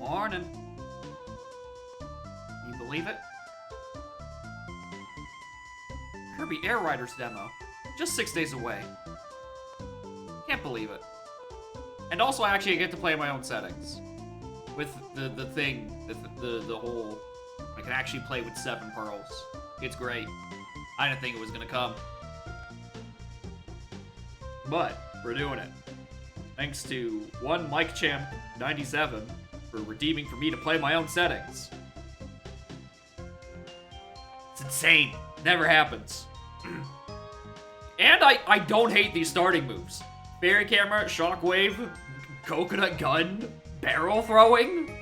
Morning. Can you believe it? Kirby Air Riders demo. Just 6 days away. Can't believe it. And also, I actually get to play my own settings. With the thing, the whole... I can actually play with 7 pearls. It's great. I didn't think it was gonna come. But, we're doing it. Thanks to one Mike Champ 97 for redeeming for me to play my own settings. It's insane. Never happens. And I don't hate these starting moves. Fairy camera, shockwave, coconut gun, barrel throwing.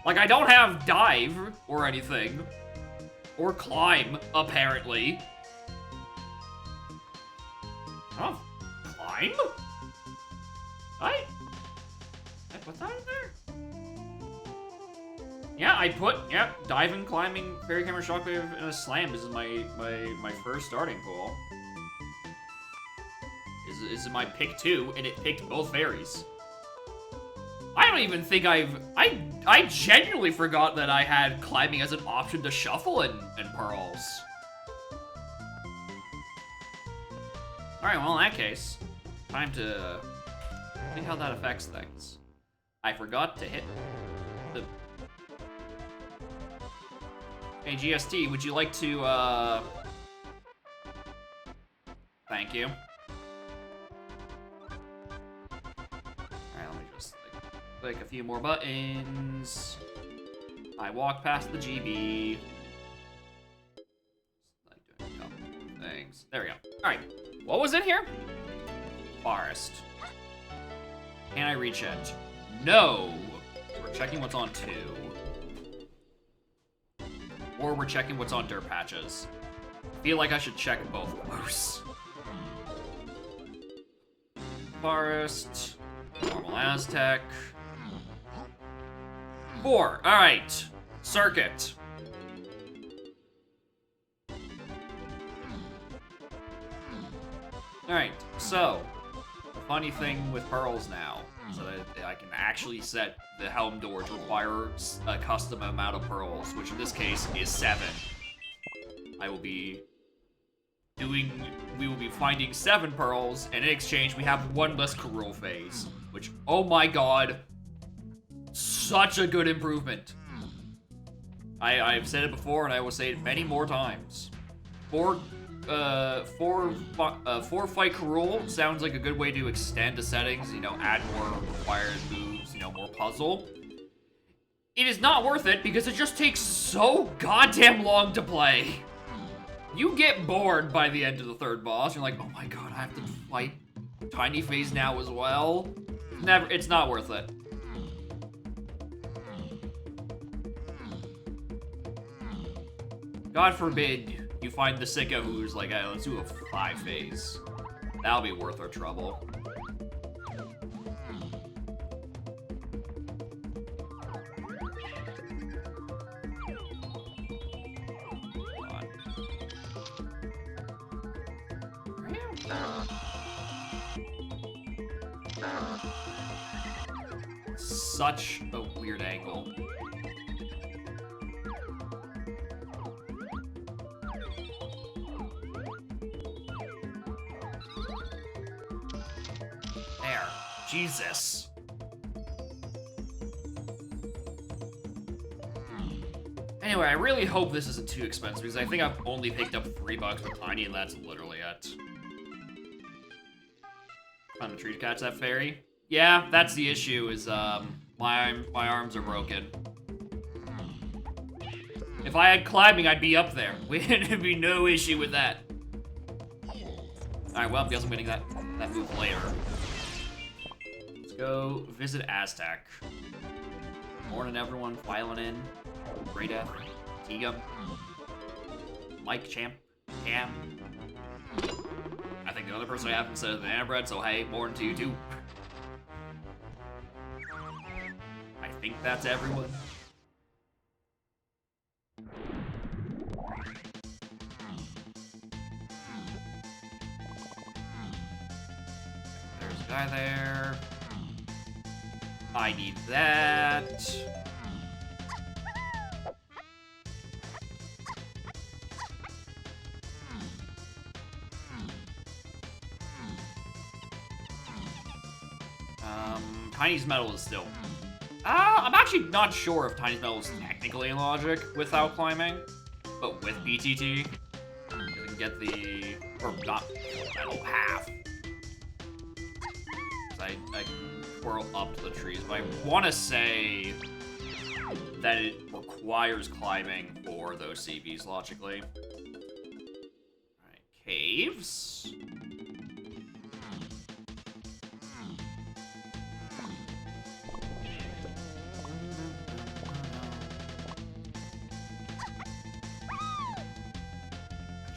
Like, I don't have dive or anything. Or climb, apparently. Oh, climb? I put that in there? Yeah, I put, diving, climbing, fairy camera, shockwave, and a slam is my first starting pool. Is my pick 2, and it picked both fairies. I don't even think I genuinely forgot that I had climbing as an option to shuffle and pearls. Alright, well in that case, time to see how that affects things. I forgot to hit the... Hey GST, would you like to, Thank you. Click a few more buttons. I walk past the GB. Like doing a couple things. There we go. Alright. What was in here? Forest. Can I reach it? No. We're checking what's on 2. Or we're checking what's on dirt patches. I feel like I should check both of those. Forest. Normal Aztec. 4. Alright. Circuit. Alright, so, the funny thing with pearls now, so that I can actually set the helm door to require a custom amount of pearls, which in this case is 7. We will be finding 7 pearls, and in exchange we have 1 less Karul phase, which, oh my god, such a good improvement. I've said it before, and I will say it many more times. 4 fight Karul sounds like a good way to extend the settings, you know, add more required moves, you know, more puzzle. It is not worth it because it just takes so goddamn long to play. You get bored by the end of the 3rd boss. You're like, oh my god, I have to fight Tiny Phase now as well. It's not worth it. God forbid you find the sicko who's like, hey, let's do a 5 phase. That'll be worth our trouble. Such a weird angle. There. Jesus. Anyway, I really hope this isn't too expensive because I think I've only picked up $3 for Tiny, and that's literally it. Trying to tree catch that fairy. Yeah, that's the issue, is my arms are broken. If I had climbing, I'd be up there. There'd be no issue with that. Alright, well, I guess I'm getting that move later. Let's go visit Aztec. Morning, everyone. Filing in. Great F. Tigum. Mike Champ. Cam. I think the other person I have instead of the Banana so hey, morning to you too. I think that's everyone. There's a guy there. I need that. Tiny's medal is still... I'm actually not sure if Tiny's medal is technically in logic without climbing, but with BTT, you can get the... or not medal, half. I can twirl up to the trees, but I want to say that it requires climbing for those CBs logically. Alright, caves.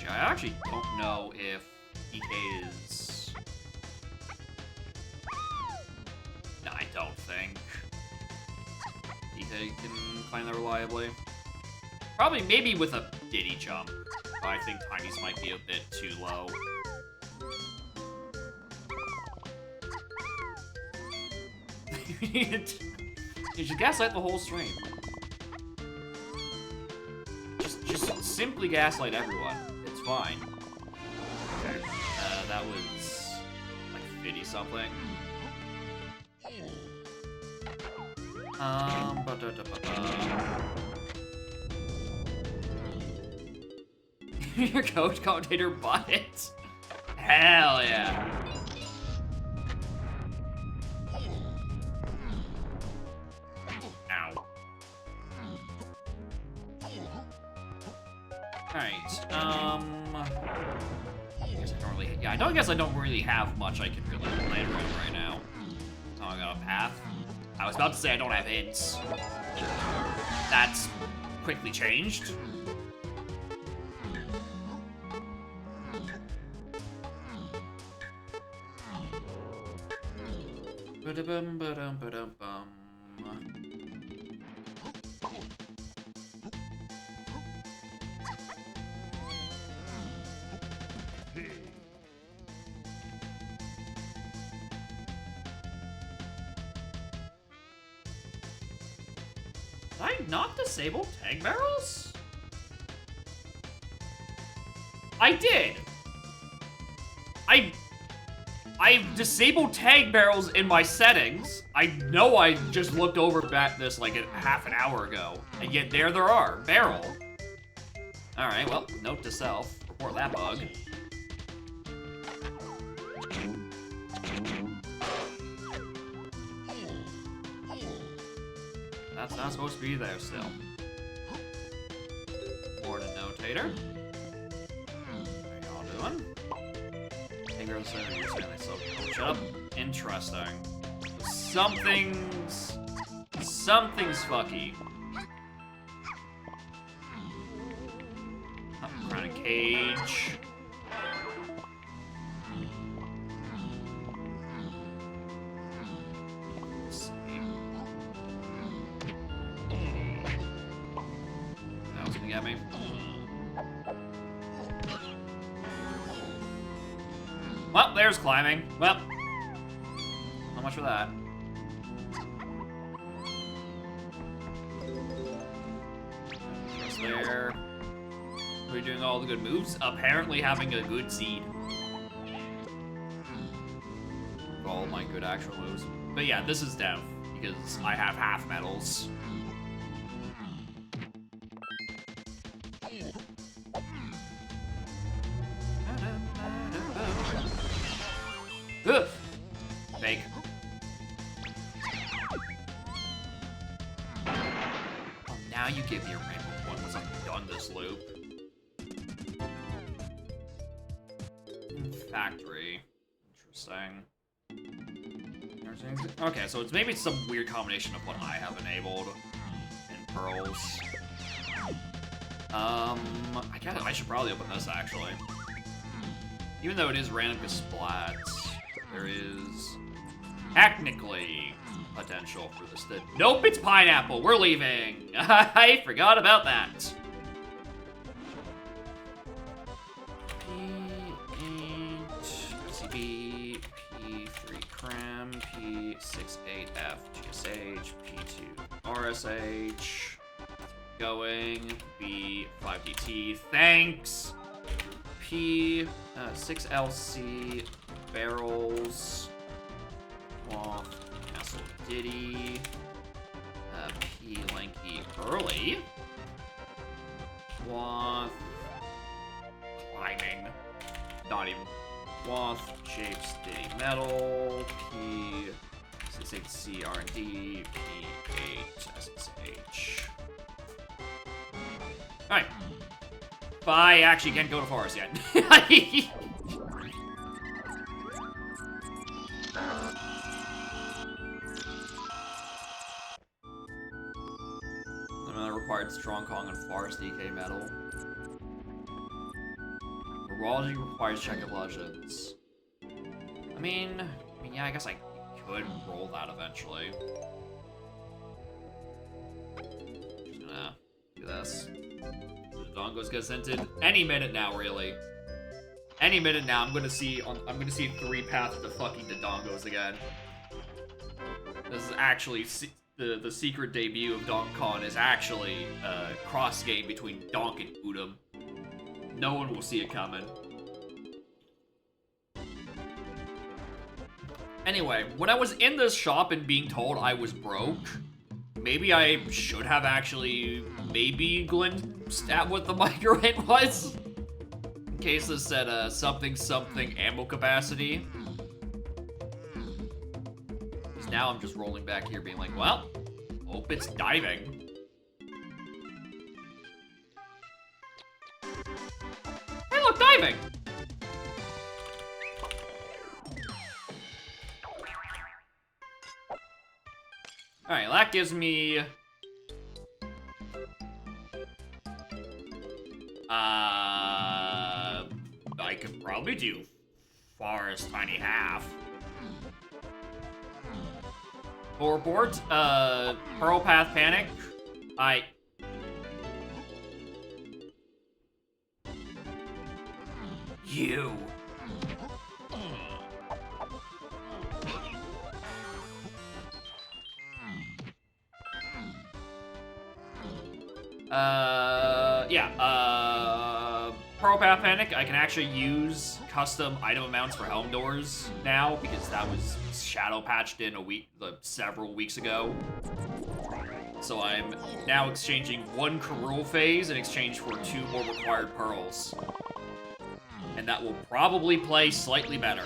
I actually don't know if DK is... No, I don't think DK can climb that reliably. Probably, maybe with a Diddy jump, but I think Tiny's might be a bit too low. You should gaslight the whole stream. Just simply gaslight everyone. It's fine. Okay. That was like 50 something. Your coach commentator bought it. Hell yeah. Ow. Alright, I guess I don't really have much I can really plan around right now. Oh, I got a path. I was about to say I don't have hints. That's quickly changed. Ba-da-bum, ba-dum, ba-dum, bum. Did I not disable tag barrels? I did. I've disabled tag barrels in my settings. I know I just looked over at this like half an hour ago. And yet there are. Barrel. Alright, well, note to self. Report that bug. That's not supposed to be there still. More to notator. How y'all doing? Hey girls, you're saying they still shut up. Interesting. Something's fucky. I'm trying to cage. At me. Well, there's climbing. Well, not much for that. Just there. We're doing all the good moves. Apparently having a good seed. All my good actual moves. But yeah, this is dev because I have half medals. Ugh. Fake. Oh, now you give me a rainbow one once I'm done this loop. Factory. Interesting. Okay, so it's maybe some weird combination of what I have enabled in pearls. I should probably open this actually. Even though it is random splats, there is technically potential for this to... Nope, it's pineapple. We're leaving. I forgot about that. P8, PCB, P3 cram, P... 68F, GSH, P2, RSH. Going, B, 5DT, thanks. P, 6LC, barrels. Cloth, Castle Diddy. P, lanky, early. Cloth, climbing. Not even. Cloth, shapes, Diddy, metal. P, 68C, R&D. P8, SSH. Alright. But I actually can't go to forest yet. Required strong Kong and forest DK metal. Neurology requires check of legends. I mean, yeah, I guess I could roll that eventually. Just gonna do this. The Dongos get scented any minute now, really. Any minute now, I'm gonna see 3 paths to fucking Dodongos again. This is actually the secret debut of donkcon is actually a cross game between Donk and Udom. No one will see it coming. Anyway, when I was in this shop and being told I was broke, maybe I should have actually maybe glimpsed at what the micro hit was. In case this said something ammo capacity. Because now I'm just rolling back here being like, well, hope it's diving. Hey look, diving! Alright, that gives me... I could probably do Forest Tiny Half. Overboard, Pearl Path Panic. You. Pearl Path Panic, I can actually use custom item amounts for helm doors now, because that was shadow patched in several weeks ago. So I'm now exchanging 1 Karul phase in exchange for 2 more required pearls. And that will probably play slightly better.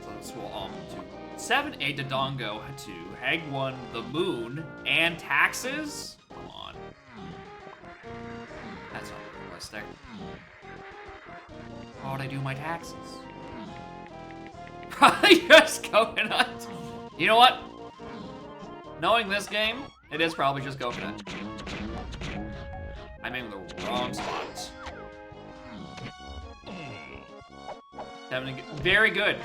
So this will, 7, 8 Dodongo, 2, Hag 1, the moon, and taxes? Come on. That's not realistic. How would I do my taxes? Probably just coconut. You know what? Knowing this game, it is probably just coconut. I'm in the wrong spots. Very good.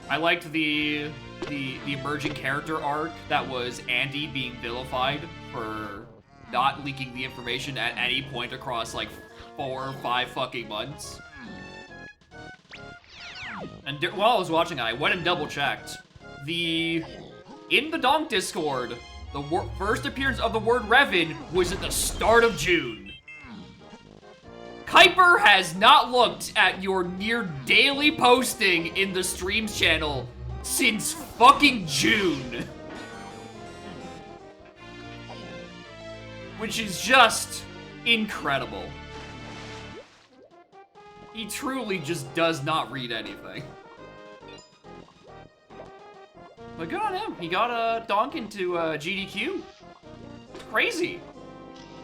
I liked the emerging character arc that was Andy being vilified for not leaking the information at any point across like 4 or 5 fucking months. And while I was watching, I went and double checked. In the Donk Discord, the first appearance of the word Revan was at the start of June. Kuiper has not looked at your near daily posting in the streams channel since fucking June. Which is just incredible. He truly just does not read anything. But good on him. He got a Donk into GDQ. It's crazy.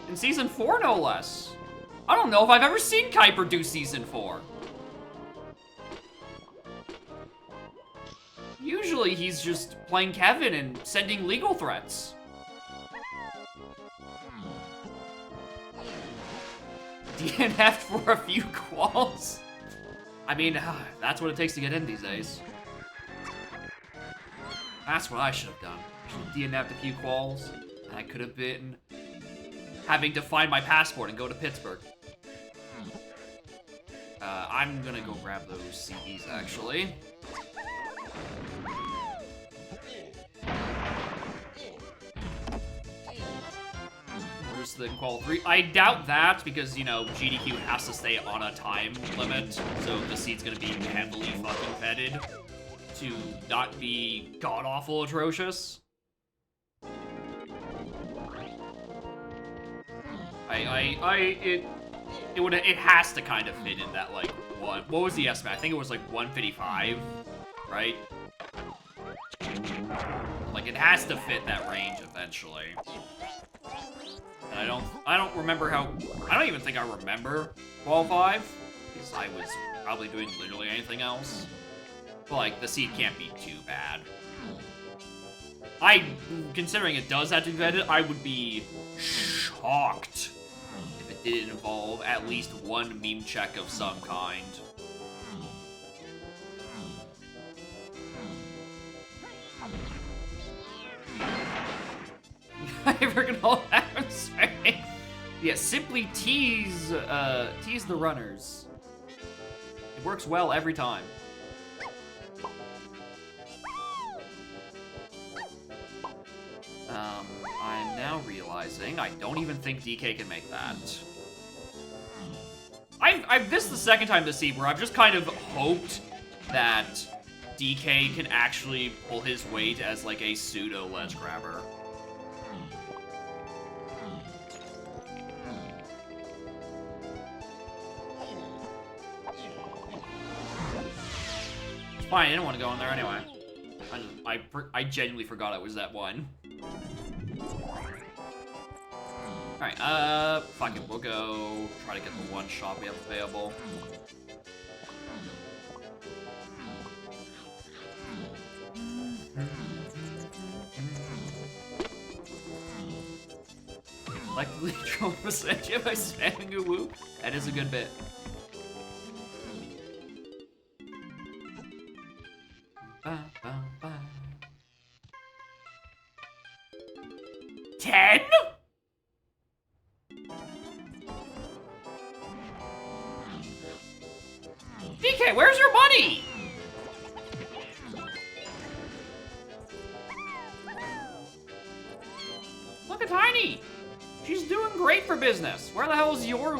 In Season 4, no less. I don't know if I've ever seen Kuiper do Season 4. Usually he's just playing Kevin and sending legal threats. DNF'd for a few quals? I mean, that's what it takes to get in these days. That's what I should have done. I should have DNF'd a few quals. And I could have been having to find my passport and go to Pittsburgh. I'm gonna go grab those CDs, actually. Where's the qual 3? I doubt that, because, you know, GDQ has to stay on a time limit, so the seed's gonna be heavily fucking vetted to not be god-awful atrocious. It has to kind of fit in that, like, what was the estimate? I think it was like 155, right? Like, it has to fit that range eventually. And I don't remember how, I don't even think I remember Qual 5, because I was probably doing literally anything else. But, like, the seed can't be too bad. Considering it does have to be vetted, I would be shocked if it didn't involve at least one meme check of some kind. I forgot all that. I'm sorry. Yeah, simply tease the runners. It works well every time. I'm now realizing I don't even think DK can make that. This is the second time this season where I've just kind of hoped that DK can actually pull his weight as like a pseudo ledge grabber. It's fine, I didn't want to go in there anyway. I genuinely forgot it was that one. Alright, fuck it, we'll go try to get the one shot we have available. Like the lead troll percentage by spamming a whoop. That is a good bit. Ba, ba, ba. 10? DK, where's your money? Look at Tiny. She's doing great for business. Where the hell is your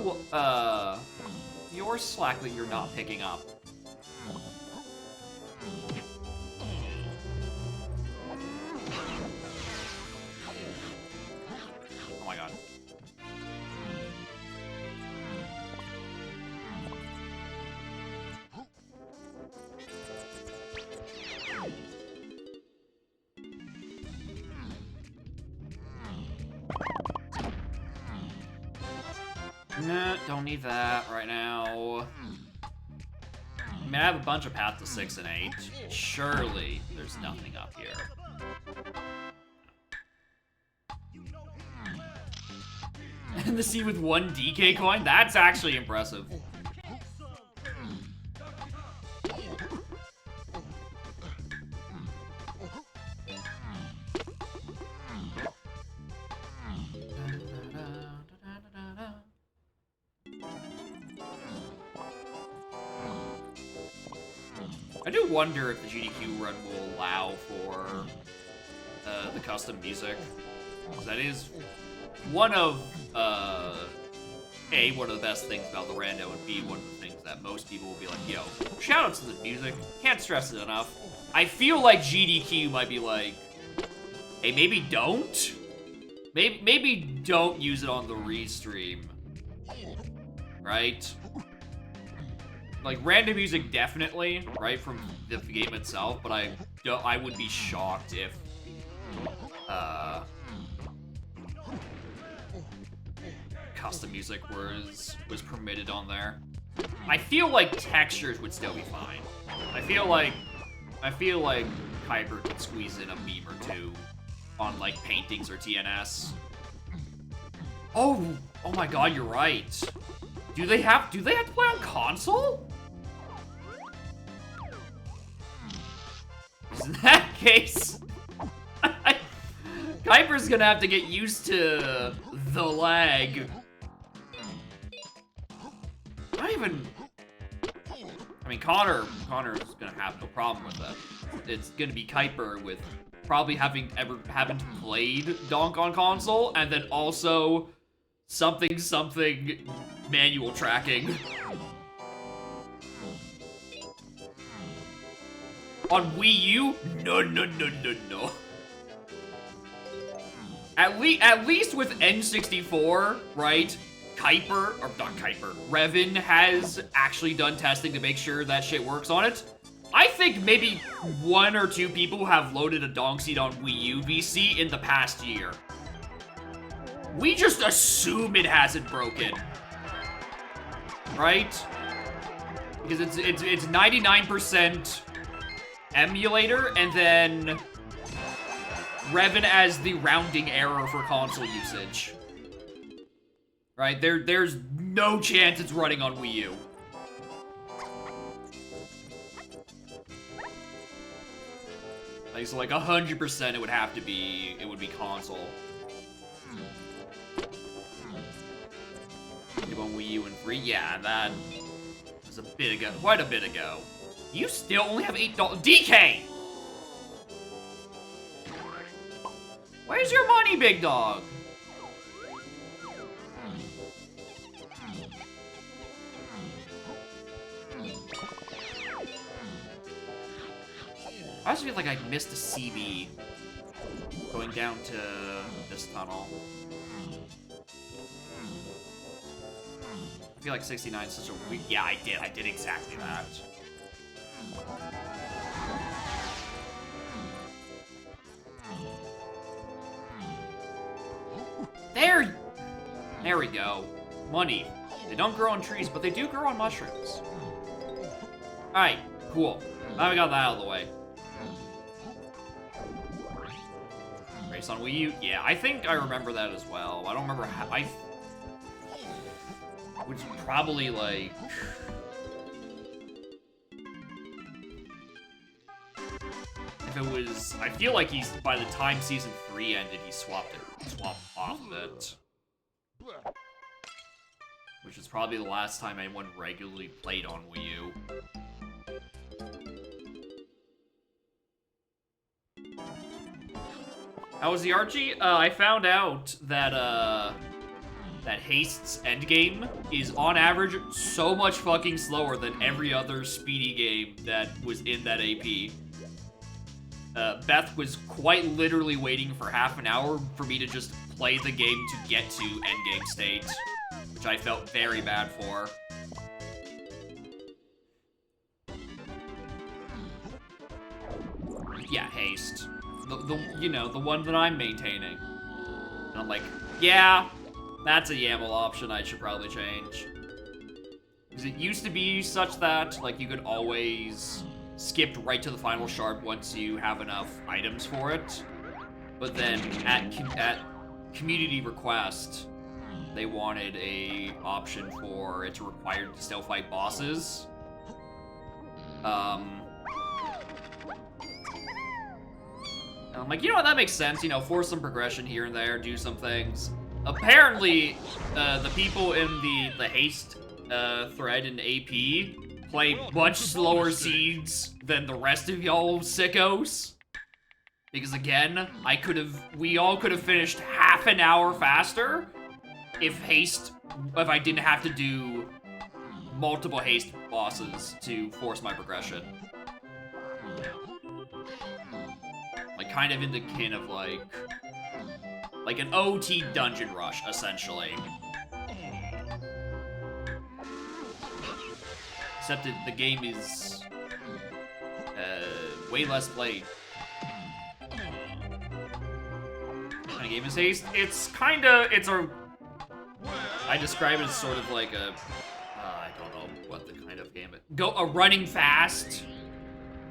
slack that you're not picking up? Oh my god. Nah, don't need that right now. I mean, I have a bunch of paths to 6 and 8. Surely there's nothing up here. And the C with 1 DK coin? That's actually impressive. I do wonder if the GDQ run will allow for the custom music. That is one of, A, one of the best things about the rando, and B, one of the things that most people will be like, yo, shout outs to the music, can't stress it enough. I feel like GDQ might be like, hey, maybe don't? Maybe don't use it on the restream, right? Like, random music definitely, right, from the game itself, but I would be shocked if, custom music was permitted on there. I feel like textures would still be fine. I feel like Kuiper could squeeze in a meme or two on, like, paintings or TNS. Oh my god, you're right. Do they have to play on console? In that case, Kuiper's gonna have to get used to the lag. mean, Connor's gonna have no problem with that. It's gonna be Kuiper with probably haven't played donkcon console, and then also something manual tracking. On Wii U? No. At least with N64, right? Kuiper, or not Kuiper, Revan has actually done testing to make sure that shit works on it. I think maybe 1 or 2 people have loaded a donk seed on Wii U VC in the past year. We just assume it hasn't broken. Right? Because it's 99% emulator, and then Revan as the rounding error for console usage. Right? There's no chance it's running on Wii U. Like, so like 100% it would have to be, it would be console. On Wii U and 3, yeah, that was a bit ago, quite a bit ago. You still only have $8. DK! Where's your money, big dog? I also feel like I missed a CB going down to this tunnel. I feel like 69 is such a weak. Yeah, I did exactly that. There we go. Money. They don't grow on trees, but they do grow on mushrooms. Alright, cool. Now we got that out of the way. Race on Wii U? Yeah, I think I remember that as well. I don't remember how. Which is probably like... If it was... I feel like he's... By the time Season 3 ended, he swapped off of it. Which is probably the last time anyone regularly played on Wii U. How was the Archie? I found out that, that Haste's endgame is, on average, so much fucking slower than every other speedy game that was in that AP. Beth was quite literally waiting for half an hour for me to just play the game to get to endgame state, which I felt very bad for. Yeah, Haste. You know, the one that I'm maintaining. And I'm like, yeah, that's a YAML option I should probably change. Because it used to be such that, like, you could always skip right to the final shard once you have enough items for it. But then, at community request, they wanted a option for it's required to still fight bosses. And I'm like, you know what, that makes sense, you know, force some progression here and there, do some things. Apparently, the people in the Haste thread in AP play much slower seeds than the rest of y'all sickos. Because again, we all could have finished half an hour faster if I didn't have to do multiple Haste bosses to force my progression. Like, kind of in the kin of, like an OT dungeon rush, essentially. Except the game is, way less played. What kind of game is Haste? I describe it as sort of like a, I don't know what the kind of game a running fast,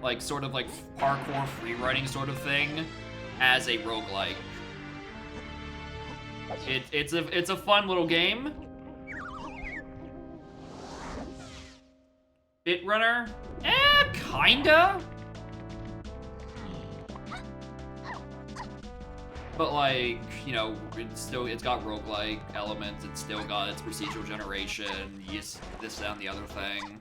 like, sort of like parkour free running sort of thing, as a roguelike. It's a fun little game. Bit Runner? Kinda. But, like, you know, it's got roguelike elements, it's still got its procedural generation, this, that, and the other thing.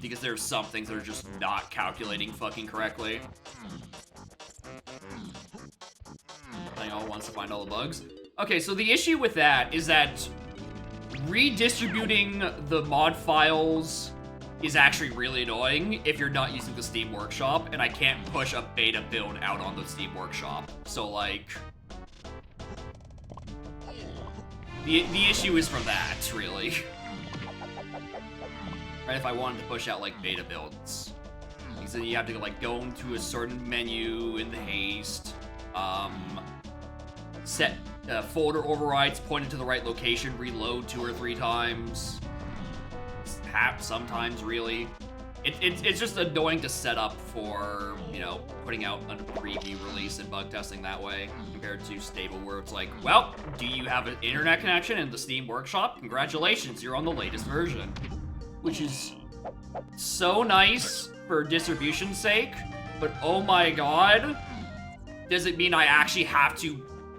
Because there's some things that are just not calculating fucking correctly. Playing all at once to find all the bugs. Okay, so the issue with that is that redistributing the mod files is actually really annoying if you're not using the Steam Workshop, and I can't push a beta build out on the Steam Workshop. So, like... The issue is from that, really. Right, if I wanted to push out, like, beta builds. Because then you have to, like, go into a certain menu in the haste, set folder overrides pointed to the right location, reload 2 or 3 times. Sometimes, really. It's just annoying to set up for, you know, putting out a preview release and bug testing that way, compared to stable, where it's like, well, do you have an internet connection in the Steam Workshop? Congratulations, you're on the latest version. Which is so nice for distribution's sake, but oh my god, does it mean I actually have to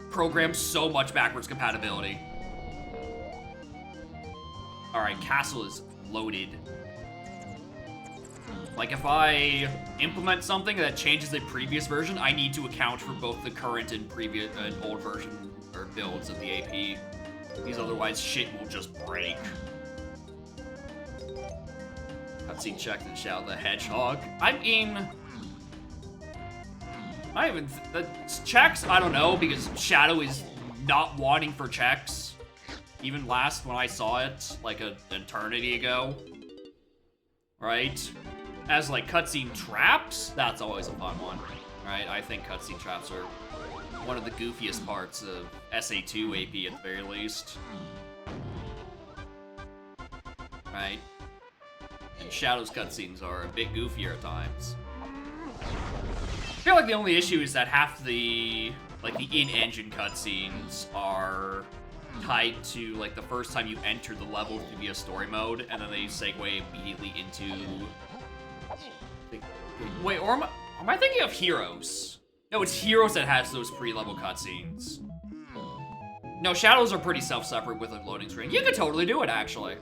program so much backwards compatibility? Alright, castle is loaded. Like, if I implement something that changes the previous version, I need to account for both the current and previous and old version or builds of the AP. Because otherwise shit will just break. Cutscene checked and Shadow the Hedgehog. I mean, the checks, I don't know, because Shadow is not wanting for checks. Even last when I saw it, like an eternity ago. Right? As like cutscene traps, that's always a fun one. Right? I think cutscene traps are one of the goofiest parts of SA2 AP at the very least. Right? And Shadow's cutscenes are a bit goofier at times. I feel like the only issue is that half the, like, the in-engine cutscenes are tied to, like, the first time you enter the level to be a story mode, and then they segue immediately into... Wait, or am I thinking of Heroes? No, it's Heroes that has those pre-level cutscenes. No, Shadows are pretty self-separate with a loading screen. You could totally do it, actually.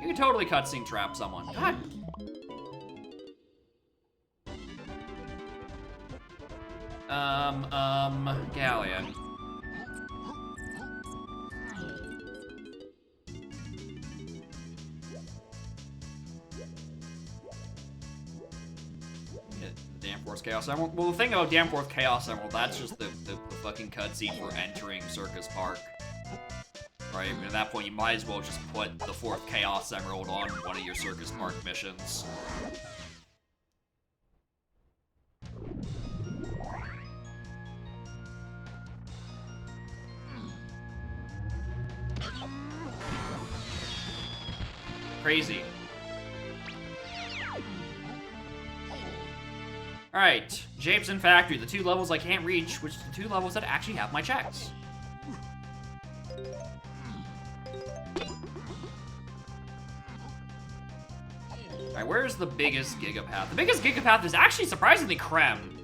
You could totally cutscene trap someone. God. Galleon. Danforth's Chaos Emerald. Well, the thing about Danforth's Chaos Emerald, that's just the fucking cutscene for entering Circus Park. Right, and at that point, you might as well just put the 4th Chaos Emerald on one of your Circus Park missions. Crazy. Alright, Japes and Factory, the 2 levels I can't reach, which are the 2 levels that actually have my checks. Alright, where's the biggest Gigapath? The biggest Gigapath is actually surprisingly Creme.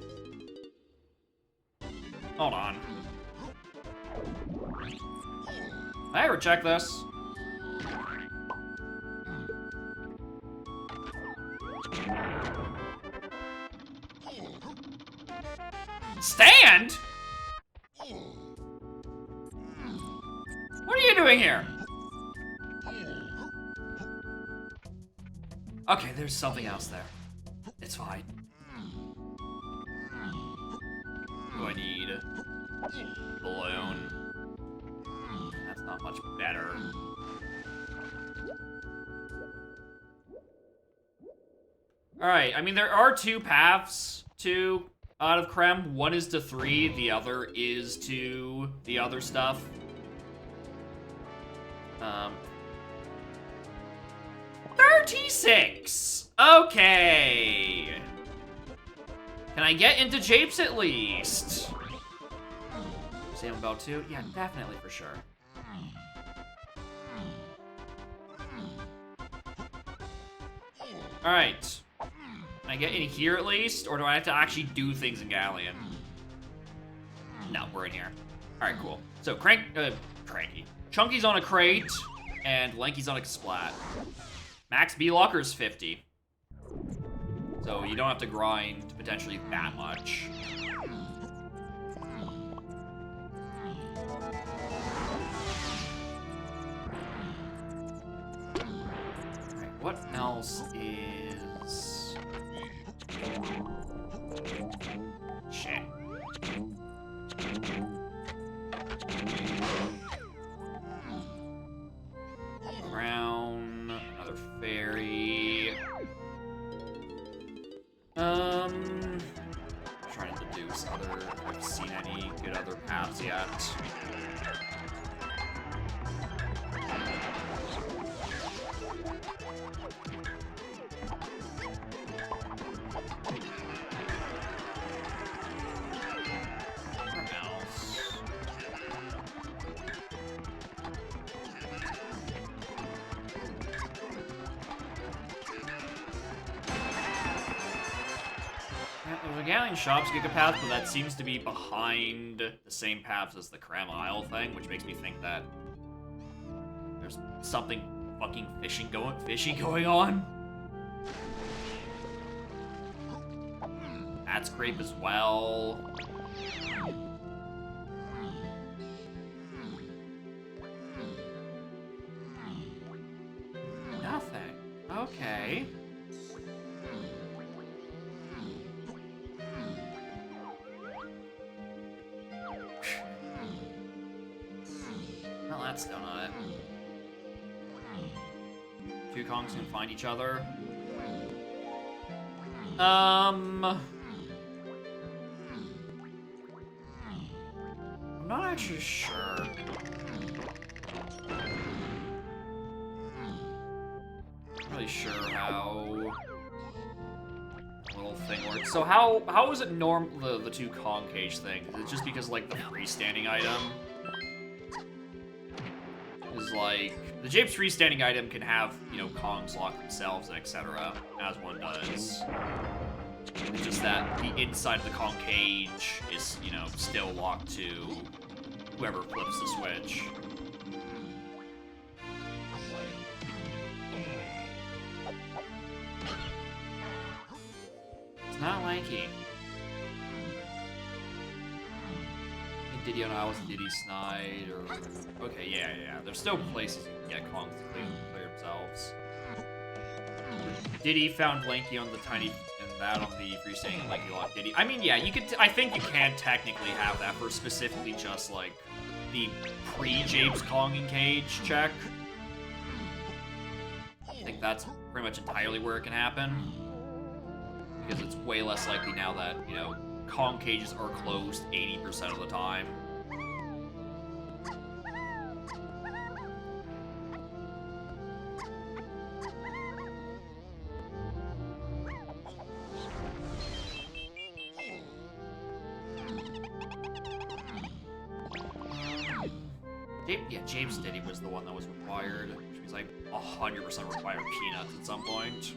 Hold on. Did I ever check this? Stand? What are you doing here? Okay, there's something else there. It's fine. What do I need? Balloon. That's not much better. Alright, I mean, there are 2 paths to out of Creme. One is to 3, the other is to the other stuff. 36! Okay. Can I get into Japes at least? Same about 2? Yeah, definitely for sure. Alright. Can I get in here at least? Or do I have to actually do things in Galleon? No, we're in here. Alright, cool. So, Cranky. Chunky's on a crate, and Lanky's on a splat. Max B locker is 50. So you don't have to grind potentially that much. Alright, what else is... Shit. Crown, another fairy. Trying to deduce other. I haven't seen any good other paths yet. What else? There's a Galleon Shops Gigapath, but that seems to be behind the same paths as the Cram Isle thing, which makes me think that there's something fucking fishy going on. That's grape as well. Nothing. Okay. Well, that's still not it. Two Kongs can find each other. I'm not actually sure. Not really sure how the little thing works. So how is it the two Kong cage thing? Is it just because like the freestanding item is like the Jape's freestanding item can have, you know, Kongs lock themselves and etc. as one does. It's just that the inside of the Kong cage is, you know, still locked to whoever flips the switch. It's not lanky. Diddy on Isles, Diddy Snide, or... Okay, yeah. There's still places you can get Kongs to clear themselves. Diddy found Lanky on the tiny... and that on the freestanding Lanky lock Diddy. I mean, yeah, you could... I think you can technically have that for specifically just, like, the pre-Japes Konging cage check. I think that's pretty much entirely where it can happen. Because it's way less likely now that, you know, Kong cages are closed 80% of the time. James Diddy was the one that was required, which means like 100% required peanuts at some point.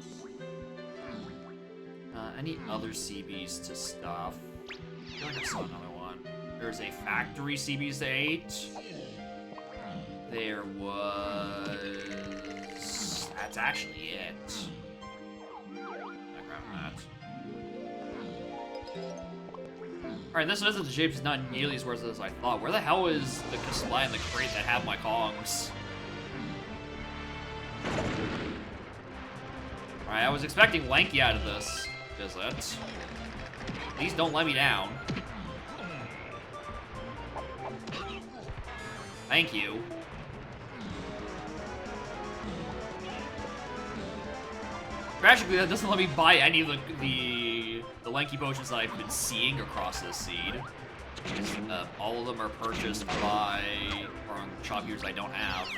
Any other CBs to stuff? I feel like I saw another one. There's a factory CBs to 8. There was... That's actually it. I grabbed that. Alright, this visit to Japes is not nearly as worth it as I thought. Where the hell is the display and the crate that have my Kongs? Alright, I was expecting Lanky out of this visit. Please don't let me down. Thank you. Tragically, that doesn't let me buy any of the Lanky potions that I've been seeing across this seed. All of them are purchased by or on shop users I don't have.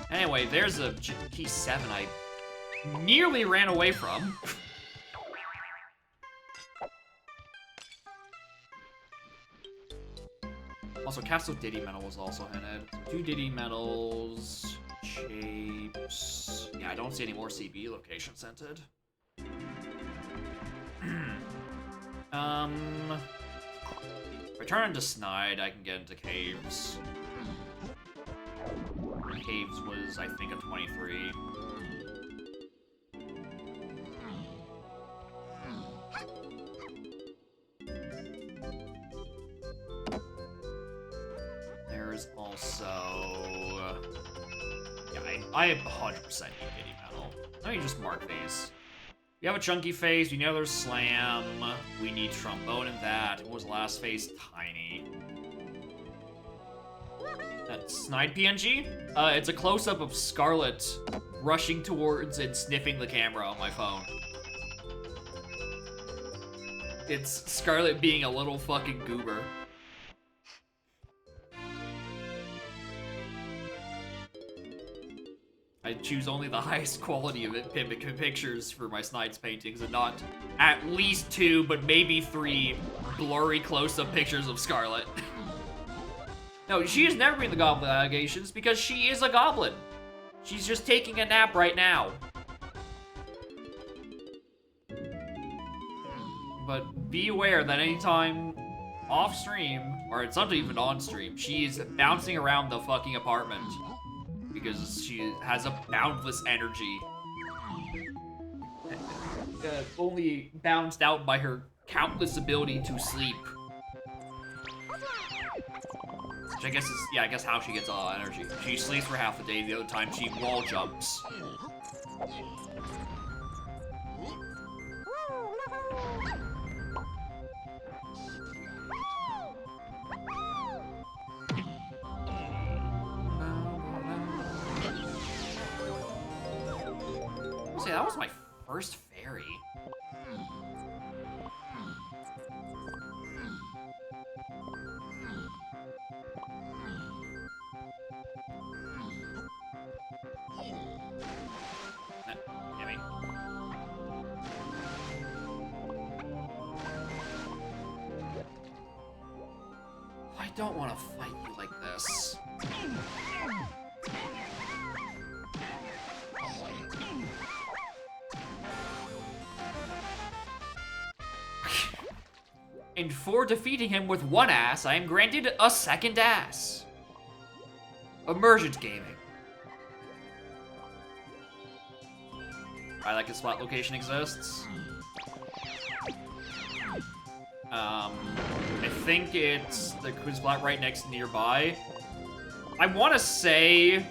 Anyway, there's a key 7 I nearly ran away from. Also, Castle Diddy Medal was also hinted. 2 Diddy Medals, Shapes. Yeah, I don't see any more CB locations hinted. If I turn into Snide, I can get into caves. caves was, I think, a 23. There's also... yeah, I 100% need Giddy Metal. Let me just mark these. We have a chunky phase, we know there's slam, we need trombone in that. What was the last phase? Tiny. Snide PNG? It's a close-up of Scarlet rushing towards and sniffing the camera on my phone. It's Scarlet being a little fucking goober. I choose only the highest quality of it pictures for my Snides paintings and not at least 2, but maybe 3 blurry close-up pictures of Scarlet. No, she has never been the Goblin allegations because she is a goblin. She's just taking a nap right now. But be aware that anytime off stream, or it's not even on stream, she is bouncing around the fucking apartment. Because she has a boundless energy. Only balanced out by her countless ability to sleep. Which I guess is, yeah, I guess how she gets all that energy. She sleeps for half the day, the other time she wall jumps. See, that was my first fairy. Gimme. I don't want to fight you like this. And for defeating him with 1 ass, I am granted a 2nd ass. Emergent gaming. I like a spot location exists. I think it's the quiz spot right next nearby. I want to say...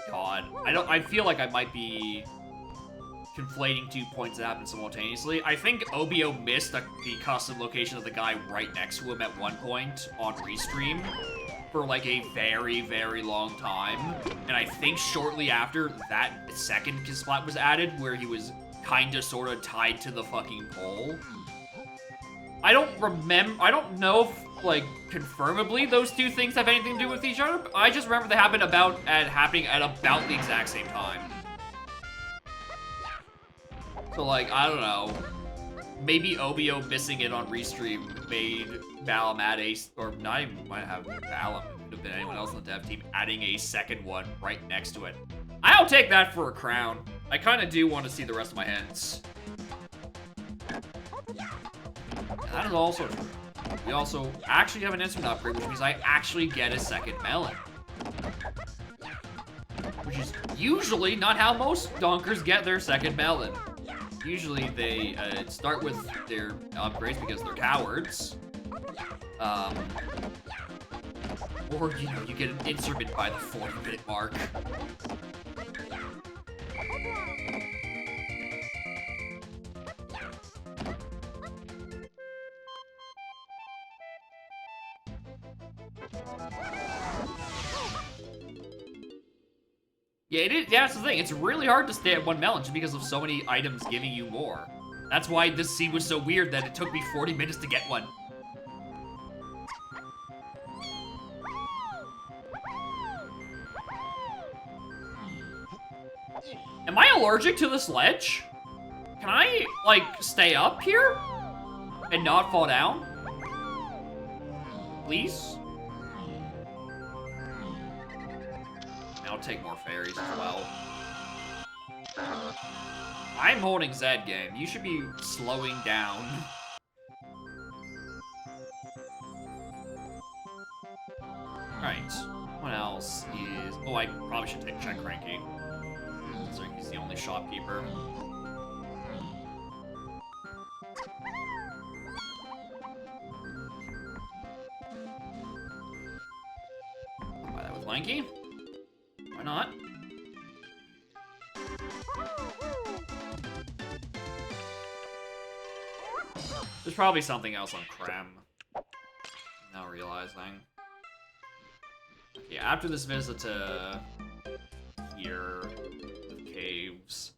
God, I feel like I might be conflating 2 points that happen simultaneously. I think OBO missed the custom location of the guy right next to him at one point on Restream for like a very, very long time. And I think shortly after that 2nd spot was added where he was kinda sorta tied to the fucking pole. I don't know if, like, confirmably those 2 things have anything to do with each other. I just remember they happened happening at about the exact same time. So, like, I don't know. Maybe OBO missing it on Restream made Balam add a, or not even might have Balam, it could have been anyone else on the dev team, adding a 2nd one right next to it. I'll take that for a crown. I kind of do want to see the rest of my hints. And that is also true. We also actually have an instrument upgrade, which means I actually get a 2nd melon. Which is usually not how most donkers get their 2nd melon. Usually they start with their upgrades because they're cowards. Or, you know, you get an instrument by the 40-minute mark. Yeah, yeah, that's the thing. It's really hard to stay at 1 melon just because of so many items giving you more. That's why this scene was so weird that it took me 40 minutes to get one. Am I allergic to this ledge? Can I, like, stay up here? And not fall down? Please? I'll take more fairies as well. I'm holding Zed game. You should be slowing down. Alright. What else is... Oh, I probably should check Cranky. Considering he's the only shopkeeper. Buy that with Lanky. Why not? There's probably something else on Krem. Now realizing. Okay, after this visit to here, with caves,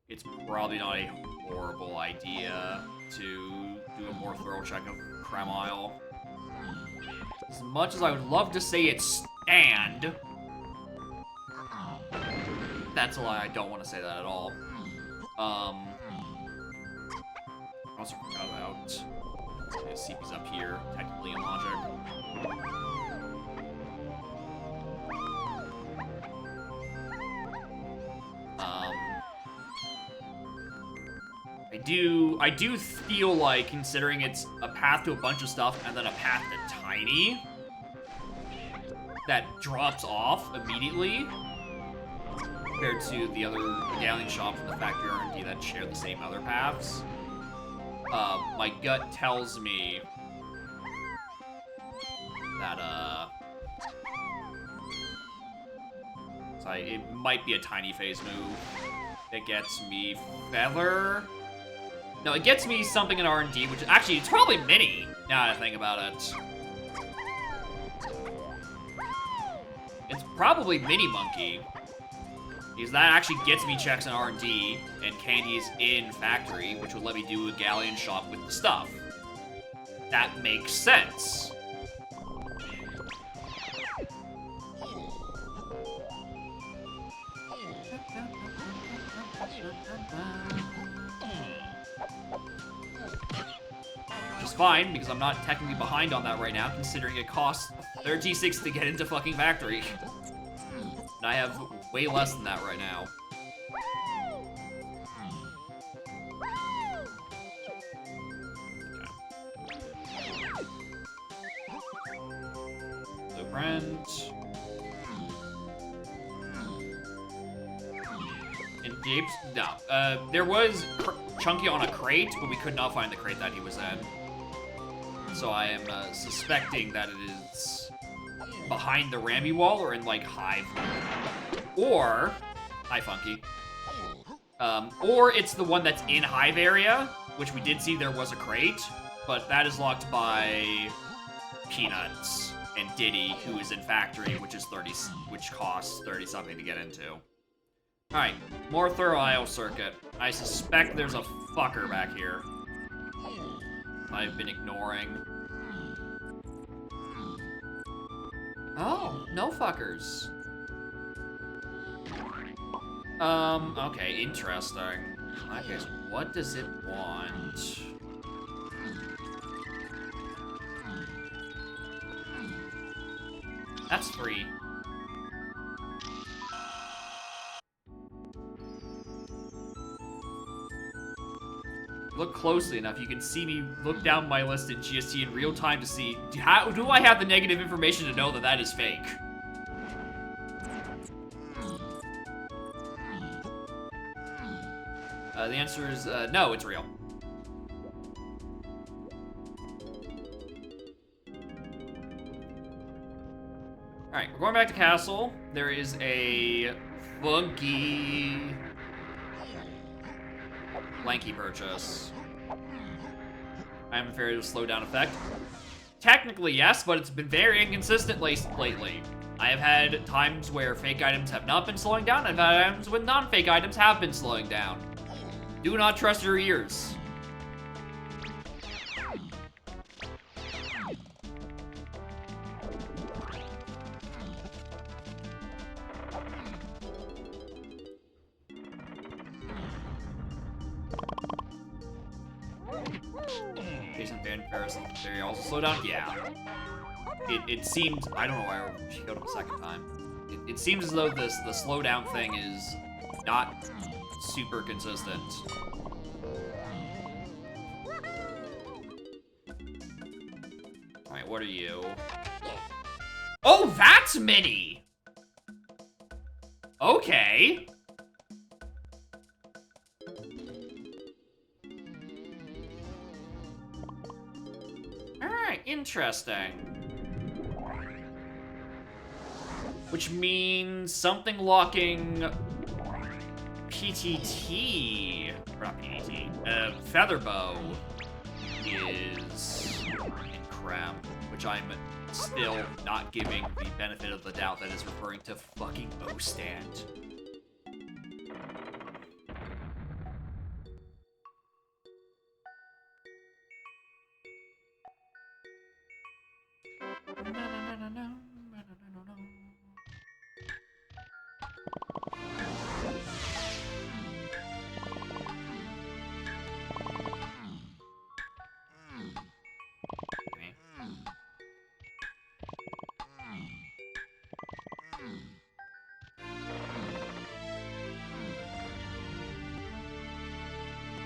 it's probably not a horrible idea to do a more thorough check of Krem Isle. As much as I would love to say it's stand, that's a lie. I don't want to say that at all. I also forgot about CP's up here, technically in logic. I do feel like, considering it's a path to a bunch of stuff and then a path to Tiny, that drops off immediately compared to the other galleon shops in the factory R&D that share the same other paths. My gut tells me that, it might be a Tiny phase move. It gets me Feather. No, it gets me something in R&D, which actually, it's probably Mini, now that I think about it. It's probably Mini Monkey. Because that actually gets me checks in R&D and candies in factory, which would let me do a galleon shop with the stuff. That makes sense. Which is fine, because I'm not technically behind on that right now, considering it costs 36 to get into fucking factory. And I have way less than that right now. Okay. Blueprint. And Japes? No. There was Chunky on a crate, but we could not find the crate that he was in. So I am suspecting that it is behind the Ramby wall or in, like, Hive. Or... Hi, Funky. Or it's the one that's in Hive area, which we did see there was a crate, but that is locked by Peanuts and Diddy, who is in Factory, which costs 30 something to get into. Alright, more thorough IO circuit. I suspect there's a fucker back here I've been ignoring. Oh, no fuckers. Okay, interesting. In that case, what does it want? That's free. Look closely enough, you can see me look down my list in GST in real time to see, how do I have the negative information to know that that is fake? The answer is, no, it's real. Alright, we're going back to Castle. There is a funky lanky purchase. I am afraid of a slowdown effect. Technically, yes, but it's been very inconsistent lately. I have had times where fake items have not been slowing down, and I've had times when non-fake items have been slowing down. Do not trust your ears. Jason Van Ferris and Theory also slow down? Yeah. It seemed, I don't know why she killed him a second time. It seems as though the slowdown thing is not super consistent. Alright, what are you? Oh, that's mini! Okay. Alright, interesting. Which means something locking PTT, or not PTT, Featherbow is in Crem, which I'm still not giving the benefit of the doubt that is referring to fucking O-Stand.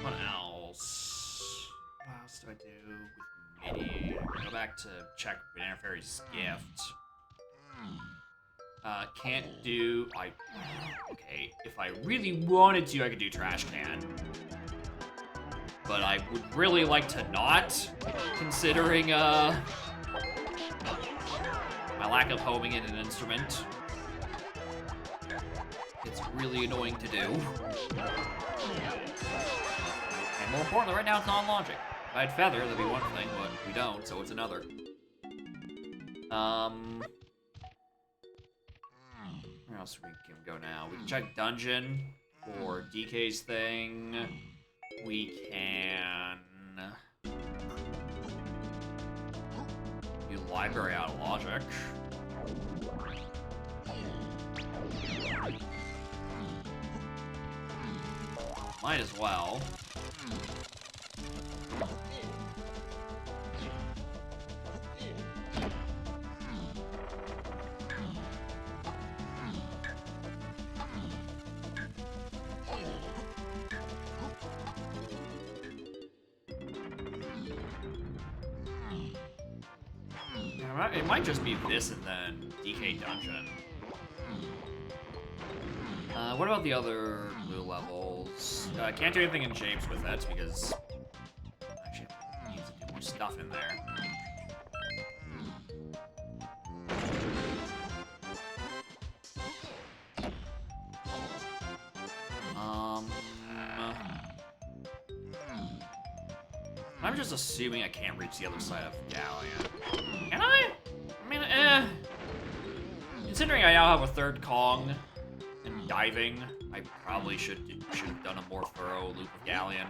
What else? What else do I do with Mini? Go back to check Banana Fairy's gift. Can't do... Okay, if I really wanted to, I could do Trash Can. But I would really like to not, considering, my lack of homing in an instrument. It's really annoying to do. And more importantly, right now it's non-logic. If I had Feather, that'd be one thing, but we don't, so it's another. Where else we can go now? We can check Dungeon for DK's thing. We can do Library out of logic. Might as well. It might just be this and then DK Dungeon. What about the other blue levels? Can't do anything in shapes with that because actually it needs to do more stuff in there. I'm just assuming I can't reach the other side of Galleon. Can I? I mean, considering I now have a third Kong and diving, I probably should have done a more thorough loop of Galleon.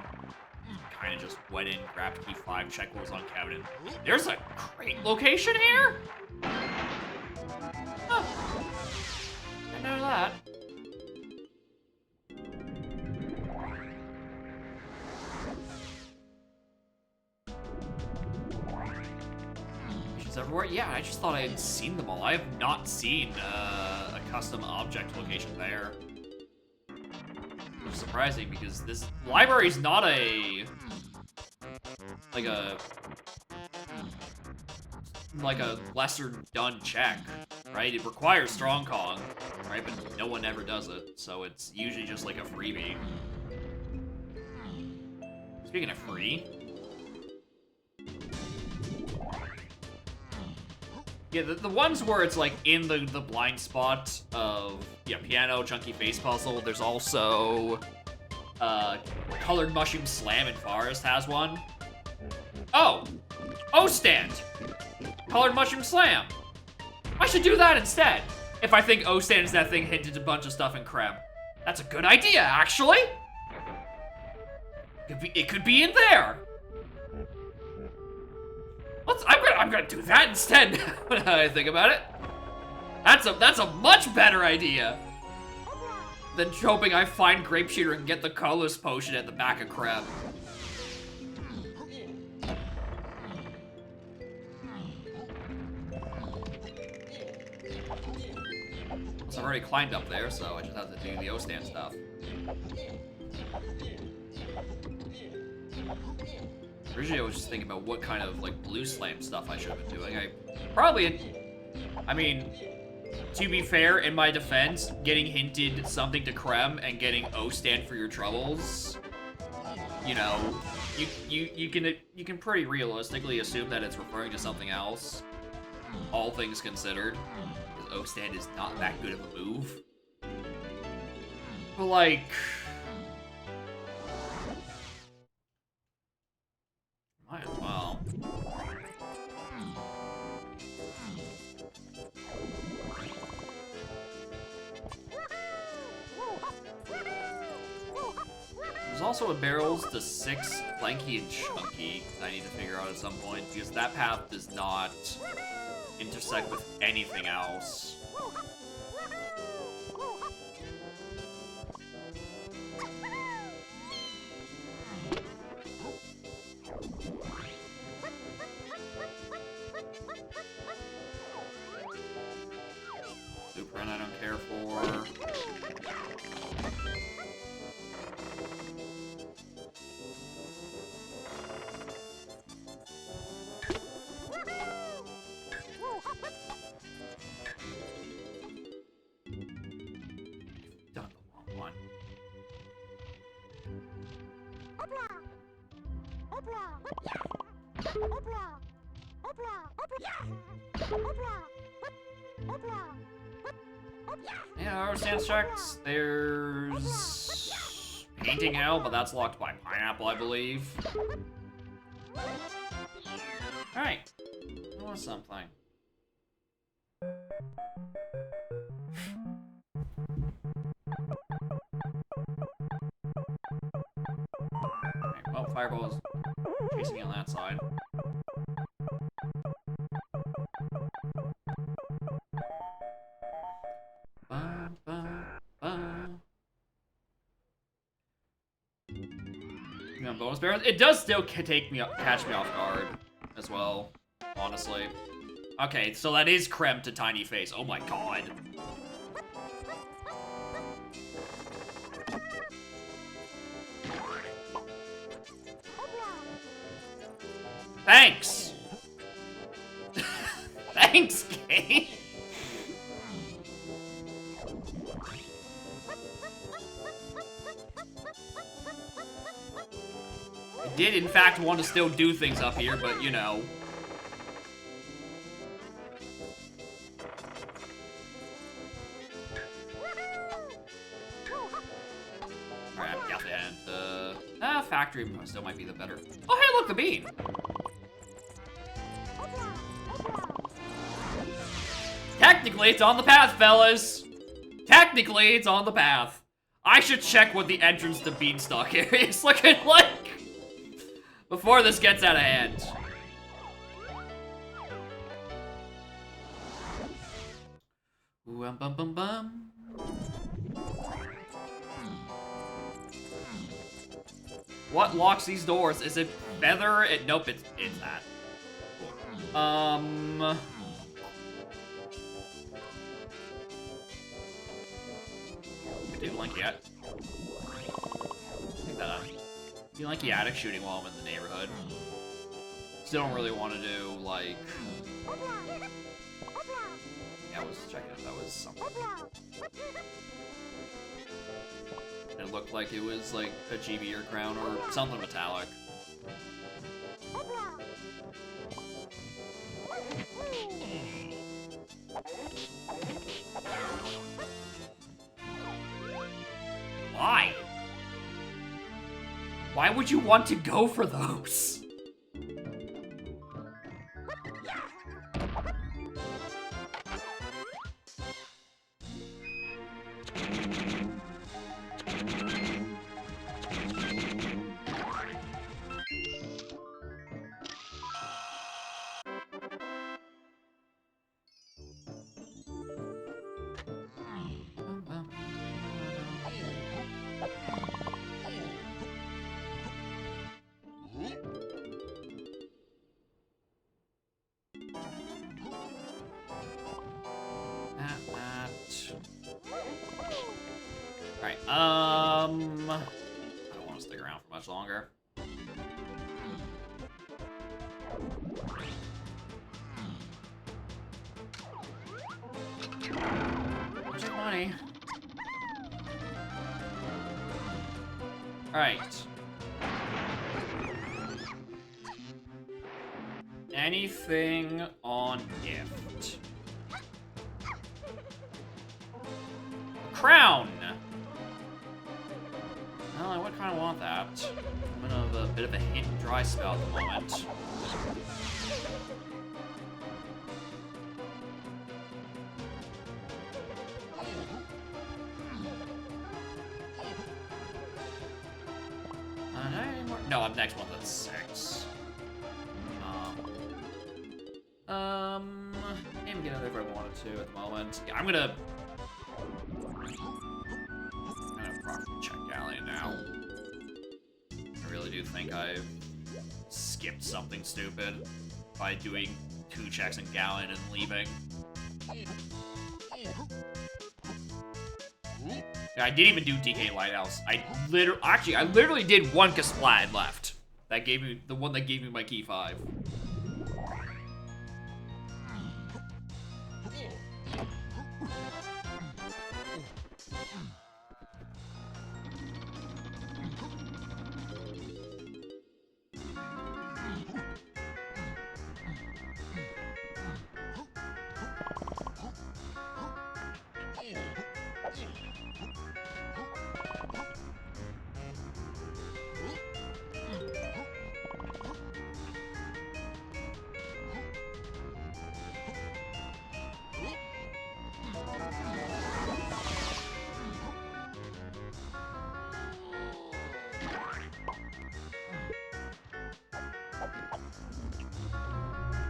Kind of just went in, grabbed key 5, check what was on cabinet. There's a great location here? Huh. I know that. Everywhere? Yeah, I just thought I had seen them all. I have not seen a custom object location there. Which is surprising because this library is not like a lesser done check, right? It requires Strong Kong, right? But no one ever does it, so it's usually just like a freebie. Speaking of free. Yeah, the ones where it's like in the blind spot of, yeah, piano, chunky face puzzle. There's also Colored Mushroom Slam in Forest has one. Oh! O-Stand! Colored Mushroom Slam! I should do that instead! If I think O-Stand is that thing hinted a bunch of stuff in Creme. That's a good idea, actually! It could be in there! I'm gonna do that instead when I think about it. That's a much better idea than hoping I find Grape Shooter and get the colorless potion at the back of Crab. So I've already climbed up there, so I just have to do the O-Stand stuff. Originally, I was just thinking about what kind of, like, blue slam stuff I should have been doing. I probably I mean, to be fair, in my defense, getting hinted something to Krem and getting O stand for your troubles, you know, you can pretty realistically assume that it's referring to something else, all things considered, because O stand is not that good of a move. But like, might as well. There's also a barrels to 6 lanky and chunky that I need to figure out at some point, because that path does not intersect with anything else. Blueprint I don't care for. Done the wrong one. Yeah, our stance checks. There's painting hell, but that's locked by pineapple, I believe. Alright. I want something. Alright, well, Fireball is chasing me on that side. Bonus barrels. It does still catch me off guard as well, honestly. Okay, so that is Krem to Tiny Face. Oh my god. Thanks! Thanks, game! I did, in fact, want to still do things up here, but, you know. Alright, I'm definitely factory still might be the better. Oh, hey, look, the bean! Technically, it's on the path, fellas. Technically, it's on the path. I should check what the entrance to Beanstalk area is looking like before this gets out of hand. Bum bum bum. What locks these doors? Is it feather? Nope, it's that. Do Lanky Attic. Take that out. Do Lanky Attic shooting while I'm in the neighborhood. Still don't really want to do, like... Yeah, I was checking if that was something. It looked like it was, like, a GB or crown or something metallic. Why? Why would you want to go for those? Alright, I don't want to stick around for much longer. Take money. Alright. Anything on gift? Crown! Well, I would kind of want that. I'm in a bit of a hint dry spell at the moment. No, I'm next month at 6. Maybe get another if I wanted to at the moment. Yeah, I'm gonna properly check Galleon now. I really do think I've skipped something stupid by doing 2 checks in Galleon and leaving. Yeah, I didn't even do DK Lighthouse. I literally did 1 Kasplad left. That gave me the one that gave me my key 5.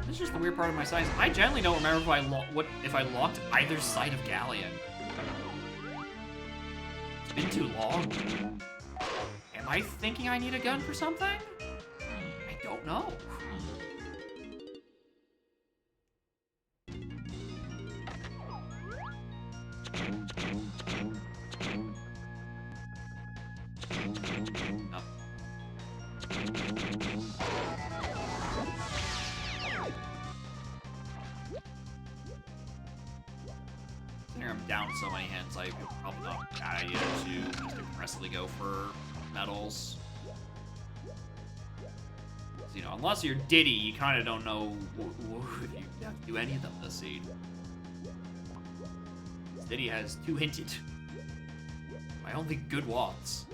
This is just the weird part of my science. I generally don't remember if I locked either side of Galleon. It's been too long. Am I thinking I need a gun for something? I don't know. I'm down so many hands, I probably not a bad idea to just aggressively go for medals. So, you know, unless you're Diddy, you kind of don't know if you have to do any of them this seed. Diddy has 2 hinted. My only good watts.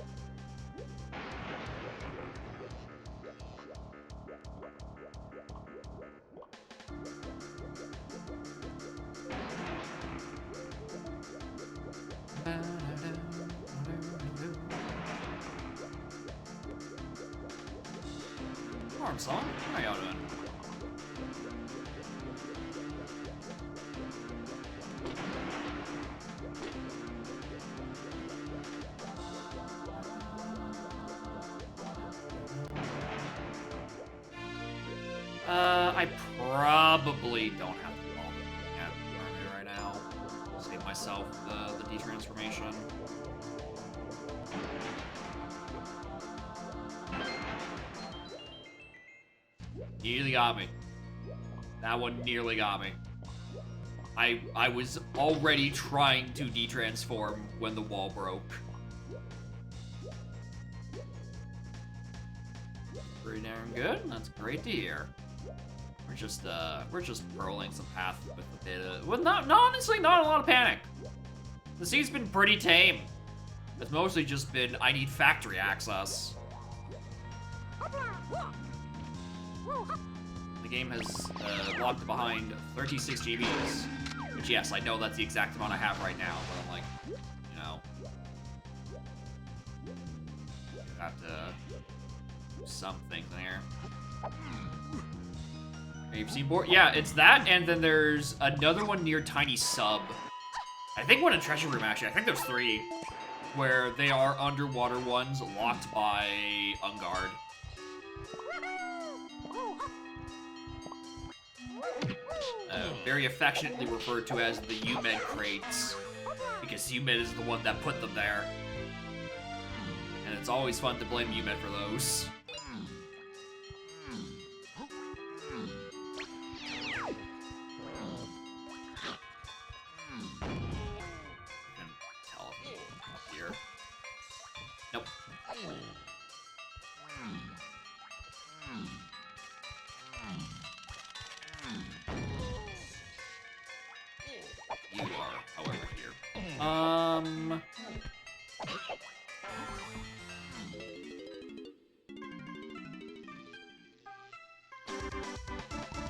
Arm song? How y'all doing? I probably don't have to call at army right now. Save myself the detransformation. Nearly got me. That one nearly got me. I was already trying to detransform when the wall broke. Pretty darn good. That's great to hear. We're just rolling some path with a bit of, well, honestly, not a lot of panic. The seed's been pretty tame. It's mostly just been, I need factory access. The game has locked behind 36 GBs, which yes, I know that's the exact amount I have right now, but I'm like, you know, I have to do some things in here. You've seen board? Yeah, it's that, and then there's another one near Tiny Sub. I think one in Treasure Room, actually. I think there's 3, where they are underwater ones locked by Ungard. Very affectionately referred to as the UMed crates, because UMed is the one that put them there. And it's always fun to blame UMed for those. You are, however, here.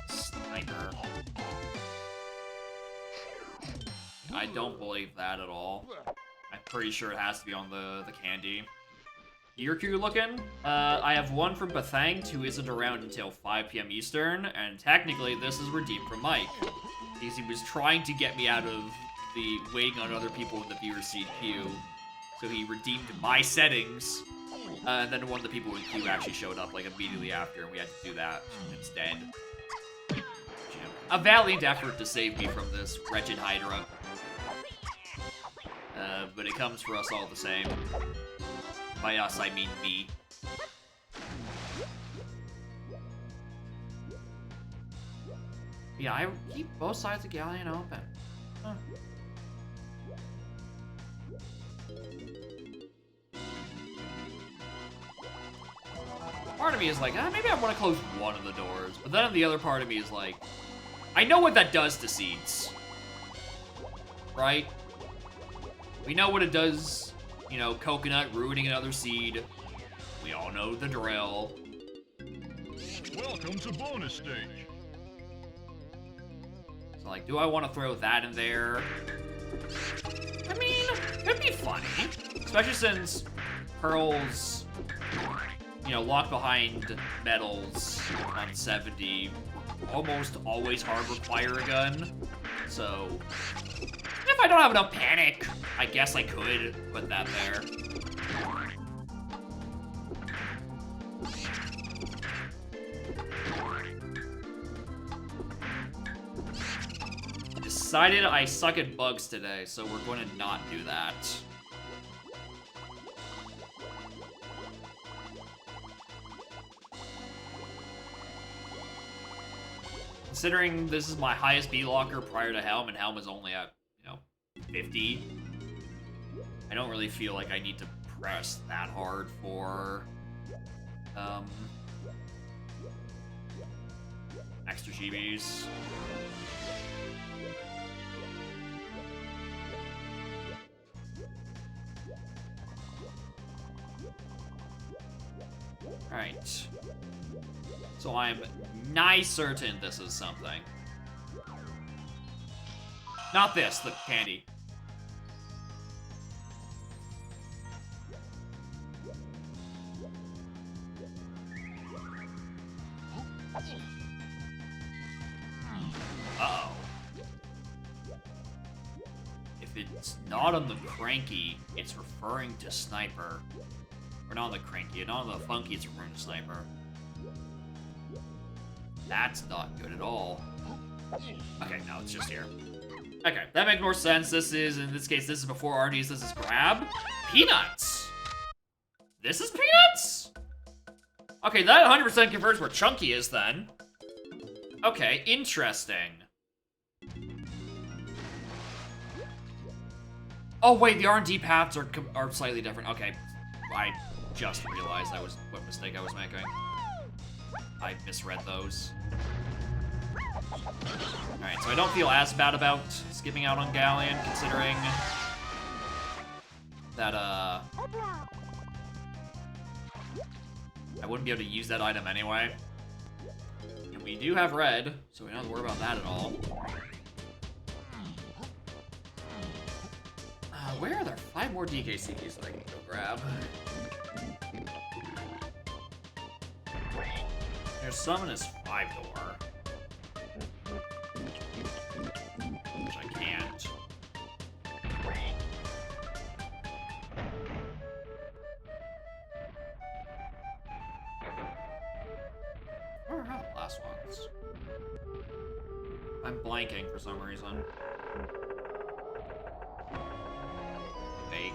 Sniper. I don't believe that at all. I'm pretty sure it has to be on the candy. Yurku looking. I have one from Bathang who isn't around until 5 p.m. Eastern, and technically this is redeemed from Mike. Because he was trying to get me out of the waiting on other people in the viewer seat queue. So he redeemed my settings. And then one of the people in queue actually showed up like immediately after, and we had to do that instead. A valiant effort to save me from this wretched Hydra. But it comes for us all the same. By us, I mean me. Yeah, I keep both sides of Galleon open. Huh. Part of me is like, maybe I want to close one of the doors. But then the other part of me is like, I know what that does to seeds. Right? We know what it does. You know, coconut ruining another seed. We all know the drill. Welcome to bonus stage. So, like, do I want to throw that in there? I mean, it'd be funny. Especially since Pearl's, you know, lock behind medals on 70 almost always hard require a gun. So, if I don't have enough panic, I guess I could put that there. Decided I suck at bugs today, so we're going to not do that. Considering this is my highest B locker prior to Helm, and Helm is only at, you know, 50, I don't really feel like I need to press that hard for, extra GBs. Alright. So I'm nigh certain this is something. Not this, the candy. Uh-oh. If it's not on the cranky, it's referring to sniper. Or not on the cranky, not on the funky, it's referring to sniper. That's not good at all. Okay, no, it's just here. Okay, that makes more sense. This is, in this case, this is before Arnie's, this is grab. Peanuts! This is peanuts? Okay, that 100% confirms where Chunky is then. Okay, interesting. Oh wait, the R&D paths are slightly different. Okay, I just realized what mistake I was making. I misread those. Alright, so I don't feel as bad about skipping out on Galleon, considering that, I wouldn't be able to use that item anyway. And we do have red, so we don't have to worry about that at all. Where are there 5 more DKCPs that I can go grab? There's some in his 5-door. Which I can't. Where are the last ones? I'm blanking for some reason. Vague.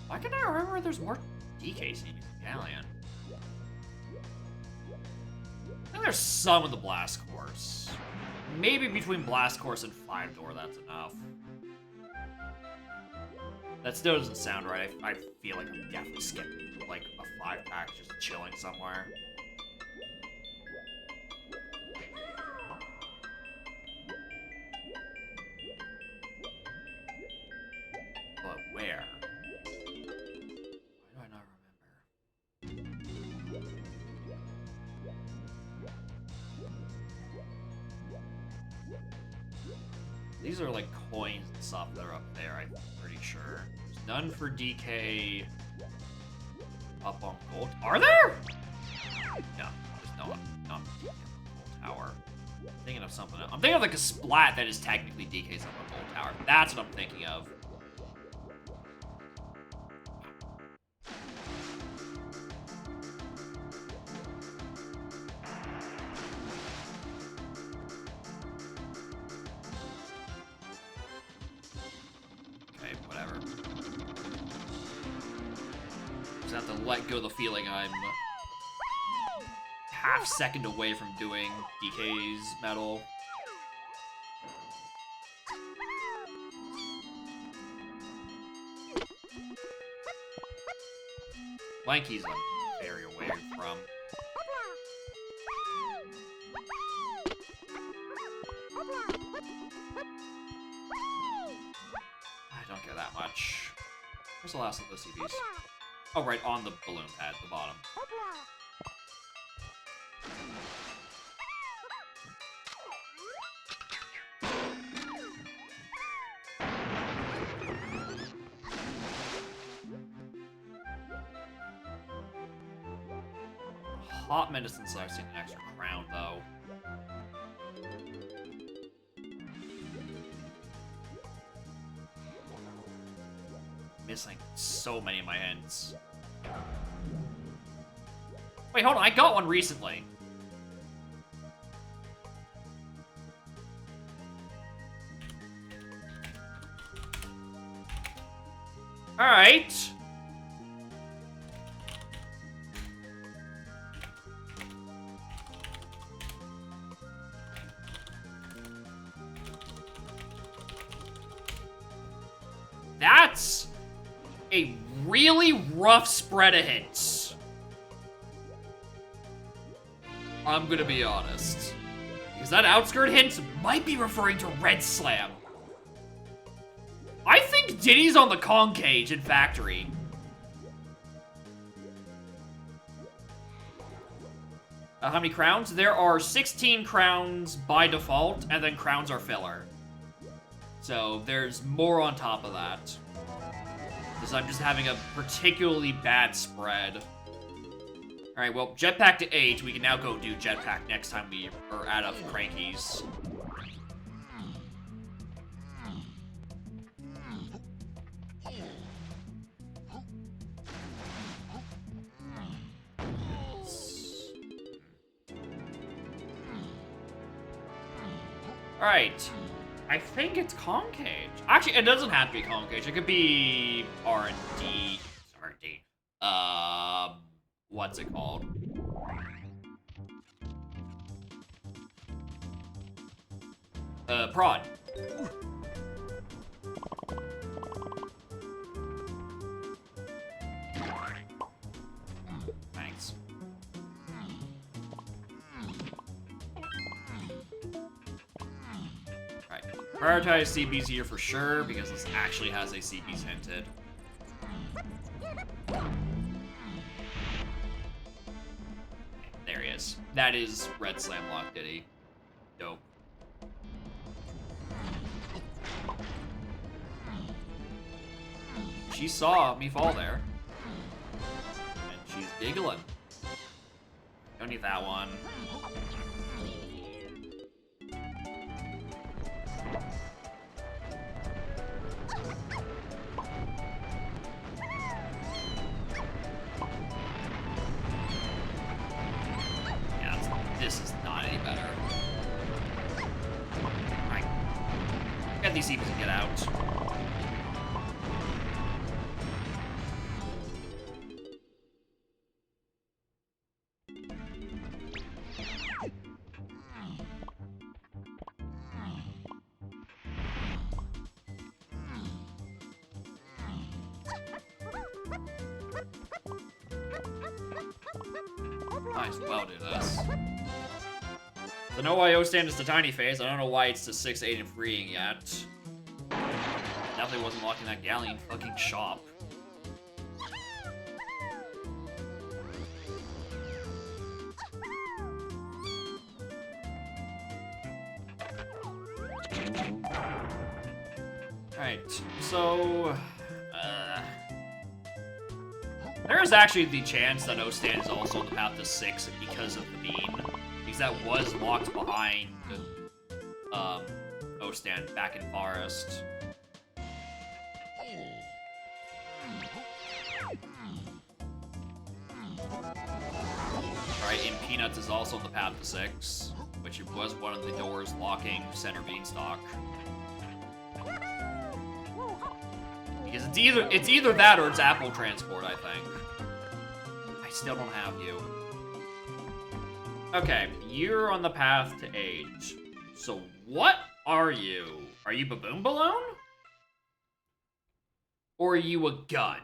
Why can I remember there's more DKCs in Galleon? I think there's some in the Blast Course. maybe between Blast Course and 5-door, that's enough. That still doesn't sound right. I feel like I'm definitely skipping, like, a 5-pack just chilling somewhere. But where? Why do I not remember? These are like coins and stuff that are up there, I'm pretty sure. There's none for DK up on Gold. Are there? No, there's no Gold Tower. I'm thinking of something else. I'm thinking of like a splat that is technically DK's up on Gold Tower. That's what I'm thinking of. Have to let go of the feeling I'm half second away from doing DK's medal. Lanky's I'm very away from. I don't care that much. Where's the last of those CBs? Oh, right on the balloon pad at the bottom. Hot minute since I've seen an extra crown, though. Missing so many of my hints. Wait, hold on, I got one recently. Alright. That's a really rough spread of hints. I'm gonna be honest. Because that outskirt hint might be referring to Red Slam. I think Diddy's on the Kong cage in Factory. How many crowns? There are 16 crowns by default, and then crowns are filler. So there's more on top of that. Because I'm just having a particularly bad spread. Alright, well, jetpack to 8. We can now go do jetpack next time we are out of crankies. Alright. I think it's Kong Cage. Actually, it doesn't have to be Kong Cage. It could be R&D. R&D. What's it called? Prod. Thanks. Alright. Prioritize CBs here for sure, because this actually has a CBs hinted. There he is. That is Red Slam Lock Diddy. Dope. She saw me fall there. And she's giggling. Don't need that one. This is not any better. Alright. Get these CBs and get out. Might as well do this. So no why O stand is the tiny phase. I don't know why it's the 6, 8, and freeing yet. Definitely wasn't locking that galleon fucking shop. Alright, so... there is actually the chance that O-Stand is also on the path to 6 because of the bean. Because that was locked behind O-Stand back in Forest. Alright, and Peanuts is also on the path to 6, which was one of the doors locking Center Beanstalk. Because it's either that or it's Apple Transport, I think. I still don't have you. Okay, you're on the path to age. So what are you? Are you Baboon Balloon? Or are you a gun?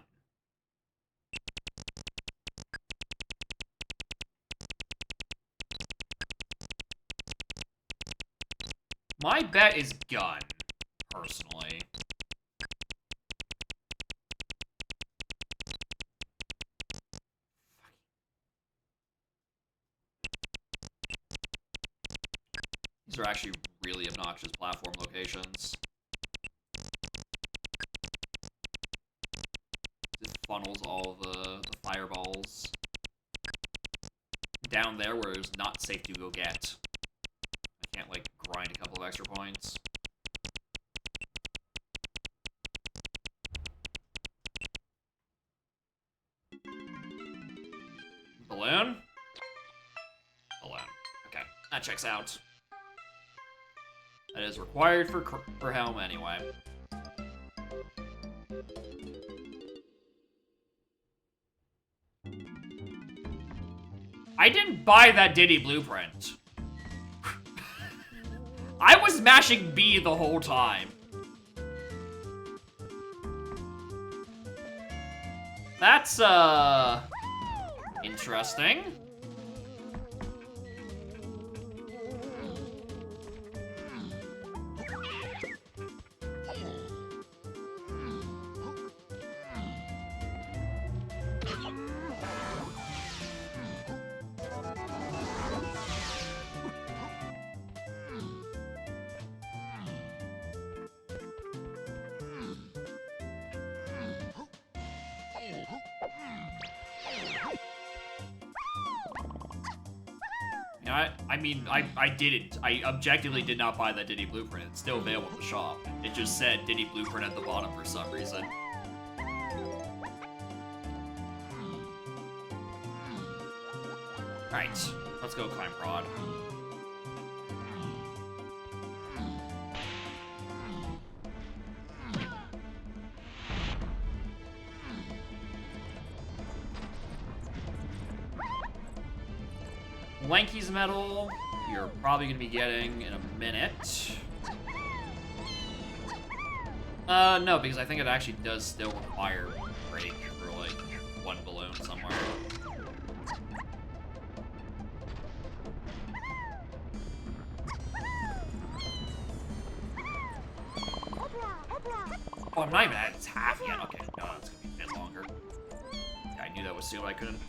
My bet is gun, personally. These are actually really obnoxious platform locations. It funnels all the fireballs down there where it's not safe to go get. I can't, like, grind a couple of extra points. Balloon? Balloon. Okay, that checks out. That is required for Helm anyway. I didn't buy that Diddy blueprint. I was mashing B the whole time. That's, interesting. I mean, I didn't. I objectively did not buy that Diddy blueprint. It's still available at the shop. It just said Diddy blueprint at the bottom for some reason. Alright, let's go climb Prod. Lanky's Medal, you're probably going to be getting in a minute. No, because I think it actually does still require break for, like, one balloon somewhere. Oh, I'm not even at its half yet. Okay, no, that's going to be a bit longer. Yeah, I knew that was sealed. I couldn't.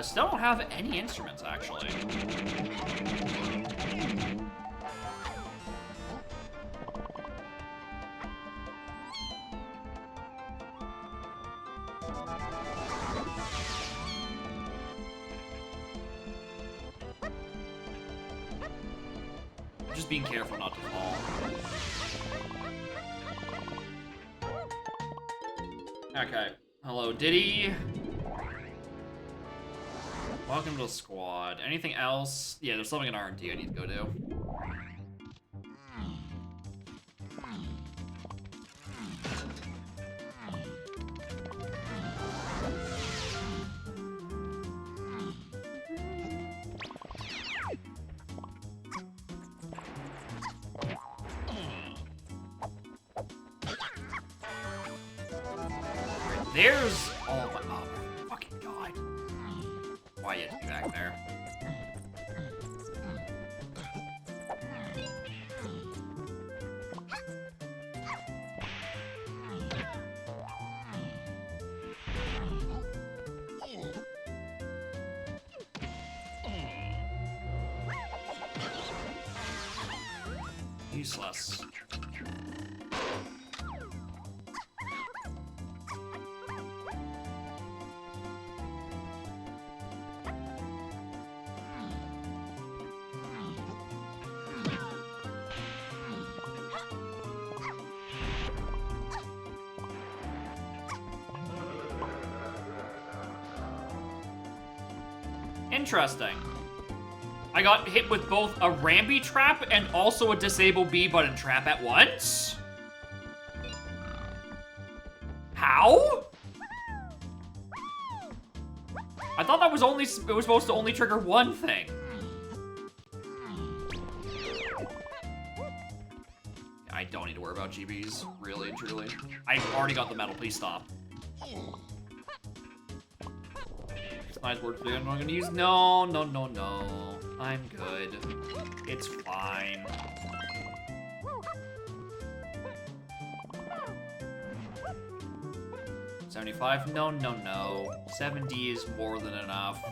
Still don't have any instruments, actually. Just being careful not to fall. Okay. Hello, Diddy. Welcome to the squad. Anything else? Yeah, there's something in R&D I need to go do. There's... Oh my fucking god. Why you have to be back there? Useless. Interesting. I got hit with both a Rambi trap and also a disable B button trap at once? How? I thought that was only, it was supposed to only trigger one thing. I don't need to worry about GBs, really and truly. I've already got the medal, please stop. Nice word for the I'm not gonna use. No. I'm good. It's fine. $75? No. 70 is more than enough.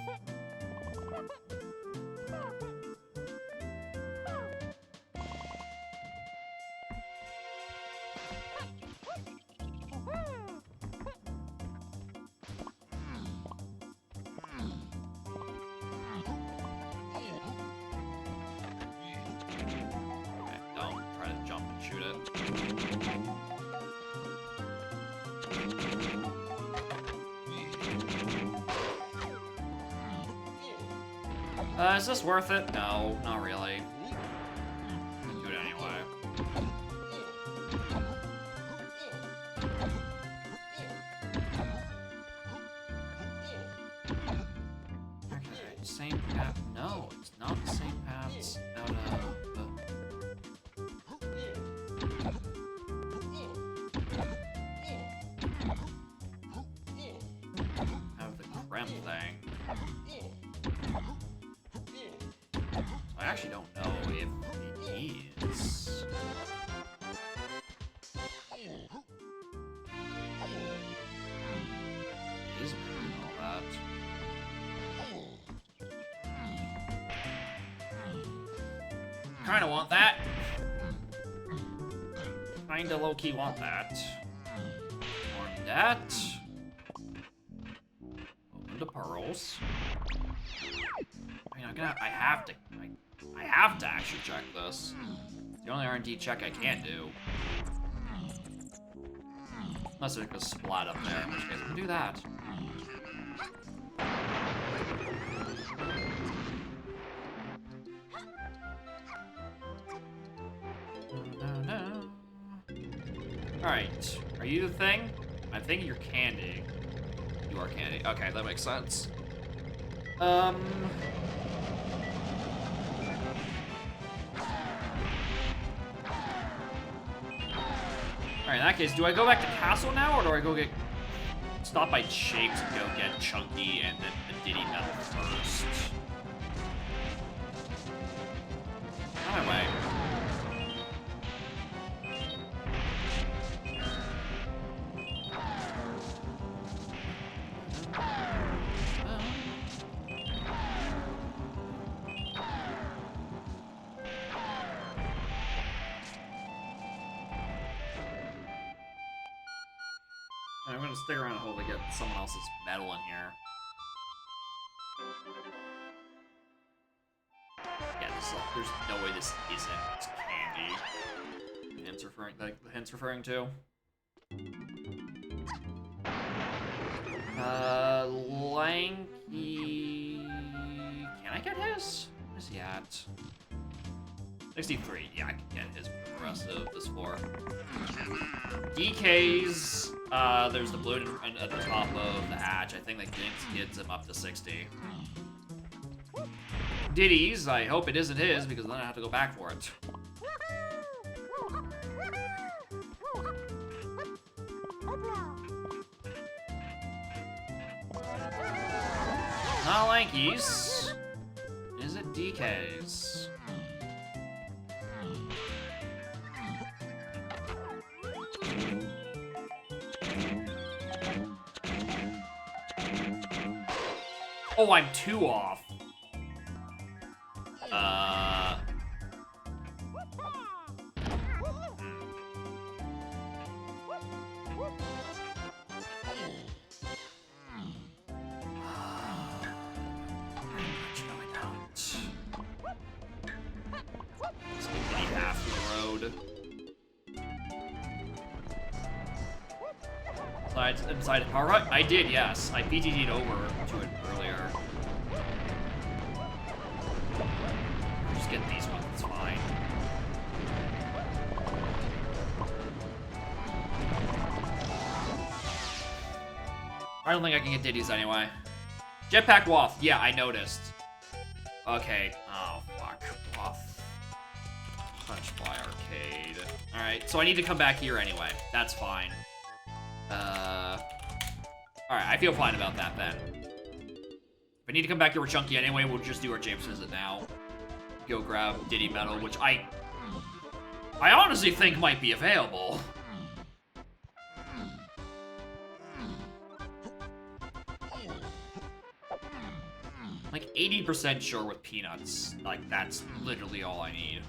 Is this worth it? No, not really. Do it anyway. Okay, same path. No, it's not the same paths out of the Krem thing. I actually don't know if it is. It is moving all that. Kinda want that. Kinda low-key want that. Want that. Open the pearls. I mean, I have to actually check this. It's the only R&D check I can do. Unless there's a splat up there, in which case we'll do that. No. Alright, are you the thing? I think you're candy. You are candy. Okay, that makes sense. Alright, in that case, do I go back to Castle now, or do I go get... Stop by Shapes and go get Chunky and then the Diddy medal first? On my way. I'm gonna stick around and hold to get someone else's medal in here. Yeah, there's no way this isn't candy. The hint's referring to. Lanky... Can I get his? Where's he at? 63. Yeah, I can get his for the rest of this floor. DK's, there's the balloon at the top of the hatch. I think that gets him up to 60. Diddy's, I hope it isn't his, because then I have to go back for it. Not Lanky's. Is it DK's? Oh, I'm 2 off. Inside of power rut? I did, yes. I PTT'd over to it earlier. Just get these ones, it's fine. I don't think I can get Diddy's anyway. Jetpack Waft, yeah, I noticed. Okay, oh fuck, Waft. Punchfly Arcade. Alright, so I need to come back here anyway. That's fine. Alright, I feel fine about that then. If I need to come back here with Chunky anyway, we'll just do our James visit now. Go grab Diddy Medal, which I honestly think might be available. Like 80% sure with Peanuts. Like, that's literally all I need.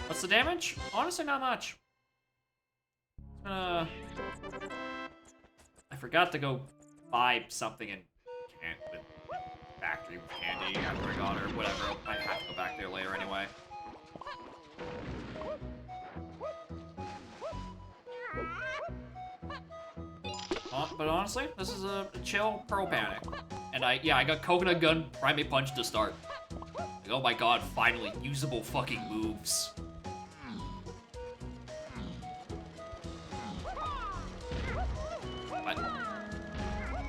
What's the damage? Honestly, not much. I forgot to go buy something in the factory with Candy after I got her. Whatever. I have to go back there later anyway. But honestly, this is a chill Pearl Panic. And I got Coconut Gun, Primate Punch to start. Like, oh my god, finally, usable fucking moves.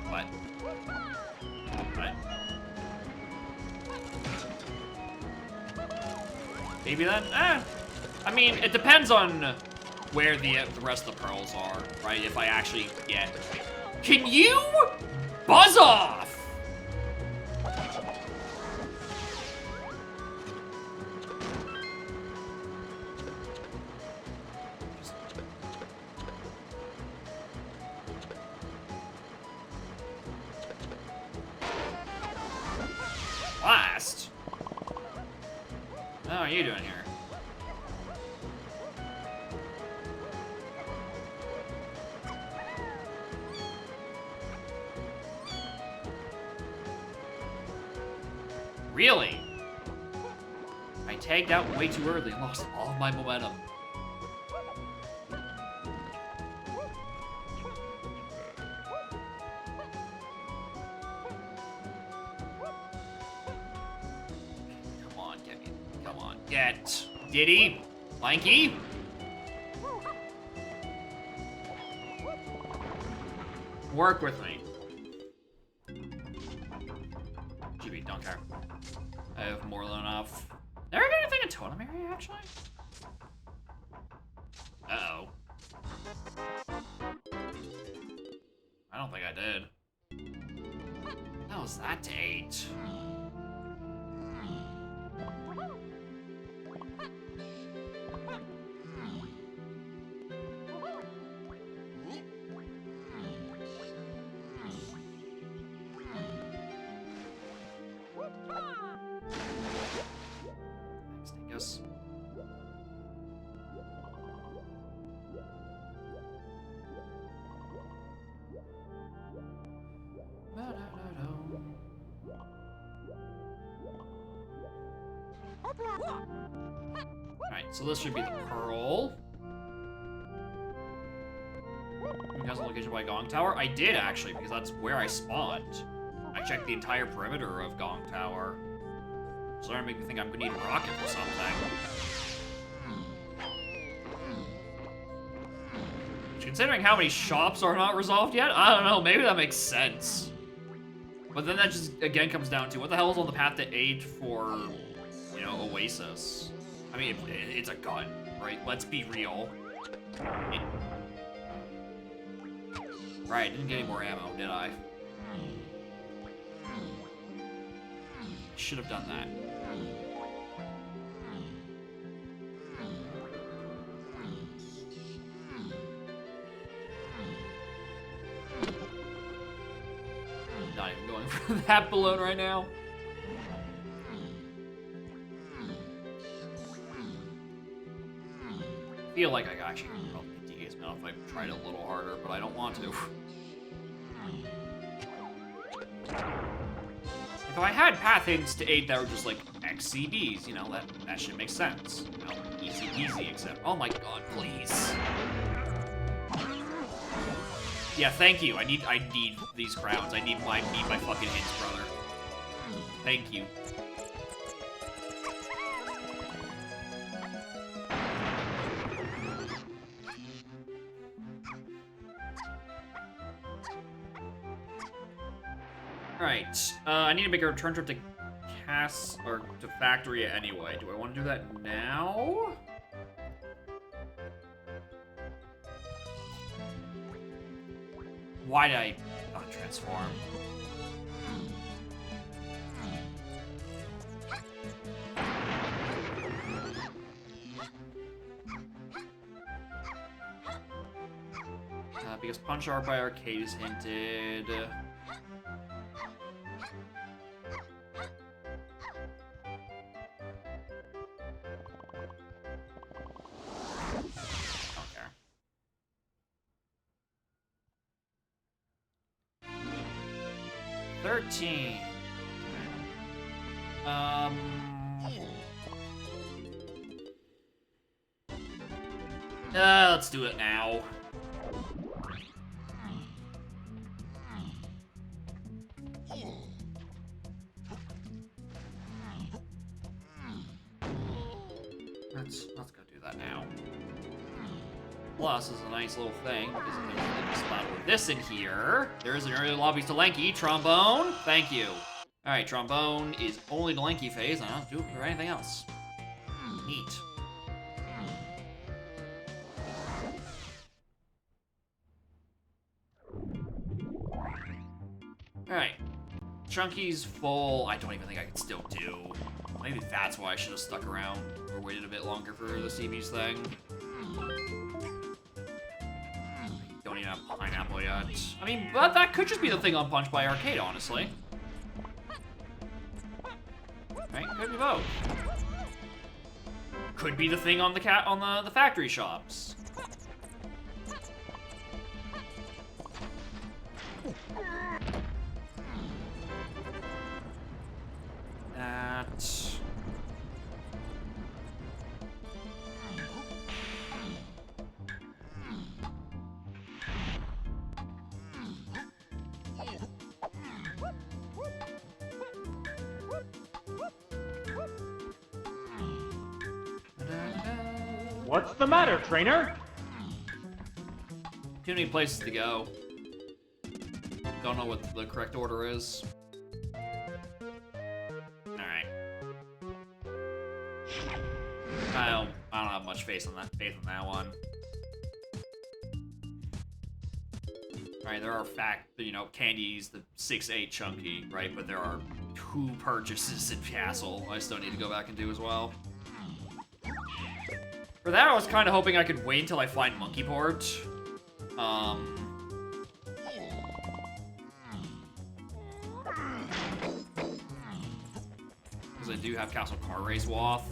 What? Maybe then? I mean, it depends on where the rest of the pearls are, right? If I actually get... Can you buzz off? Blast? How are you doing here? Really? I tagged out way too early and lost all of my momentum. Come on, get me. Come on, get. Diddy? Lanky? Work with me. don't care. I have more than enough. Did I ever get anything in totem area, actually? Uh-oh. I don't think I did. How was that to 8? Yes. Alright, so this should be the pearl. You guys location by Gong Tower? I did actually, because that's where I spawned. I checked the entire perimeter of Gong Tower. So that make me think I'm gonna need a rocket or something. Considering how many shops are not resolved yet, I don't know, maybe that makes sense. But then that just, again, comes down to, what the hell is on the path to 8 for, you know, Oasis? I mean, it's a gun, right? Let's be real. Right, didn't get any more ammo, did I? Should have done that. Not even going for that balloon right now. I feel like I actually could probably DK's now if I tried a little harder, but I don't want to. If I had path hints to 8 that were just like XCDs, you know, that should make sense. You know, easy peasy, except, oh my god, please. Yeah, thank you. I need these crowns. I need my fucking hints, brother. Thank you. Alright, I need to make a return trip to to Factory anyway. Do I want to do that now? Why did I not transform? Because Punch Art by Arcade is hinted. Okay. 13. Let's do it now. Let's go do that now. Plus is a nice little thing because if there's a spot with this in here, there is an early lobbies to Lanky. Trombone, thank you. All right, Trombone is only the Lanky phase. I don't have to do it for anything else. Neat. All right, Chunky's full. I don't even think I can still do. Maybe that's why I should have stuck around or waited a bit longer for the CB's thing. Don't even have pineapple yet. I mean, but that could just be the thing on Punch by Arcade, honestly. Right? Could be both. Could be the thing on the factory shops. That. What's the matter, trainer? Too many places to go. Don't know what the correct order is. I don't have much faith in that one. Alright, there are candies, the 6-8 chunky, right? But there are 2 purchases in Castle I still need to go back and do as well. For that, I was kind of hoping I could wait until I find Monkey Port. Because I do have Castle Car Race Waff.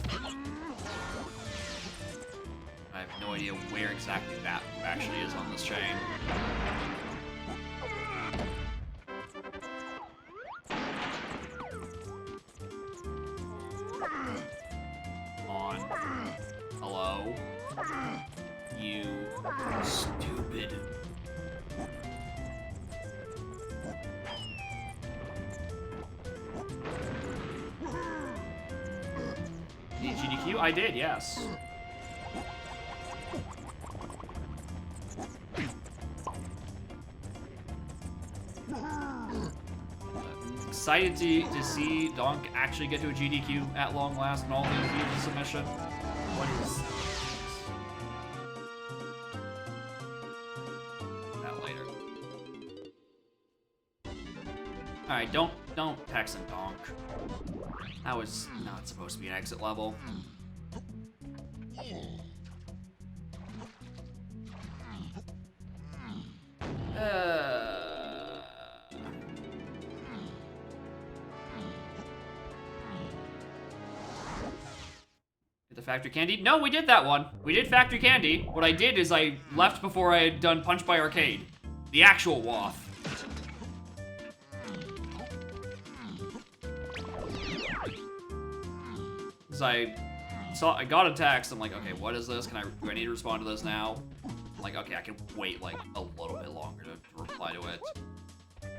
I have no idea where exactly that actually is on this chain. Hello? You stupid. Did GDQ? I did, yes. Excited to see Donk actually get to a GDQ at long last and all these years of submission. What is that later? Alright, don't text and Donk. That was not supposed to be an exit level. Get the factory candy? No, we did that one. We did factory candy. What I did is I left before I had done Punch by Arcade. The actual Waff. Because I got a text. I'm like, okay, what is this? Do I need to respond to this now? I'm like, okay, I can wait like a little bit longer to reply to it.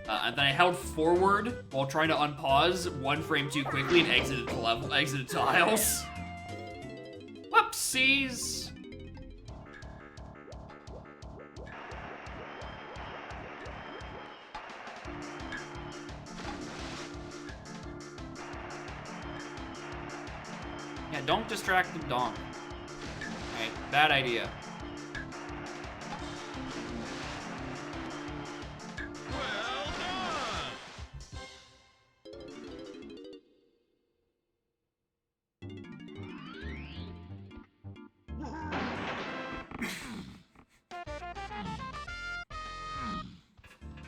And then I held forward while trying to unpause 1 frame too quickly and exited tiles. Whoopsies. Yeah, don't distract the Donk. Alright, bad idea.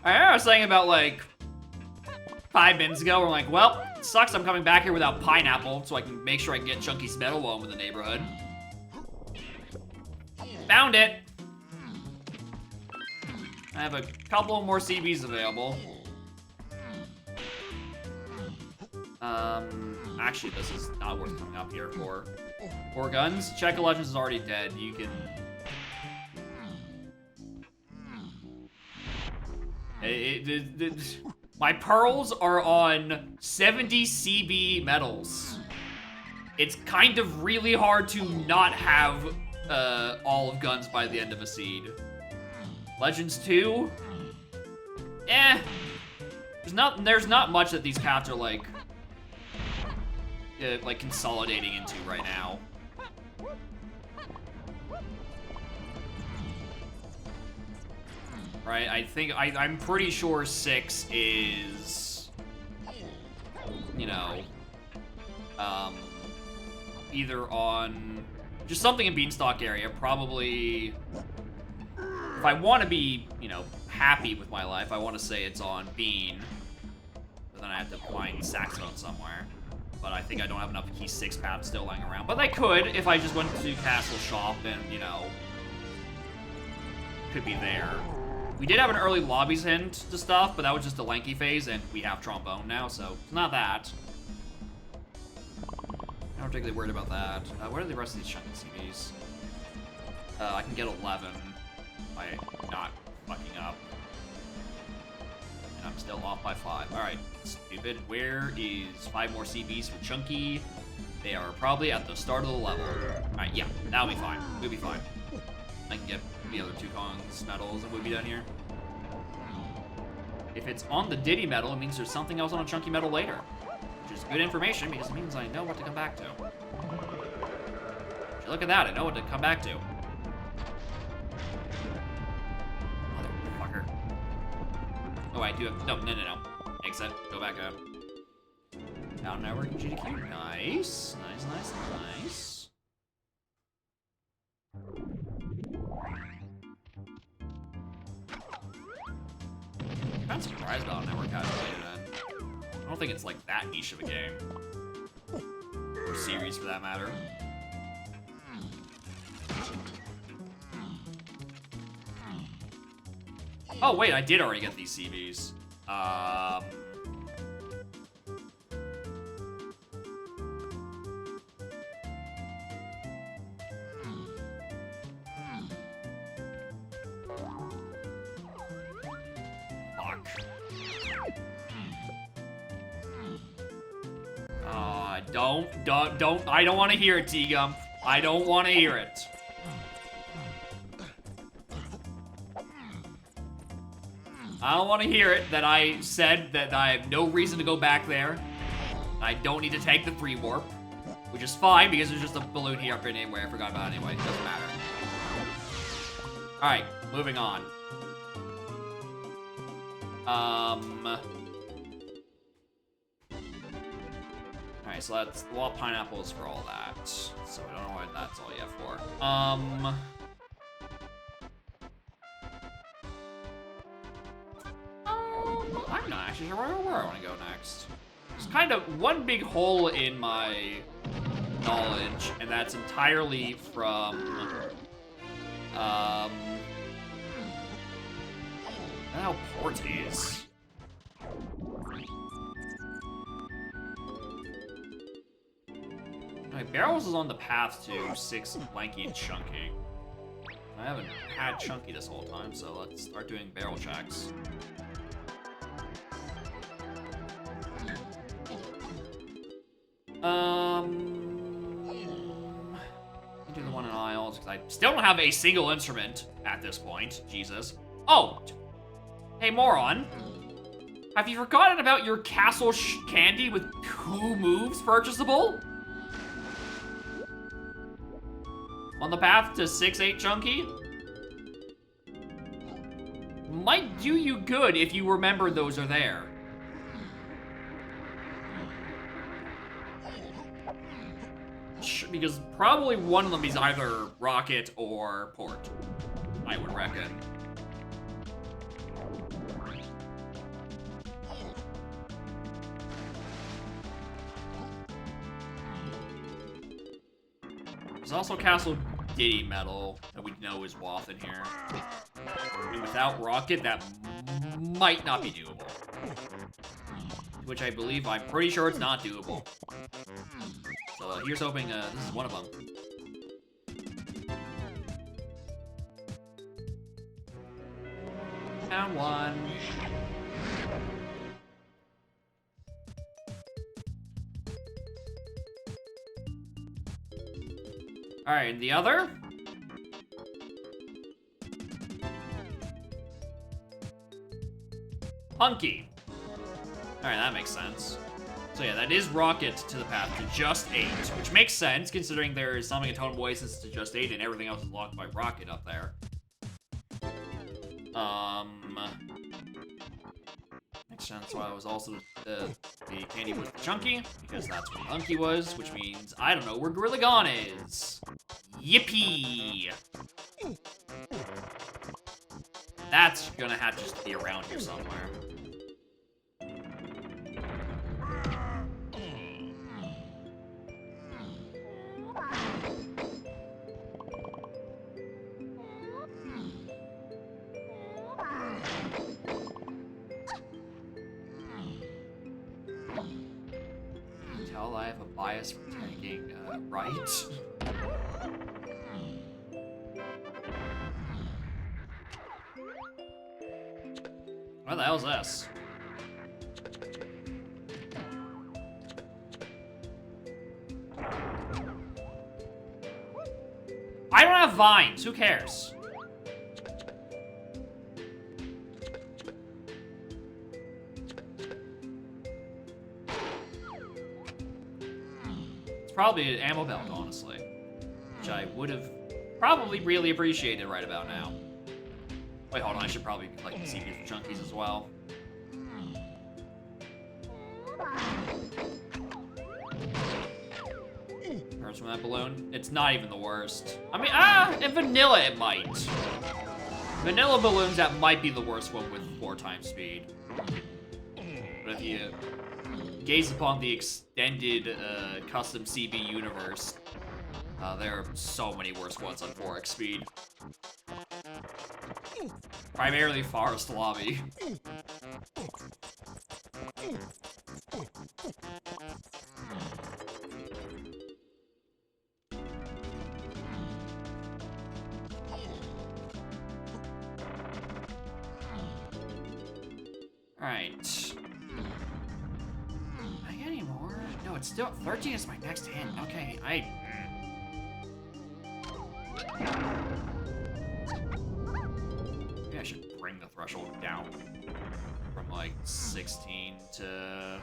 I was saying about like 5 minutes ago, we're like, well, it sucks I'm coming back here without pineapple, so I can make sure I can get Chunky's medal while I'm in the neighborhood. Found it! I have a couple more CBs available. Actually, this is not worth coming up here for. 4 guns. Check of Legends is already dead. You can... My pearls are on 70 CB medals. It's kind of really hard to not have all of guns by the end of a seed. Legends 2? Eh. There's not much that these paths are like consolidating into right now. Right, I'm pretty sure 6 is, you know, either on just something in Beanstalk area, probably, if I want to be, you know, happy with my life, I want to say it's on Bean, but then I have to find Saxophone somewhere, but I think I don't have enough Key 6 paths still lying around, but I could if I just went to Castle Shop and, you know, could be there. We did have an early lobbies hint to stuff, but that was just a lanky phase, and we have trombone now, so it's not that. I'm not particularly worried about that. What are the rest of these chunky CVs? I can get 11 by not fucking up. And I'm still off by 5. Alright, stupid. Where is 5 more CVs for Chunky? They are probably at the start of the level. Alright, yeah, that'll be fine. We'll be fine. I can get the other 2 Kongs medals and we'll be done here. If it's on the Diddy medal, it means there's something else on a Chunky medal later. Which is good information because it means I know what to come back to. Look at that, I know what to come back to. Motherfucker. Oh, I do have, no. Exit, go back up. Down network and GDQ, nice. Nice. I'm surprised about network how to play it in. I don't think it's like that niche of a game. Or series for that matter. Oh wait, I did already get these CVs. Don't, I don't want to hear it, T-Gum. I don't want to hear it. I don't want to hear it that I said that I have no reason to go back there. I don't need to take the free warp, which is fine because there's just a balloon here up in anyway. I forgot about it anyway. It doesn't matter. Alright, moving on. Alright, so that's the wall pineapples for all that. So I don't know what that's all yet for. I'm not actually sure where I want to go next. There's kind of one big hole in my knowledge, and that's entirely from, I don't know how port is. Alright, Barrels is on the path to 6 Lanky and Chunky. I haven't had Chunky this whole time, so let's start doing barrel checks. Do the one in aisles, because I still don't have a single instrument at this point. Jesus. Oh! Hey, moron. Have you forgotten about your castle candy with 2 moves purchasable? On the path to 6-8 Chunky? Might do you good if you remember those are there. Because probably one of them is either rocket or port, I would reckon. There's also Castle Diddy Metal that we know is WAF in here. And without rocket, that might not be doable. Which I believe, I'm pretty sure it's not doable. So here's hoping this is one of them. Found one. Alright, and the other? Hunky. Alright, that makes sense. So yeah, that is rocket to the path to just 8, which makes sense considering there is something in Totem Oasis to just 8 and everything else is locked by rocket up there. Makes sense why it was also the candy was the Chunky, because that's what Hunky was, which means I don't know where Gorilla Gone is. Yippee! That's gonna have to just be around here somewhere. Tell I have a bias for taking right. What the hell is this? I don't have vines. Who cares? It's probably an ammo belt, honestly. which I would have probably really appreciated right about now. Wait, hold on, I should probably be collecting CPs for chunkies as well. Hurts from that balloon. It's not even the worst. I mean, in vanilla it might. Vanilla balloons, that might be the worst one with 4 times speed. But if you gaze upon the extended custom CB universe, there are so many worse ones on 4x speed. Primarily Forest Lobby. Alright. Am I getting any more? No, it's still 13 is my next hint. Okay, maybe I should bring the threshold down from like 16 to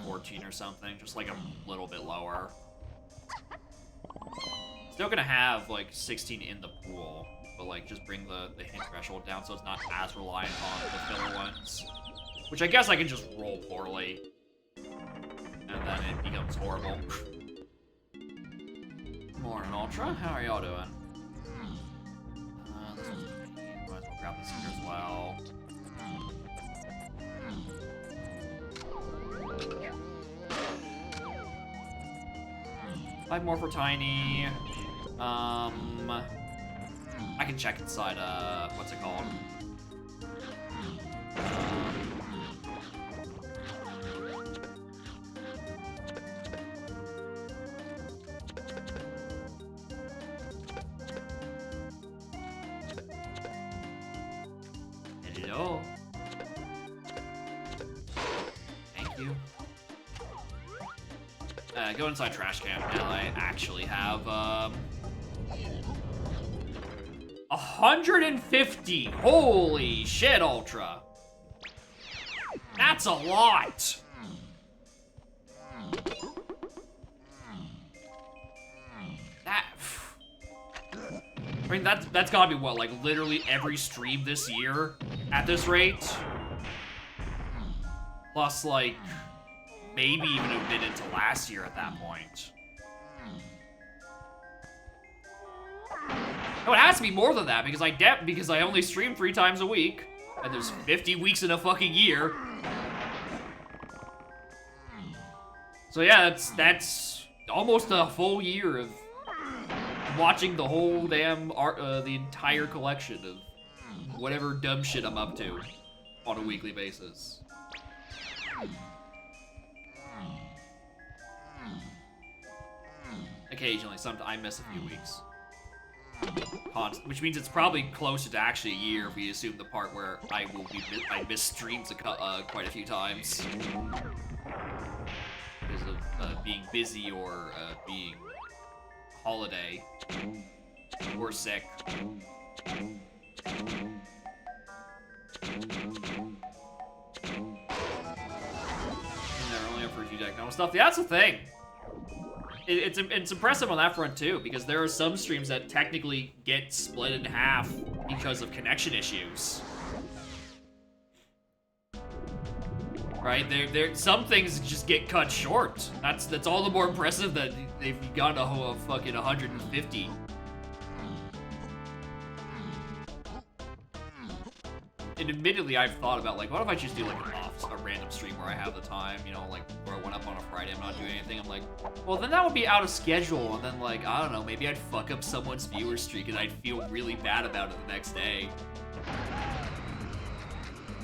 14 or something, just like a little bit lower. Still gonna have like 16 in the pool, but like just bring the hint threshold down so it's not as reliant on the filler ones. Which I guess I can just roll poorly, and then it becomes horrible. Morning, Ultra. How are y'all doing? This one's might as well grab this here as well. Five more for Tiny. I can check inside, what's it called? Hello. Thank you. Go inside trash can. Now I actually have, 150. Holy shit, Ultra. That's a lot. That. I mean, that's gotta be what, like literally every stream this year at this rate? Plus, like, maybe even a bit into last year at that point. No, it has to be more than that because I only stream 3 times a week, and there's 50 weeks in a fucking year. So yeah, that's almost a full year of watching the whole damn the entire collection of whatever dumb shit I'm up to on a weekly basis. Occasionally, sometimes I miss a few weeks. Which means it's probably closer to actually a year if we assume the part where I miss streams quite a few times because of being busy or being holiday or sick. And they're only up for a few technical stuff. Yeah, that's the thing. It's impressive on that front too, because there are some streams that technically get split in half because of connection issues. Right? Some things just get cut short. That's all the more impressive that they've gotten a whole fucking 150. And admittedly, I've thought about, like, what if I just do, like, a random stream where I have the time, you know, like, where I went up on a Friday, I'm not doing anything. I'm like, well, then that would be out of schedule, and then, like, I don't know, maybe I'd fuck up someone's viewer streak, and I'd feel really bad about it the next day.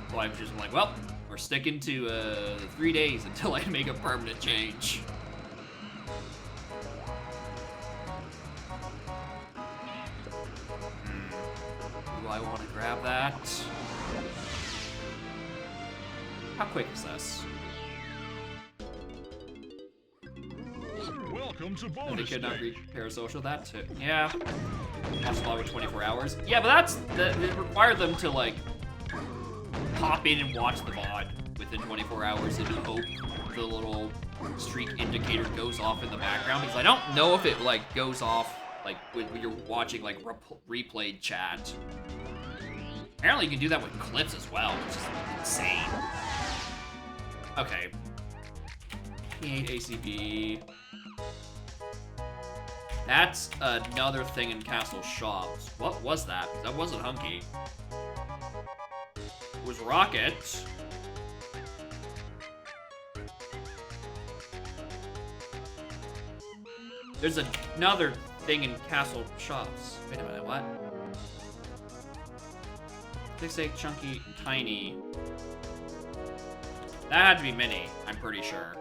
So I'm just like, well, we're sticking to 3 days until I make a permanent change. Do I want to grab that? How quick is this? Welcome to bonus. They could not reach parasocial. That too. Yeah. Watch the with 24 hours. Yeah, but it required them to like pop in and watch the VOD within 24 hours and hope the little streak indicator goes off in the background, because I don't know if it, like, goes off, like, when you're watching, like, replayed chat. Apparently you can do that with clips as well, which is insane. Okay. P8 ACB. That's another thing in Castle Shops. What was that? Because that wasn't Hunky. It was Rocket. There's another thing in Castle Shops. Wait a minute, what? 6-8, Chunky, Tiny. That had to be Mini, I'm pretty sure.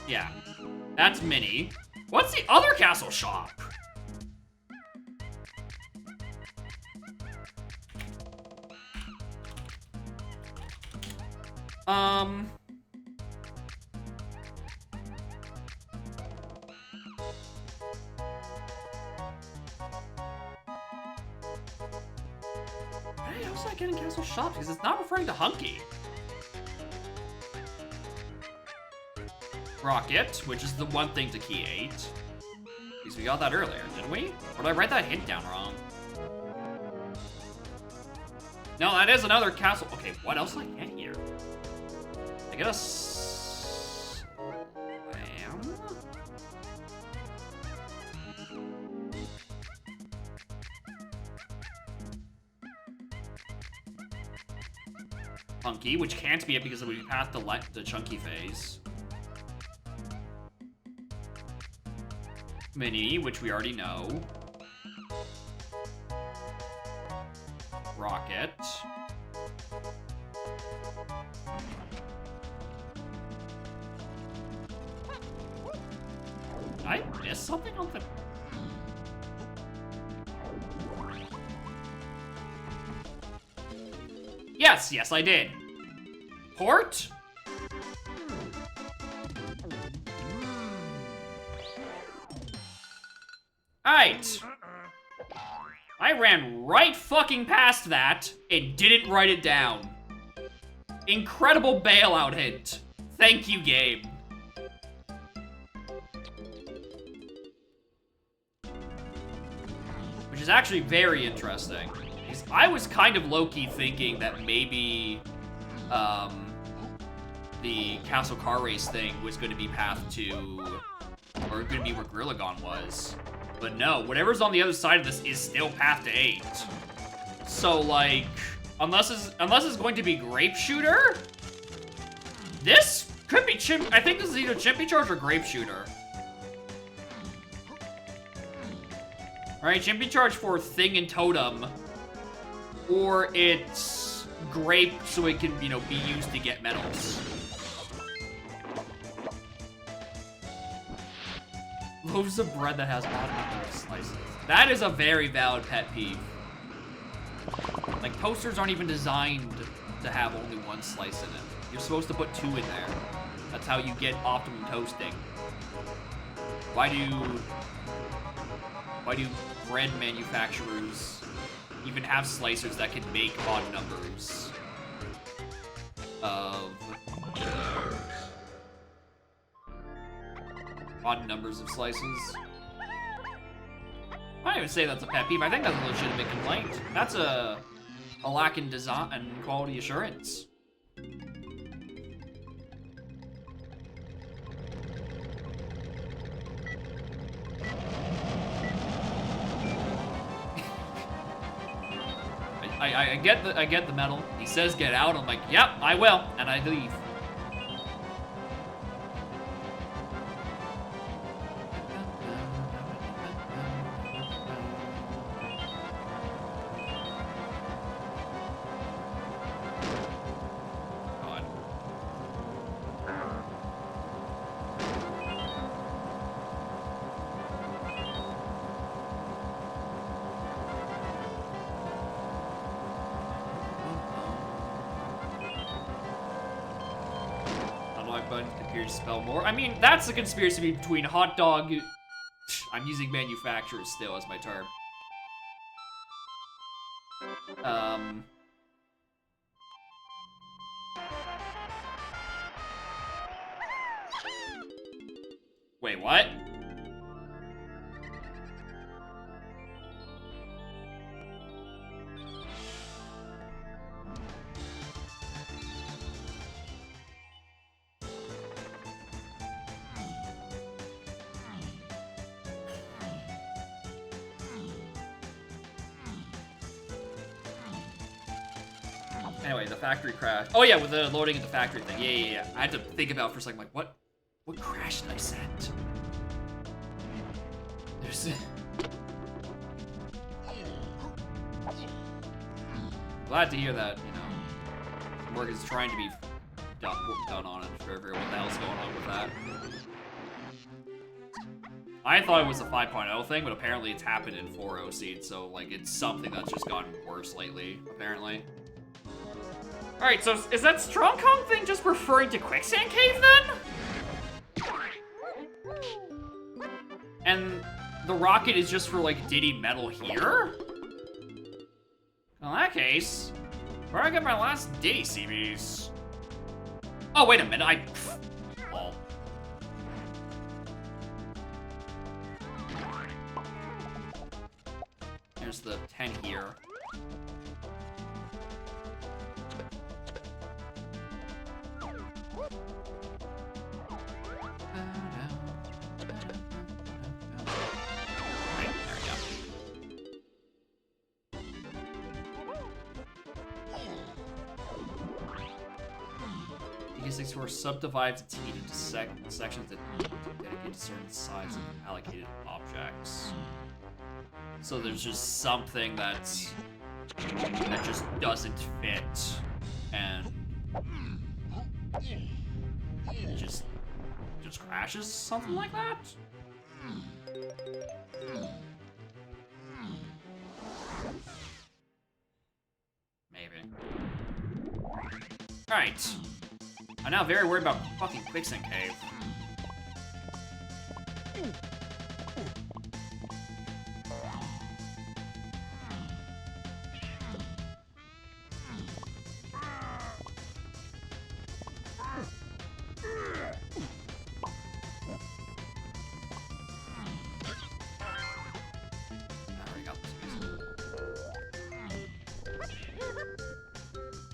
Yeah. That's Mini. What's the other Castle Shop? Hey, how's that getting Castle Shop? Because it's not referring to Hunky. Rocket, which is the one thing to key 8. Because we got that earlier, didn't we? Or did I write that hint down wrong? No, that is another castle. Okay, what else did I get here? I get a slam? Hunky, which can't be it because we passed the chunky phase. Mini, which we already know. Rocket. Did I miss something on the... Yes, I did. Port? Alright. I ran right fucking past that and didn't write it down. Incredible bailout hint. Thank you, game. Which is actually very interesting. Because I was kind of low-key thinking that maybe the Castle Car Race thing was going to be path to, or going to be where Gorillagon was. But no, whatever's on the other side of this is still path to 8. So, like, unless it's going to be Grape Shooter, this could be I think this is either Chimpy Charge or Grape Shooter. Alright, Chimpy Charge for Thing and Totem. Or it's Grape so it can, you know, be used to get medals. Loaves of bread that has odd number of slices. That is a very valid pet peeve. Like, toasters aren't even designed to have only one slice in it. You're supposed to put 2 in there. That's how you get optimum toasting. Why do bread manufacturers even have slicers that can make odd numbers of slices? I don't even say that's a pet peeve. I think that's a legitimate complaint. That's a lack in design and quality assurance. I get the medal. He says get out. I'm like, yep, I will, and I leave. God. Conspiracy spell more. I mean, that's the conspiracy between hot dog. I'm using manufacturers still as my term. Wait, what? Anyway, the factory crash. Oh yeah, with the loading at the factory thing. Yeah. I had to think about it for a second, like, what crash did I send? There's... Glad to hear that, you know, work is trying to be done on it. Figure what the hell's going on with that. I thought it was a 5.0 thing, but apparently it's happened in 4.0 seed, so, like, it's something that's just gotten worse lately, apparently. Alright, so is that Strong Kong thing just referring to Quicksand Cave, then? And the rocket is just for, like, Diddy Metal here? In that case, where do I get my last Diddy CBs? Oh, wait a minute, Lol. There's the 10 here. DK64 subdivides its heat into sections that dedicate to certain sides of allocated objects. So there's just something that just doesn't fit, and it just crashes, something like that. Maybe. All right. I'm now very worried about fucking Quicksand Cave.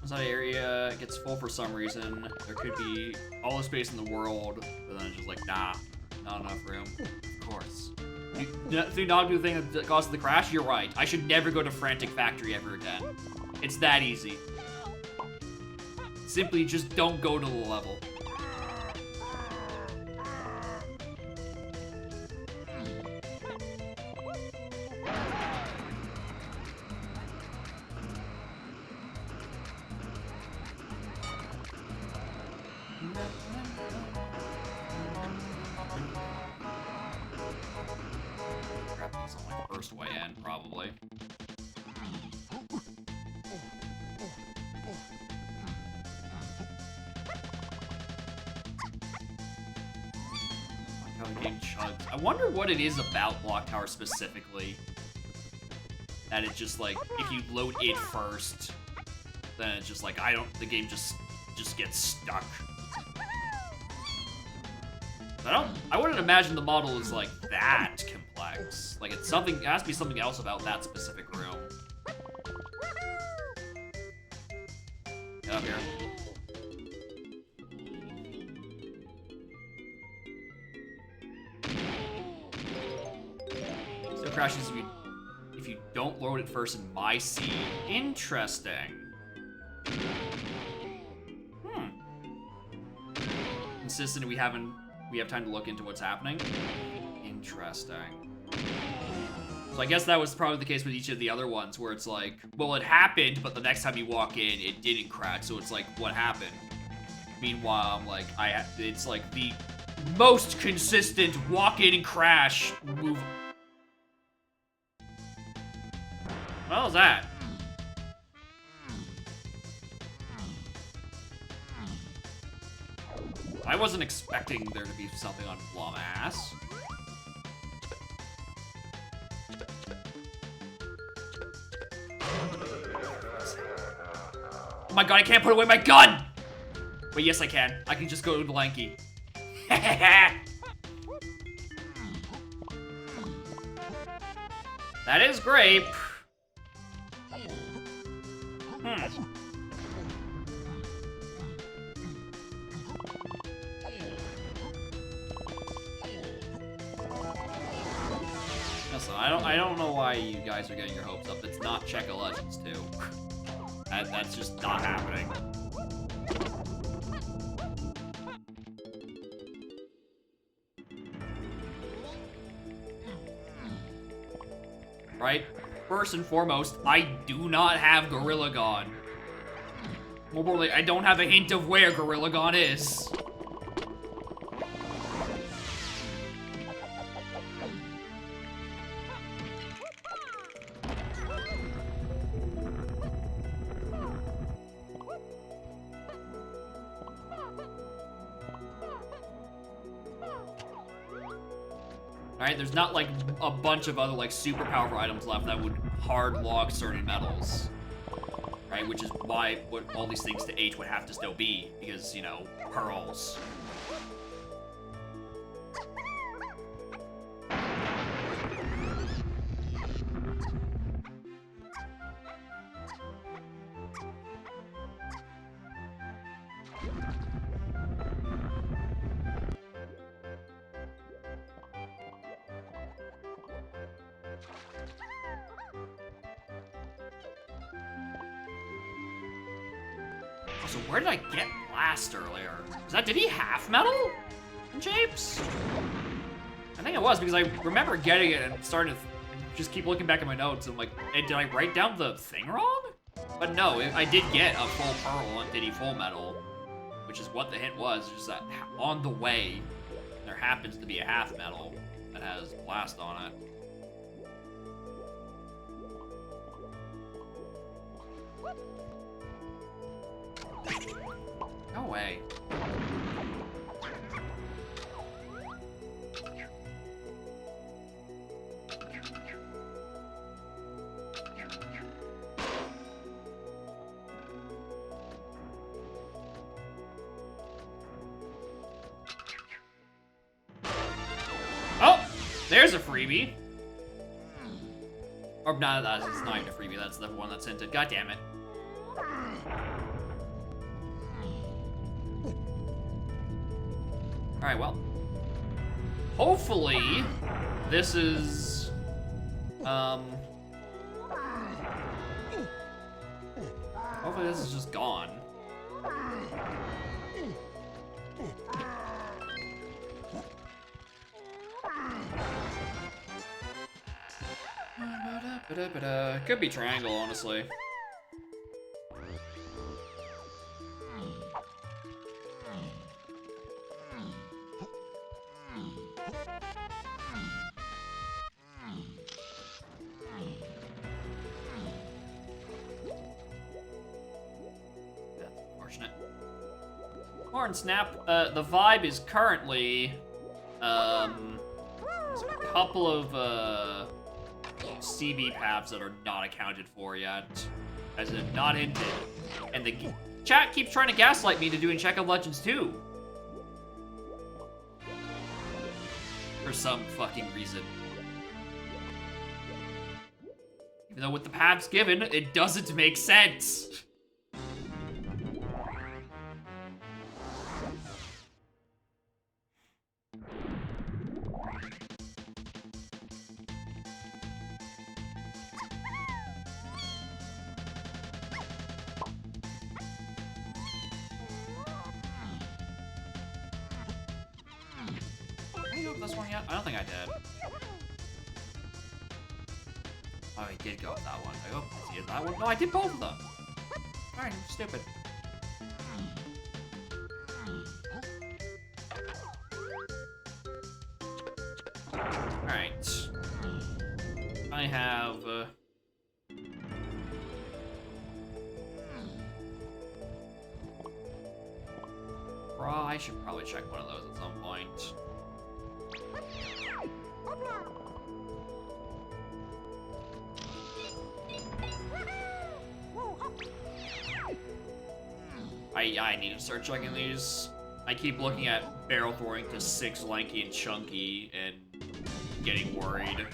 That area gets full for some reason. There could be all the space in the world, but then it's just like, nah, not enough room. Of course. Do not do the thing that caused the crash? You're right. I should never go to Frantic Factory ever again. It's that easy. Simply just don't go to the level. Way in, probably. How the game chugs. I wonder what it is about Block Tower specifically. That it just like, if you load it first, then it's just like, the game just gets stuck. I wouldn't imagine the model is like that complex. Like it has to be something else about that specific room. Get up here. Still crashes if you don't load it first in my seed. Interesting. Consistent, we have time to look into what's happening. Interesting. So I guess that was probably the case with each of the other ones, where it's like, well, it happened, but the next time you walk in, it didn't crash. So it's like, what happened? Meanwhile, I'm like, it's like the most consistent walk in and crash move. What was that? I wasn't expecting there to be something on Blum ass. Oh my god, I can't put away my gun! Wait, yes I can. I can just go to Lanky. That is grape. Listen, I don't know why you guys are getting your hopes up. It's not Check of Legends 2. That's just not happening. Right? First and foremost, I do not have Gorillagon. More importantly, I don't have a hint of where Gorillagon is. Alright, there's not like a bunch of other like super powerful items left that would hard log certain metals. Right, which is why what all these things to H would have to still be, because, you know, pearls. So where did I get Blast earlier? Did he half metal in Japes? I think it was, because I remember getting it and starting to just keep looking back at my notes. And I'm like, hey, did I write down the thing wrong? But no, I did get a full pearl and did he full metal, which is what the hint was. Just that on the way, there happens to be a half metal that has Blast on it. No way. Oh, there's a freebie. Or no, that's not even a freebie. That's the one that's hinted. God damn it. Alright, well. Hopefully, this is... Hopefully this is just gone. Could be triangle, honestly. Horn Snap, the vibe is currently, there's a couple of, CB paths that are not accounted for yet, as in not hinted, and the chat keeps trying to gaslight me to doing Check of Legends 2. For some fucking reason. Even though with the paths given, it doesn't make sense. This one yet? I don't think I did. Oh, he did go with that one. I hope he did that one. No, I did both of them. Alright, stupid. Alright. I have... I should probably check one of those at some point. I need to start checking these. I keep looking at barrel throwing to 6 lanky and chunky and getting worried.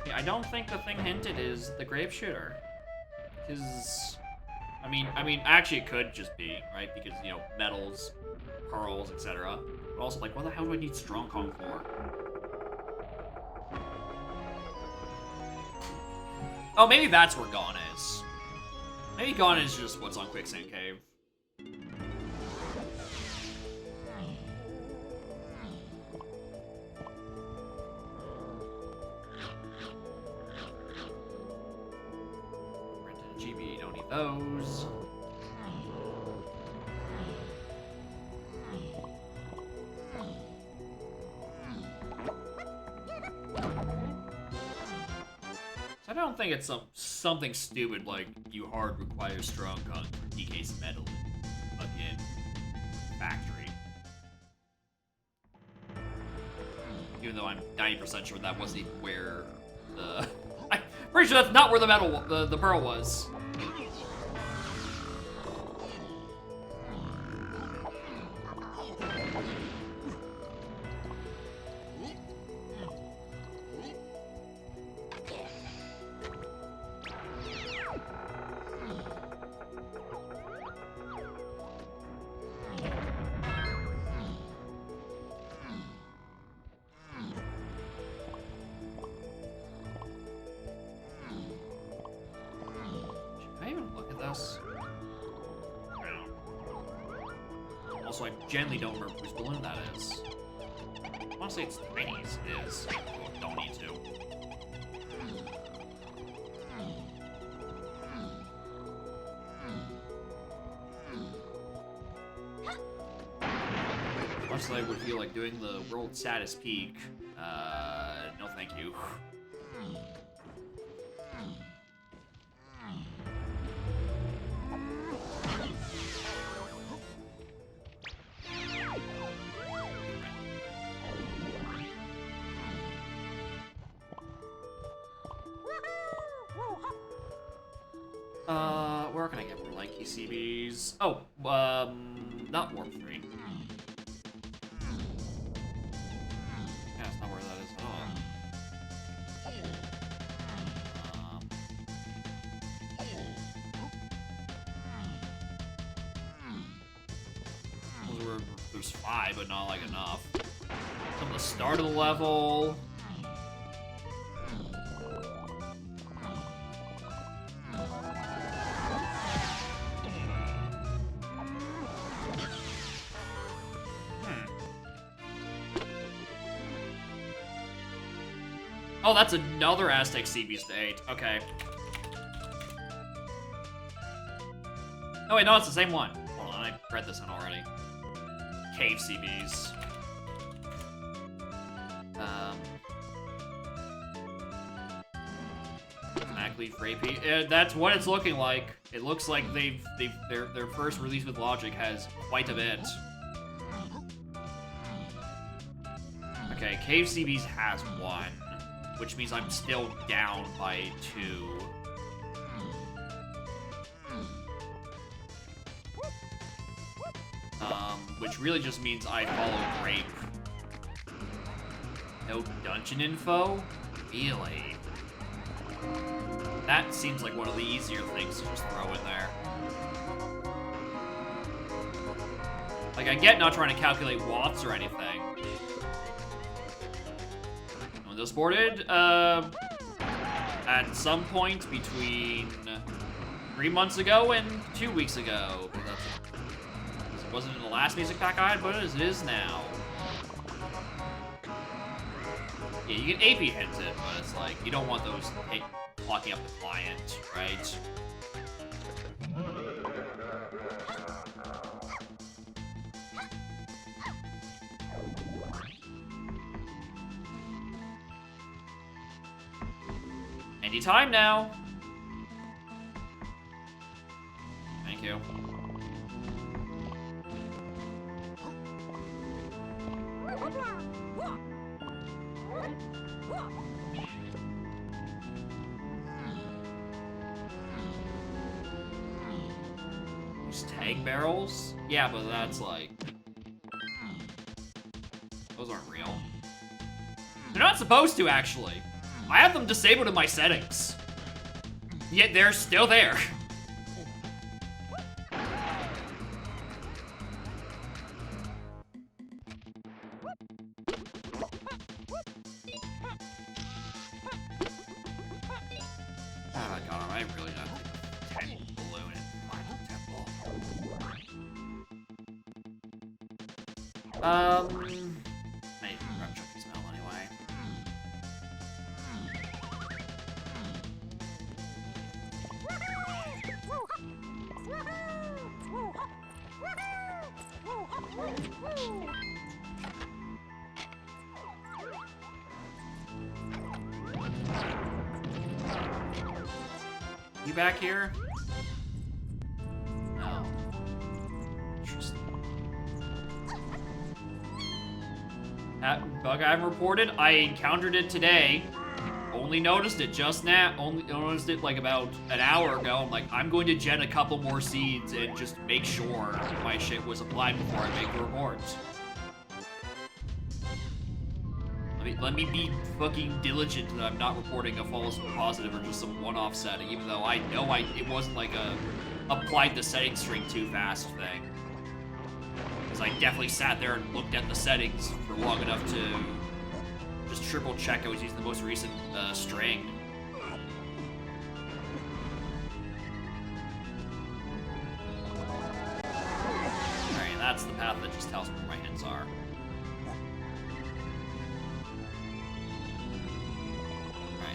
Yeah, I don't think the thing hinted is the grave shooter. Because, I mean, actually it could just be, right? Because, you know, metals, pearls, etc. But also, like, what the hell do I need strong Kong for? Oh, maybe that's where Gone is. Maybe Gone is just what's on Quicksand Cave. Rented GB, don't need those. I don't think it's something stupid like you hard requires strong Kong for DK's metal again factory. Even though I'm 90% sure that wasn't even where the I'm pretty sure that's not where the metal the pearl was. Also, I genuinely don't remember whose balloon that is. I want to say it's Tiny's. It is. Don't need to. Much as I would feel like doing the world's saddest peak, no thank you. Where can I get more lanky CBs? Oh, not Warp 3. Yeah, that's not where that is at all. Those were, there's 5, but not like enough. From the start of the level. Oh, that's another Aztec CB state. Okay. Oh wait, no, it's the same one. Hold on, I read this one already. Cave CBs. Exactly, Rapey. That's what it's looking like. It looks like their first release with Logic has quite a bit. Okay, Cave CBs has 1. Which means I'm still down by 2. Which really just means I follow Grape. No dungeon info? Really? That seems like one of the easier things to just throw in there. Like, I get not trying to calculate watts or anything. Windows ported, at some point between 3 months ago and 2 weeks ago. It wasn't in the last music pack I had, but as it is now. Yeah, you can AP hint it, but it's like, you don't want those blocking up the client, right? Anytime now. Thank you. These tag barrels? Yeah, but that's like... Those aren't real. They're not supposed to, actually. I have them disabled in my settings. Yet they're still there. Oh my god, I really don't think 10 balloon in my temple. I need to grab Chucky's Mel anyway. You back here? No. Interesting. Bug I haven't reported. I encountered it today. Only noticed it just now. Only noticed it like about an hour ago. I'm like, I'm going to gen a couple more seeds and just make sure my shit was applied before I make the report. Let me be fucking diligent that I'm not reporting a false positive or just some one-off setting, even though I know it wasn't like a applied the setting string too fast thing. Because I definitely sat there and looked at the settings for long enough to just triple check I was using the most recent string. Alright, and that's the path that just tells me where my hints are.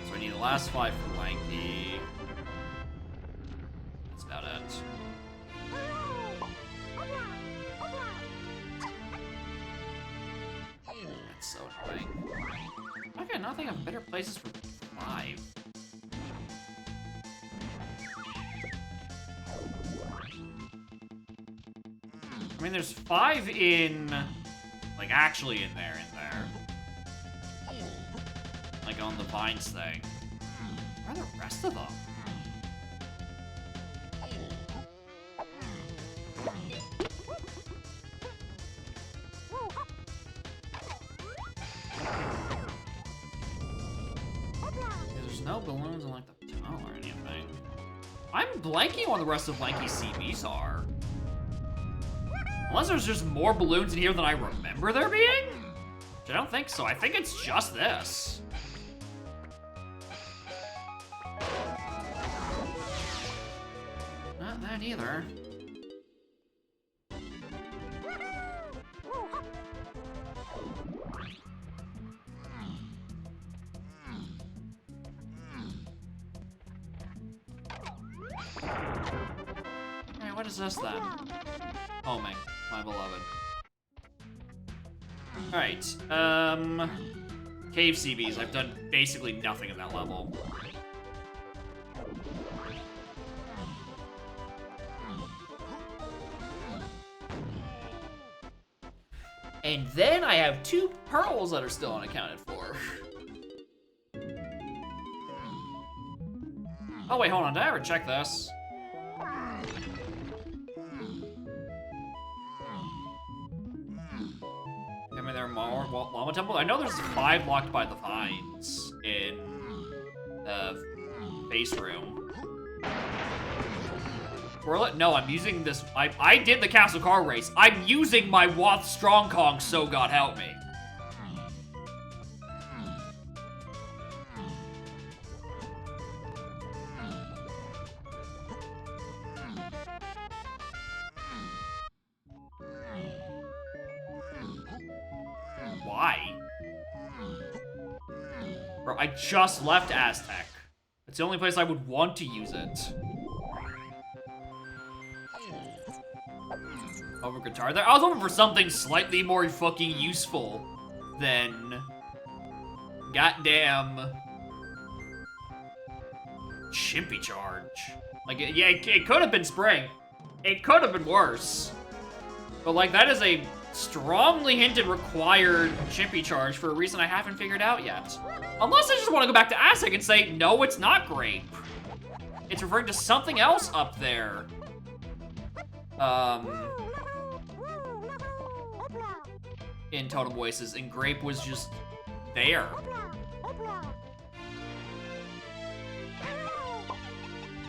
So I need the last 5 for Lanky. That's about it. That's so annoying. Okay, now I think I have better places for 5. I mean, there's 5 in, like, actually in there. Like on the vines thing. Where are the rest of them? There's no balloons in like the tunnel or anything. I'm blanking on the rest of Lanky's CVs are. Unless there's just more balloons in here than I remember there being? Which I don't think so. I think it's just this. Not that either. Alright, what is this then? Homing, my beloved. Alright, Cave CBs. I've done basically nothing in that level. And then I have 2 pearls that are still unaccounted for. Oh wait, hold on, did I ever check this? I mean, there are more Llama Temple. I know there's 5 locked by the vines in the base room. No, I'm using this. I did the castle car race. I'm using my Wath Strong Kong, so God help me. Why? Bro, I just left Aztec. It's the only place I would want to use it. Over guitar there? I was hoping for something slightly more fucking useful than goddamn Chimpy Charge. Like, yeah, it could have been Spring. It could have been worse. But like, that is a strongly hinted required Chimpy Charge for a reason I haven't figured out yet. Unless I just want to go back to Aztec and say, no, it's not grape. It's referring to something else up there. in Totem Voices, and Grape was just there.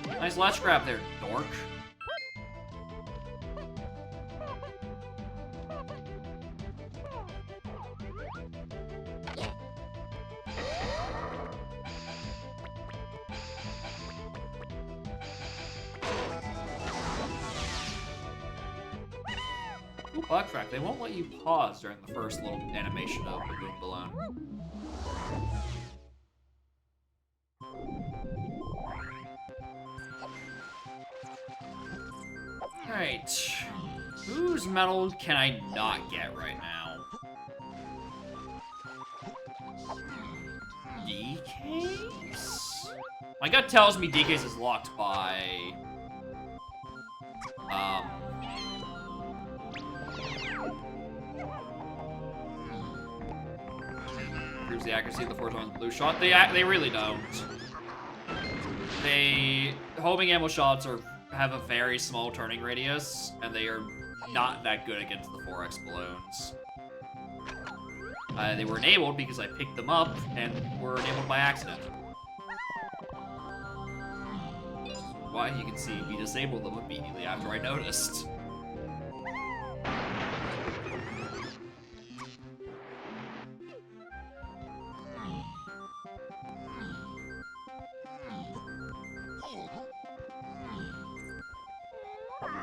Nice latch grab there, dork. Ooh, bug track. They won't let you pause during the first little animation of the boom balloon. Alright. Whose medal can I not get right now? DK's? My gut tells me DK's is locked by... Improves the accuracy of the 4-tone blue shot. They really don't. Homing ammo shots have a very small turning radius, and they are not that good against the 4x balloons. They were enabled because I picked them up, and were enabled by accident. Why you can see me disable them immediately after I noticed.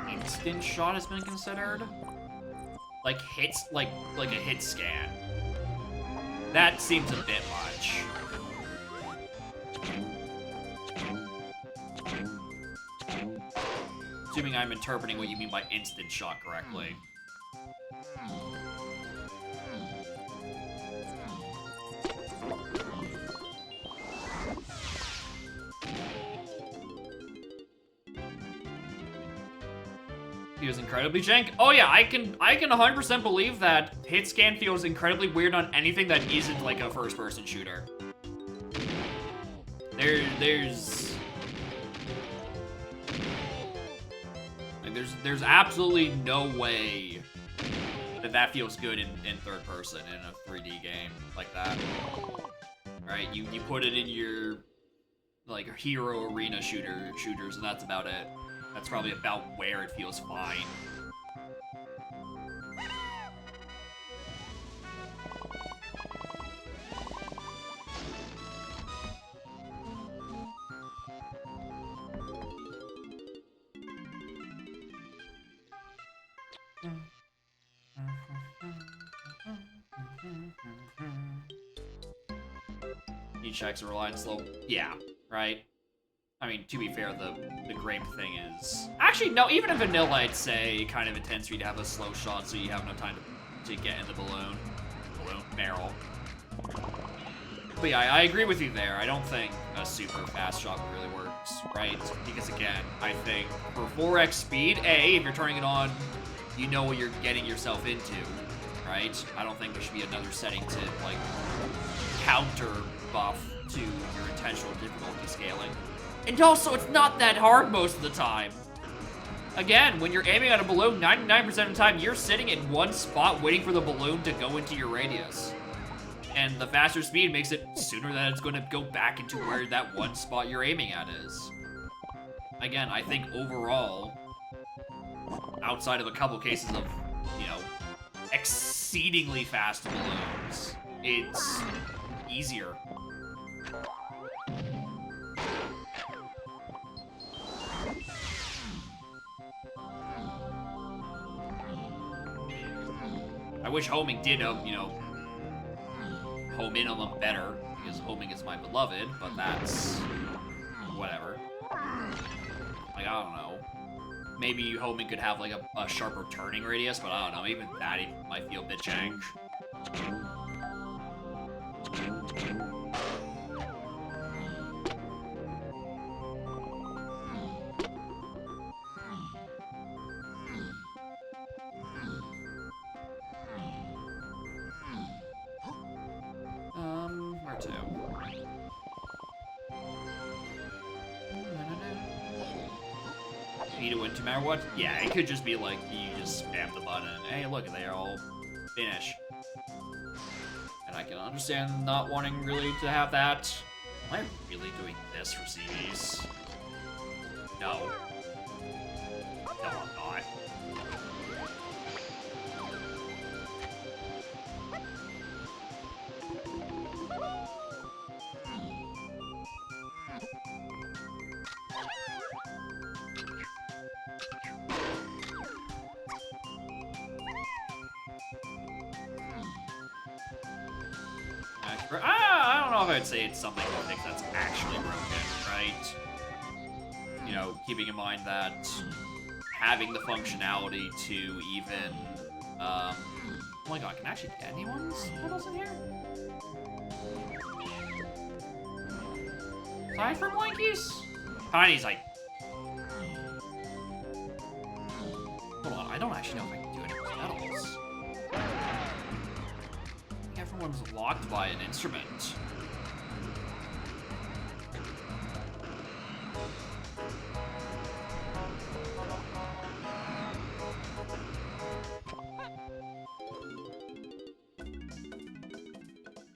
Instant shot has been considered. Like hits, like a hit scan. That seems a bit much. Assuming I'm interpreting what you mean by instant shot correctly. Feels incredibly jank. Oh yeah, I can 100% believe that hit scan feels incredibly weird on anything that isn't like a first-person shooter. There's absolutely no way that feels good in third person in a 3D game like that. Right? You put it in your like hero arena shooters, and that's about it. That's probably about where it feels fine. He checks a reliant slow. Yeah, right? I mean, to be fair, the grape thing is... Actually, no, even in vanilla, I'd say kind of intends for you to have a slow shot so you have enough time to get in the balloon barrel. But yeah, I agree with you there. I don't think a super fast shot really works, right? Because again, I think for 4x speed, if you're turning it on, you know what you're getting yourself into, right? I don't think there should be another setting to, like, counter buff to your intentional difficulty scaling. And also, it's not that hard most of the time. Again, when you're aiming at a balloon, 99% of the time, you're sitting in one spot waiting for the balloon to go into your radius. And the faster speed makes it sooner that it's going to go back into where that one spot you're aiming at is. Again, I think overall, outside of a couple cases of, you know, exceedingly fast balloons, it's easier. I wish homing did, you know, home in on them better, because homing is my beloved, but that's whatever. Like, I don't know. Maybe homing could have, like, a sharper turning radius, but I don't know. Even that might feel a bit jank. Where to? You need to win no matter what? Yeah, it could just be like, you just spam the button. Hey, look, they're all finish. And I can understand not wanting really to have that. Am I really doing this for CVs? No. No, I'm not. I don't know if I'd say it's something I think that's actually broken, right? You know, keeping in mind that having the functionality to even, oh my god, can I actually get anyone's medals in here? Aside from Blankies? Tiny's like... Hold on, I don't actually know if I can do any of those medals. Everyone's locked by an instrument.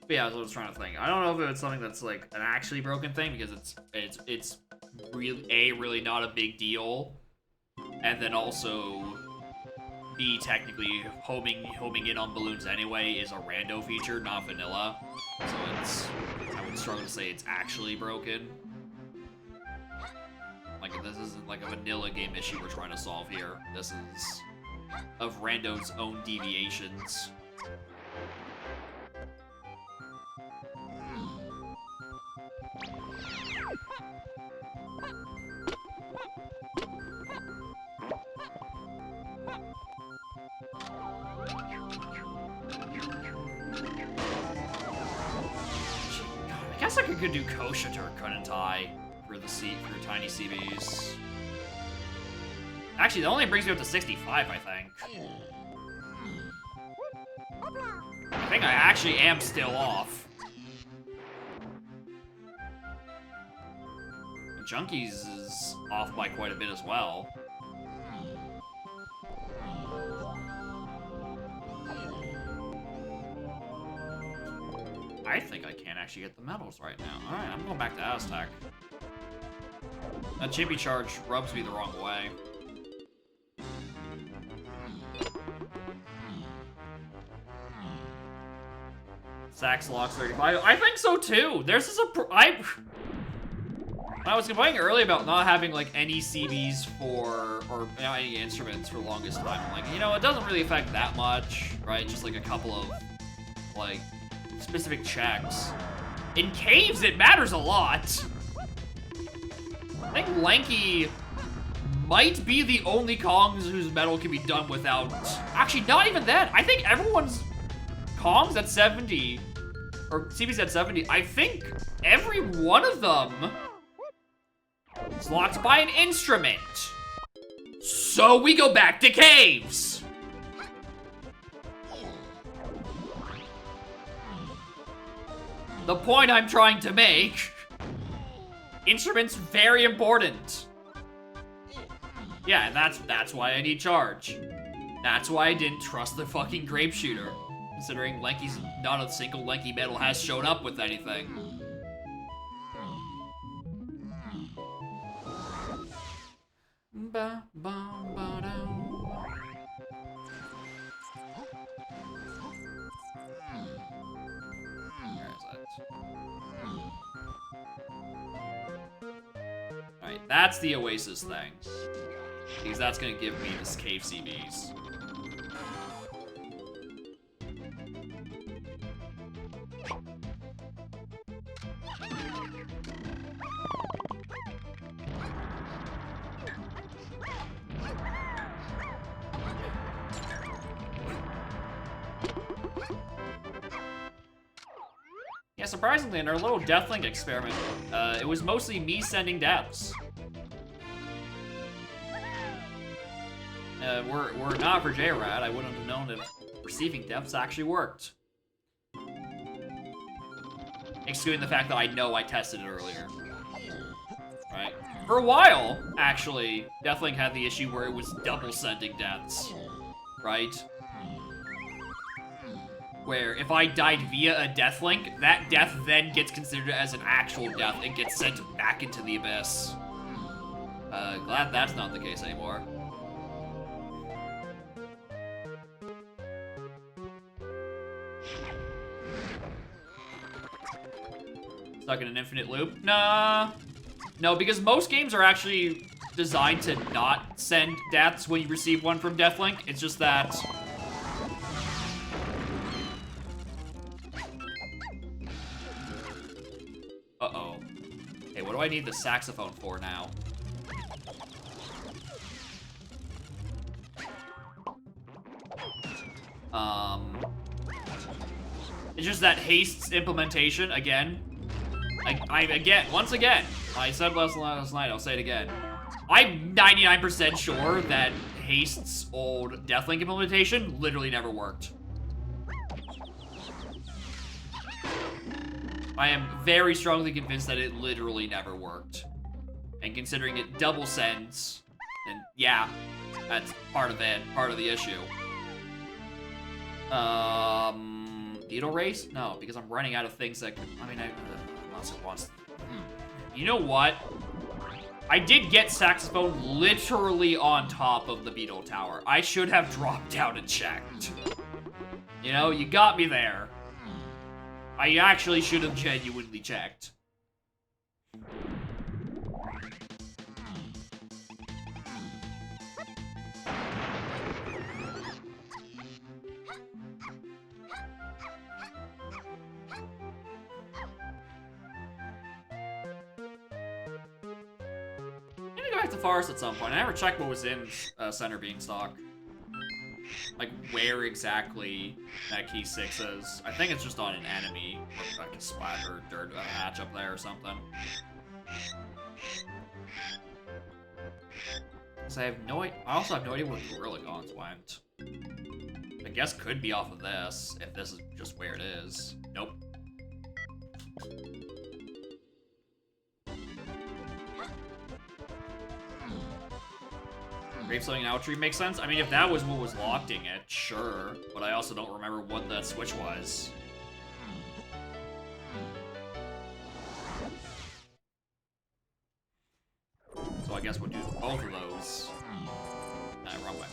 But yeah, that's what I was trying to think. I don't know if it's something that's like an actually broken thing because it's really not a big deal, and then also B, technically homing in on balloons anyway is a rando feature, not vanilla. So it's, I would struggle to say it's actually broken. Like, this isn't like a vanilla game issue we're trying to solve here. This is of rando's own deviations. I guess I could do Koshatur, couldn't I? For tiny CBs. Actually, that only brings me up to 65, I think. I think I actually am still off. Junkies is off by quite a bit as well. I think I can't actually get the medals right now. Alright, I'm going back to Aztec. That chippy charge rubs me the wrong way. Sax locks 35. I think so too. There's this I was complaining earlier about not having like any CBs for, or you know, any instruments for the longest time. I'm like, you know, it doesn't really affect that much, right? Just like a couple of like specific checks. In caves, it matters a lot. I think Lanky might be the only Kongs whose medal can be done without... Actually, not even that. I think everyone's Kongs at 70, or CB's at 70. I think every one of them is locked by an instrument. So we go back to caves. The point I'm trying to make, instruments very important. Yeah, and that's why I need charge. That's why I didn't trust the fucking grape shooter, considering Lanky's not a single Lanky medal has shown up with anything. Ba, ba, ba, da. Alright, that's the Oasis thing. Because that's gonna give me this cave CBs. Yeah, surprisingly, in our little Deathlink experiment, it was mostly me sending deaths. Were it not for JRAD, I wouldn't have known if receiving deaths actually worked. Excluding the fact that I know I tested it earlier. Right? For a while, actually, Deathlink had the issue where it was double sending deaths. Right? where if I died via a death link, that death then gets considered as an actual death and gets sent back into the abyss. Glad that's not the case anymore. Stuck in an infinite loop? Nah. No, because most games are actually designed to not send deaths when you receive one from Deathlink. It's just that... Uh-oh. Hey, what do I need the saxophone for now? It's just that Haste's implementation, again. Once again, I said last night, I'll say it again. I'm 99% sure that Haste's old Deathlink implementation literally never worked. I am very strongly convinced that it literally never worked. And considering it double sends, then yeah, that's part of it, part of the issue. Beetle race? No, because I'm running out of things that could, I mean, unless it wants. You know what? I did get saxophone literally on top of the beetle tower. I should have dropped down and checked. You know, you got me there. I actually should have genuinely checked. Back to Forest at some point. I never checked what was in Center Beanstalk. Like, where exactly that key 6 is. I think it's just on an enemy. Like a splatter dirt hatch up there or something. Because I also have no idea where Gorilla Gons went. I guess could be off of this, if this is just where it is. Nope. Graveslowing and Outtree makes sense. I mean, if that was what was locking it, sure. But I also don't remember what that switch was. So I guess we'll do both of those. Nah, wrong way.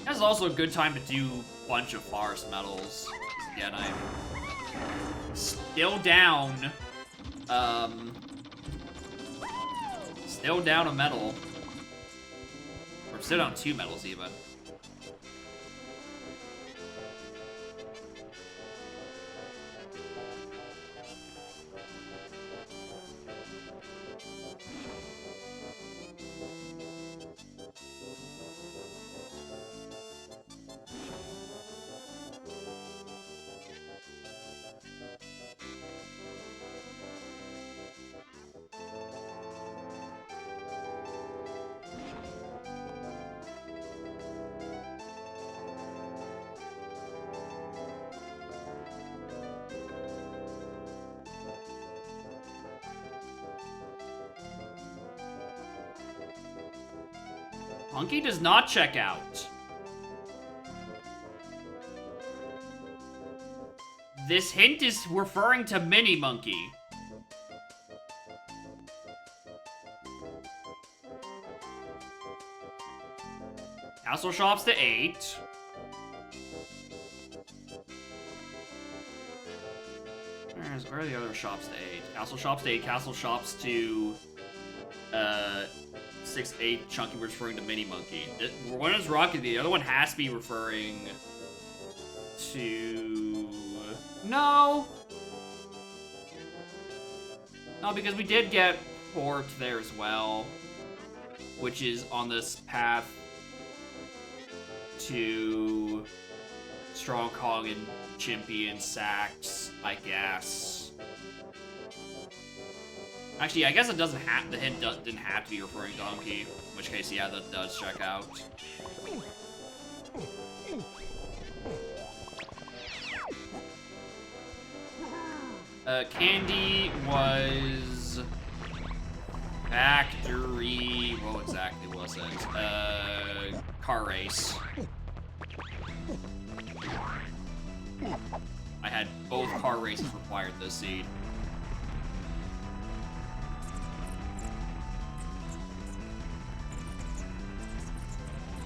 This is also a good time to do a bunch of forest medals. Again, I'm still down. Still down a medal. Or still down 2 medals even. Monkey does not check out. This hint is referring to Mini Monkey. Castle shops to 8. Where are the other shops to 8? Castle shops to 8, castle shops to 6, 8. Chunky was referring to Mini Monkey. One is Rocket, the other one has to be referring to... No! No, because we did get Port there as well, which is on this path to Strong Kong and Chimpy and Sax, I guess. Actually, I guess it doesn't have, the hint didn't have to be referring to Donkey, in which case, yeah, that does check out. Candy was factory. What exactly was it? Car race. I had both car races required this seed.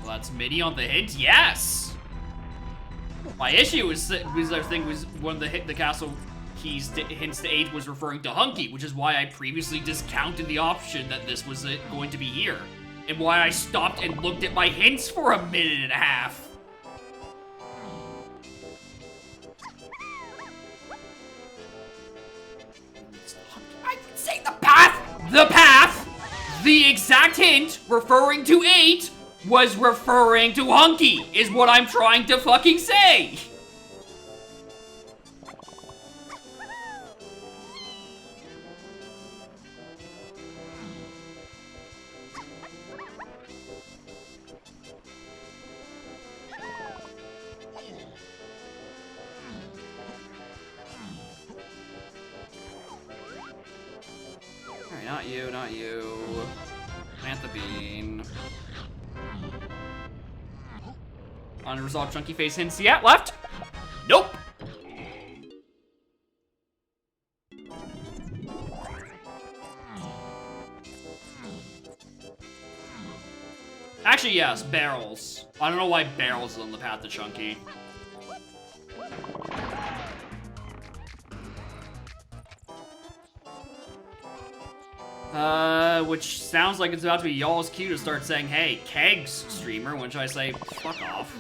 Well, that's MIDI on the hint? Yes! My issue was I think was one of the castle keys hints to 8 was referring to Hunky, which is why I previously discounted the option that this was going to be here. And why I stopped and looked at my hints for a minute and a half. I would say the path! The path! The exact hint referring to 8 was referring to Hunky, is what I'm trying to fucking say! Alright, not you, not you. Plant the bean. Unresolved chunky face hints yet. Left? Nope. Actually, yes, barrels. I don't know why barrels is on the path to chunky. Which sounds like it's about to be y'all's cue to start saying, hey, kegs, streamer, when should I say, fuck off.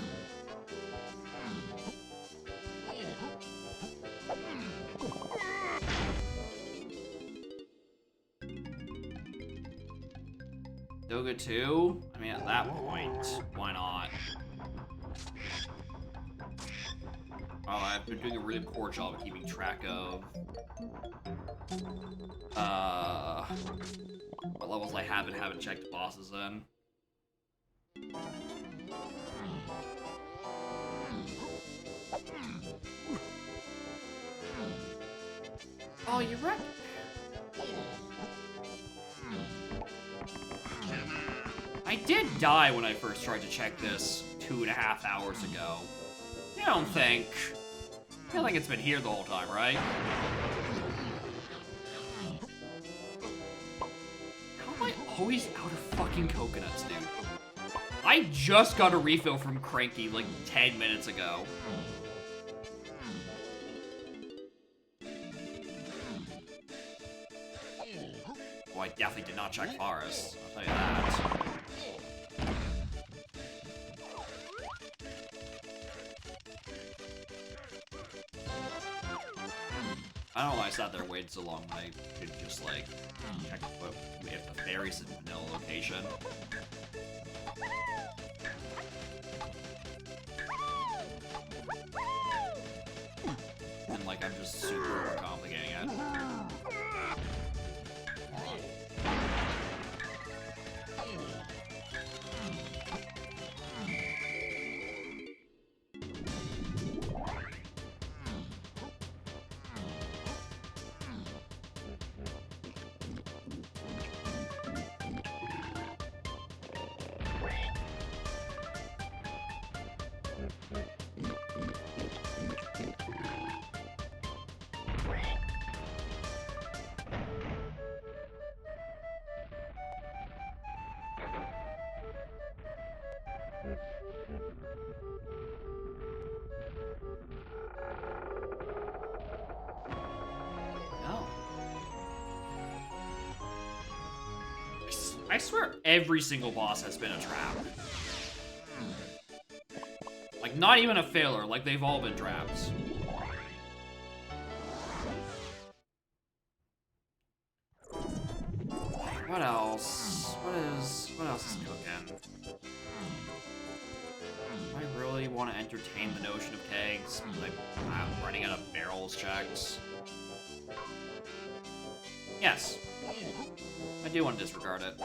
Doga 2? I mean, at that point, why not? Oh, I've been doing a really poor job of keeping track of what levels I have and haven't checked bosses in. Oh, you're right. I did die when I first tried to check this 2.5 hours ago. I don't think it's been here the whole time, right? How am I always out of fucking coconuts, dude? I just got a refill from Cranky like 10 minutes ago. Oh, I definitely did not check Forest, I'll tell you that. I don't know why I sat there waiting so long when I could just, like, check if the fairy's in vanilla location. And, like, I'm just super overcomplicating it. I swear every single boss has been a trap. Like, not even a failure, like they've all been traps. What else? What else is cooking? Do I really want to entertain the notion of kegs? Like, I'm running out of barrels checks. Yes. I do want to disregard it.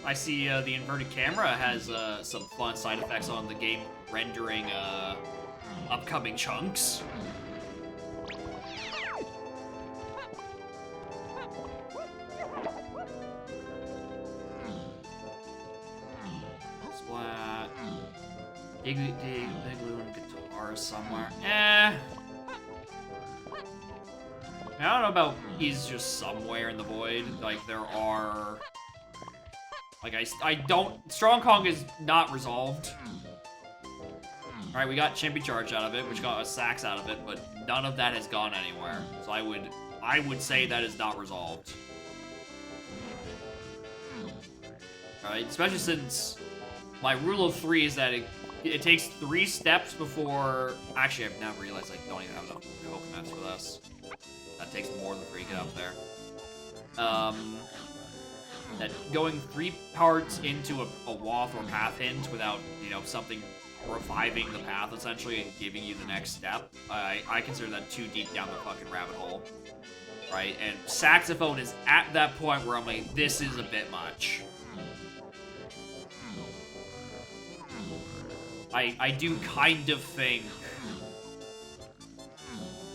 I see the inverted camera has some fun side effects on the game rendering upcoming chunks. Splat. Dig, big balloon guitar somewhere. Eh. I don't know about he's just somewhere in the void. Like, there are... Like, I don't... Strong Kong is not resolved. Alright, we got Chimpy Charge out of it, which got a Sax out of it, but none of that has gone anywhere. So I would say that is not resolved. Alright, especially since my rule of 3 is that it takes 3 steps before... Actually, I've now realized I don't even have enough coconuts for this. That takes more than 3 to get up there. That going 3 parts into a wath or path hint without, you know, something reviving the path, essentially, and giving you the next step, I consider that too deep down the fucking rabbit hole. Right? And Saxophone is at that point where I'm like, this is a bit much. I do kind of think...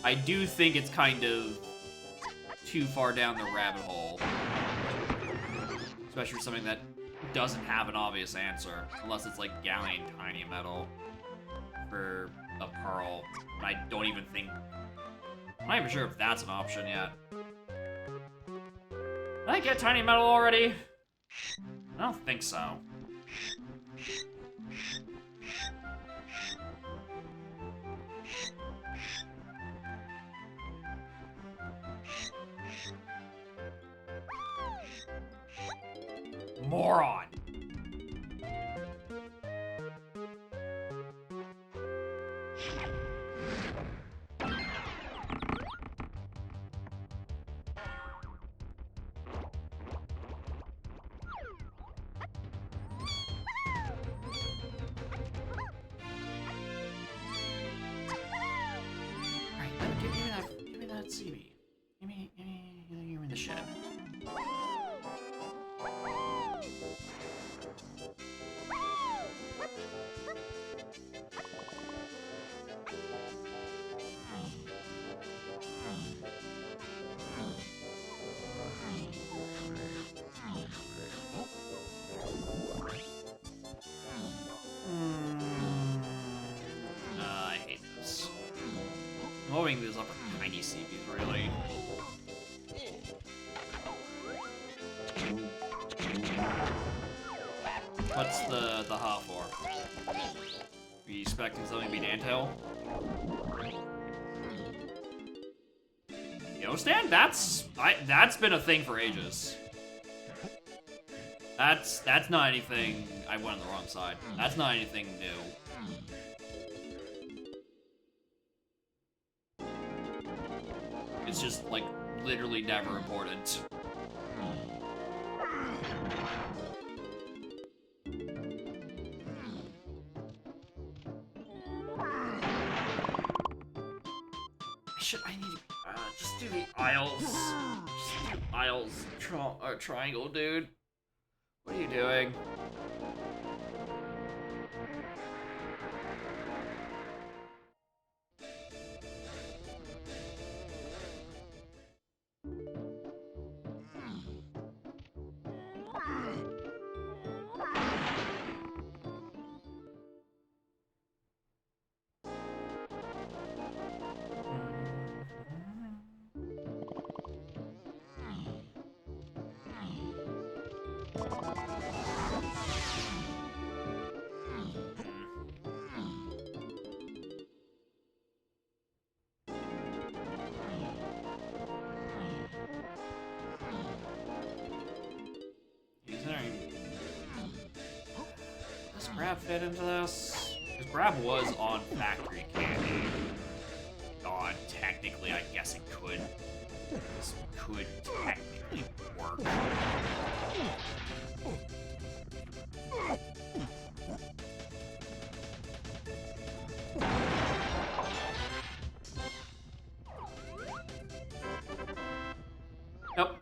I do think it's kind of too far down the rabbit hole. Especially for something that doesn't have an obvious answer. Unless it's like Galleon Tiny Metal for a Pearl. And I don't even think... I'm not even sure if that's an option yet. Did I get Tiny Metal already? I don't think so. Moron. Alright, give me that CB. Give me the shed. I hate this. I'm hoping these are tiny CBs, really. What's the ha for? Are you expecting something to be Dantail? Yo, Stan, that's been a thing for ages. That's not anything. I went on the wrong side. That's not anything new. It's just like literally never important. I need to just do the aisles. Just do aisles triangle, dude. What are you doing? Does Grab fit into this? Because Grab was on Factory Candy. God, technically, I guess it could. This could technically work. Nope.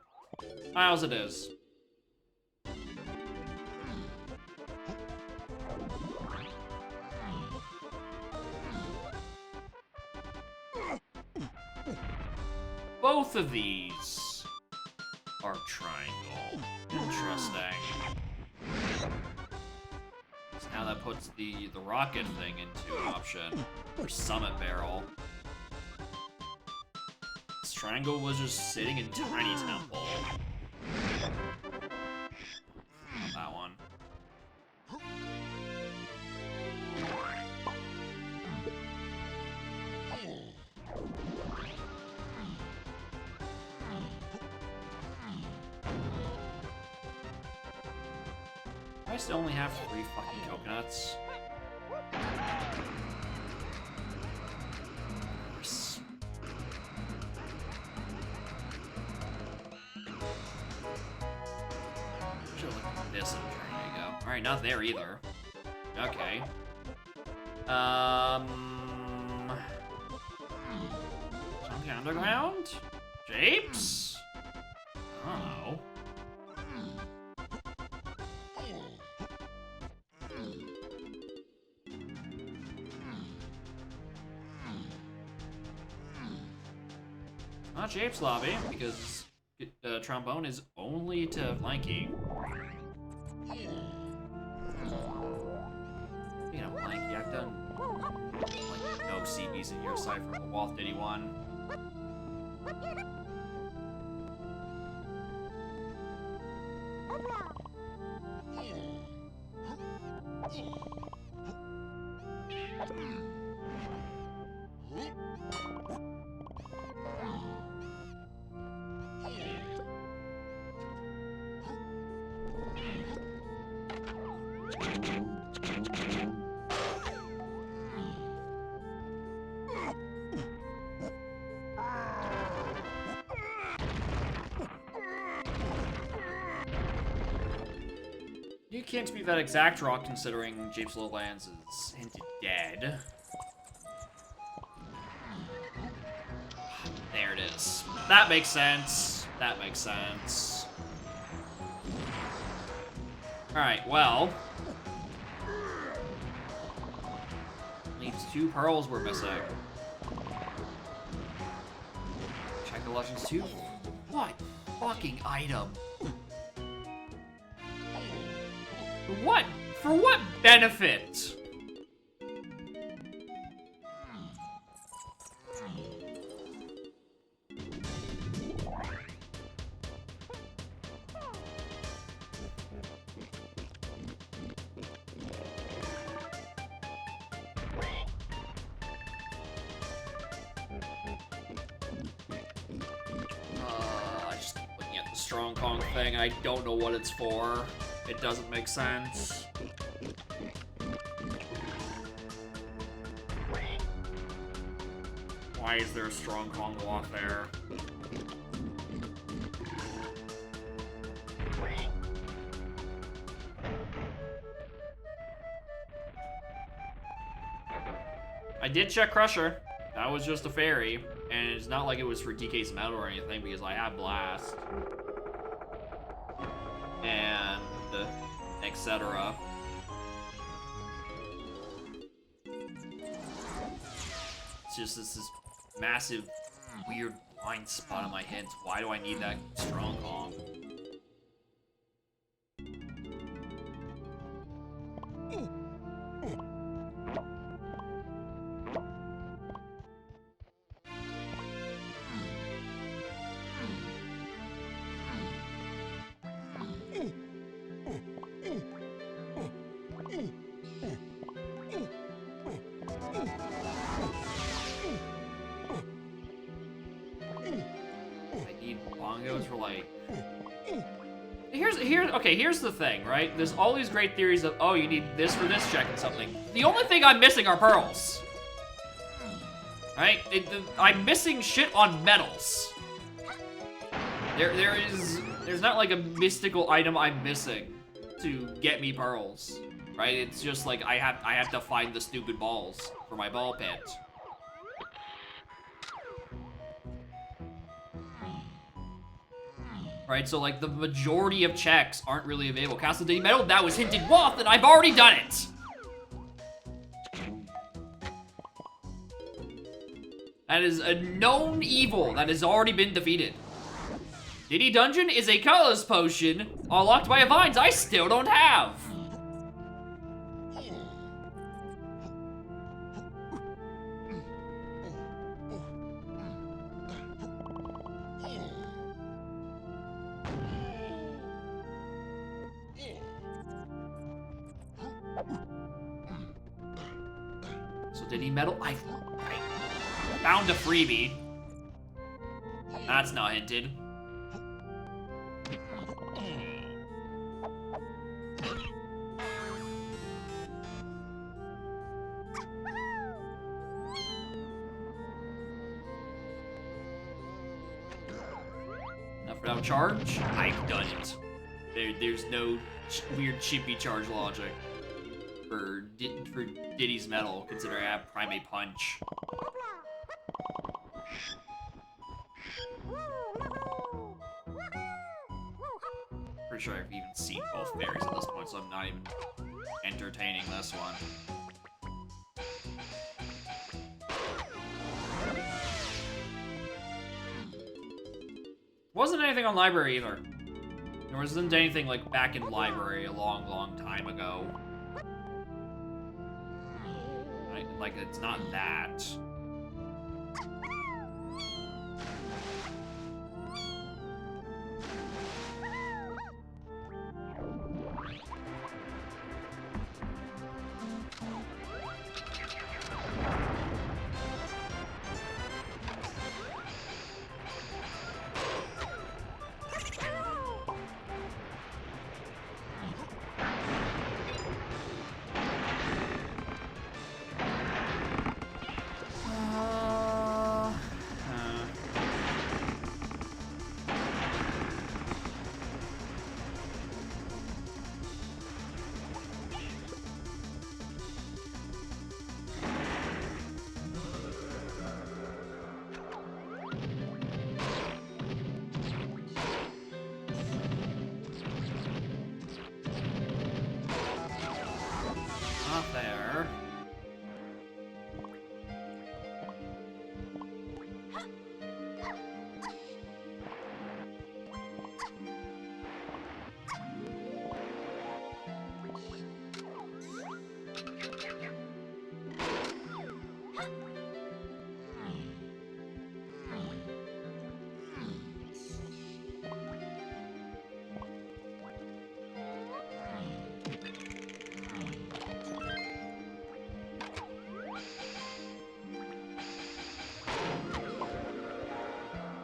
Miles it is. both of these are triangle. Interesting. So now that puts the rocket thing into an option for summit barrel. This triangle was just sitting in tiny temple. Not that one. I still only have 3 fucking coconuts. Should look at this and there you go. Alright, not there either. Okay. Something underground? Japes? I don't know. Not Japes Lobby, because trombone is only to flanking. Speaking of flanky, I've done like no CBs in your side from Wolf Diddy 1. You can't beat that exact rock considering Japes Lowlands is hinted dead. There it is. That makes sense. That makes sense. Alright, well. Leaves 2 pearls we're missing. Check the Legends 2. What fucking item? What? For what benefit? I just keep looking at the Strong Kong thing. I don't know what it's for. It doesn't make sense. Why is there a Strong Kong walk there? I did check Crusher. That was just a fairy. And it's not like it was for DK's metal or anything because I have Blast. And etc. It's just this massive weird blind spot on my hints. Why do I need that Strong Kong? For like here's the thing, right? There's all these great theories of, oh, you need this for this check and something. The only thing I'm missing are pearls. Right? I'm missing shit on metals. There's not like a mystical item I'm missing to get me pearls. Right? It's just like I have to find the stupid balls for my ball pit. Right, so like the majority of checks aren't really available. Castle Day Metal, that was hinted off, and I've already done it! That is a known evil that has already been defeated. Diddy Dungeon is a colorless potion unlocked by vines I still don't have. So did he meddle? I found a freebie. That's not hinted. Enough without charge? I've done it. There's no weird chippy charge logic for Diddy's metal, considering I have Primate Punch. Pretty sure I've even seen both fairies at this point, so I'm not even entertaining this one. Wasn't anything on library either. There wasn't anything like back in library a long time ago. Like, it's not that. Not there.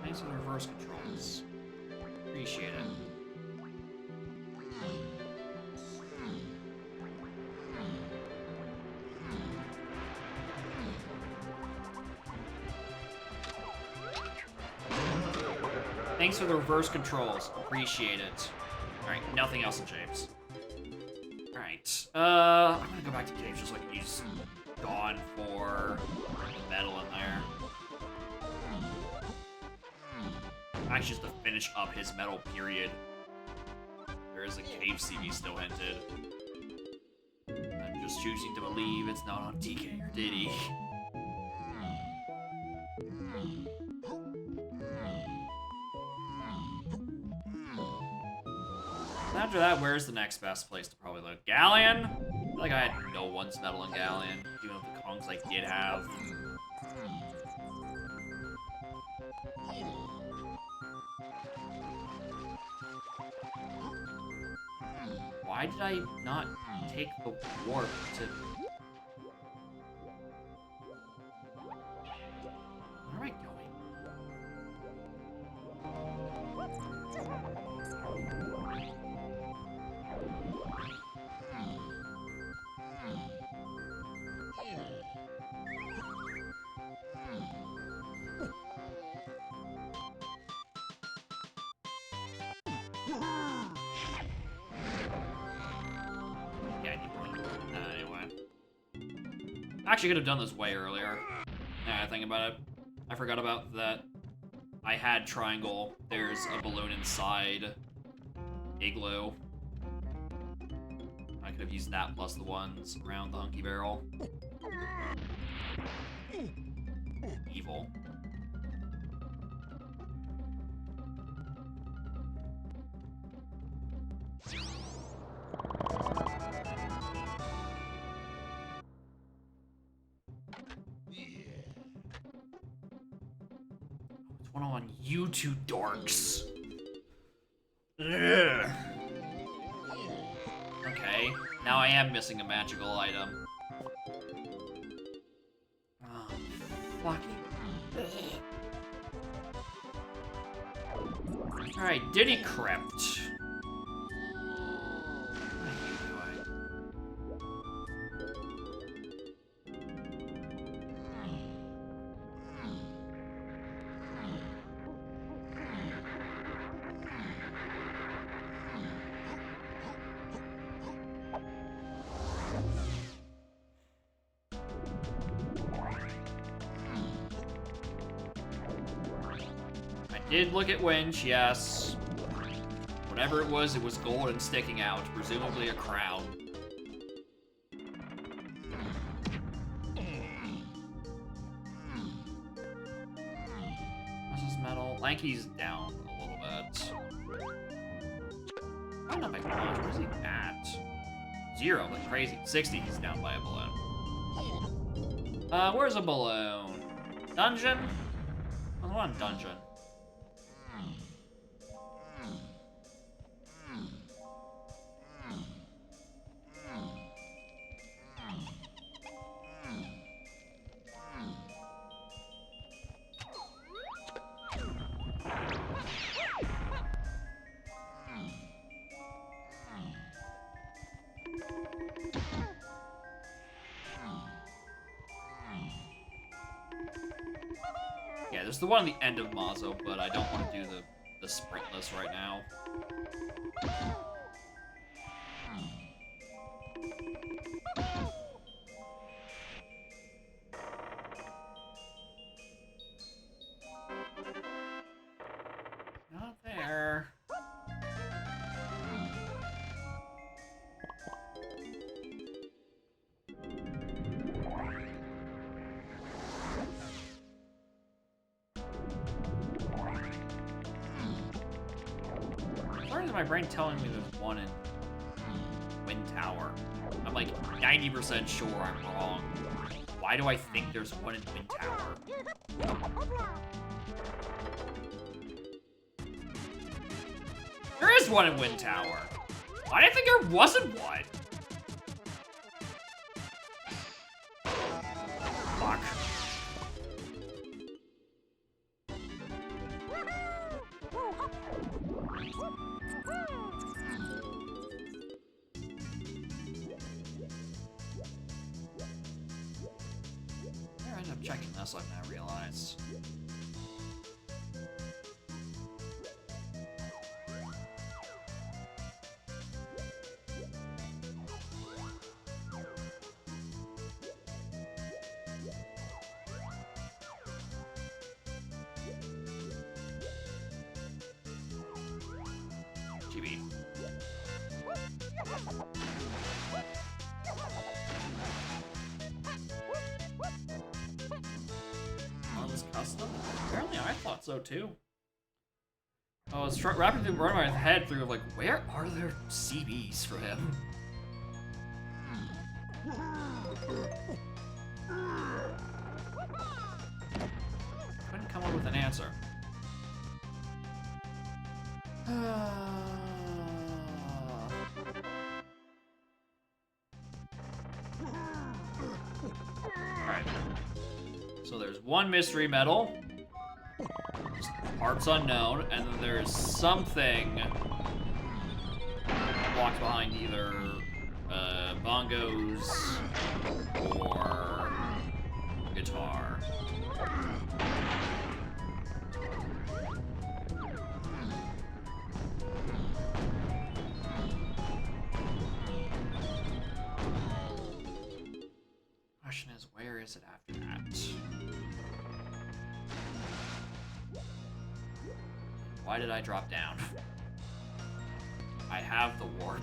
Thanks for the reverse controls. Appreciate it. Thanks for the reverse controls. Appreciate it. Alright, nothing else in James. Alright, I'm gonna go back to James just so I can use Dawn for the metal in there. Actually, just to finish up his metal period. There is a cave CV still hinted. I'm just choosing to believe it's not on TK or Diddy. After that, where's the next best place to probably look? Galleon? I feel like I had no one's metal in Galleon, even with the Kongs I did have. Why did I not take the warp to... Where am I going? Actually could have done this way earlier. Now I think about it. I forgot about that. I had triangle. There's a balloon inside Igloo. I could have used that plus the ones around the Hunky Barrel. Evil. people. What's one on you two dorks? Ugh. Okay, now I am missing a magical item. Oh, fucking. Alright, Diddy Crypt. What are you doing? I did look at Winch, yes. Whatever it was gold and sticking out, presumably a crown. This is metal. Lanky's down a little bit. I don't know if I can watch. Where's he at? 0, like crazy. 60, he's down by a balloon. Where's a balloon? Dungeon? I want a dungeon. Yeah, there's the one at the end of Mazo, but I don't want to do the sprintless right now. Not there. Why is my brain telling me there's one in Wind Tower? I'm like 90% sure I'm wrong. Why do I think there's one in Wind Tower? There is one in Wind Tower. Why did I think there wasn't one? Fuck. I ended up checking this, I've now realized. GB. Oh, it was custom? Apparently I thought so too. I was rapidly running my head through like, where are there CBs for him? Couldn't come up with an answer. Alright. So there's one mystery medal. Parts unknown, and then there's something locked behind either bongos or guitar. Question is, where is it after that? Why did I drop down? I have the warp.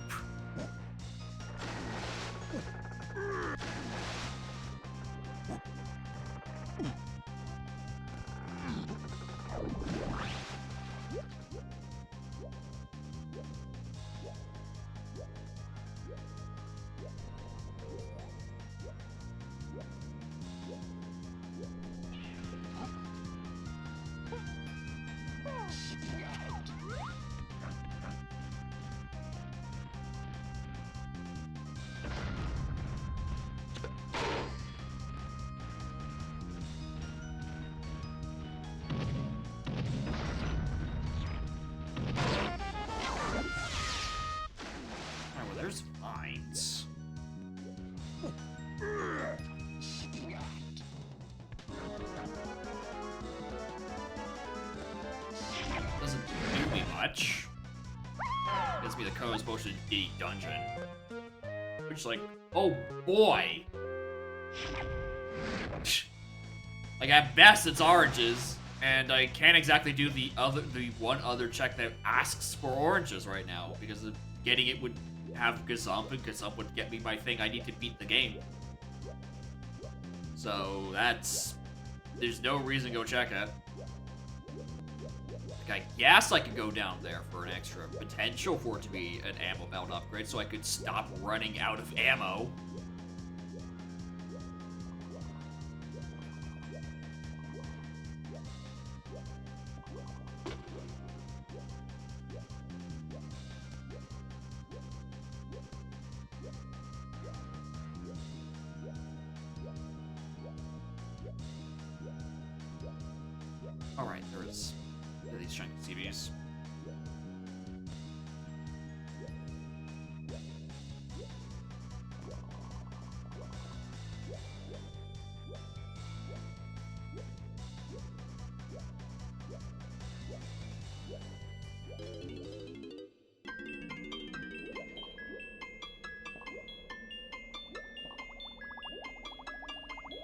mines. Doesn't do me much. Gives me the code's potion D dungeon. Which, like, oh boy! Like, at best, it's oranges, and I can't exactly do the one other check that asks for oranges right now, because getting it would have Gazump, and Gazump would get me my thing I need to beat the game. So, there's no reason to go check it. Like, I guess I could go down there for an extra potential for it to be an ammo belt upgrade, so I could stop running out of ammo. Alright, there's these chunky CBs.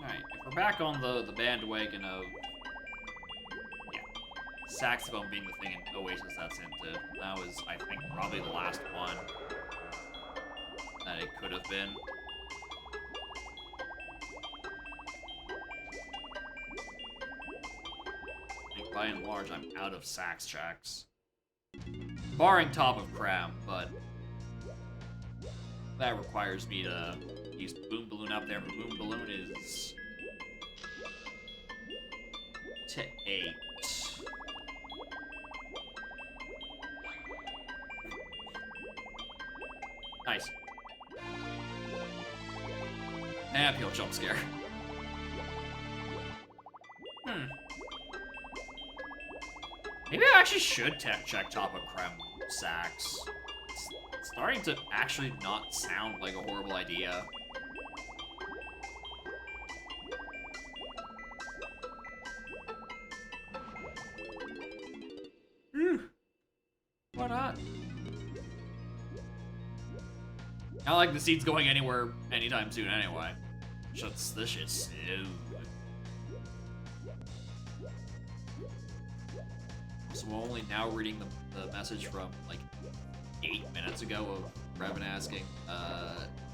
Alright, if we're back on the bandwagon of saxophone being the thing in Oasis that's into. That was, I think, probably the last one that it could have been. I think by and large, I'm out of sax tracks. Barring Top of Cram, but that requires me to use Boom Balloon up there, but Boom Balloon is to 8. Nice. And he'll jump scare. Maybe I actually should check Top of Creme sax. It's starting to actually not sound like a horrible idea. Why not? Not like the seat's going anywhere anytime soon anyway. This shit's slow. So we're only now reading the message from like 8 minutes ago of Revan asking,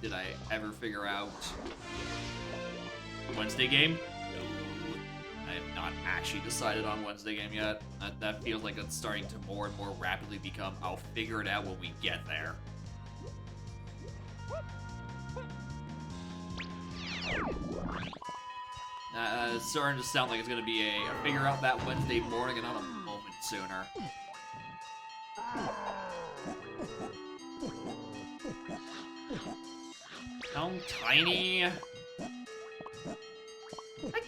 did I ever figure out Wednesday game? No. I have not actually decided on Wednesday game yet. That feels like it's starting to more and more rapidly become, I'll figure it out when we get there. It's starting to sound like it's gonna be a figure out that Wednesday morning and not a moment sooner. How tiny? I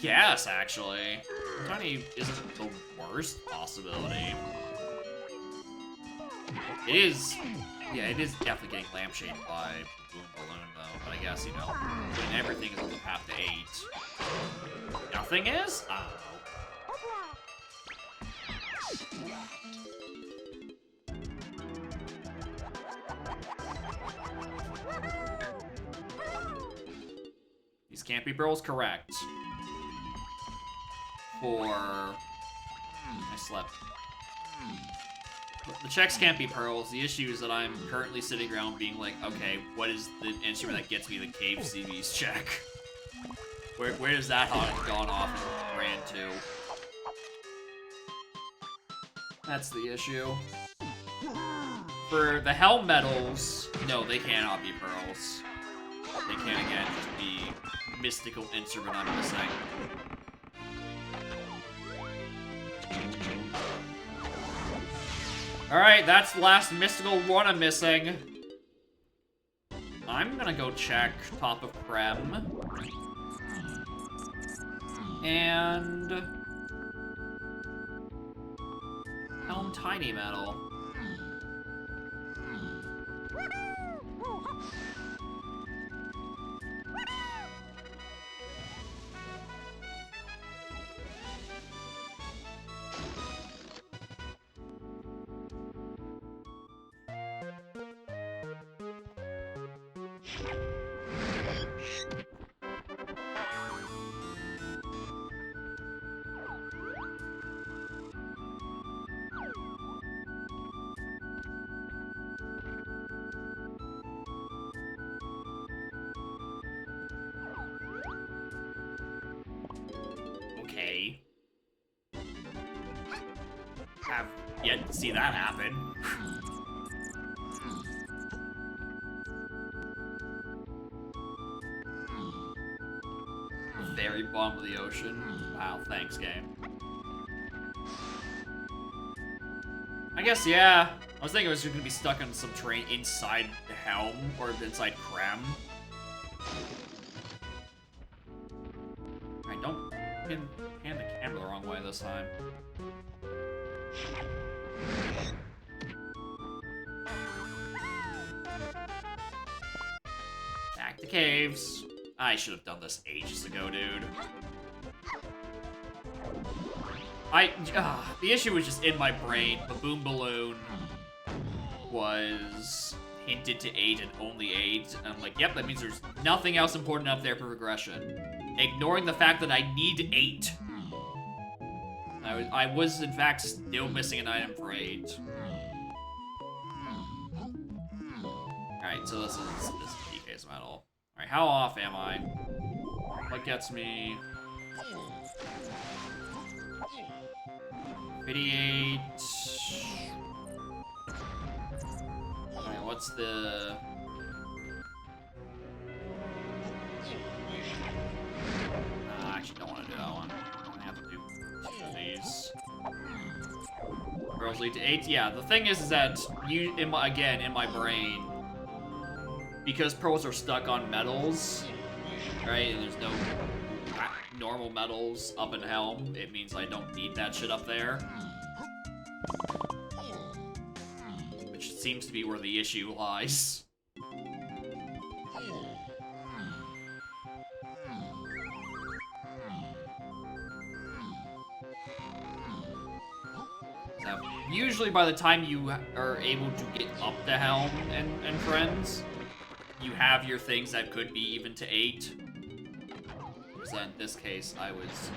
guess, actually. Tiny isn't the worst possibility. It is, yeah, it is definitely getting lampshaded by Boom Balloon, though. But I guess, you know, when everything is on the path to 8, nothing is? I don't know. These can't be pearls, correct. I slept. The checks can't be pearls. The issue is that I'm currently sitting around being like, okay, what is the instrument that gets me the cave CV's check? Where does that have gone off and ran to? That's the issue. For the Helm medals, no, they cannot be pearls. They can, again, just be mystical instrument I'm missing. Alright, that's the last mystical one I'm missing. I'm gonna go check Top of Creme. And Helm Tiny Metal. yet to see that happen. The very bottom of the ocean. Wow, thanks, game. I guess, yeah. I was thinking it was going to be stuck on some train inside the helm or inside Krem. Alright, don't hand the camera the wrong way this time. Back to caves. I should have done this ages ago, dude. The issue was just in my brain. The boom balloon was hinted to 8 and only 8. And I'm like, yep, that means there's nothing else important up there for progression. Ignoring the fact that I need 8. I was in fact still missing an item for 8. Alright, so this is DK's medal. Alright, how off am I? What gets me? 58. Alright, what's the... I actually don't want to do that one. I have to do 2 of these. Girls lead to 8. Yeah, the thing is that in my brain, because pearls are stuck on metals, right? And there's no normal metals up in Helm, it means I don't need that shit up there. Which seems to be where the issue lies. So, usually by the time you are able to get up the Helm and friends, you have your things that could be even to 8. So in this case, I was...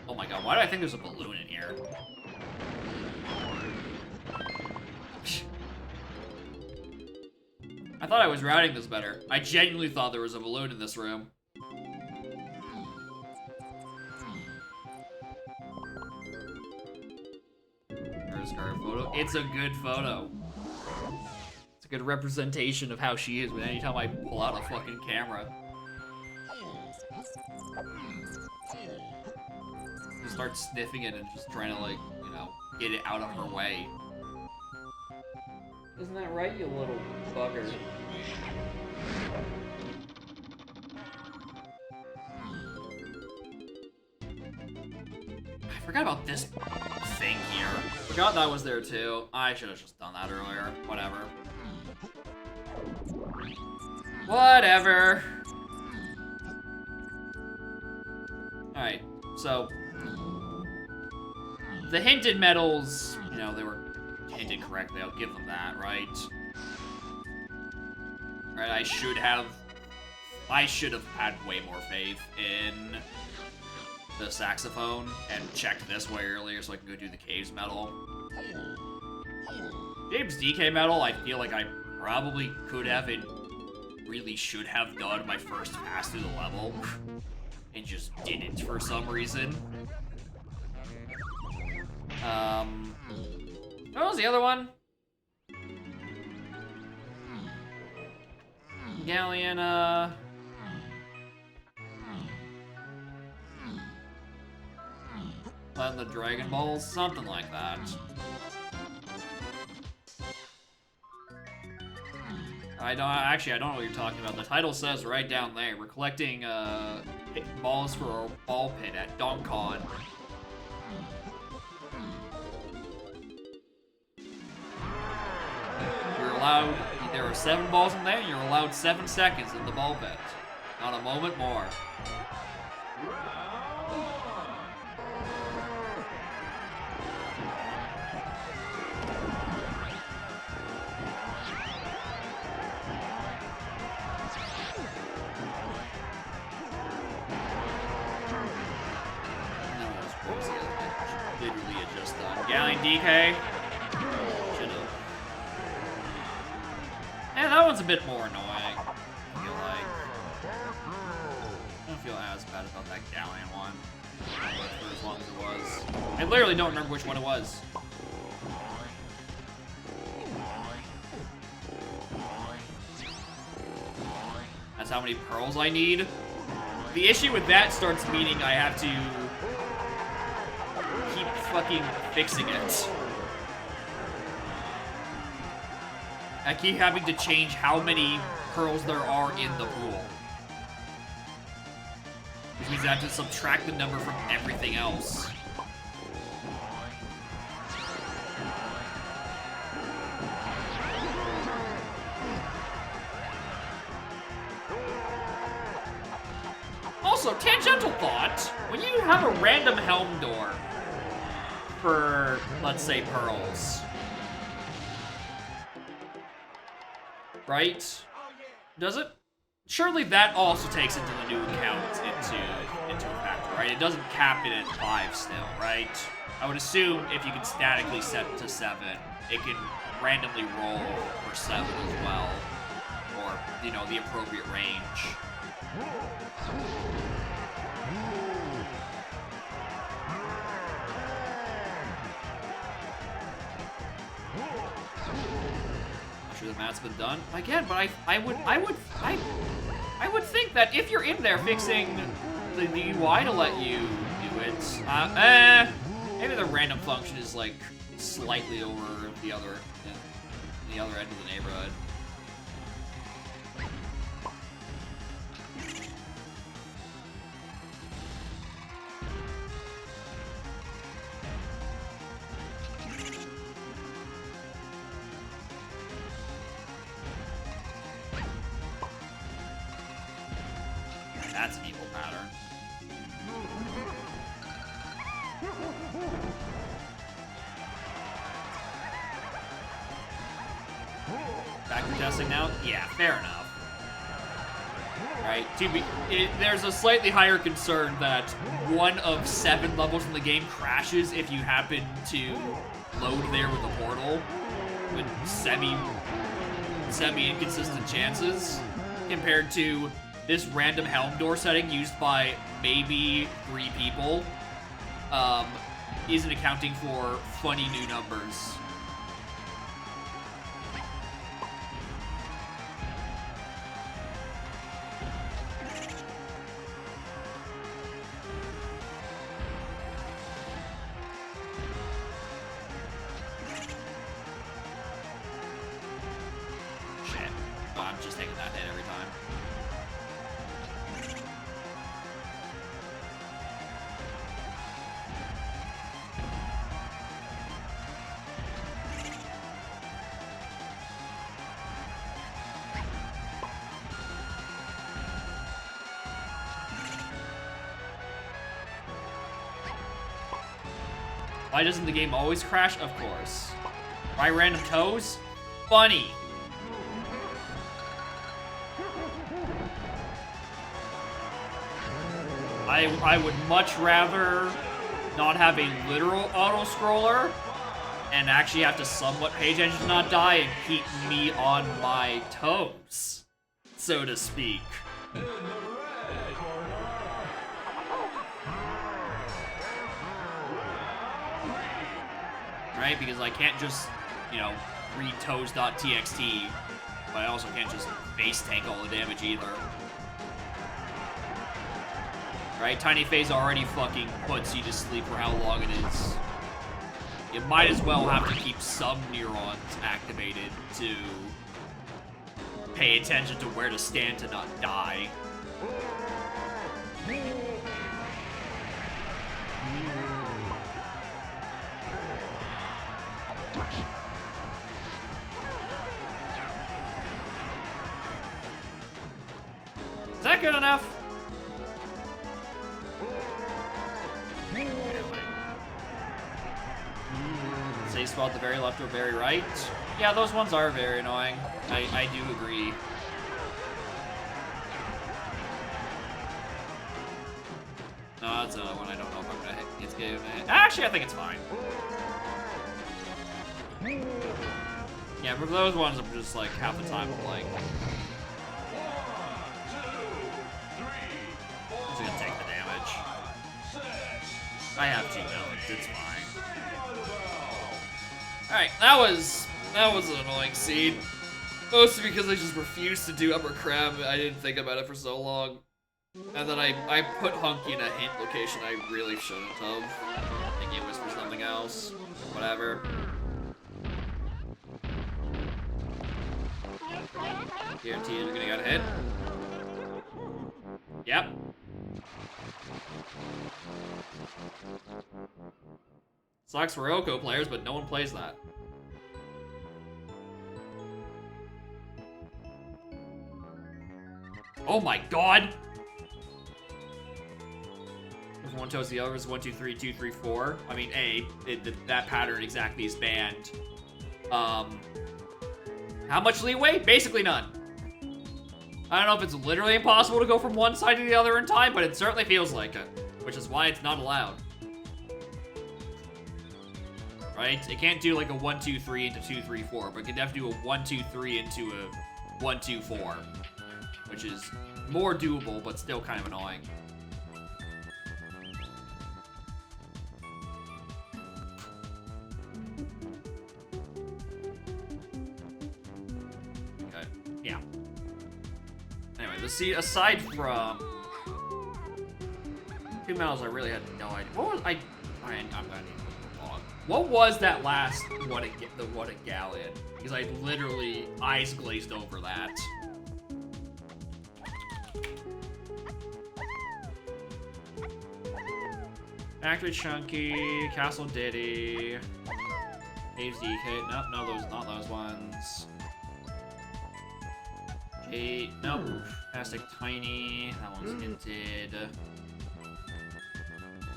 Oh my god, why do I think there's a balloon in here? I thought I was routing this better. I genuinely thought there was a balloon in this room. There's her photo. It's a good photo. It's a good representation of how she is, but anytime I pull out a fucking camera. Just start sniffing it and just trying to, like, you know, get it out of her way. Isn't that right, you little bugger? I forgot about this thing here. Forgot that was there too. I should have just done that earlier. Whatever. Whatever. Alright, so... the hinted medals, you know, they were hinted correctly. I'll give them that, right? Right, I should have had way more faith in the saxophone and checked this way earlier so I can go do the caves medal. James DK medal, I feel like I probably could have and really should have done my first pass through the level and just didn't for some reason. What was the other one? Galleon, Land the Dragon Balls? Something like that. I don't know what you're talking about. The title says right down there, we're collecting, balls for a ball pit at donkcon. There are 7 balls in there, and you're allowed 7 seconds in the ball pit. Not a moment more. Literally it just done. Galleon DK. Yeah, that one's a bit more annoying, I feel like. I don't feel as bad about that Galleon one. For as long as it was. I literally don't remember which one it was. That's how many pearls I need. The issue with that starts meaning I have to keep fucking fixing it. I keep having to change how many pearls there are in the pool. Which means I have to subtract the number from everything else. Also, tangential thought, when you have a random helm door for, let's say, pearls, right? Does it? Surely that also takes into the new account into a factor, right? It doesn't cap it at 5 still, right? I would assume if you can statically set it to 7, it can randomly roll for 7 as well, or, you know, the appropriate range. I'm sure the math's been done again, but I would think that if you're in there fixing the UI to let you do it, maybe the random function is like slightly over the other end of the neighborhood. That's an evil pattern. Factor testing now? Yeah, fair enough. Right, there's a slightly higher concern that 1 of 7 levels in the game crashes if you happen to load there with a portal with semi-inconsistent chances, compared to this random helm door setting used by maybe 3 people isn't accounting for funny new numbers. Shit. Oh, I'm just taking that hit every time. Why doesn't the game always crash? Of course. Why random toes? Funny. I would much rather not have a literal auto-scroller and actually have to somewhat pay attention to not die and keep me on my toes, so to speak. Right? Because I can't just, you know, read toes.txt, but I also can't just base tank all the damage either. Right? Tiny Phase already fucking puts you to sleep for how long it is. You might as well have to keep some neurons activated to pay attention to where to stand to not die. Is that good enough? Safe spot at the very left or very right. Yeah, those ones are very annoying. I do agree. No, that's another one I don't know if I'm gonna hit. It's good. Actually, I think it's fine. Yeah, for those ones, I'm just like half the time I'm like, I'm just gonna take the damage. I have 2 villains. It's fine. All right, that was an annoying scene. Mostly because I just refused to do upper crab. I didn't think about it for so long. And then I put Hunky in a hint location I really shouldn't have. Thinking it was for something else. Whatever. Guaranteed you're gonna get a hit. Yep. Sucks for Oko players, but no one plays that. Oh my god! If one toes the other is 1, 2, 3, 2, 3, 4. I mean, that pattern exactly is banned. How much leeway? Basically none. I don't know if it's literally impossible to go from one side to the other in time, but it certainly feels like it. Which is why it's not allowed. Right? It can't do like a 1, 2, 3 into 2, 3, 4, but it can definitely do a 1, 2, 3 into a 1, 2, 4. Which is more doable, but still kind of annoying. Okay, yeah. Anyway, aside from 2 medals, I really had no idea. What was I'm gonna need to log. What was that last what a galleon? Because I literally eyes glazed over that. Factory Chunky, Castle Diddy, Dave's DK. Nope, no, not those ones. Jade, nope. Plastic Tiny, that one's hinted.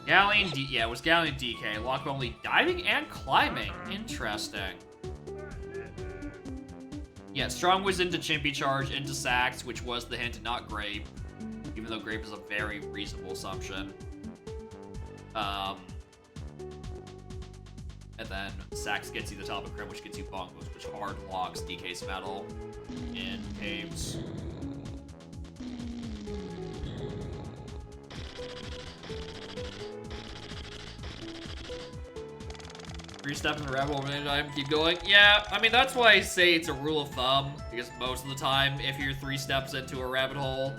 Galleon D, yeah, it was Galleon DK. Lock only diving and climbing. Interesting. Yeah, Strong was into Chimpy Charge, into Sax, which was the hint, not Grape. Even though Grape is a very reasonable assumption. And then Sax gets you the top of Crim, which gets you Bongos, which hard locks DK's metal in games. Three-step in the rabbit hole over time, keep going. Yeah, I mean, that's why I say it's a rule of thumb, because most of the time, if you're 3 steps into a rabbit hole,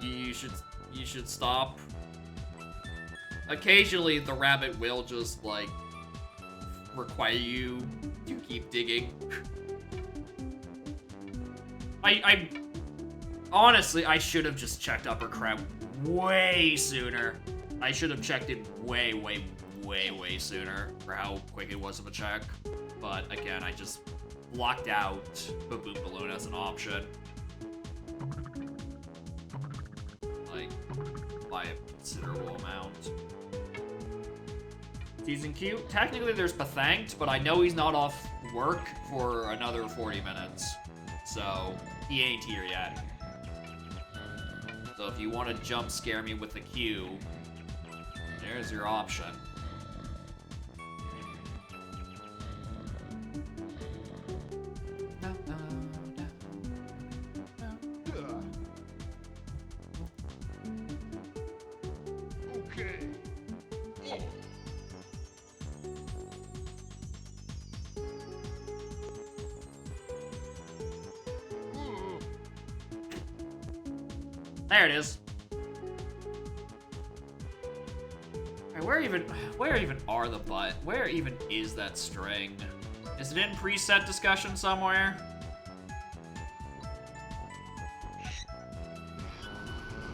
you should stop. Occasionally, the rabbit will just, like, require you to keep digging. Honestly, I should have just checked upper crab way sooner. I should have checked it way sooner for how quick it was of a check. But again, I just blocked out Baboon Balloon as an option. Like, by a considerable amount. Season Q. Technically, there's Pathanked, but I know he's not off work for another 40 minutes. So, he ain't here yet. So if you want to jump scare me with the Q, there's your option. There it is. Alright, where even are the butt? Where even is that string? Is it in preset discussion somewhere?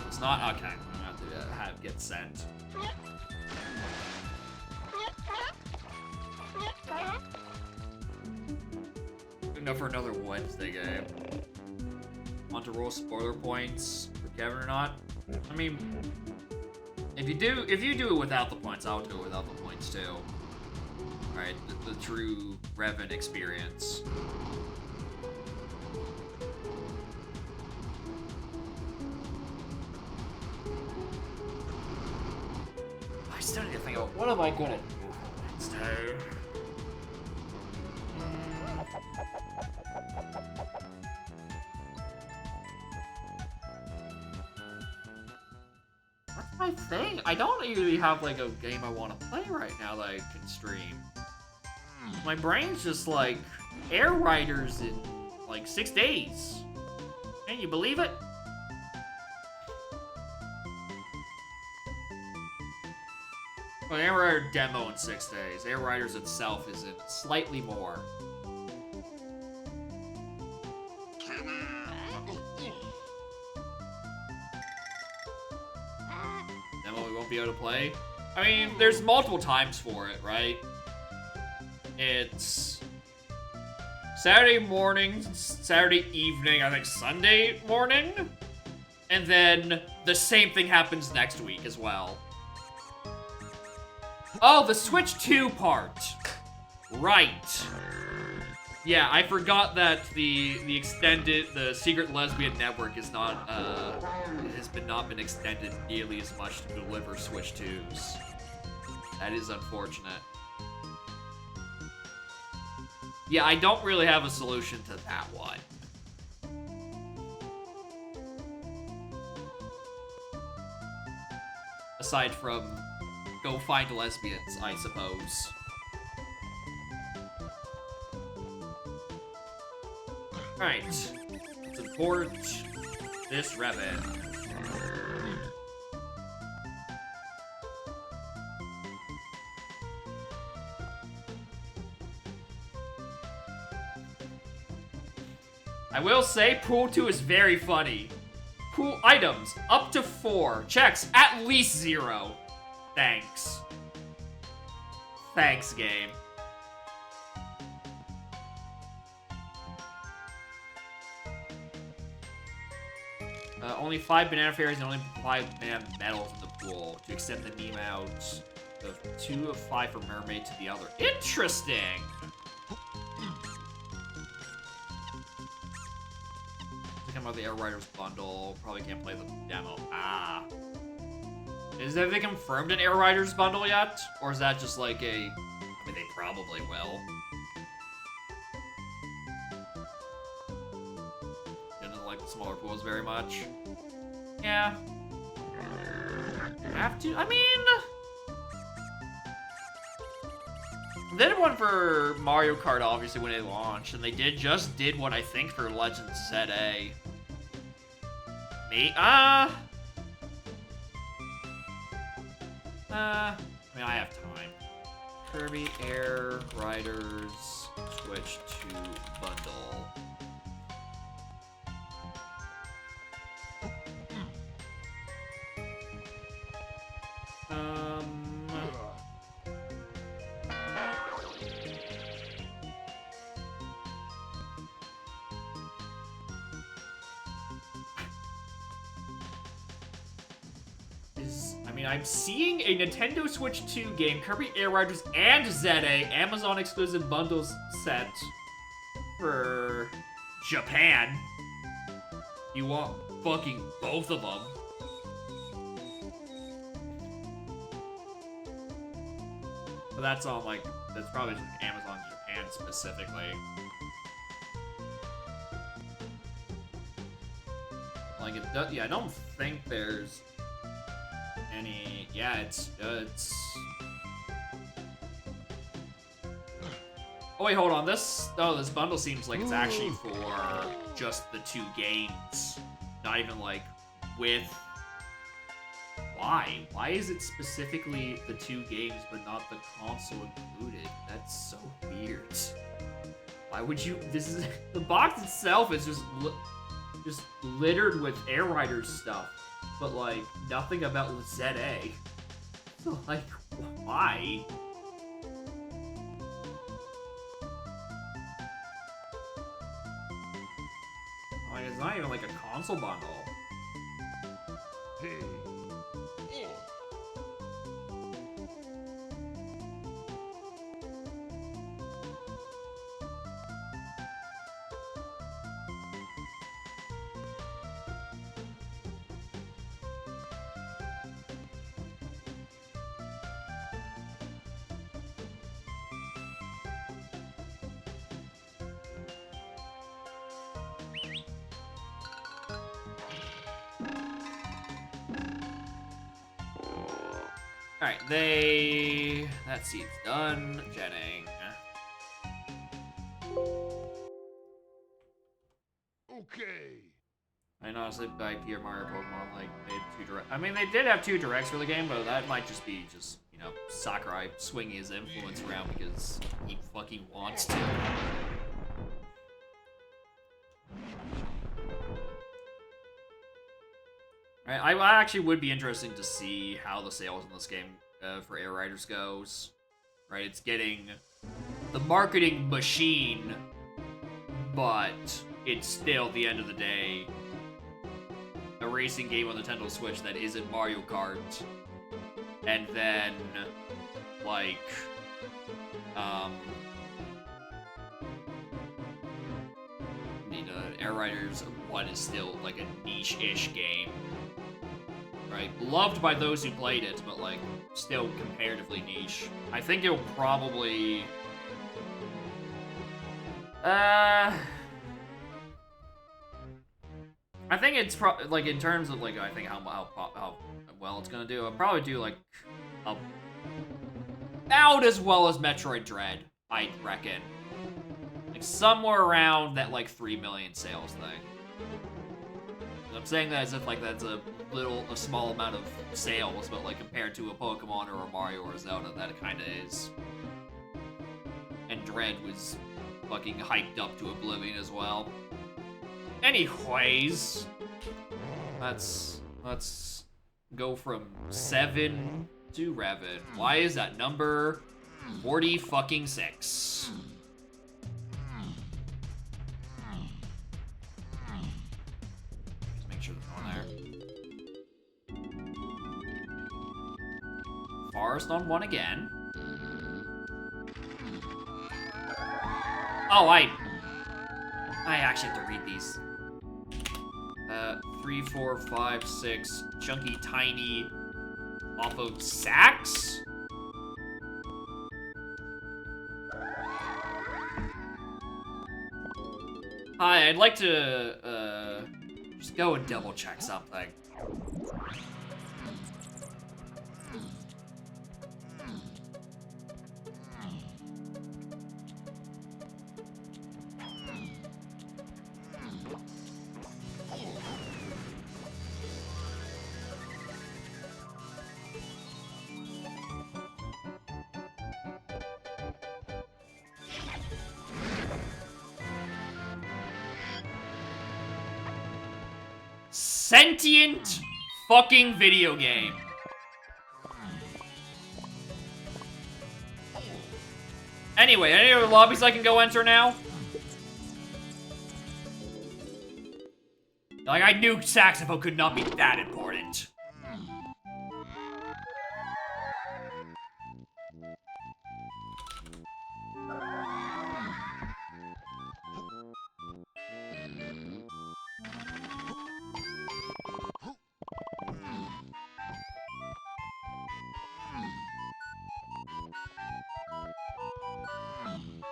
It's not? Okay. I'm gonna have to have it get sent. Enough for another Wednesday game. Want to roll spoiler points for Kevin or not? I mean, if you do it without the points, I would go without the points too. Alright, the true Revan experience. I still need to think about what am I gonna do Wednesday? My thing. I don't really have like a game I want to play right now that I can stream. My brain's just like Air Riders and like 6 days. Can you believe it? Well, Air Rider demo in 6 days. Air Riders itself is in slightly more. Demo we won't be able to play. I mean, there's multiple times for it, right? It's Saturday morning, Saturday evening, I think Sunday morning. And then the same thing happens next week as well. Oh, the Switch 2 part. Right. Yeah, I forgot that the Secret Lesbian Network is not, not been extended nearly as much to deliver Switch 2s. That is unfortunate. Yeah, I don't really have a solution to that one. Aside from go find lesbians, I suppose. Alright. Let's import this Revan. I will say, Pool 2 is very funny. Pool items, up to 4. Checks, at least 0. Thanks. Thanks, game. Only 5 banana fairies and only 5 banana medals in the pool to extend the meme out of 2 of 5 for mermaid to the other. Interesting! Come out the Air Riders bundle. Probably can't play the demo. Ah. Is that they confirmed an Air Riders bundle yet? Or is that just like a... I mean, they probably will. Didn't like the smaller pools very much. Yeah. Have to... I mean... They did one for Mario Kart, obviously, when they launched. And they just did what I think for Legends ZA. I mean, I have time. Kirby Air Riders Switch 2 bundle. I'm seeing a Nintendo Switch 2 game, Kirby Air Riders and ZA, Amazon exclusive bundles set for Japan. You want fucking both of them. But that's all like, that's probably just Amazon Japan specifically. Like, it does, yeah, I don't think there's any, yeah, it's, oh wait, hold on, this bundle seems like it's actually for just the 2 games, not even like with, why? Why is it specifically the 2 games but not the console included? That's so weird. Why would you, the box itself is just littered with Air Riders stuff. But, like, nothing about ZA. So, like, why? Like, it's not even, like, a console bundle. Hey. Alright, that seat's done. Jetting. I know, honestly, IP or Mario Pokemon, like, they had 2 direct. I mean, they did have 2 directs for the game, but that might just be you know, Sakurai swinging his influence around because he fucking wants to. I actually would be interesting to see how the sales in this game for Air Riders goes. Right, it's getting the marketing machine, but it's still, at the end of the day, a racing game on the Nintendo Switch that isn't Mario Kart. And then, like, Air Riders 1 is still, like, a niche-ish game. Right? Loved by those who played it, but, like, still comparatively niche. I think it'll probably... I think it's like, in terms of, like, I think how well it's gonna do, I'll probably do, like, about as well as Metroid Dread, I reckon. Like, somewhere around that, like, 3 million sales thing. I'm saying that as if, like, that's a small amount of sales, but, like, compared to a Pokemon or a Mario or a Zelda, that it kinda is. And Dread was fucking hyped up to oblivion as well. Anyways, let's go from 7 to Revan. Why is that number 40 fucking 6? Just make sure there's no one there. Forest on 1 again. Oh, I actually have to read these. 3, 4, 5, 6, chunky, tiny, off of sacks? Hi, I'd like to, just go and double check something. Sentient fucking video game. Anyway, any other lobbies I can go enter now? Like, I knew saxophone could not be that important.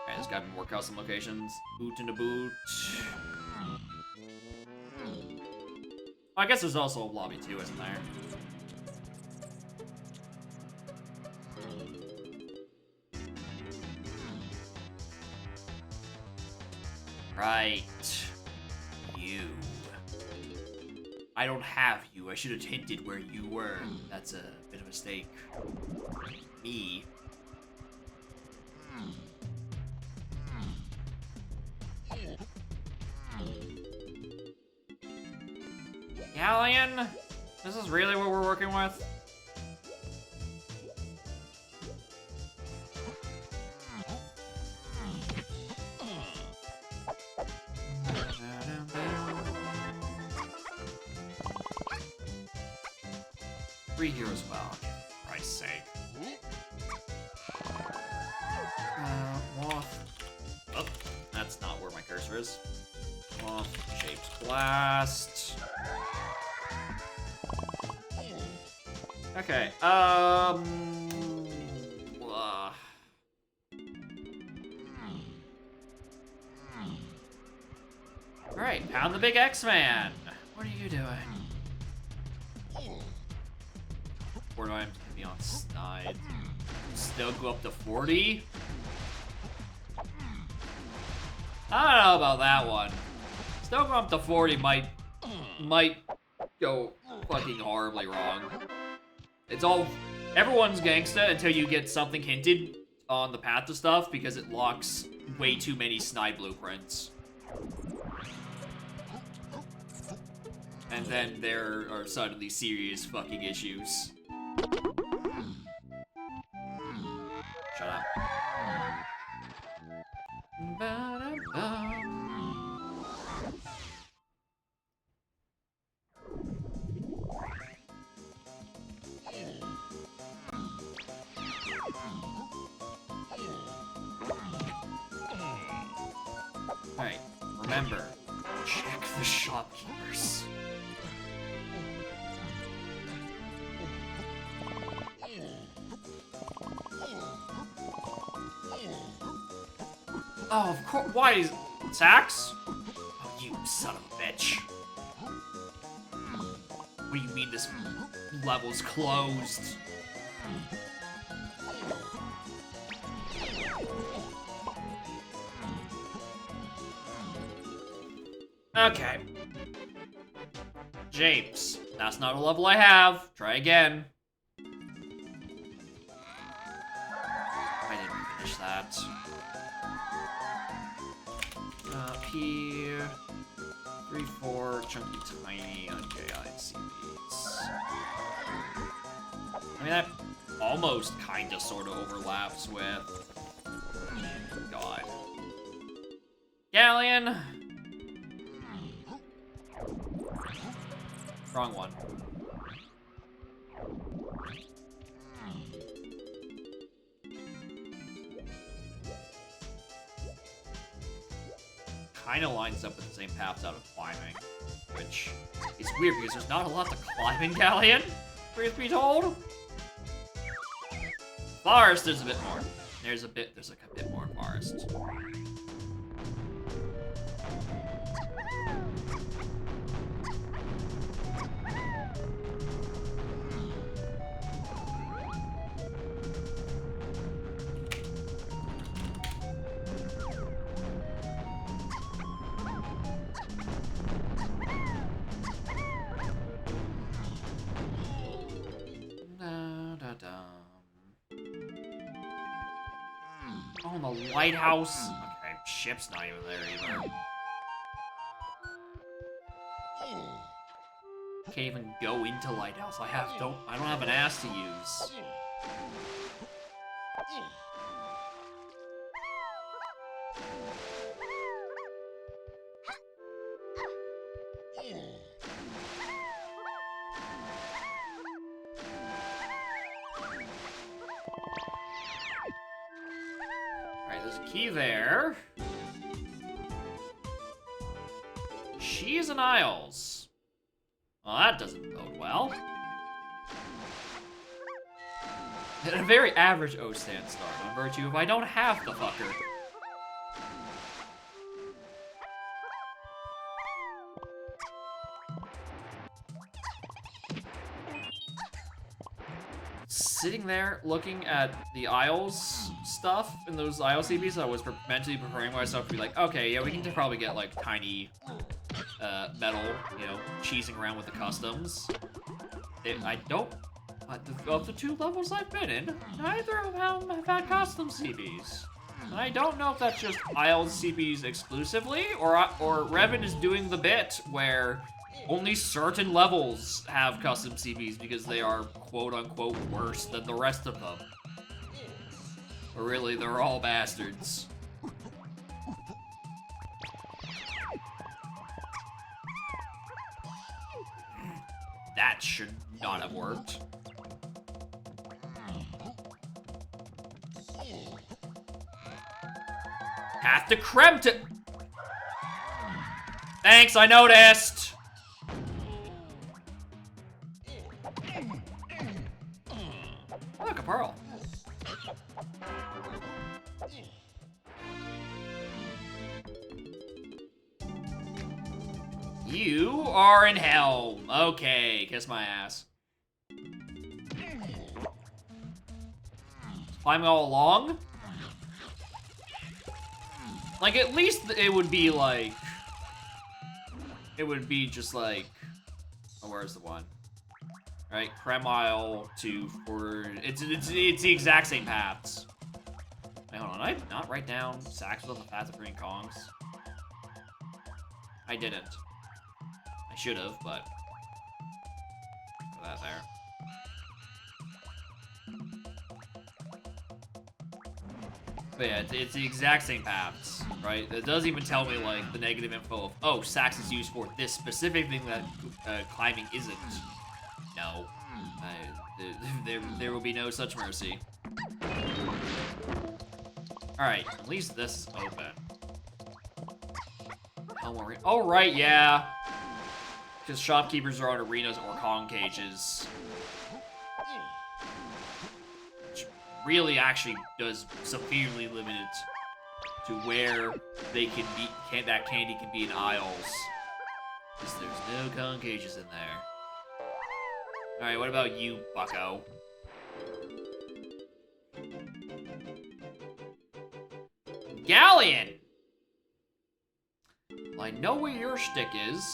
There's gotta be more custom locations. Boot in a boot. I guess there's also a lobby too, isn't there? Right. You. I don't have you. I should have hinted where you were. That's a bit of a mistake. Me. Galleon? This is really what we're working with? Three here as well, for Christ's sake. Moth. Oh, that's not where my cursor is. Moth, shaped blast. Okay, Alright, pound the big X-Man. What are you doing? Where do I be on snide? Still go up to 40? I don't know about that one. Still going up to 40 might go fucking horribly wrong. It's all... Everyone's gangsta until you get something hinted on the path to stuff because it locks way too many snide blueprints. And then there are suddenly serious fucking issues. Shut up. Alright, remember, check the shopkeepers. Oh, of course. Why is Sax? Oh, you son of a bitch. What do you mean this level's closed? Okay. James, that's not a level I have. Try again. I didn't finish that. Up here. 3, 4, chunky tiny on JI and CBs. I mean, that almost kinda sorta overlaps with... God. Galleon! Wrong one. Kinda lines up with the same paths out of climbing, which is weird because there's not a lot to climb in Galleon, truth be told. Forest, there's a bit more. There's like a bit more forest. Oh, the lighthouse. Okay, ship's not even there either. Can't even go into lighthouse. I don't have an ass to use. Alright, there's a key there. Cheese and Isles. Well, that doesn't bode well. And a very average O-stand start, on virtue of I don't have the fucker. Sitting there looking at the Isles stuff in those Isles CBs, I was mentally preparing myself to be like, okay, yeah, we can probably get like tiny metal, you know, cheesing around with the customs. Of the 2 levels I've been in, neither of them have had custom CBs. And I don't know if that's just Isles CBs exclusively, or Revan is doing the bit where only certain levels have custom CBs because they are quote-unquote worse than the rest of them. But really, they're all bastards. That should not have worked. Have to creme to... Thanks, I noticed! Look, a pearl. You are in hell. Okay, kiss my ass. Climbing all along? Like, at least it would be like... it would be just like, oh, where's the one? Right, Kremile to Ford. It's the exact same paths. Wait, hold on. Did I not write down Sax on the path of Green Kongs? I didn't. I should have, but put that there. But yeah, it's the exact same paths, right? It doesn't even tell me, like, the negative info of, oh, Sax is used for this specific thing that climbing isn't. No. There will be no such mercy. Alright, at least this is open. Oh, right, yeah. Because shopkeepers are on arenas or Kong cages. Which really actually does severely limit to where they can be, that candy can be in aisles. Because there's no Kong cages in there. Alright, what about you, bucko? Galleon! Well, I know where your shtick is.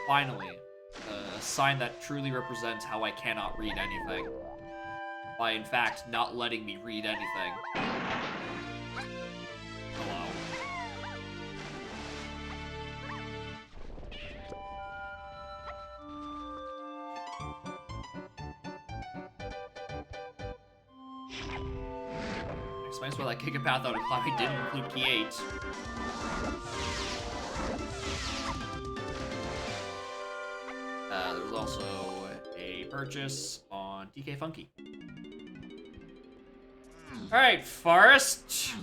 Finally, a sign that truly represents how I cannot read anything. By, in fact, not letting me read anything. Hello. Explains why that kicking path out of climbing didn't include key 8. There was also a purchase on DK Funky. Alright, Forrest.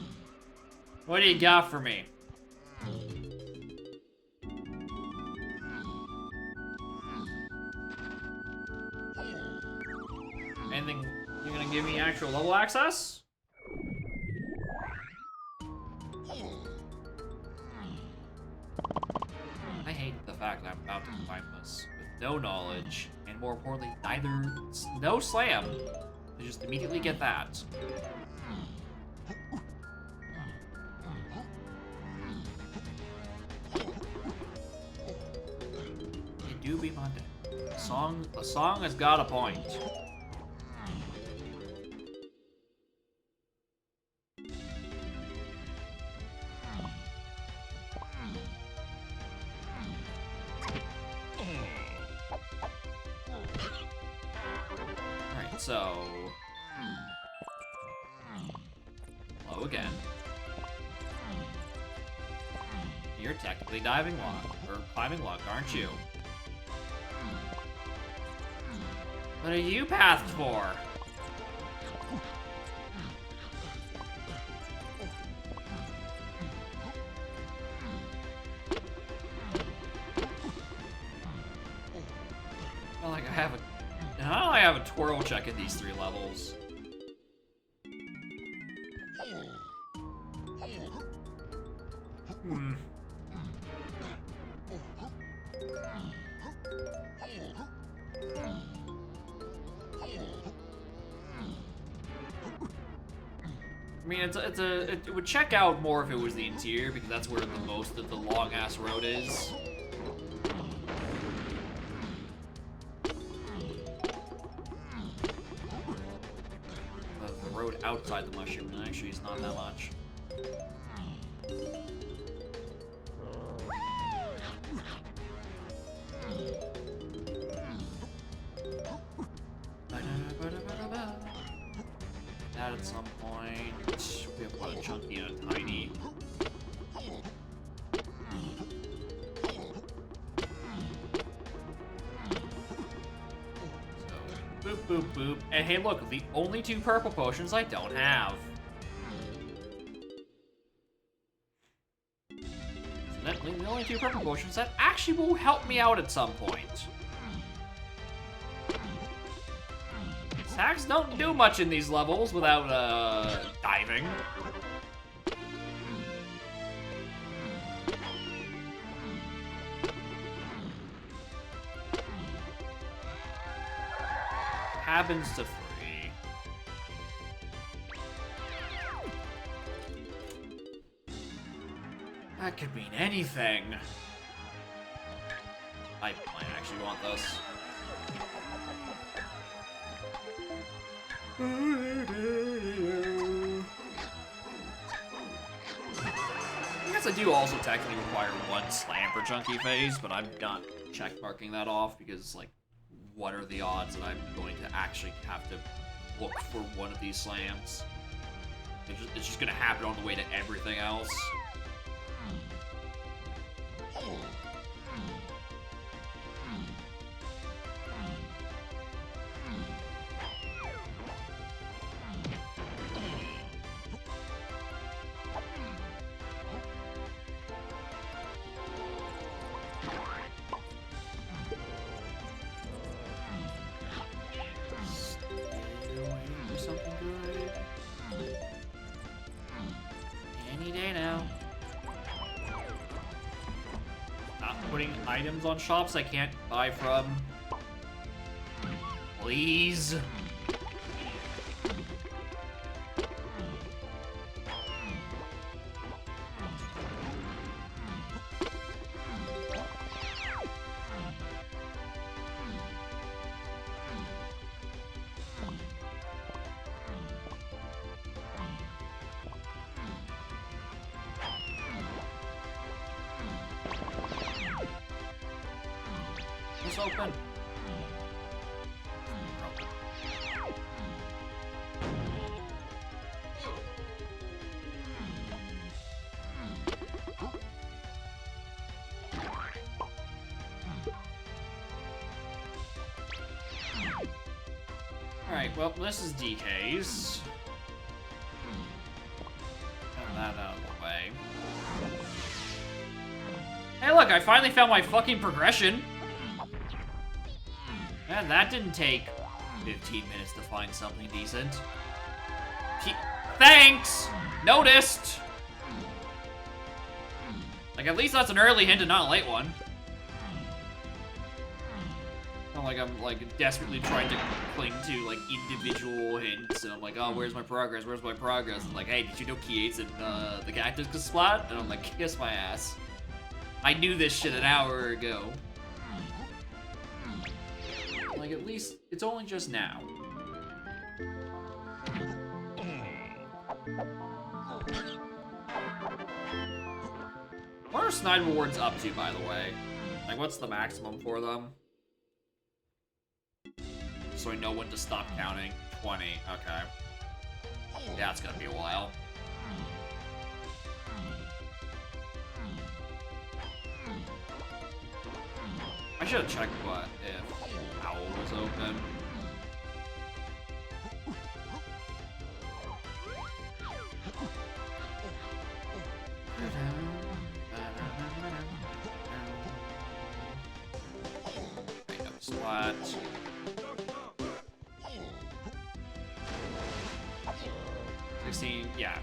What do you got for me? Anything you're gonna give me actual level access? I hate the fact that I'm about to combine this with no knowledge, and more importantly, no slam. I just immediately get that. It do be Monday. The song has got a point. Alright, so... Hello again. You're technically diving lock, or climbing lock, aren't you? What are you pathed for? Not like I have a... How do I have a twirl check in these 3 levels? I mean, it would check out more if it was the interior, because that's where the most of the long-ass road is. The road outside the mushroom actually is not that much. That at some point, we have a lot of chunky and a tiny. So, boop, boop, boop. And hey, look, the only 2 purple potions I don't have. So that the only 2 purple potions that actually will help me out at some point. Hacks don't do much in these levels without, diving. happens to 3? That could mean anything. I might actually want this. I guess I do also technically require 1 slam per chunky phase, but I'm not checkmarking that off because, like, what are the odds that I'm going to actually have to look for one of these slams? It's just gonna happen on the way to everything else. Something good. Any day now. Not putting items on shops I can't buy from. Please. It's open. Alright, well, this is DK's. Get that out of the way. Hey, look, I finally found my fucking progression. And that didn't take 15 minutes to find something decent. Thanks! Noticed! Like, at least that's an early hint and not a late one. Not like I'm, like, desperately trying to cling to, like, individual hints. And I'm like, oh, where's my progress? Where's my progress? And like, hey, did you know key 8's in the cactus splat? And I'm like, kiss my ass. I knew this shit an hour ago. Like, at least, it's only just now. What are Snide rewards up to, by the way? Like, what's the maximum for them? So I know when to stop counting. 20, okay. Yeah, it's gonna be a while. I should have checked what if Owl was open. Make up splat. 16, yeah.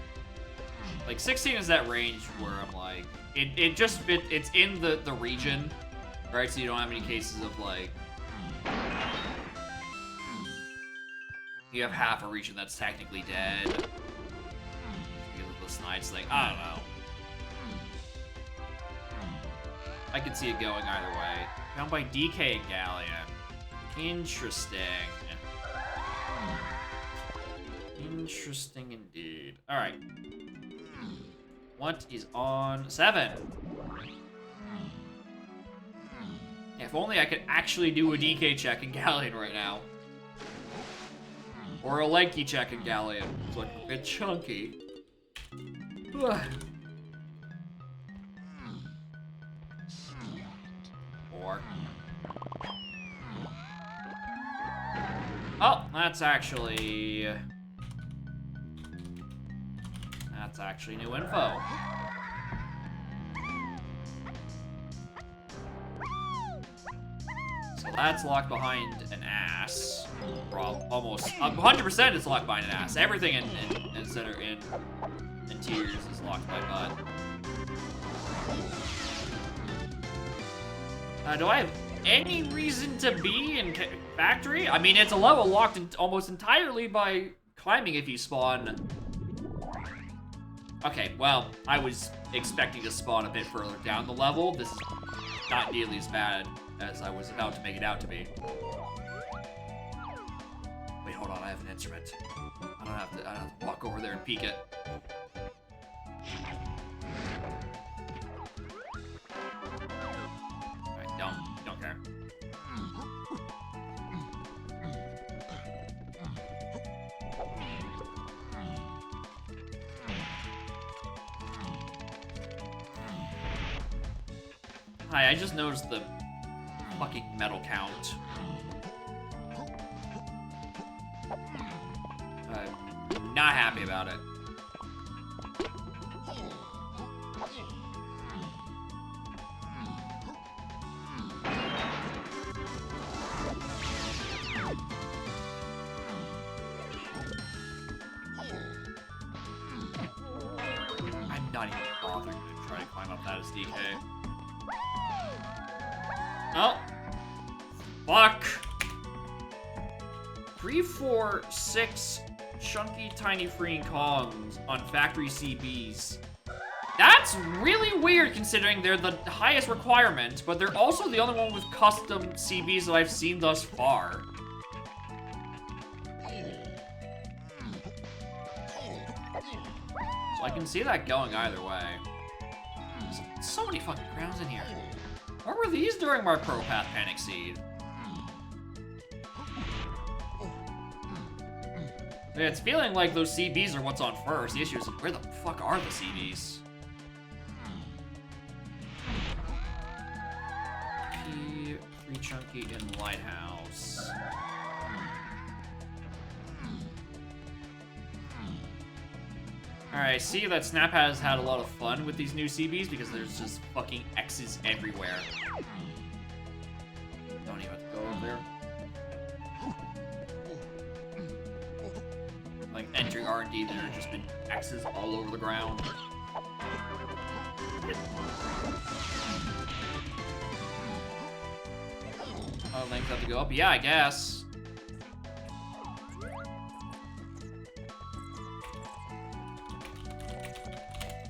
Like 16 is that range where I'm like, it's in the region. Right, so you don't have any cases of, like, you have half a region that's technically dead. Because of the Snide's thing. I don't know. I could see it going either way. Found by DK and Galleon. Interesting. Interesting indeed. Alright. What is on 7? If only I could actually do a DK check in Galleon right now. Or a leg key check in Galleon. So it's a bit chunky. Ugh. 4. Oh, that's actually new info. So that's locked behind an ass. Almost 100% it's locked behind an ass. Everything in center in tiers is locked by butt. Do I have any reason to be in factory? I mean, it's a level locked in almost entirely by climbing if you spawn. Okay, well, I was expecting to spawn a bit further down the level. This is not nearly as bad as I was about to make it out to be. Wait, hold on, I have an instrument. I don't have to walk over there and peek it. Alright, don't care. Hi, I just noticed the fucking metal count. I'm not happy about it. I'm not even bothering to try to climb up that as DK. Oh. Fuck. 3, 4, 6 chunky tiny freeing Kongs on factory CBs. That's really weird considering they're the highest requirement, but they're also the only one with custom CBs that I've seen thus far. So I can see that going either way. There's so many fucking crowns in here. Where were these during my Pro Path Panic Seed? It's feeling like those CBs are what's on first. The issue is, where the fuck are the CBs? P, 3 chunky in Lighthouse. Alright, I see that Snap has had a lot of fun with these new CBs because there's just fucking X's everywhere. Don't even have to go over there. Like, entering R&D, there have just been X's all over the ground. Oh, length have to go up? Yeah, I guess.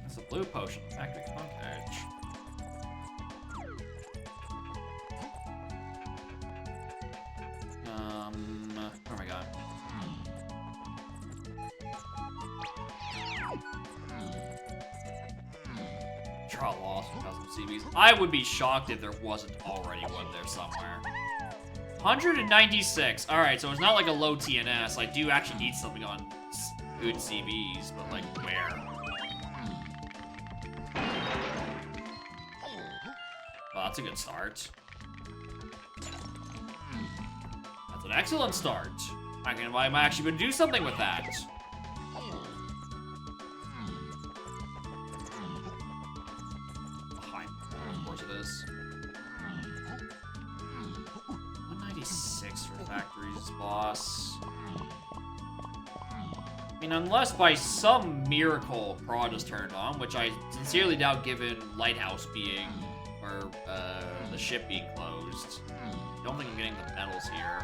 That's a blue potion. Factory Conk Edge. Where am I going? Draw lost from custom CBs. I would be shocked if there wasn't already one there somewhere. 196. Alright, so it's not like a low TNS. I do actually need something on good CBs, but like where? Well, that's a good start. That's an excellent start. I might actually gonna do something with that. Of course it is. 196 for factories, boss. I mean, unless by some miracle prod is turned on, which I sincerely doubt given Lighthouse being, or the ship being closed. Don't think I'm getting the medals here.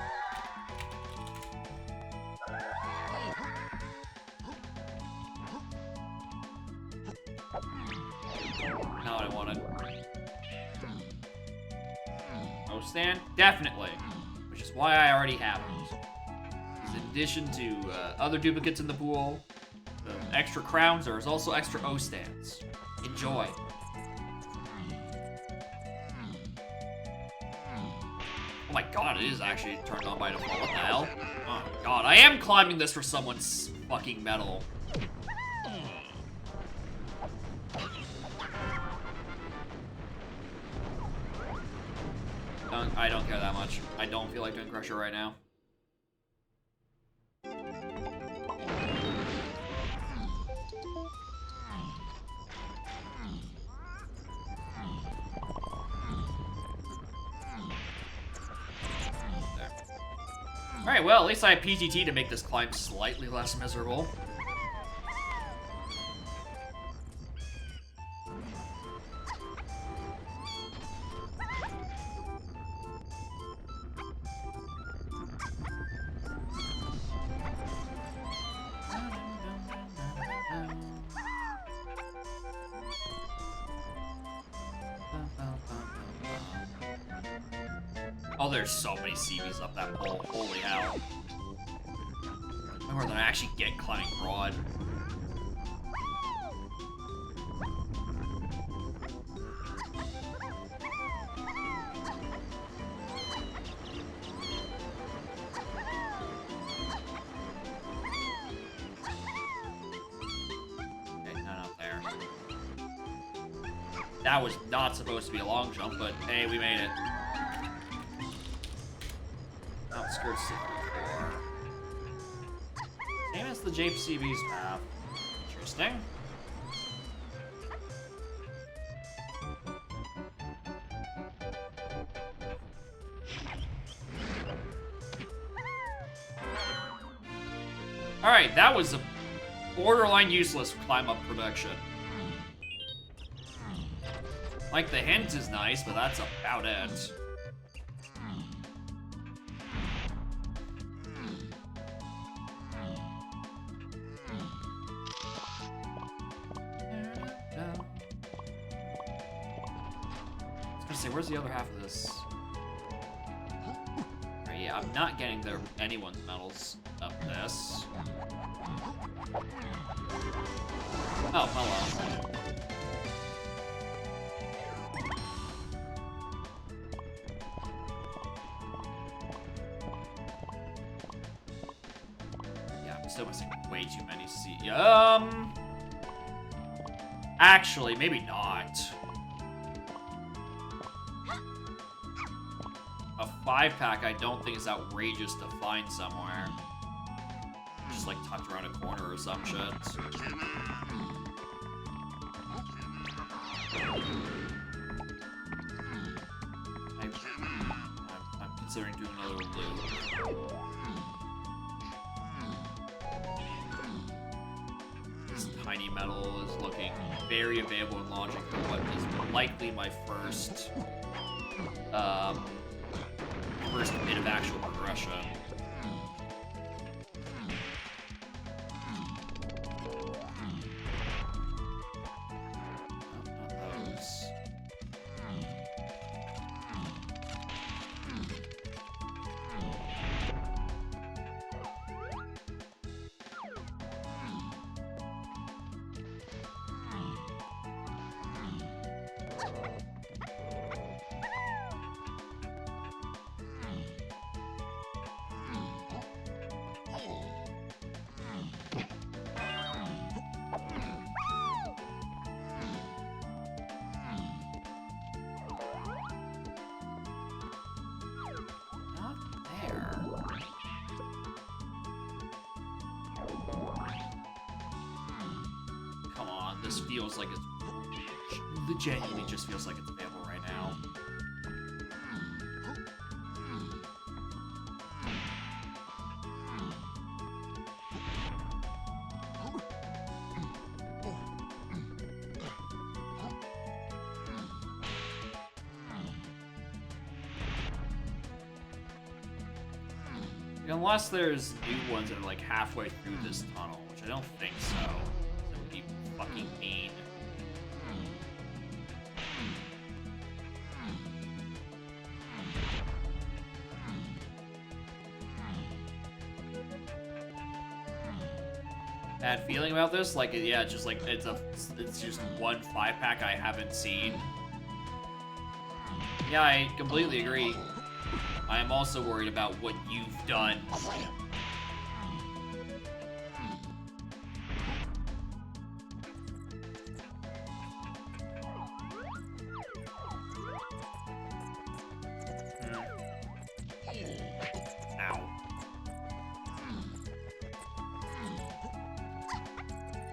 Not what I wanted. Oh, stand? Definitely. Which is why I already have it. In addition to other duplicates in the pool, extra crowns, there's also extra O stands. Enjoy. Oh my god, it is actually turned on by default. What the hell? Oh my god, I am climbing this for someone's fucking medal. I don't care that much. I don't feel like doing Crusher right now. Alright, well, at least I have PTT to make this climb slightly less miserable. Oh, there's so many CVs up that pole. Holy hell. Remember that I actually get climbing broad. That was not supposed to be a long jump, but hey, we made it. Outskirts 64. Same as the JCB's path. Interesting. Alright, that was a borderline useless climb-up production. Like, the hint is nice, but that's about it. I was gonna say, where's the other half of this? Right, yeah, I'm not getting anyone's medals up this. Oh, hello. Still missing way too many actually, maybe not. A 5-pack I don't think is outrageous to find somewhere. Just like tucked around a corner or some shit. I'm considering doing another loop. Tiny metal is looking very available and launching for what is likely my first bit of actual progression. This feels like it genuinely just feels like it's available right now. Unless there's new ones that are like halfway through this tunnel, which I don't think so. That would be fucking mean. Bad feeling about this? Like, yeah, just like it's just one 5-pack I haven't seen. Yeah, I completely agree. I am also worried about what you've done. Ow.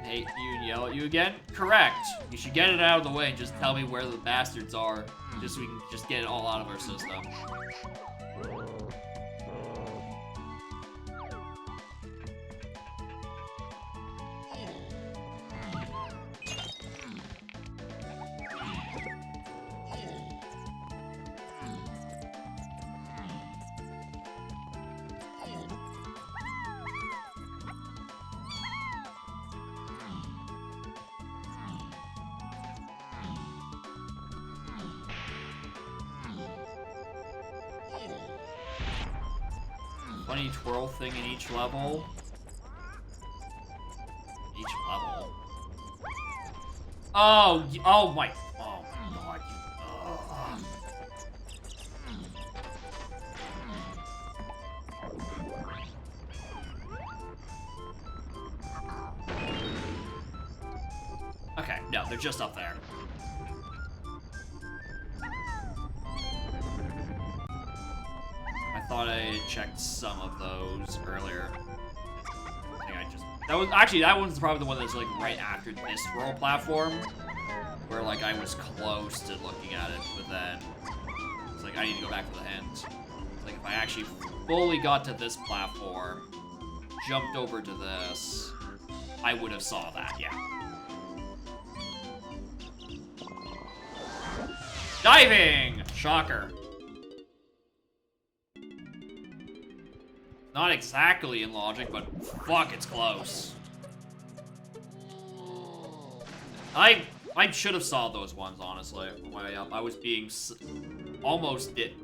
Hey, you yell at you again? Correct. You should get it out of the way and just tell me where the bastards are. Just so we can just get it all out of our system. funny twirl thing in each level. Each level. Oh my god. Ugh. Okay, no, they're just up there. I thought I had checked some of those earlier. I think I just... that one's probably the one that's like right after this roll platform. Where like I was close to looking at it, but then it's like I need to go back to the hint. It's like if I actually fully got to this platform, jumped over to this, I would have saw that, yeah. Diving! Shocker. Not exactly in logic, but fuck, it's close. I should have saw those ones, honestly, on my way up. I was being almost did.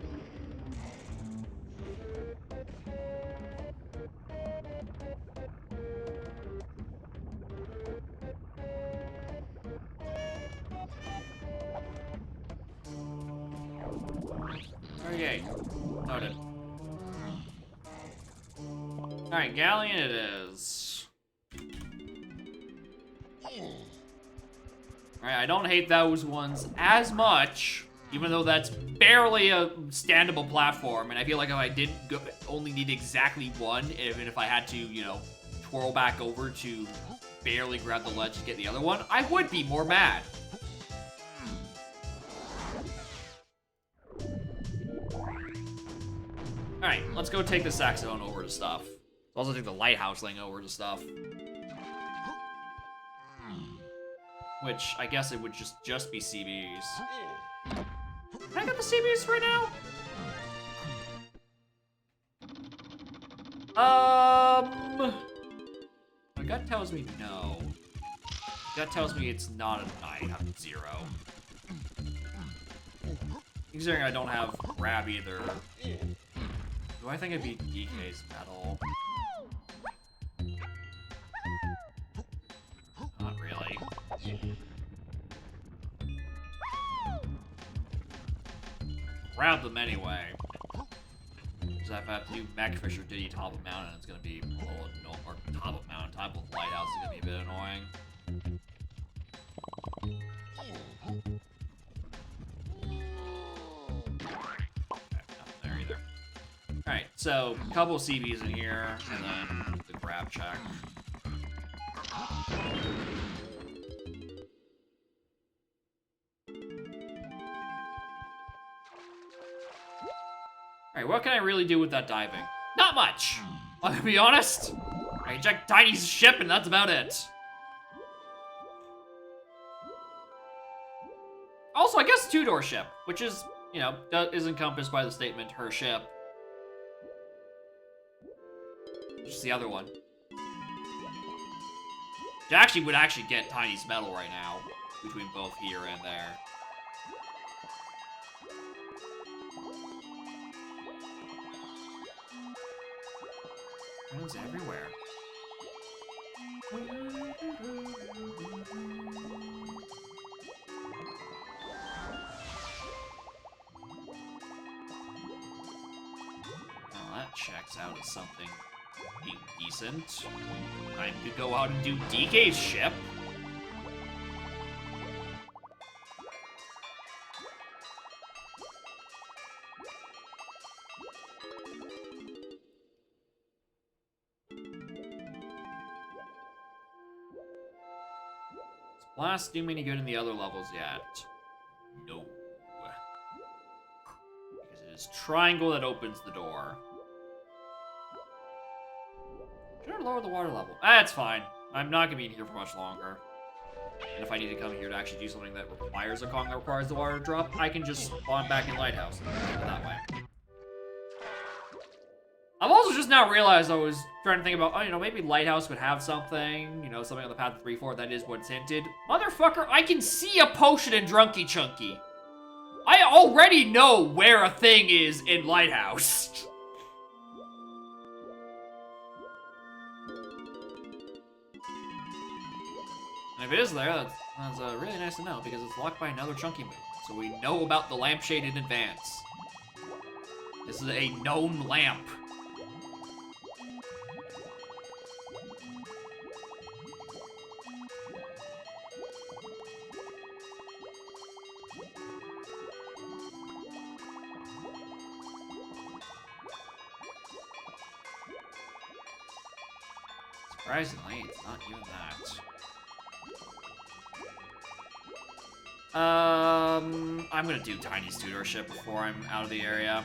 Okay, noted. Alright, Galleon it is. Alright, I don't hate those ones as much, even though that's barely a standable platform, and I feel like if I did only need exactly one, even if I had to, you know, twirl back over to barely grab the ledge to get the other one, I would be more mad. Alright, let's go take the saxophone over to stuff. Let's also take the lighthouse thing over to stuff. Which, I guess it would just be CBs. Can I get the CBs right now? My gut tells me no. My gut tells me it's not a 9 out of 0. Considering I don't have grab either. Do I think it'd be DK's metal? Not really. Grab them anyway. Because if I have to do Macfish or Diddy top of mountain, it's gonna be or top of mountain, top of lighthouse is gonna be a bit annoying. Alright, so a couple of CBs in here, and then the grab check. Alright, what can I really do with that diving? Not much! I'm gonna be honest. I eject Tiny's ship, and that's about it. Also, I guess two-door ship, which is, you know, is encompassed by the statement, her ship. Just the other one. Which would actually get Tiny's medal right now, between both here and there. One's everywhere. Well, that checks out as something decent. Time to go out and do DK's ship. Does Blast do me any good in the other levels yet? No. Because it is triangle that opens the door. Should I lower the water level? That's fine. I'm not gonna be in here for much longer. And if I need to come here to actually do something that requires a Kong that requires the water to drop, I can just spawn back in Lighthouse and do it that way. I've also just now realized I was trying to think about, oh, you know, maybe Lighthouse would have something, you know, something on the path of 3-4, that is what's hinted. Motherfucker, I can see a potion in Drunky Chunky. I already know where a thing is in Lighthouse. And if it is there, that's really nice to know, because it's locked by another chunky move. So we know about the lampshade in advance. This is a known lamp. Surprisingly, it's not even that. I'm gonna do Tiny's tutorship before I'm out of the area.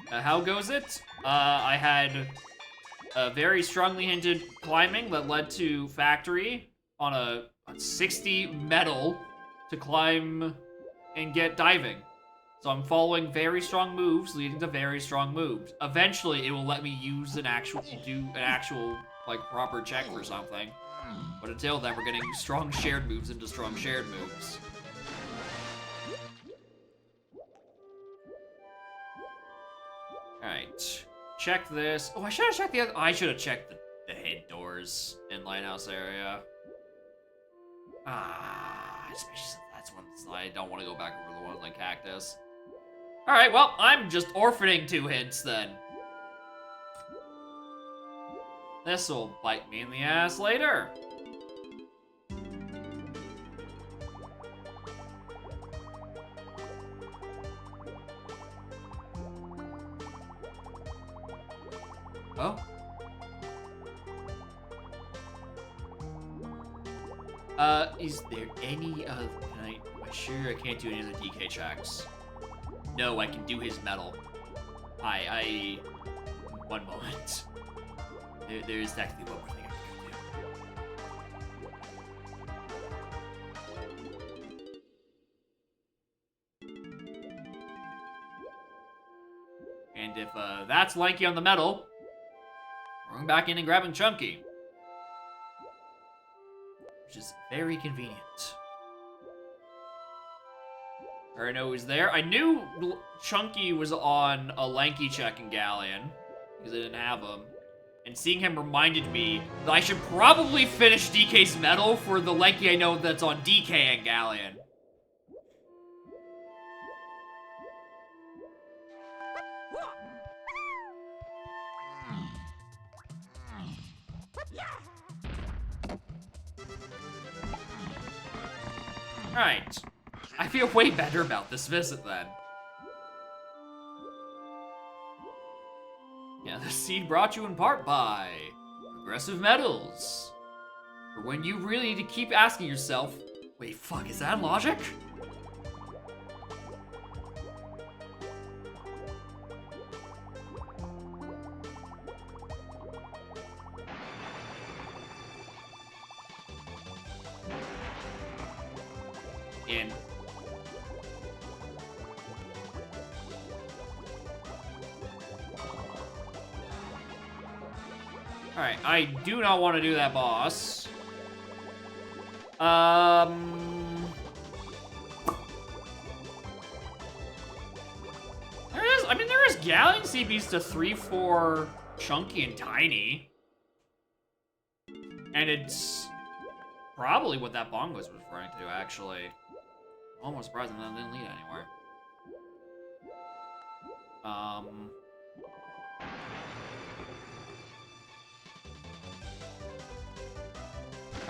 How goes it? I had a very strongly hinted climbing that led to factory on a 60 metal to climb and get diving. So I'm following very strong moves leading to very strong moves. Eventually, it will let me use do an actual like proper check for something. But until then, we're getting strong shared moves into strong shared moves. Alright. Check this. Oh, I should have checked the other. I should have checked the head doors in Lighthouse area. Especially since that's one I don't want to go back over the ones like Cactus. Alright, well, I'm just orphaning 2 hints then. This'll bite me in the ass later. Oh. Is there any other... Am I sure I can't do any other DK checks? No, I can do his metal. One moment. There is technically one more thing I can do. And if that's Lanky on the metal, we're going back in and grabbing Chunky. Which is very convenient. I know he's there. I knew Chunky was on a Lanky check in Galleon, because I didn't have him. And seeing him reminded me that I should probably finish DK's medal for the Lanky I know that's on DK and Galleon. Alright. I feel way better about this visit then. Yeah, the seed brought you in part by Progressive Metals. For when you really need to keep asking yourself, wait, fuck, is that logic? In. Alright, I do not want to do that boss. There is Galleon CBs to 3-4 Chunky and Tiny. And it's probably what that bong was referring to, actually. Almost surprising that it didn't lead anywhere.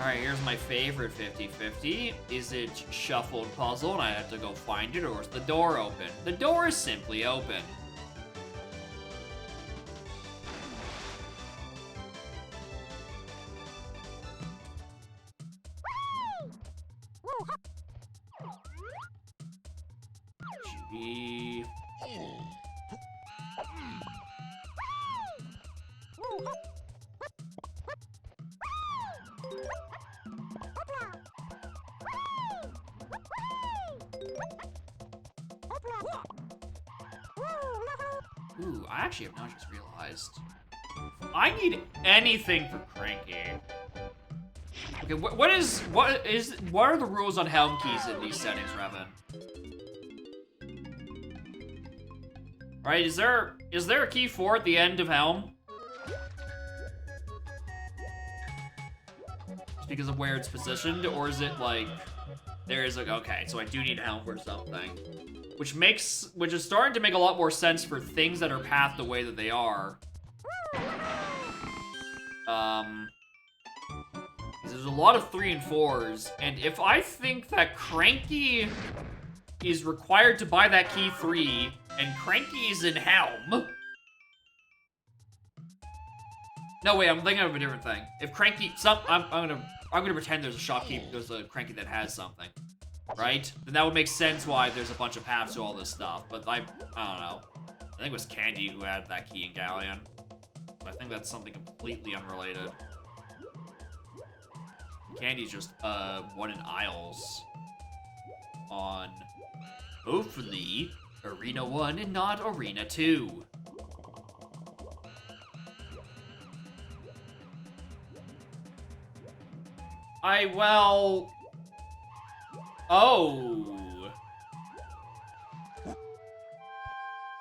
Alright, here's my favorite 50-50. Is it shuffled puzzle and I have to go find it, or is the door open? The door is simply open. Gee. Ooh, I actually have not just realized. I need anything for Cranky. Okay, what are the rules on helm keys in these settings, Revan? Alright, is there a key 4 at the end of helm? because of where it's positioned, or is it like there is like, okay, so I do need help or something, which is starting to make a lot more sense for things that are pathed the way that they are. There's a lot of 3 and 4s, and if I think that Cranky is required to buy that key 3, and Cranky is in Helm. No, wait, I'm thinking of a different thing. If Cranky, I'm gonna pretend there's a Cranky that has something, right? Then that would make sense why there's a bunch of paths to all this stuff. But I don't know. I think it was Candy who had that key in Galleon. But I think that's something completely unrelated. Candy's just one in Isles on hopefully Arena 1 and not Arena 2. Oh,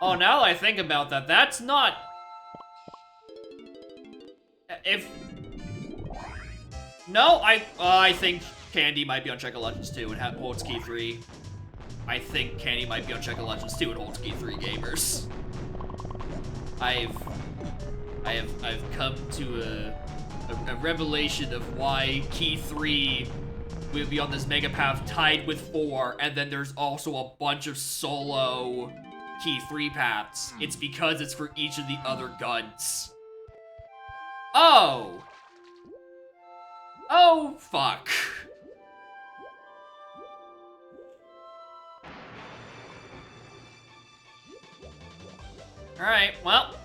now that I think about that, that's not... No, I think Candy might be on Check of Legends 2 and holds key 3. I think Candy might be on Check of Legends 2 and holds key 3, gamers. I've come to a revelation of why key 3 will be on this mega path tied with 4, and then there's also a bunch of solo key 3 paths. It's because it's for each of the other guns. Oh! Oh, fuck. Alright, well,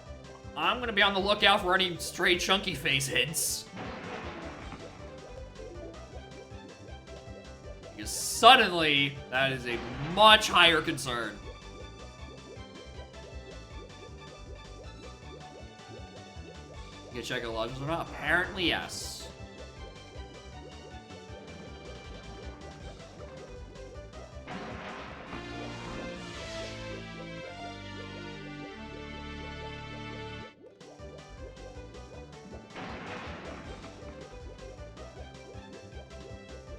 I'm gonna be on the lookout for any stray chunky face hints. Because suddenly, that is a much higher concern. You can check out Legends or not? Apparently, yes.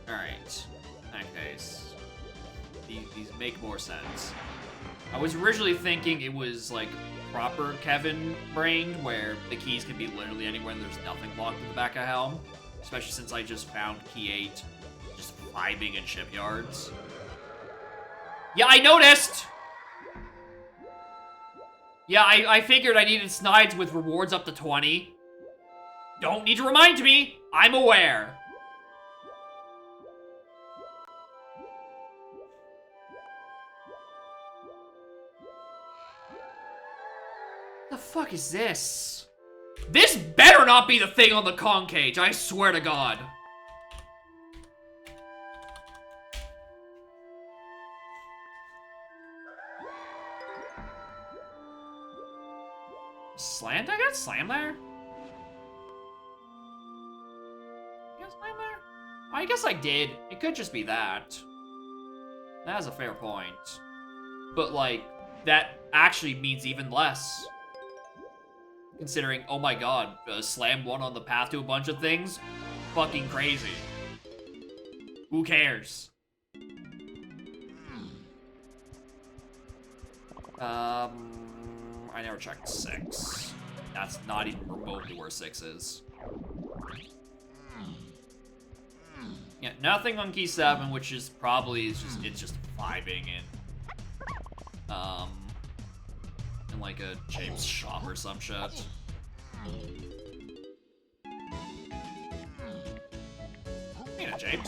Alright. In that case, these make more sense. I was originally thinking it was like proper Kevin brained, where the keys can be literally anywhere and there's nothing blocked in the back of Helm. Especially since I just found key 8 just vibing in shipyards. Yeah, I noticed! Yeah, I figured I needed snides with rewards up to 20. Don't need to remind me! I'm aware. The fuck is this? This better not be the thing on the con cage, I swear to God. Slammed? I got slammed there? I got slammed there? I guess I did. It could just be that. That is a fair point. But, like, that actually means even less. Considering, oh my god, slam 1 on the path to a bunch of things? Fucking crazy. Who cares? I never checked 6. That's not even remotely where 6 is. Yeah, nothing on key 7, which is probably, it's just vibing in like a James shop or some shit. You know, James.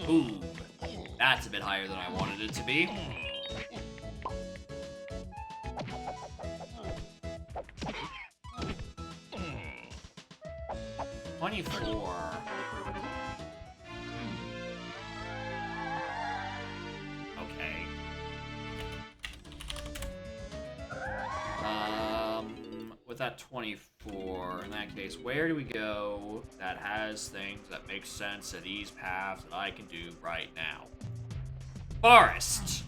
Ooh, that's a bit higher than I wanted it to be. $24. Okay. With that 24, in that case, where do we go that has things that make sense to these paths that I can do right now? Forest!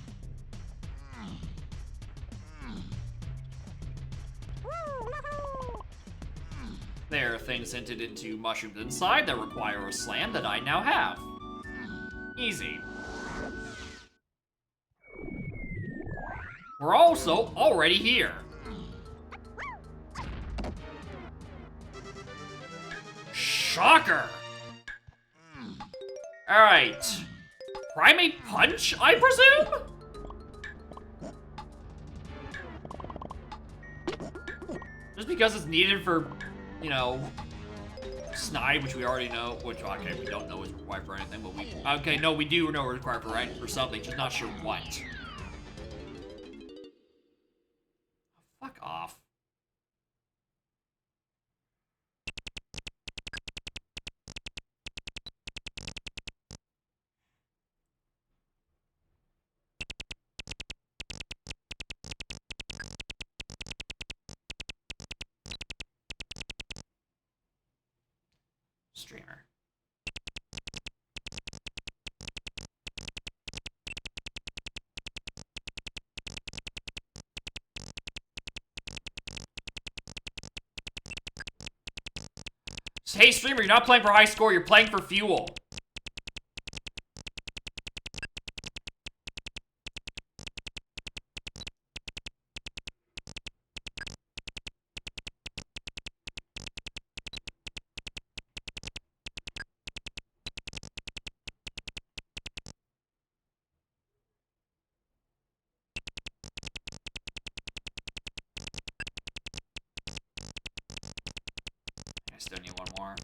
There are things hinted into mushrooms inside that require a slam that I now have. Easy. We're also already here. Shocker! Alright. Primate Punch, I presume? Just because it's needed for, you know, Snide, which we already know, which, okay, we don't know is required for anything, but okay, no, we do know it's required for something, just not sure what. Fuck off. Streamer. Hey, streamer, you're not playing for high score, you're playing for fuel. I still need one more.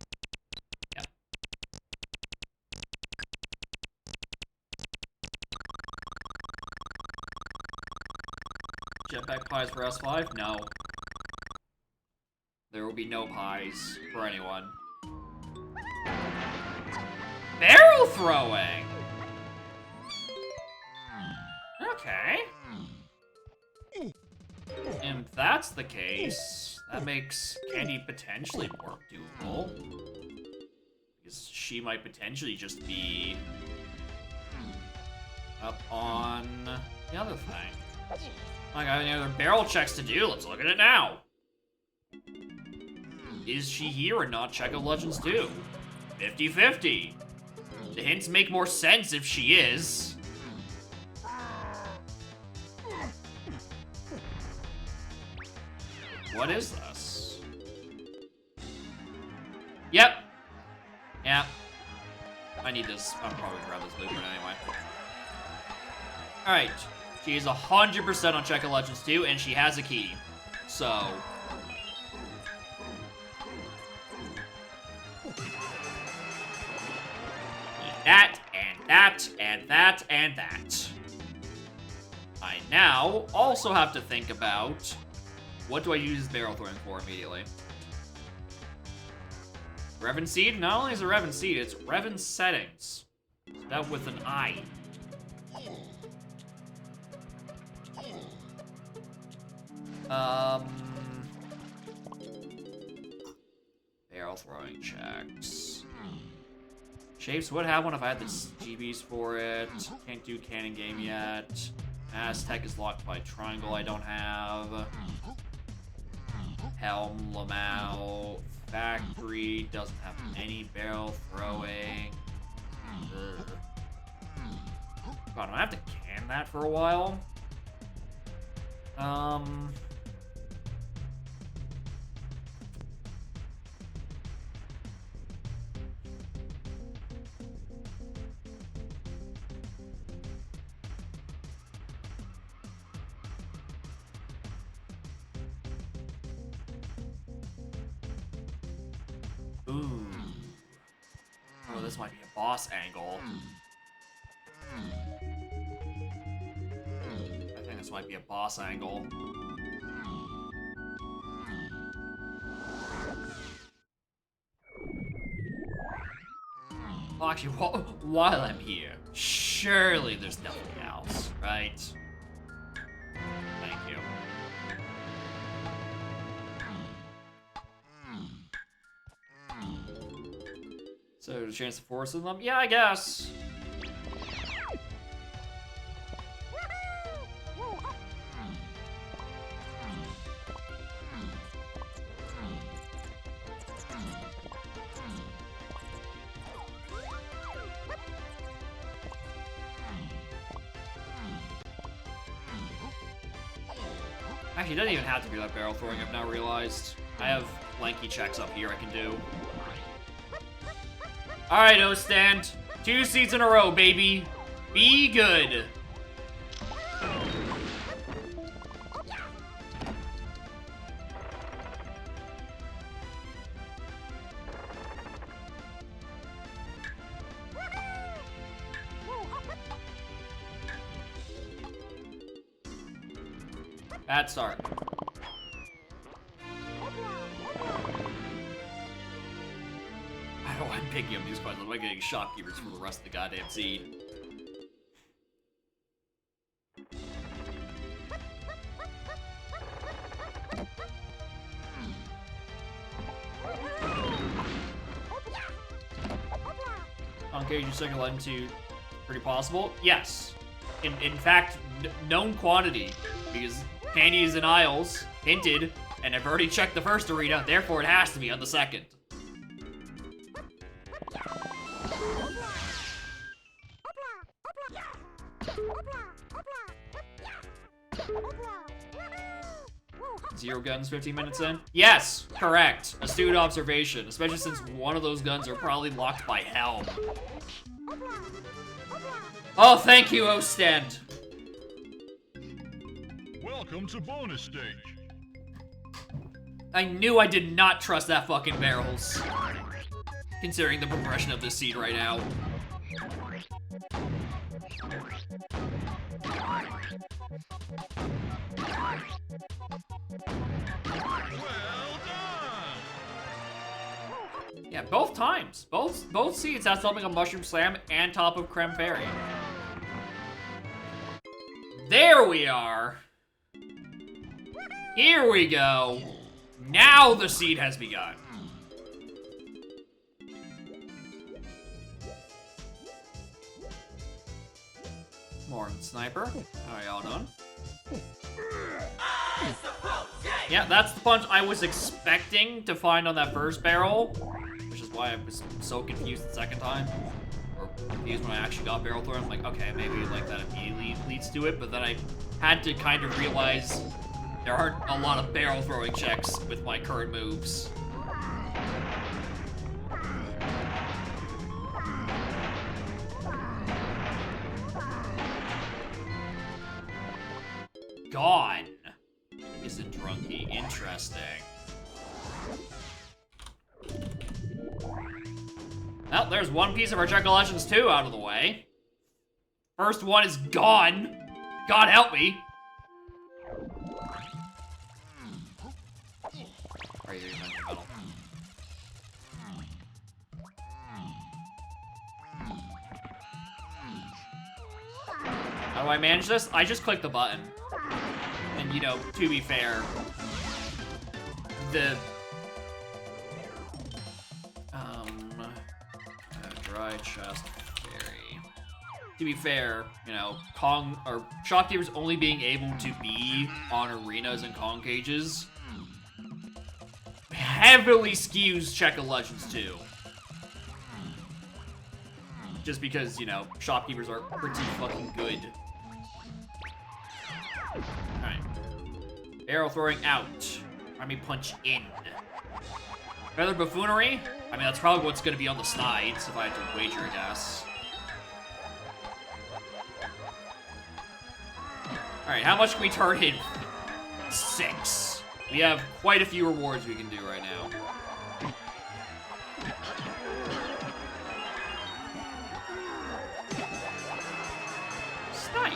Yep. Jetpack pies for S5? No. There will be no pies for anyone. Barrel throwing! Okay. And if that's the case, that makes Candy potentially more doable. Because she might potentially just be up on the other thing. I got any other barrel checks to do? Let's look at it now. Is she here or not? Check of Legends 2. 50-50. The hints make more sense if she is. What is this? Yep. Yeah. I need this. I'll probably grab this blueprint anyway. Alright. She is 100% on Check of Legends 2, and she has a key. So... that, and that, and that, and that. I now also have to think about... what do I use barrel throwing for immediately? Revan Seed? Not only is it Revan Seed, it's Revan Settings. Spelled with an I. Barrel throwing checks. Shapes would have one if I had the GBs for it. Can't do cannon game yet. Aztec is locked by triangle I don't have. Helm, Lamau, Factory doesn't have any barrel throwing. Ugh. God, I'm gonna have to can that for a while. Ooh. Oh, this might be a boss angle. I think this might be a boss angle. Well, actually, while I'm here, surely there's nothing else, right? Thank you. So, there's a chance to force them? Yeah, I guess. Actually, it doesn't even have to be that barrel throwing, I've now realized. I have lanky checks up here I can do. Alright, O-Stand. 2 seeds in a row, baby. Be good. Bad start. I don't want picking up these quests. I'm not getting shopkeepers for the rest of the goddamn seed. Okay, you second legend to pretty possible. Yes. In fact, known quantity. Because candy is in aisles, hinted, and I've already checked the first arena, therefore it has to be on the second. Zero guns 15 minutes in? Yes, correct. Astute observation, especially since one of those guns are probably locked by helm. Oh, thank you, O-Stand. Welcome to bonus stage. I knew I did not trust that fucking barrels. Considering the progression of this seed right now. Well done. Yeah, both times. Both seeds have something on Mushroom Slam and top of Creme Fairy. There we are. Here we go. Now the seed has begun. More Sniper. Alright, all done. Yeah, that's the punch I was expecting to find on that first barrel, which is why I was so confused the second time. Or confused when I actually got barrel thrown. I'm like, okay, maybe like that immediately leads to it, but then I had to kind of realize there aren't a lot of barrel throwing checks with my current moves. Gone. Isn't drunky. Interesting. Well, there's one piece of our Check of Legends 2 out of the way. First one is gone. God help me. Are you even metal? How do I manage this? I just click the button. And, you know, to be fair, the dry chest fairy. To be fair, you know, shopkeepers only being able to be on arenas and Kong cages heavily skews Check of Legends 2. Just because, you know, shopkeepers are pretty fucking good. Alright. Arrow throwing out. Army punch in. Feather buffoonery? I mean, that's probably what's gonna be on the slides, if I had to wager a guess. Alright, how much can we turn in? 6. We have quite a few rewards we can do right now. Snipe.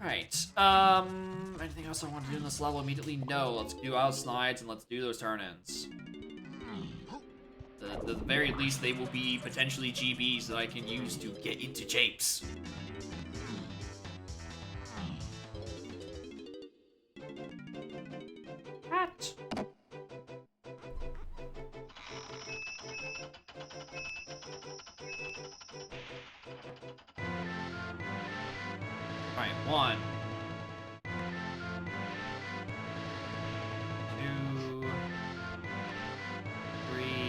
Alright, anything else I want to do in this level immediately? No, let's do out slides and let's do those turn-ins. At the very least, they will be potentially GBs that I can use to get into japes. Hat. Alright, 1. 2. 3.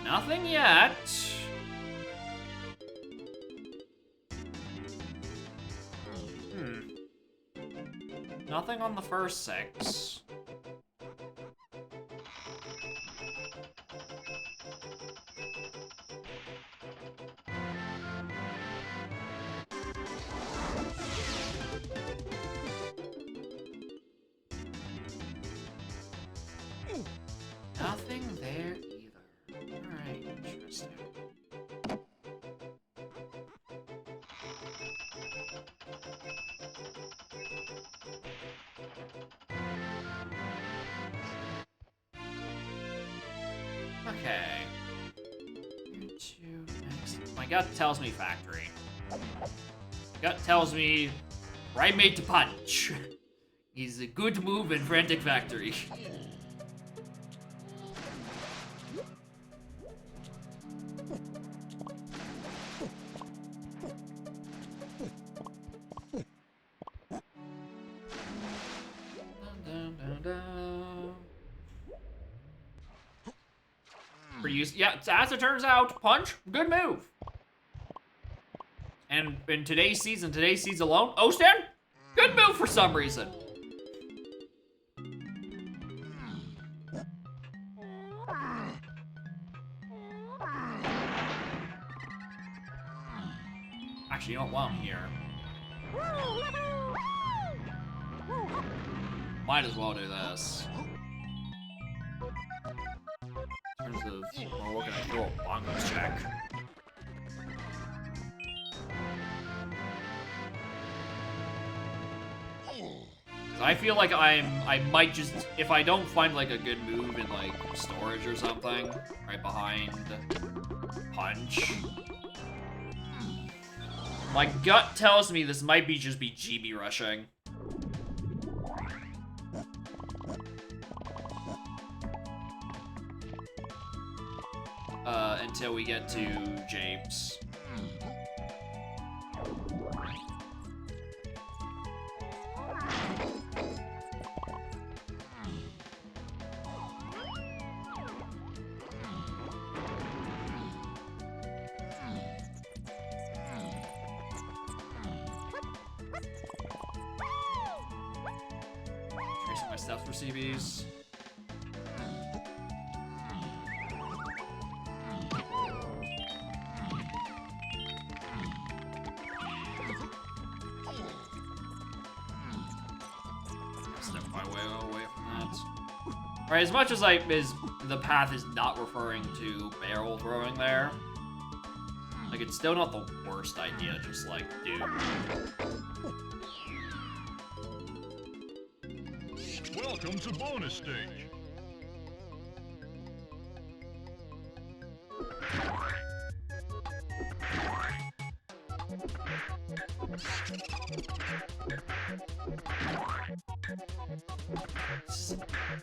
Nothing yet. Nothing on the first 6. Nothing there either. Alright, interesting. Okay. Here to next. My gut tells me factory. Gut tells me right mate to punch. He's a good move in frantic factory. Yeah, as it turns out, punch, good move. And in today's season alone, Ostan, good move for some reason. Actually, you know what, while I'm here, might as well do this. In terms of, well, we're gonna throw a bongos check. I feel like I might just, if I don't find like a good move in like storage or something, right behind punch. My gut tells me this might be just be GB rushing. Until we get to Japes. Tracing my steps for CBs. Right, as much as the path is not referring to barrel throwing there, like it's still not the worst idea, just like, dude. Welcome to bonus stage.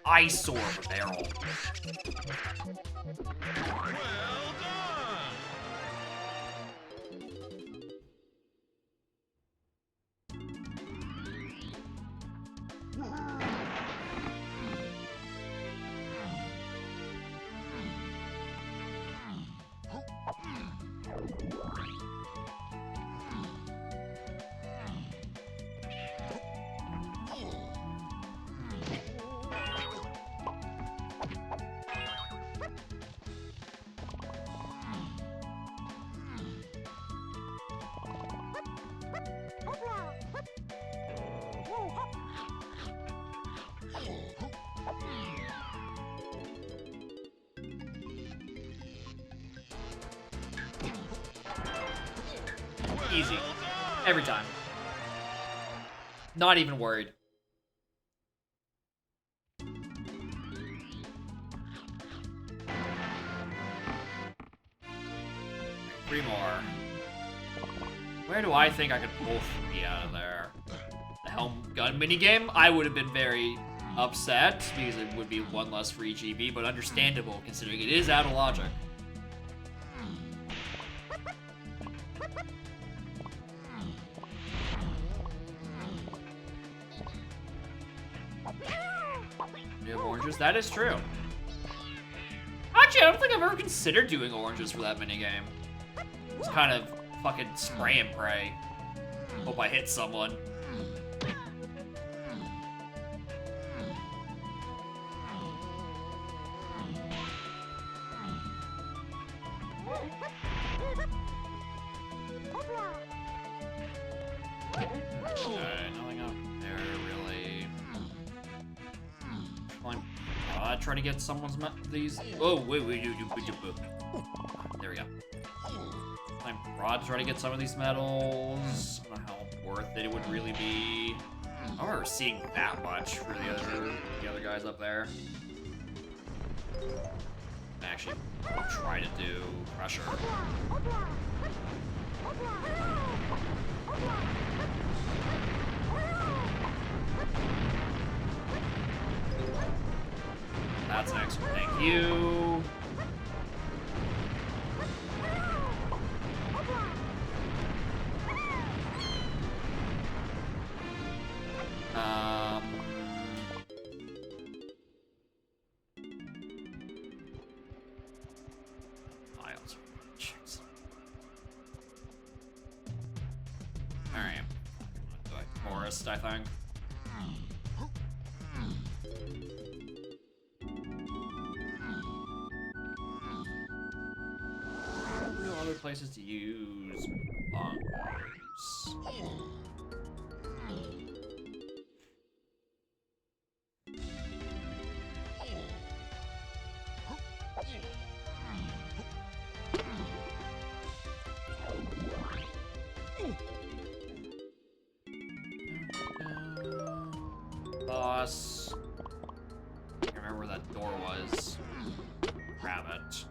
Eyesore of a barrel. Well done! Easy. Every time. Not even worried. 3 more. Where do I think I could pull 3 out of there? The helm gun minigame? I would have been very upset because it would be 1 less free GB, but understandable considering it is out of logic. You have oranges? That is true. Actually, I don't think I've ever considered doing oranges for that minigame. It's kind of fucking spray and pray. Hope I hit someone. Nothing up there, really. Fine. Try to get someone's these. Oh, wait. There we go. I'm broad to try to get some of these medals. I don't know how worth it would really be. I don't remember seeing that much for the other guys up there. Actually, try to do pressure. That's an excellent. Thank you. Alright. Forest, I think. Real other places to use bombs. Boss. I can't remember where that door was. Grab it.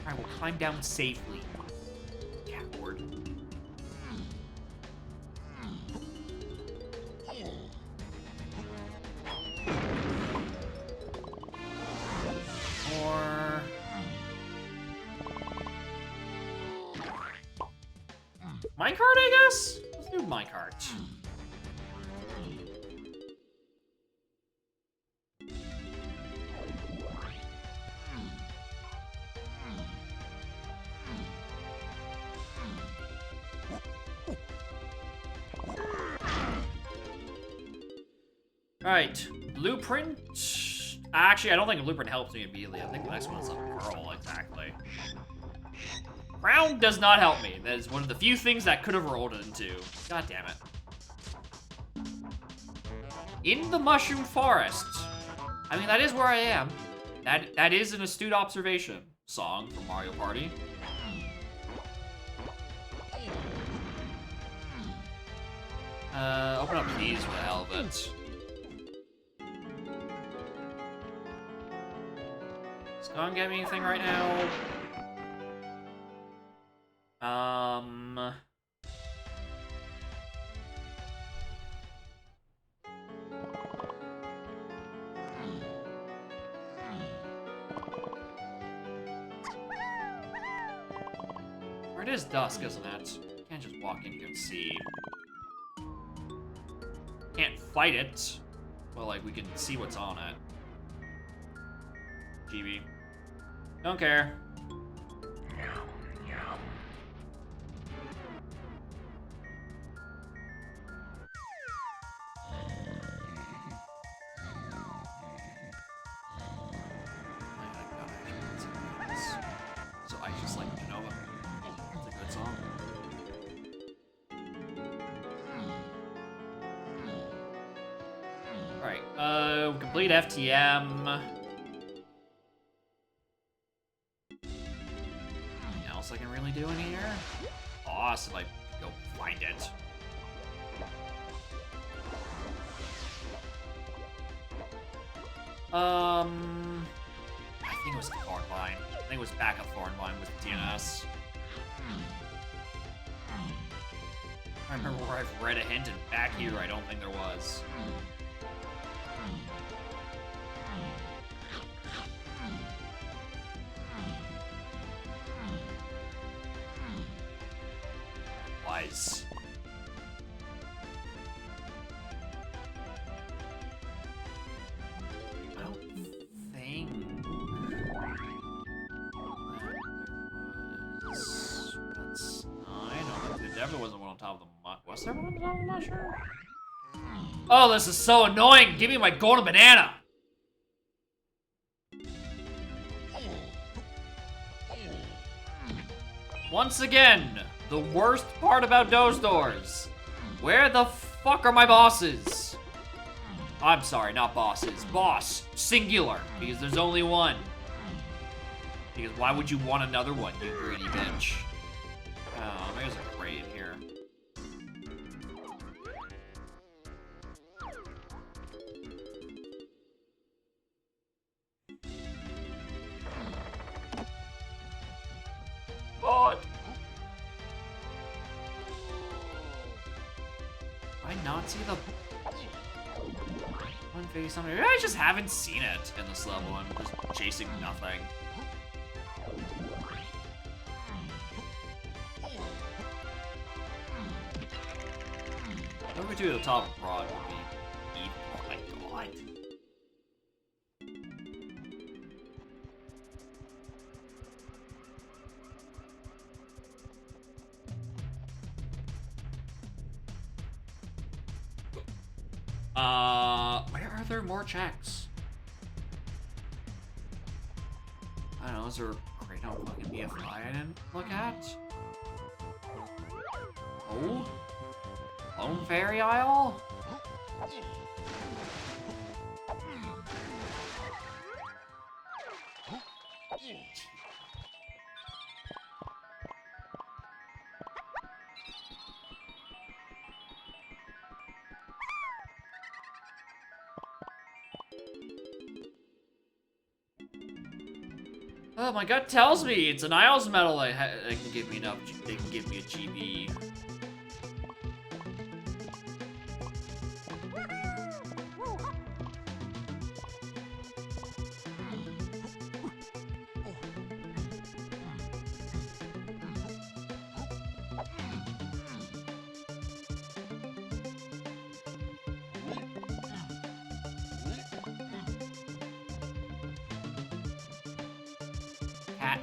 I will climb down safely. Coward. Or minecart, I guess? Let's do minecart. Alright, blueprint. Actually, I don't think a blueprint helps me immediately. I think the next one is a pearl, exactly. Crown does not help me. That is one of the few things that could have rolled it into. God damn it. In the mushroom forest. I mean, that is where I am. That is an astute observation. Song from Mario Party. Open up these for the hell of it. Don't get me anything right now. Or it is dusk, isn't it? You can't just walk in here and see. Can't fight it. Well, like, we can see what's on it. GB. Don't care. So I just like Genova. It's a good song. Alright, complete FTM. I can really do in here? Awesome, I go find it. I think it was Thornvine. I think it was back at Thornvine with DNS. I remember where I've read a hint, and back here I don't think there was. there one on the top of my shirt? Oh, this is so annoying! Give me my golden banana! Once again, the worst part about those doors. Where the fuck are my bosses? I'm sorry, not bosses. Boss, singular, because there's only one. Because why would you want another one, you greedy bitch? Oh, there's a crate here. God. Did I not see the one face on it? Maybe I just haven't seen it in this level. I'm just chasing nothing. Over to the top of Broad would be evil. Oh my god. Where are there more checks? I don't know, is there a crate on fucking BFI I didn't look at? Oh? Lone Fairy Isle? Oh, my gut tells me it's an Isles medal. They can give me enough. They can give me a GB. Cat.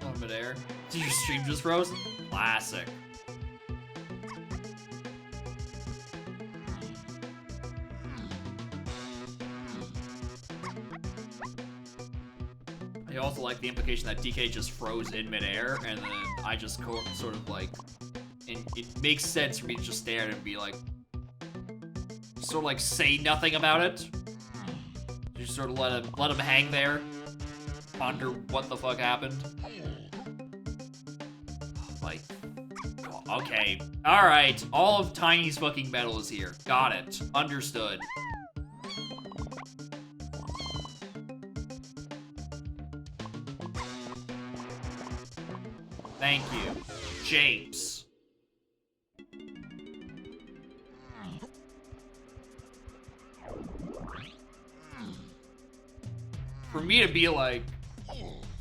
Oh, midair. Did your stream just froze? Classic. I also like the implication that DK just froze in midair, and then I just sort of like, and it makes sense for me to just stare at it and be like, sort of like say nothing about it. Just sort of let him hang there, ponder what the fuck happened. Like, okay, all right, all of Tiny's fucking metal is here. Got it, understood. Thank you, James. For me to be like,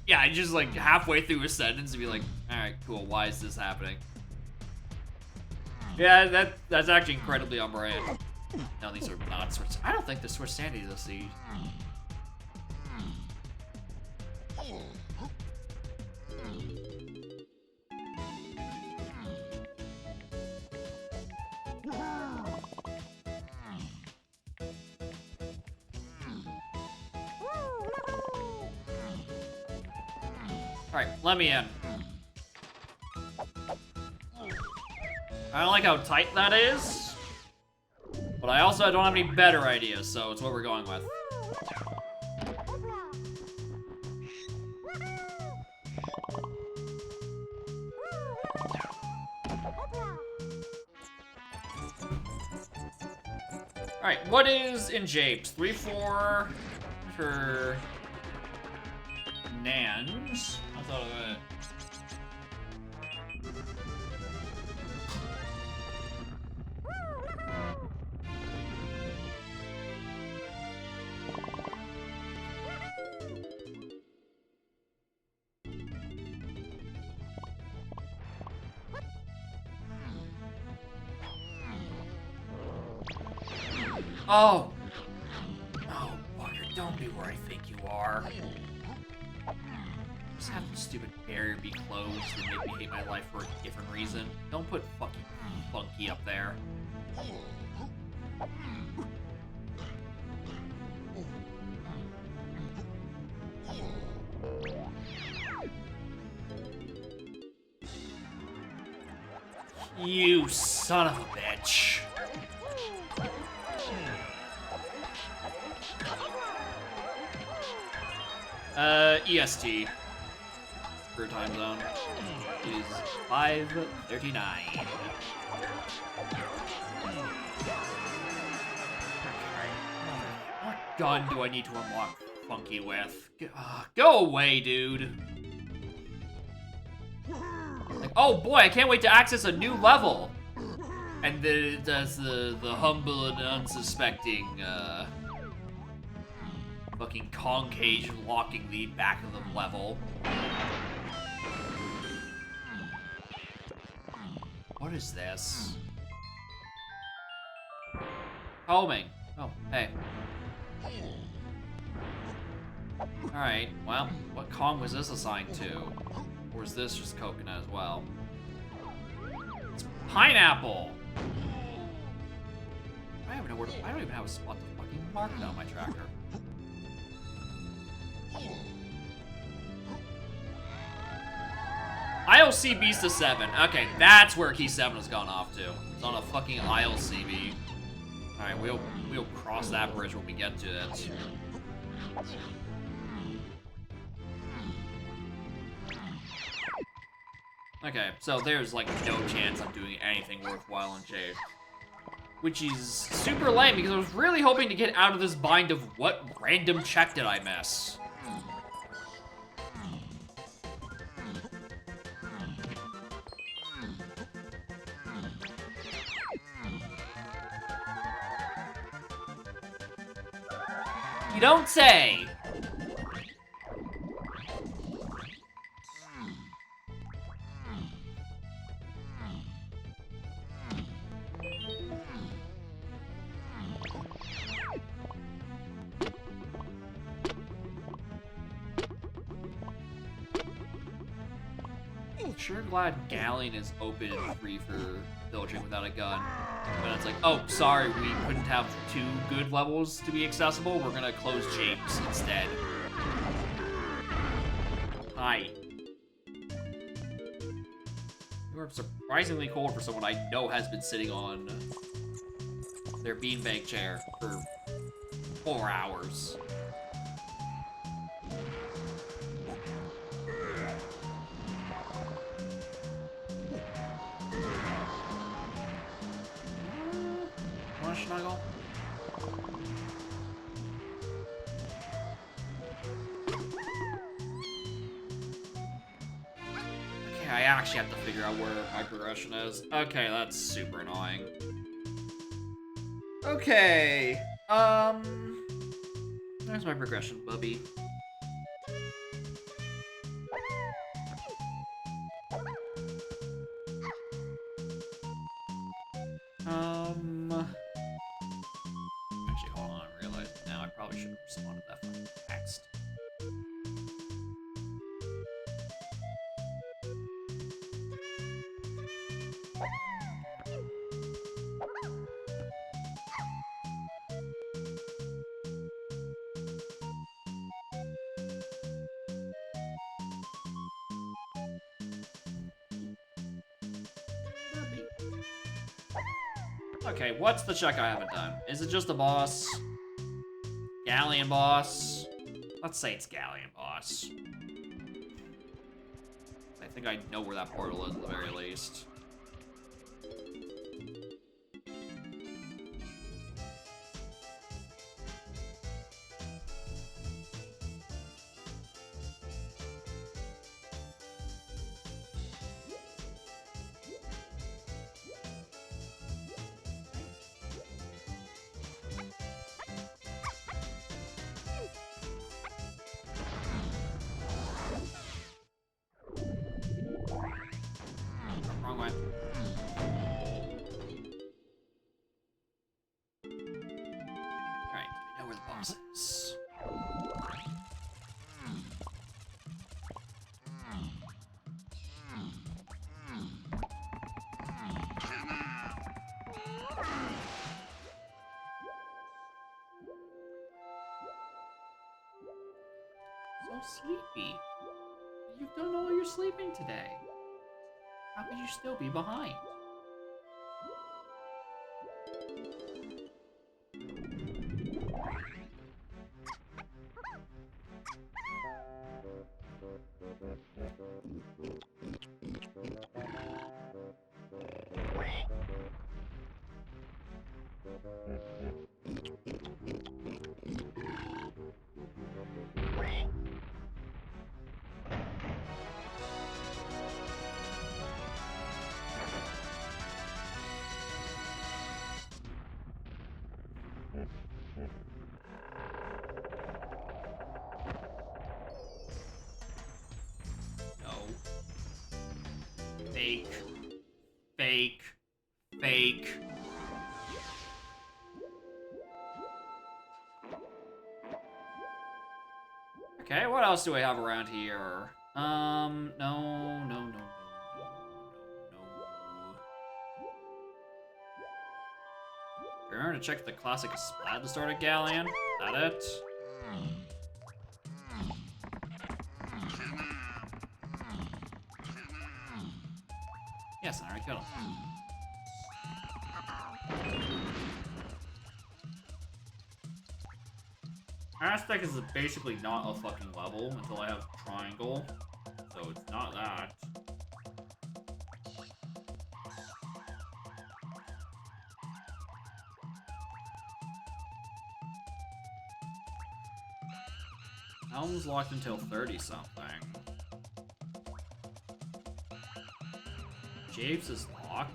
yeah, I just like halfway through a sentence and be like, all right, cool, why is this happening? Yeah, that's actually incredibly on brand. No, these are not Swiss. I don't think the Swiss Sandy is a seed. Alright, let me in. I don't like how tight that is, but I also don't have any better ideas, so it's what we're going with. Alright, what is in Japes? 3-4 for Nans. I thought of it. Oh! Oh, bugger, don't be where I think you are. Just have the stupid barrier be closed and make me hate my life for a different reason. Don't put fucking Funky up there. You son of a bitch. EST. For time zone is 5:39. What gun do I need to unlock Funky with? Go away, dude. Like, oh boy, I can't wait to access a new level. And that's the humble and unsuspecting, fucking Kong cage locking the back of the level. What is this? Homing. Oh, hey. Alright, well, what Kong was this assigned to? Or is this just coconut as well? It's pineapple! I don't even have a spot to fucking mark it on my tracker. ILCB's to 7. Okay, that's where key 7 has gone off to. It's on a fucking ILCB. Alright, we'll cross that bridge when we get to it. Okay, so there's like no chance I'm doing anything worthwhile in Jade. Which is super lame because I was really hoping to get out of this bind of what random check did I miss? You don't say! Sure glad Galleon is open and free for pillaging without a gun. But it's like, oh, sorry, we couldn't have 2 good levels to be accessible. We're gonna close James instead. Hi. You are surprisingly cold for someone I know has been sitting on their beanbag chair for 4 hours. Snuggle. Okay, I actually have to figure out where my progression is. Okay, that's super annoying. Okay, there's my progression, Bubby. Actually, hold on, I realize now I probably should have responded to that fucking text. Okay, what's the check I haven't done? Is it just the boss? Galleon boss? Let's say it's Galleon boss. I think I know where that portal is at the very least. Wrong way. houses. So sleepy. You've done all your sleeping today. How could you still be behind? Fake. Fake. Fake. Okay, what else do I have around here? No. Remember to check the classic splat at the start of Galleon? Is that it? Yes, I already killed him. Aztec is basically not a fucking level until I have triangle, so it's not that. Helm's locked until 30-something. Japes is locked.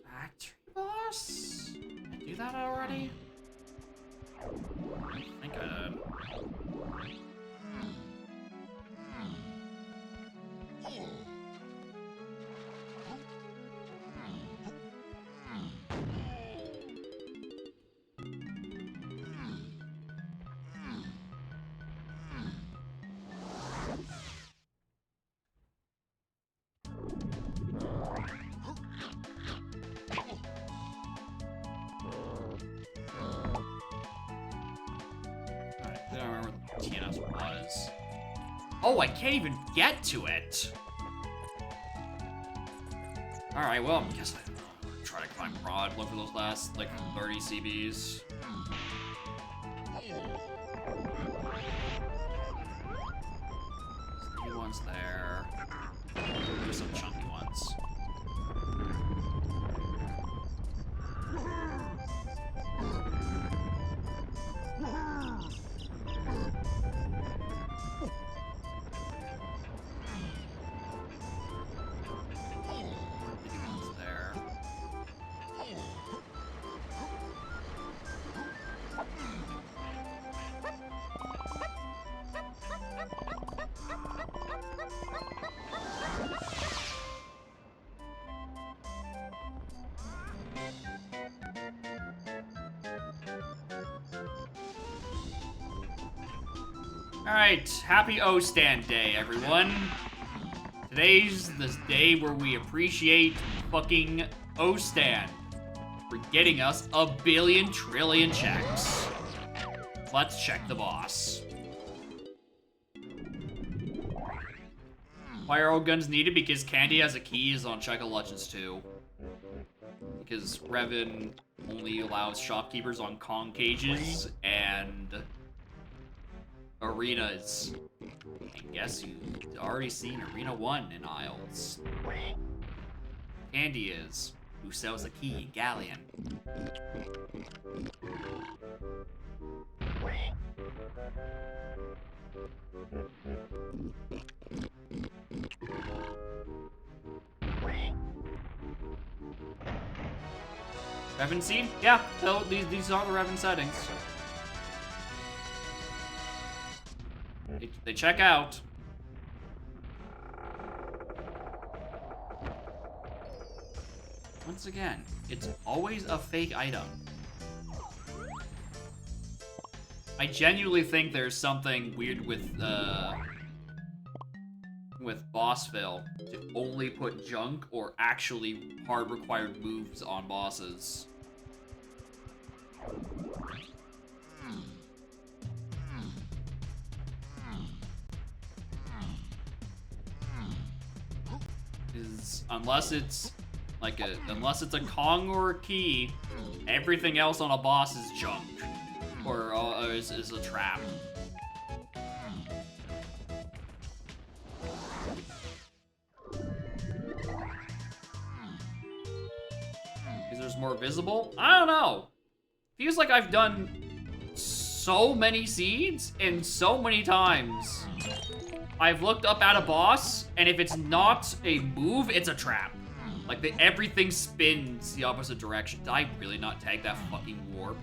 Factory boss? Did I do that already? I think I did. I don't remember what the TNS was. Oh, I can't even get to it! Alright, well, I guess I'll try to climb Rod, look for those last, like, 30 CBs. New ones there. There's some chunky ones. Alright, happy O-Stand Day, everyone. Today's the day where we appreciate fucking O-Stand for getting us a billion trillion checks. Let's check the boss. Why are all guns needed? Because Candy has a keys on Check of Legends 2. Because Revan only allows shopkeepers on Kong cages and arenas. And guess you've already seen Arena 1 in Isles. Candy is, who sells a key in Galleon. Revan seed? Yeah, these are the Revan settings. They check out. Once again, it's always a fake item. I genuinely think there's something weird with Bossville to only put junk or actually hard required moves on bosses. Unless it's a Kong or a key, everything else on a boss is junk or is a trap. Because there's more visible? I don't know. Feels like I've done so many seeds and so many times I've looked up at a boss, and if it's not a move, it's a trap. Like, everything spins the opposite direction. Did I really not tag that fucking warp?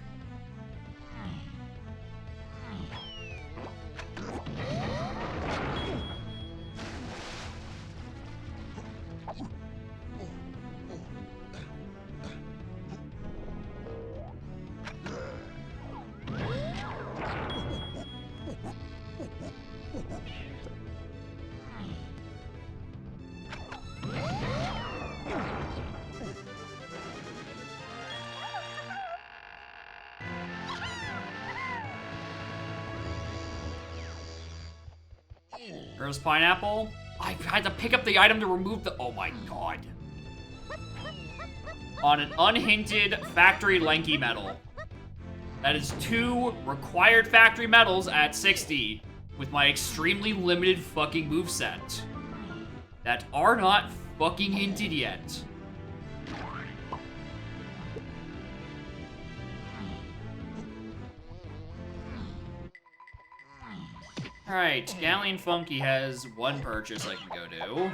There's pineapple. I had to pick up the item to remove the... Oh my god. On an unhinted factory lanky medal. That is 2 required factory medals at 60 with my extremely limited fucking moveset that are not fucking hinted yet. Alright, Galleon Funky has 1 purchase I can go do.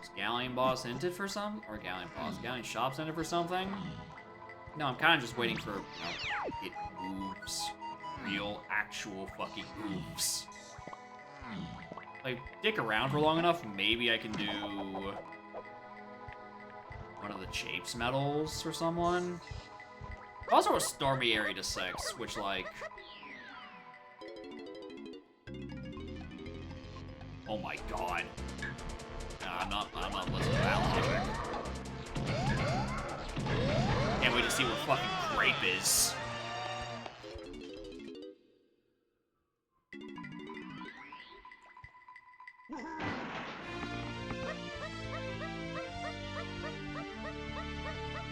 Is Galleon Boss hinted for some? Or Galleon Boss? Galleon Shop's hinted for something? No, I'm kind of just waiting for, it moves. Real, actual fucking moves. If I dick around for long enough, maybe I can do one of the Chapes medals for someone. Also a Stormy Area to 6, which, like... Oh my god. Nah, I'm not listening to that logic. Can't wait to see what fucking Grape is.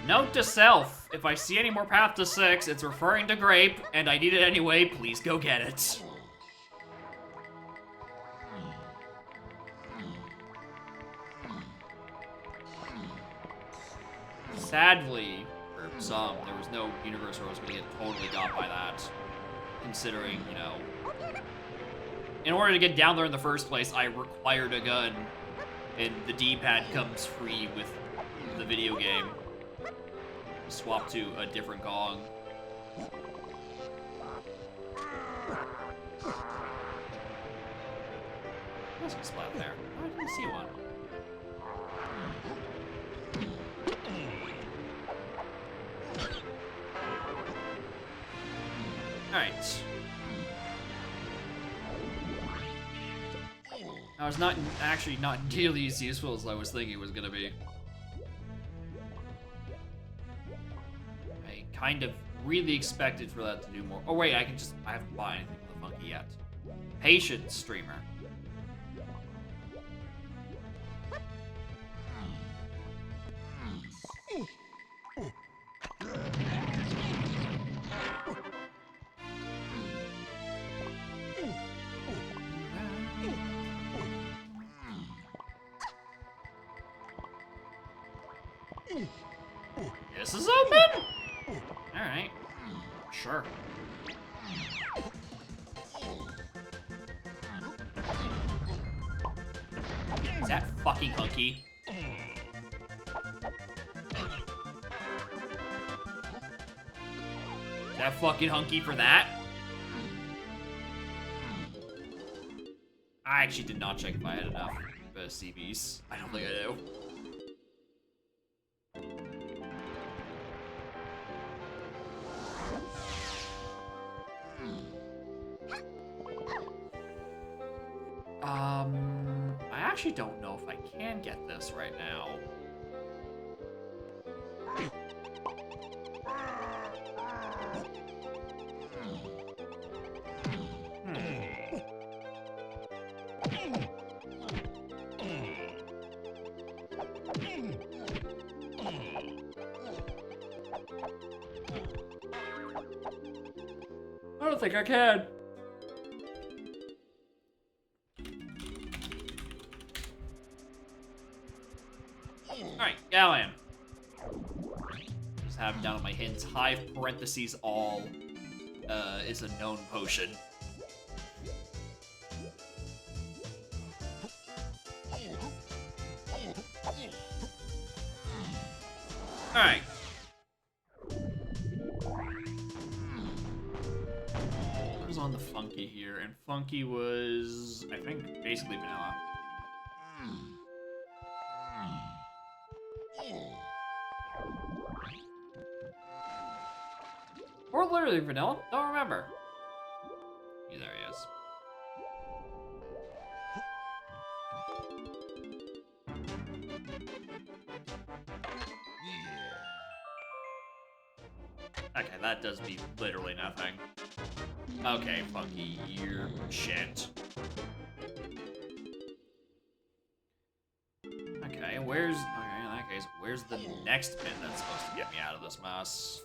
Note to self, if I see any more Path to 6, it's referring to Grape, and I need it anyway, please go get it. Sadly, for some, there was no universe where I was gonna get totally got by that. Considering, you know, in order to get down there in the first place, I required a gun, and the D-pad comes free with the video game. Swap to a different Gong. There's a splat there. Oh, I didn't see one. Alright. Now, it's not actually not nearly as useful as I was thinking it was gonna be. I kind of really expected for that to do more. Oh wait, I haven't bought anything for the Funky yet. Patient streamer. This is open? Alright. Sure. Is that fucking hunky? Is that fucking hunky for that? I actually did not check if I had enough. CBs. I don't think I do. I actually don't know if I can get this right now. I don't think I can. Alright, Gallan. Just have it down on my hints. Hive parentheses all is a known potion. Alright. What was on the Funky here? And Funky was, I think, basically vanilla. Or literally vanilla? Don't remember. Yeah, there he is. Okay, that does me literally nothing. Okay, Funky, you're shit. Okay, where's... Okay, in that case, where's the next pin that's supposed to get me out of this mess?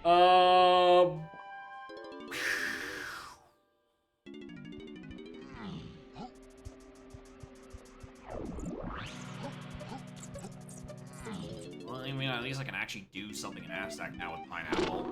Well, I mean, at least I can actually do something in Aztec now with pineapple.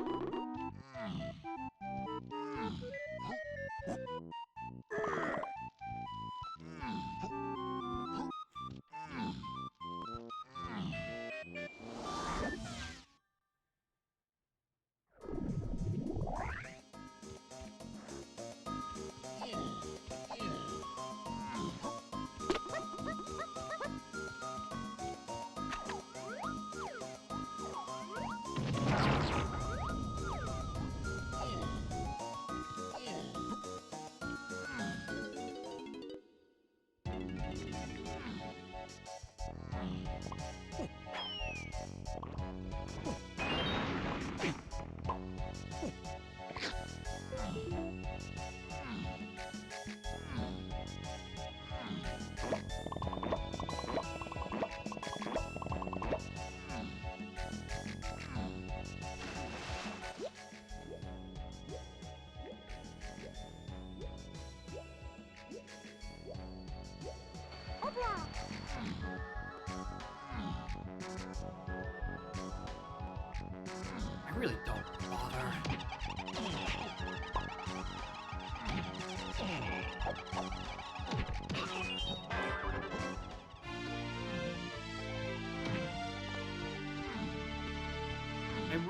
I really don't bother.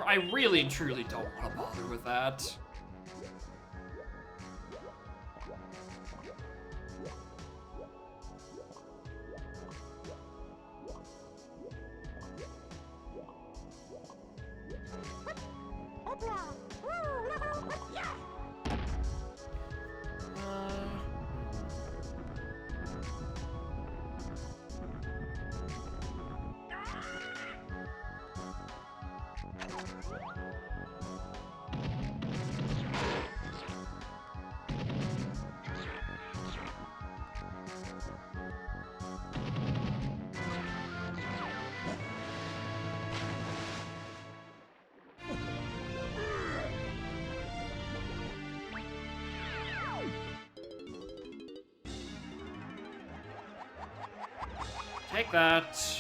I really and truly don't want to bother with that. Take that.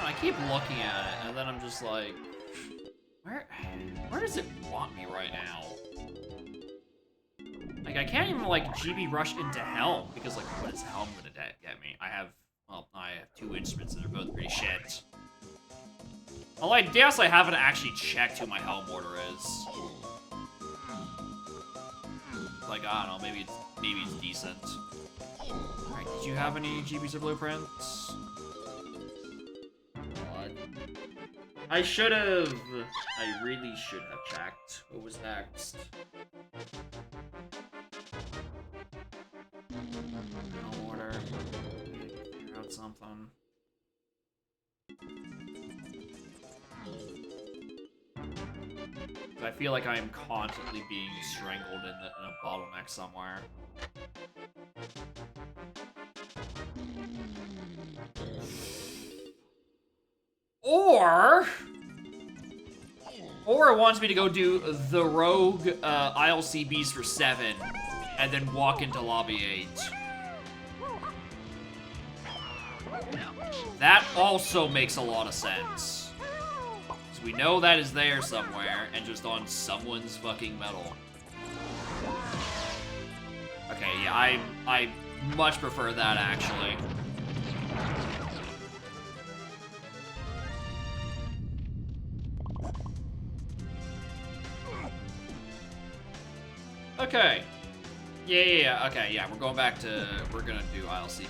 I keep looking at it, and then I'm just like, where does it want me right now? Like, I can't even, like, GB rush into Helm, because, like, what is Helm gonna get me? I have 2 instruments that are both pretty shit. Well, I guess I haven't actually checked who my Helm Order is. Like, I don't know, maybe it's decent. Alright, did you have any GBs or blueprints? What? I really should have checked what was next. Helm Order. Figure out something. I feel like I am constantly being strangled in a bottleneck somewhere. Or it wants me to go do the rogue ILCBs for 7 and then walk into lobby 8. That also makes a lot of sense. We know that is there somewhere, and just on someone's fucking metal. Okay, yeah, I much prefer that, actually. Okay. Yeah, okay, yeah, we're going back to... We're gonna do ILCB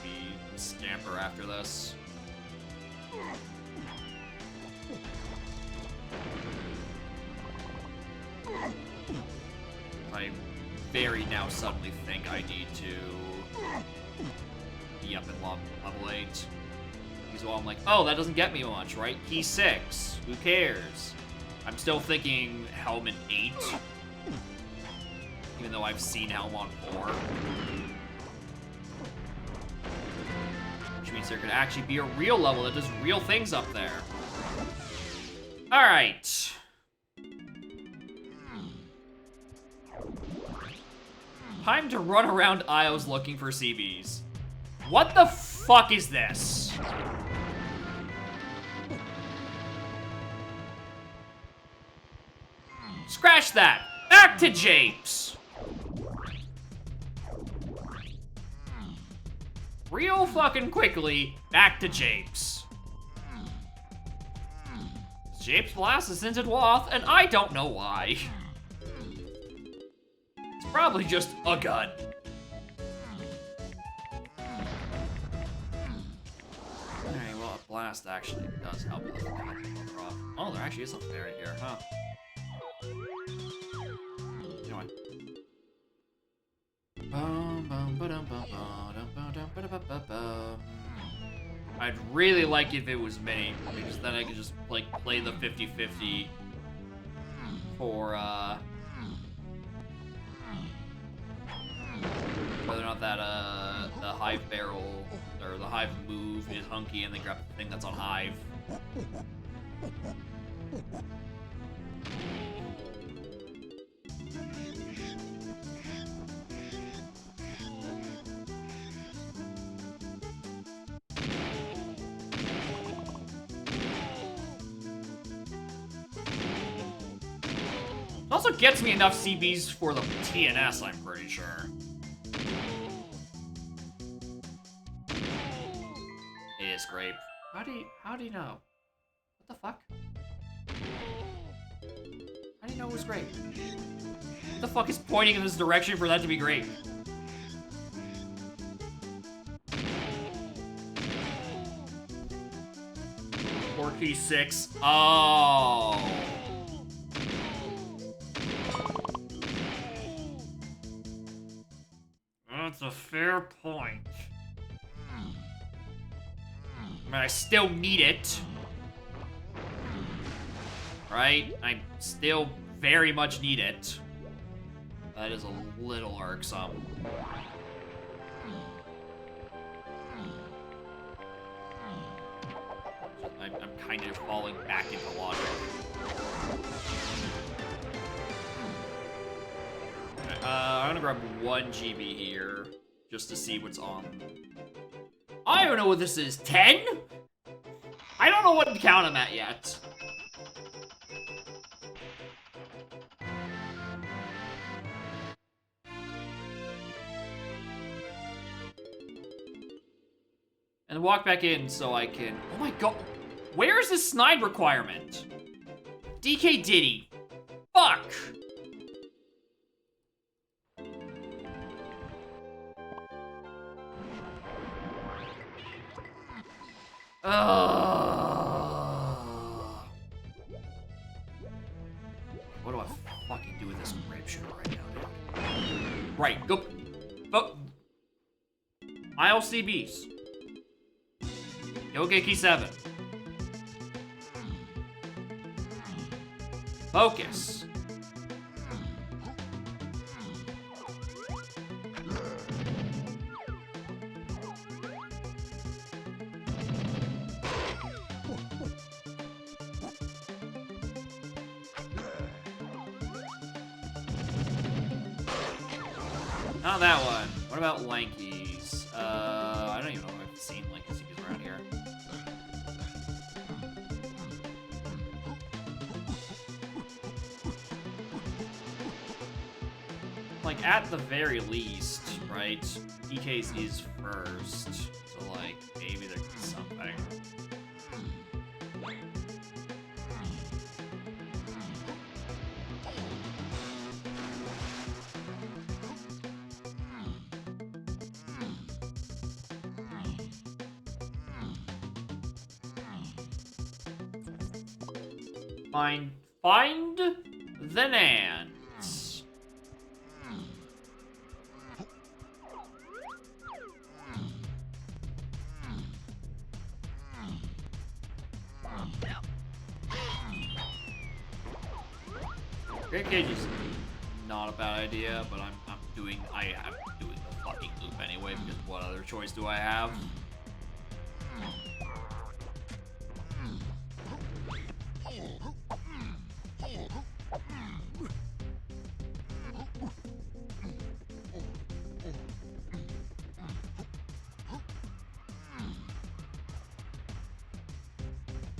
Scamper after this. I very now suddenly think I need to be up in level 8. Because, well, I'm like, oh, that doesn't get me much, right? Key 6. Who cares? I'm still thinking Helm in 8. Even though I've seen Helm on 4. Which means there could actually be a real level that does real things up there. Alright. Time to run around aisles looking for CBs. What the fuck is this? Scratch that! Back to Japes! Real fucking quickly, back to Japes. Japes Blast is into Dwarf, and I don't know why. It's probably just a gun. Alright, well, a blast actually does help with the off. Oh, there actually is a fairy here, huh? Anyway. I'd really like if it was mini, because then I could just, like, play the 50-50 for, whether or not that, the Hive barrel, or the Hive move is hunky and then grab the thing that's on Hive. It also gets me enough CBs for the TNS, I'm pretty sure. It is grape. How do you know? What the fuck? How do you know it was grape? What the fuck is pointing in this direction for that to be grape? Or key 6. Oh. That's a fair point. I mean, I still need it. Right? I still very much need it. That is a little irksome. I'm kind of falling back into logic. Okay, I'm gonna grab 1 GB here, just to see what's on. I don't know what this is, 10? I don't know what count I'm at yet. And walk back in so I can, oh my god. Where's the snide requirement? DK Diddy. Fuck. What do I fucking do with this grape shooter right now, dude? Right, go. Aisle CBs. Yogeki 7. Focus. Not that one. What about Lankies? I don't even know if I've seen Lankies around here. Like, at the very least, right? DK's is first. So, like, maybe there could be something. Find the Nans. Great Cage is not a bad idea, but I'm doing the fucking loop anyway because what other choice do I have?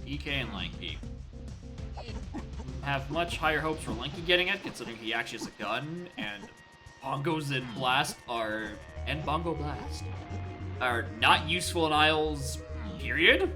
DK and Lanky. Have much higher hopes for Lanky getting it, considering he actually has a gun, and Bongos and Blast are... and Bongo Blast are not useful in aisles, period?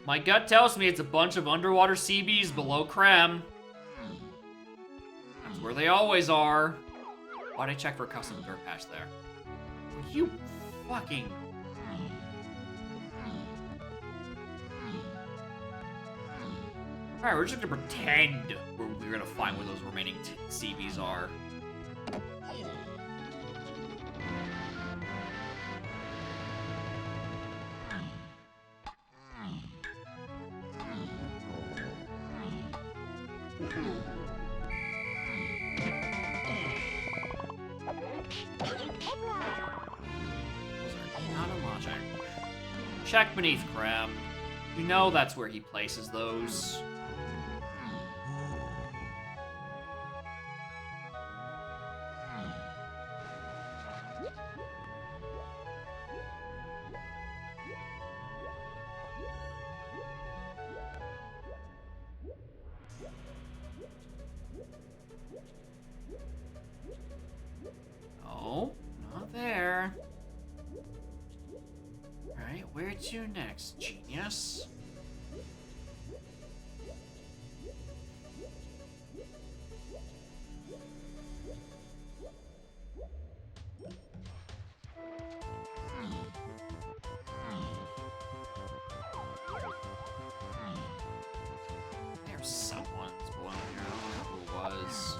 My gut tells me it's a bunch of underwater CBs below Krem. That's where they always are. Why'd I check for a custom dirt patch there? You fucking... Alright, we're just gonna pretend we're gonna find where those remaining CBs are. Check beneath Krem. You know that's where he places those. Oh, not there. Alright, where to next, genius? There's someone's blown here. I don't know who it was.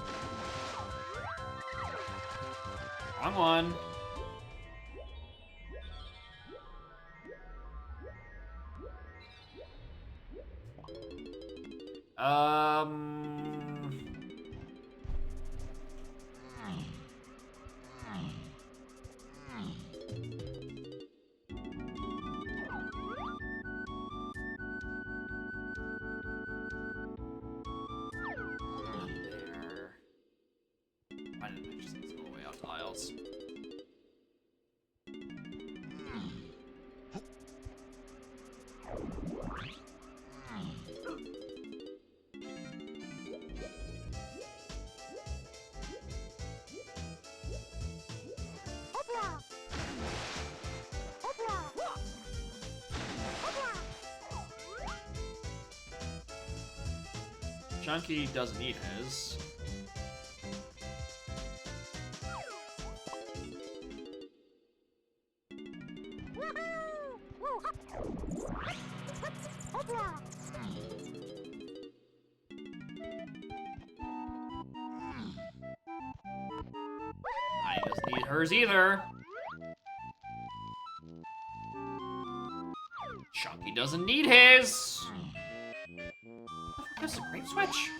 Wrong one. There. Why didn't I just need to go way out tiles? Chunky doesn't need his. I doesn't need hers either. Chunky doesn't need his. That's a great switch.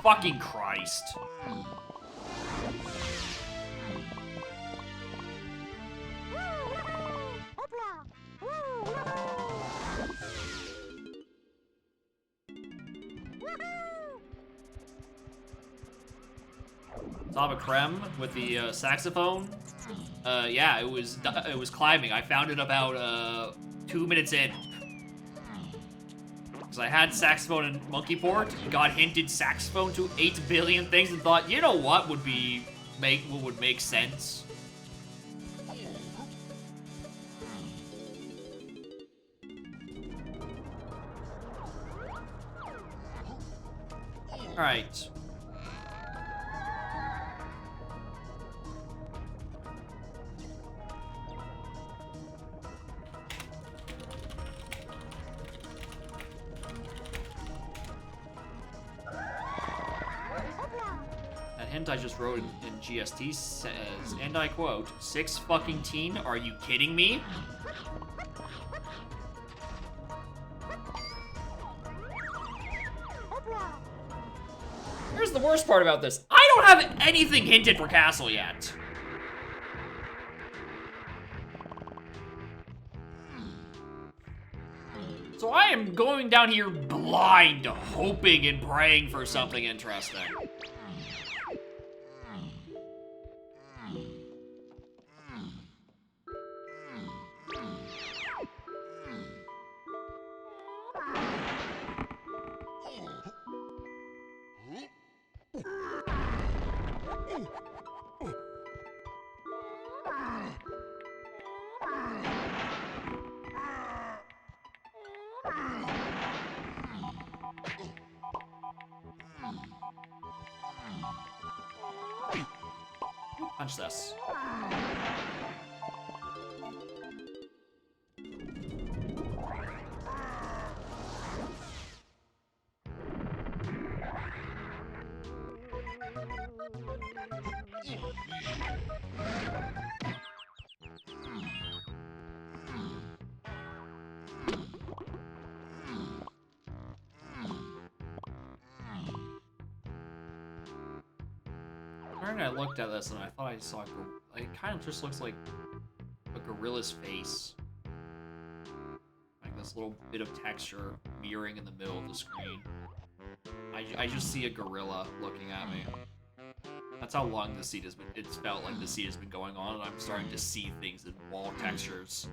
Fucking Christ. Top creme with the saxophone. Yeah, it was climbing. I found it about 2 minutes in. Because I had saxophone and monkey port, got hinted saxophone to 8 billion things, and thought, you know what would make sense. All right. Hint I just wrote in GST says, and I quote, 6 fucking teen? Are you kidding me? Here's the worst part about this. I don't have anything hinted for Castle yet. So I am going down here blind, hoping and praying for something interesting. Punch this. I looked at this and I thought I saw it kind of just looks like a gorilla's face. Like this little bit of texture mirroring in the middle of the screen. I just see a gorilla looking at me. That's how long the seed has been. It's felt like the seed has been going on, and I'm starting to see things in wall textures.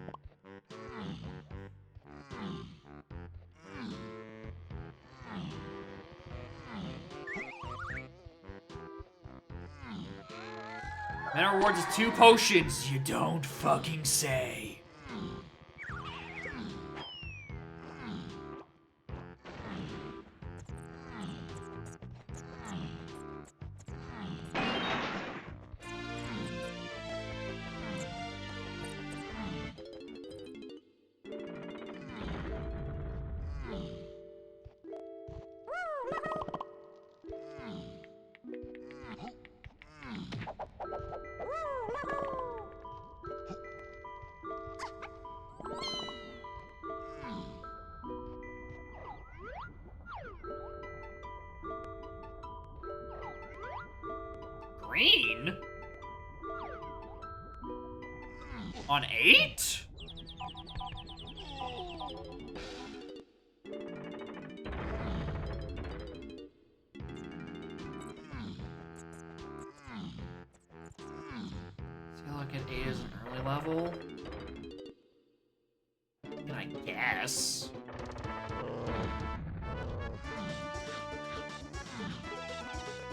Mana rewards is 2 potions. You don't fucking say. green? On 8? Look at 8 as an early level. I guess.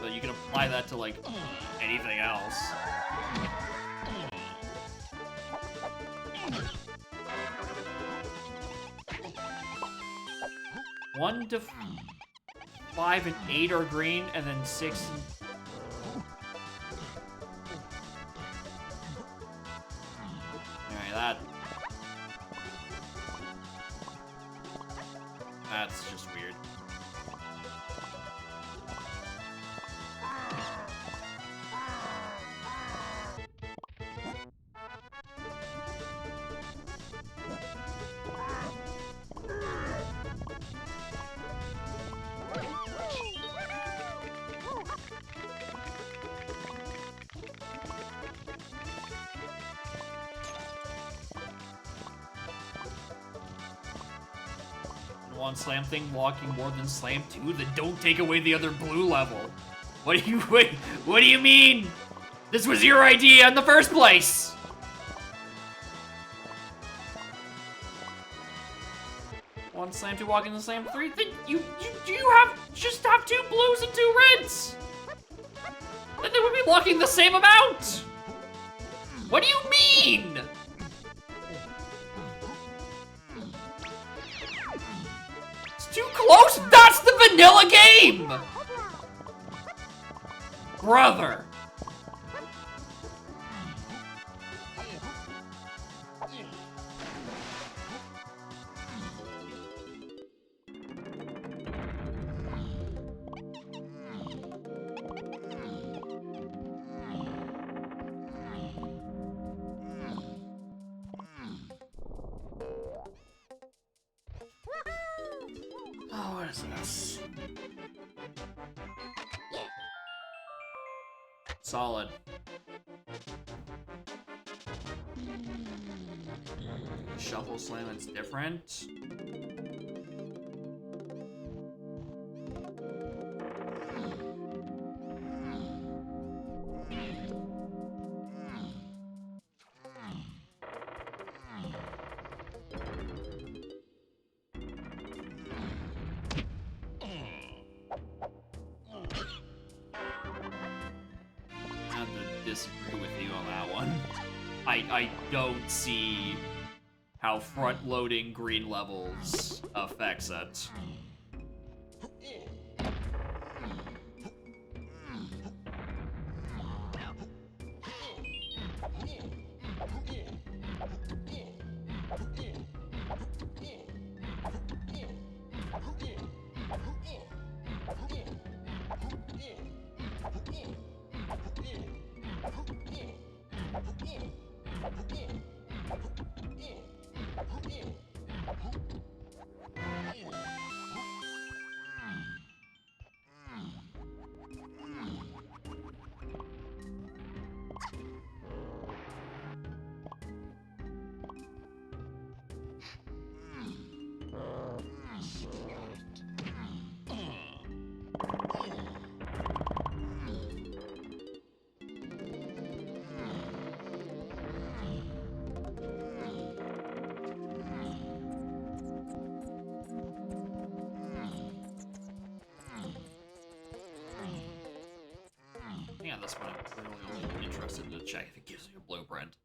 But you can apply that to, like, anything else. One to 5 and 8 are green, and then 6 and... Alright, that's just weird. One slam thing walking more than slam 2, then don't take away the other blue level. What do you mean? This was your idea in the first place. One slam 2 walking the slam 3, then you just have 2 blues and 2 reds. Then they would be walking the same amount. What do you mean? Too close? That's the vanilla game! Brother. Oh, what is this? Solid. Shuffle slam, it's different. Disagree with you on that one. I don't see how front-loading green levels affects it. Yeah, that's what I'm really only interested in to check if it gives you a blueprint.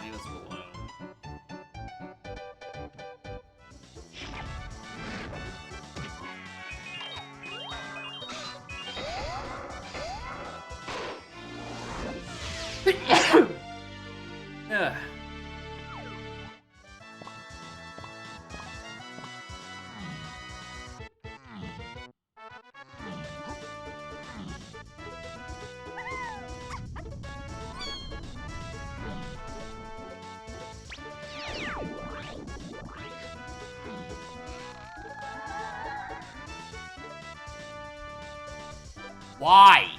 Leave us alone. Ugh. Why?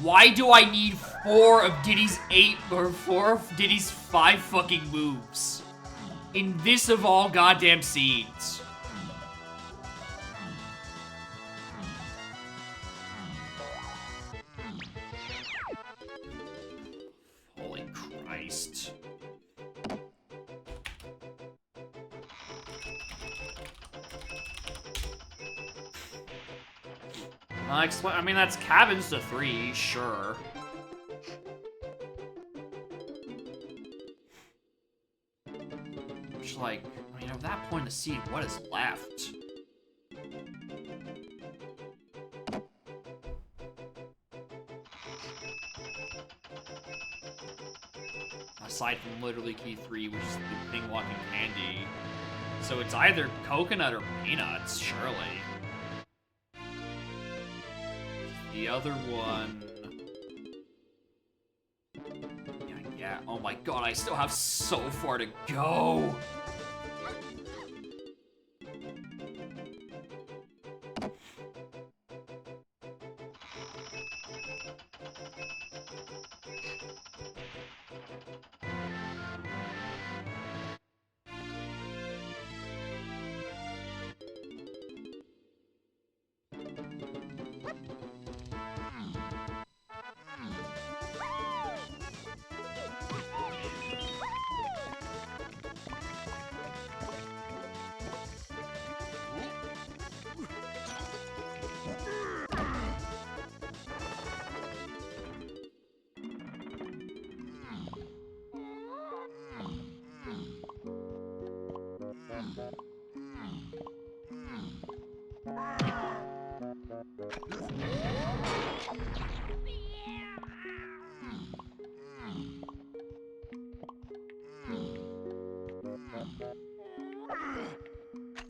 Why do I need 4 of Diddy's 8 or 4 of Diddy's 5 fucking moves? In this of all goddamn scenes. Holy Christ. I mean, that's cabins to 3, sure. Which, like, I mean, at that point in the scene, what is left? Aside from literally key 3, which is the thing walking candy. So it's either coconut or peanuts, surely. The other one... Yeah, oh my god, I still have so far to go!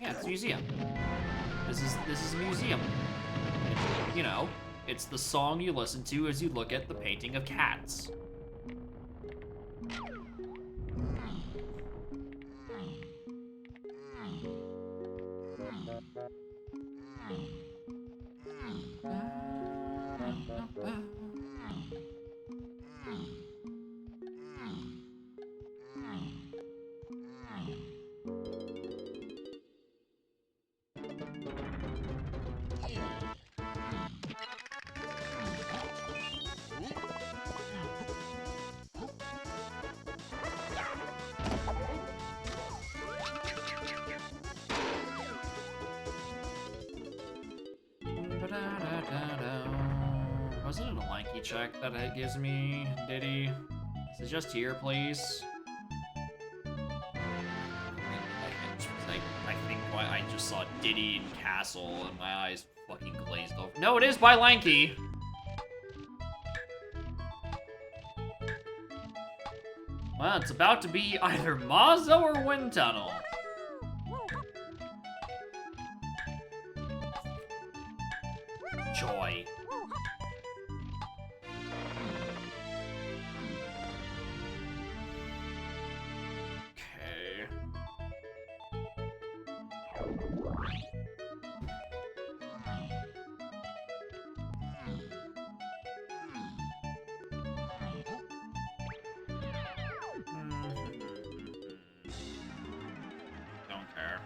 Yeah, it's a museum. This is a museum. You know, it's the song you listen to as you look at the painting of cats. Was it a lanky check that it gives me, Diddy? Is it just here, please? I think I just saw Diddy and Castle and my eyes fucking glazed over. No, it is by Lanky! Well, it's about to be either Mazda or Wind Tunnel. Joy. Okay. Don't care.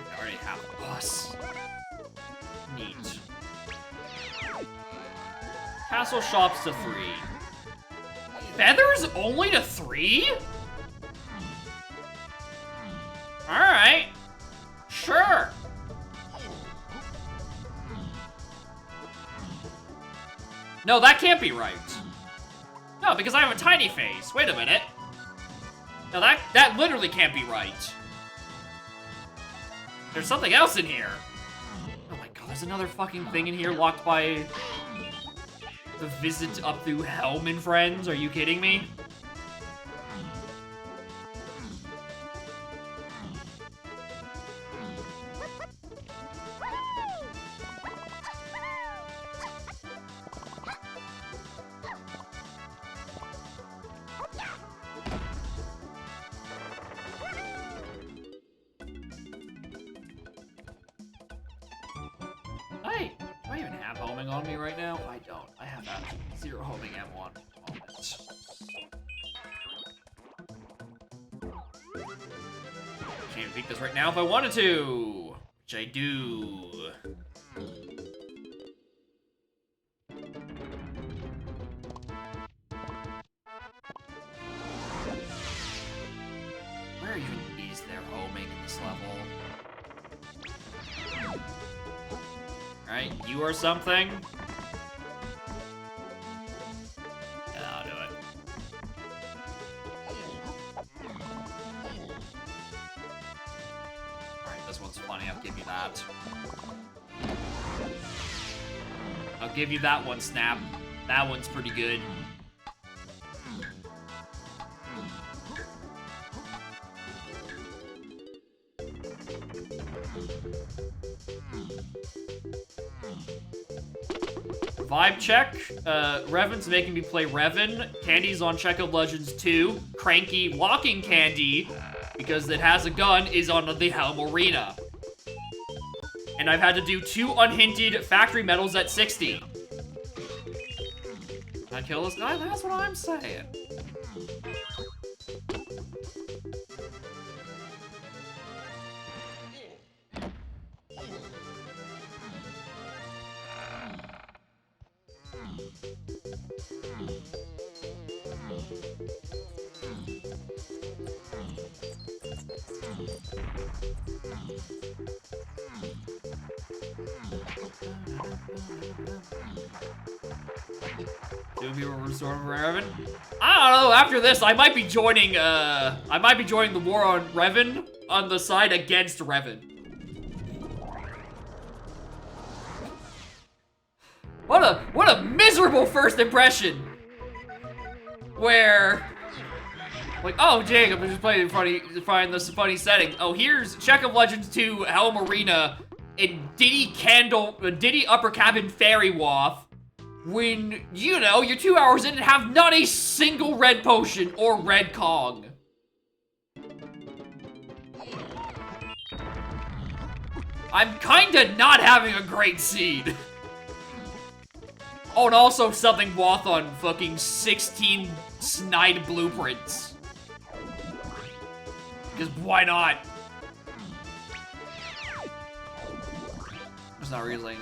I already have a bus. Neat. Castle shops to 3. Feathers only to 3? Alright. Sure. No, that can't be right. No, because I have a tiny face. Wait a minute. No, that literally can't be right. There's something else in here. Oh my god, there's another fucking thing in here locked by the visit up through Helm and friends. Are you kidding me? Do I even have homing on me right now? I don't. I have that 0 homing M1 moment. Can't even peek this right now if I wanted to, which I do. Where even is there homing in this level? Alright, you are something. Yeah, I'll do it. Alright, this one's funny. I'll give you that. I'll give you that one, Snap. That one's pretty good. Vibe check. Revan's making me play Revan. Candy's on Checkered Legends 2. Cranky Walking Candy, because it has a gun, is on the Helm Arena. And I've had to do 2 unhinted factory medals at 60. Can I kill this guy? That's what I'm saying. Do people restore for Revan? I don't know. After this, I might be joining. The war on Revan on the side against Revan. What a miserable first impression. Where, like, oh, Jacob is just playing in front of this funny setting. Oh, here's Check of Legends 2 Helm Arena and Diddy Upper Cabin Fairy Waff. When, you know, you're 2 hours in and have not a single red potion or red Kong. I'm kinda not having a great seed. Oh, and also something Wath on fucking 16 snide blueprints. Because why not? I was not realizing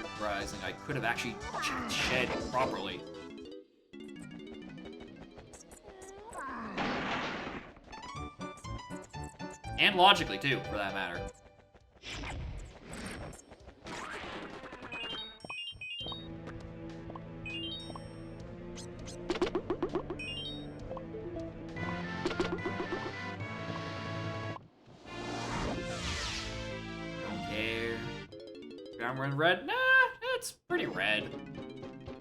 I could have actually checked shed properly. And logically too, for that matter. Don't care. Ground run red? Nah, it's pretty red.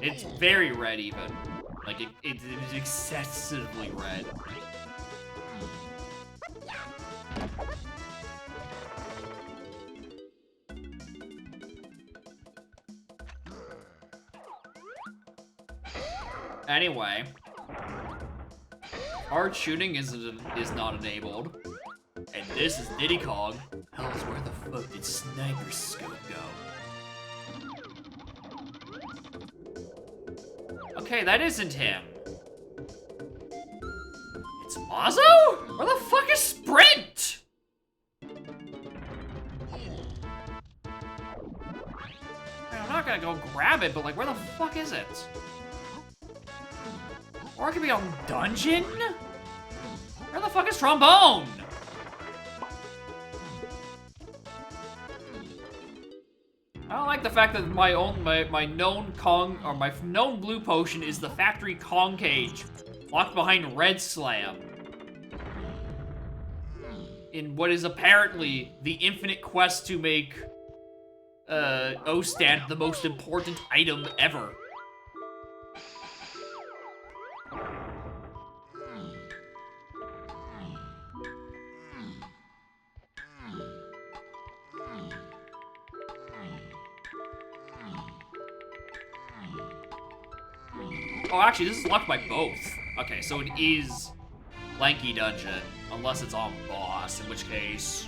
It's very red even. Like, it's excessively red. Anyway, hard shooting is not enabled, and this is Diddy Kong. Hell, where the fuck did Sniper Scope go? Okay, that isn't him. It's Mazo? Where the fuck is Sprint? gonna go grab it, but like, where the fuck is it? Or it could be a dungeon? Where the fuck is Trombone? I don't like the fact that my known Kong, or my known blue potion is the factory Kong cage, locked behind Red Slam. In what is apparently the infinite quest to make O-Stand the most important item ever. Oh, actually, this is locked by both. Okay, so it is Lanky Dungeon, unless it's on boss, in which case...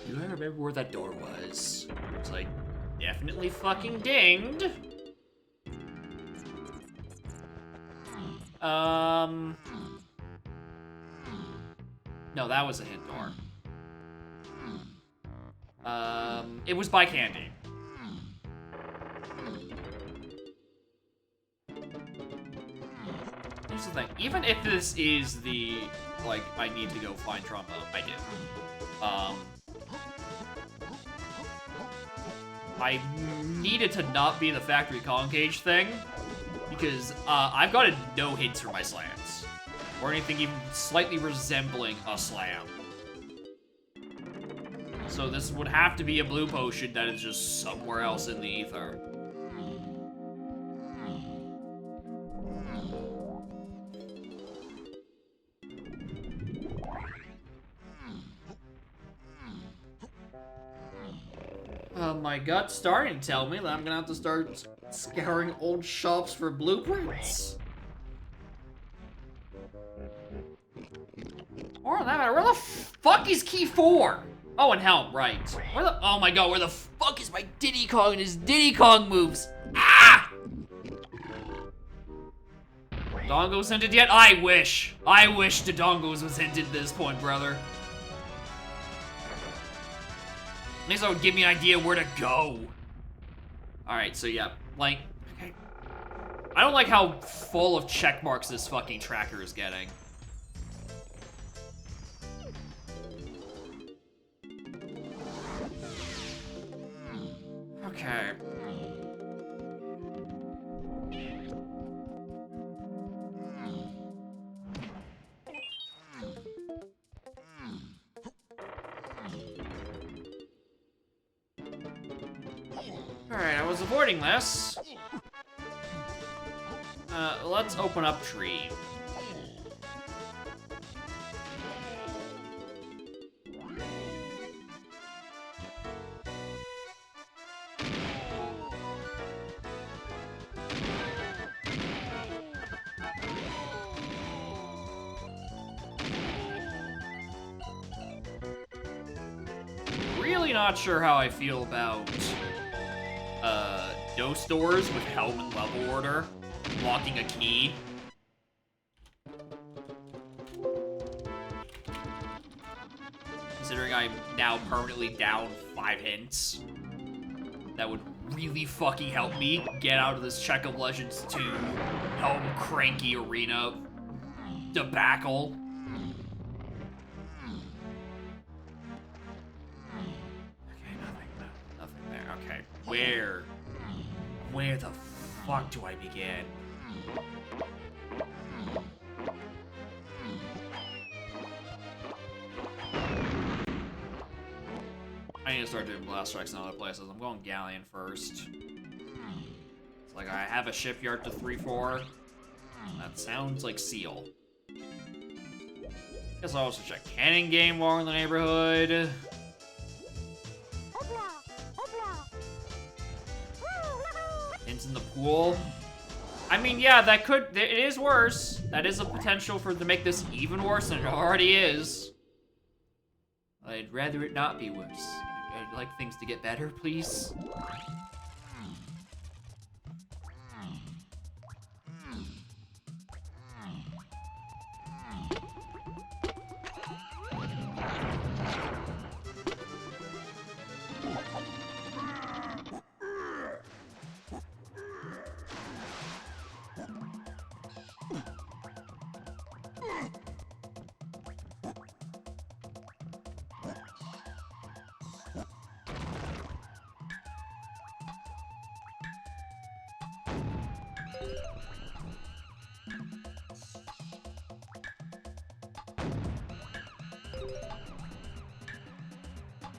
Do I remember where that door was? It's like, definitely fucking dinged. No, that was a hint door. It was by Candy. Here's the thing, even if this is the, like, I need to go find Trombone, I do. I needed to not be the factory Kong cage thing, because I've gotten no hints for my slams, or anything even slightly resembling a slam. So this would have to be a blue potion that is just somewhere else in the ether. My gut's starting to tell me that I'm gonna have to start scouring old shops for blueprints. Or that matter, where the fuck is key 4? Oh, and helm, right. Where the, oh my god, where the fuck is my Diddy Kong and his Diddy Kong moves? Ah! Dongos hinted yet? I wish the Dongos was hinted at this point, brother. At least that would give me an idea where to go. Alright, so yeah, like, okay. I don't like how full of check marks this fucking tracker is getting. Okay. Alright, I was avoiding this. Let's open up tree. Really not sure how I feel about dose doors with helm and level order, locking a key. Considering I'm now permanently down 5 hints, that would really fucking help me get out of this Check of Legends 2 helm cranky arena debacle. Okay, nothing there. Okay, where the fuck do I begin? I need to start doing blast strikes in other places. I'm going Galleon first. It's like I have a shipyard to 3-4. That sounds like Seal. Guess I'll also check Cannon Game while we're in the neighborhood. Hints in the pool. I mean, yeah, that could, it is worse. That is a potential for to make this even worse than it already is. I'd rather it not be worse. I'd like things to get better, please.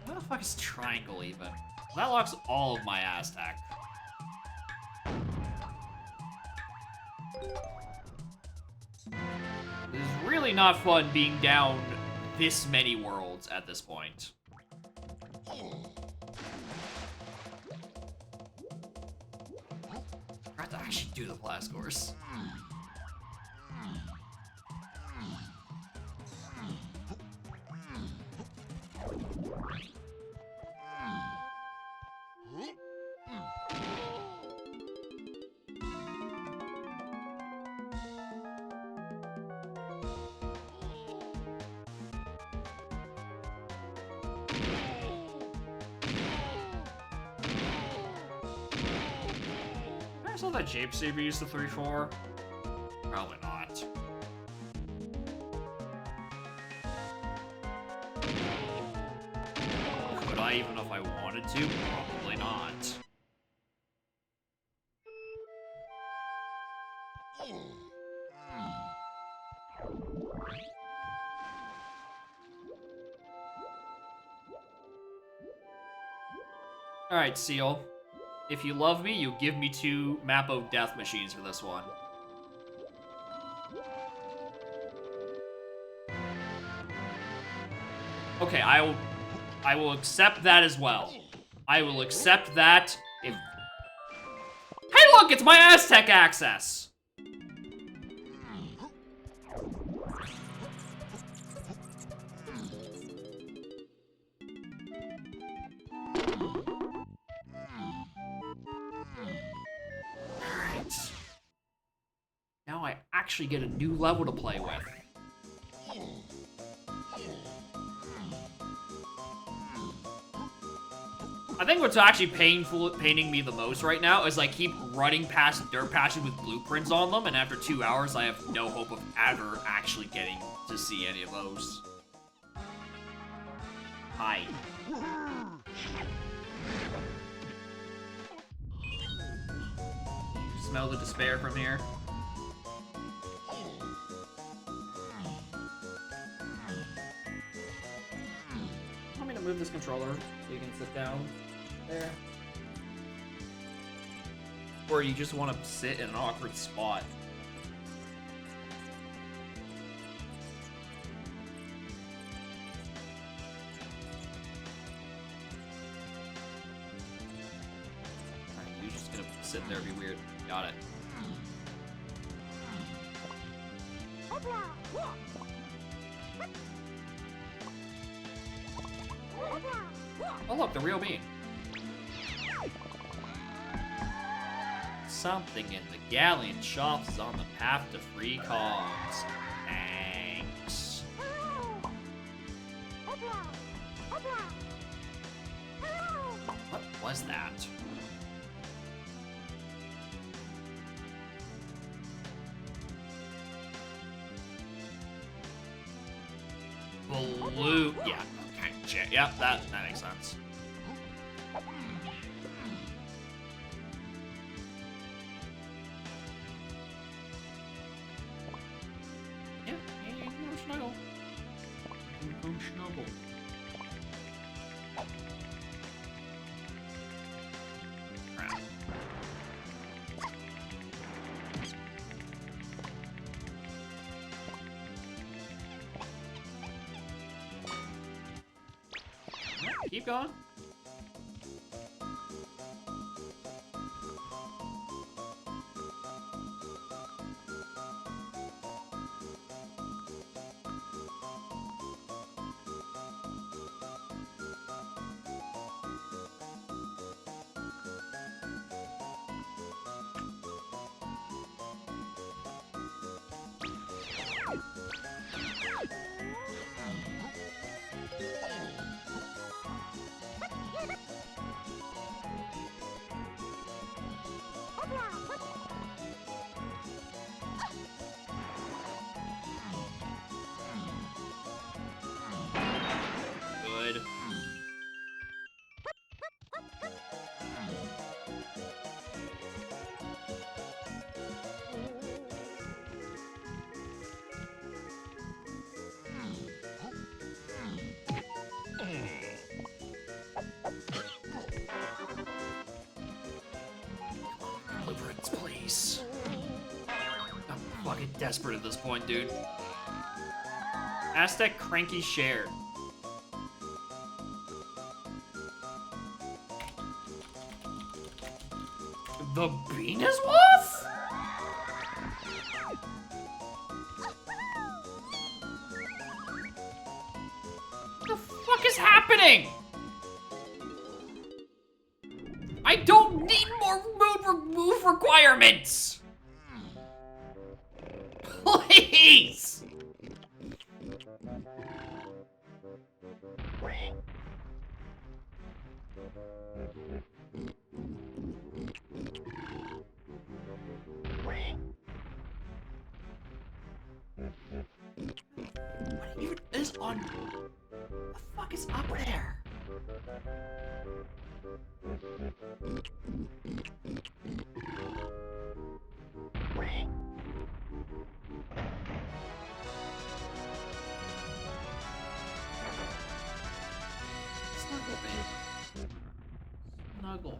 What the fuck is triangle even? That locks all of my Aztec. It is really not fun being down this many worlds at this point. I have to actually do the blast course. I saw that Jape Saber use the 3-4. Probably not. Could I even if I wanted to? Probably not. Alright, Seal. If you love me, you give me 2 Mappo death machines for this one. Okay, I will accept that as well. I will accept that if... Hey look, it's my Aztec access! Alright. Now I actually get a new level to play with. I think what's actually paining me the most right now is I keep running past dirt patches with blueprints on them, and after 2 hours, I have no hope of ever actually getting to see any of those. Hi. You smell the despair from here? Want me to move this controller so you can sit down there? Or you just want to sit in an awkward spot? Alright, you're just gonna sit there and be weird. Got it. Oh look, the real bean. Something in the galleon shops is on the path to free cogs. Thanks. What was that? Blue. Yeah. Okay. Yeah. That makes sense. Yeah. Snuggle. Snuggle. Right. Keep going. blueprints, please. I'm fucking desperate at this point, dude. Aztec Cranky Shared. The Venus Wolf? What the fuck is happening? I don't need more move requirements! Please! What even is on... What the fuck is up there? Snuggle, babe. Snuggle.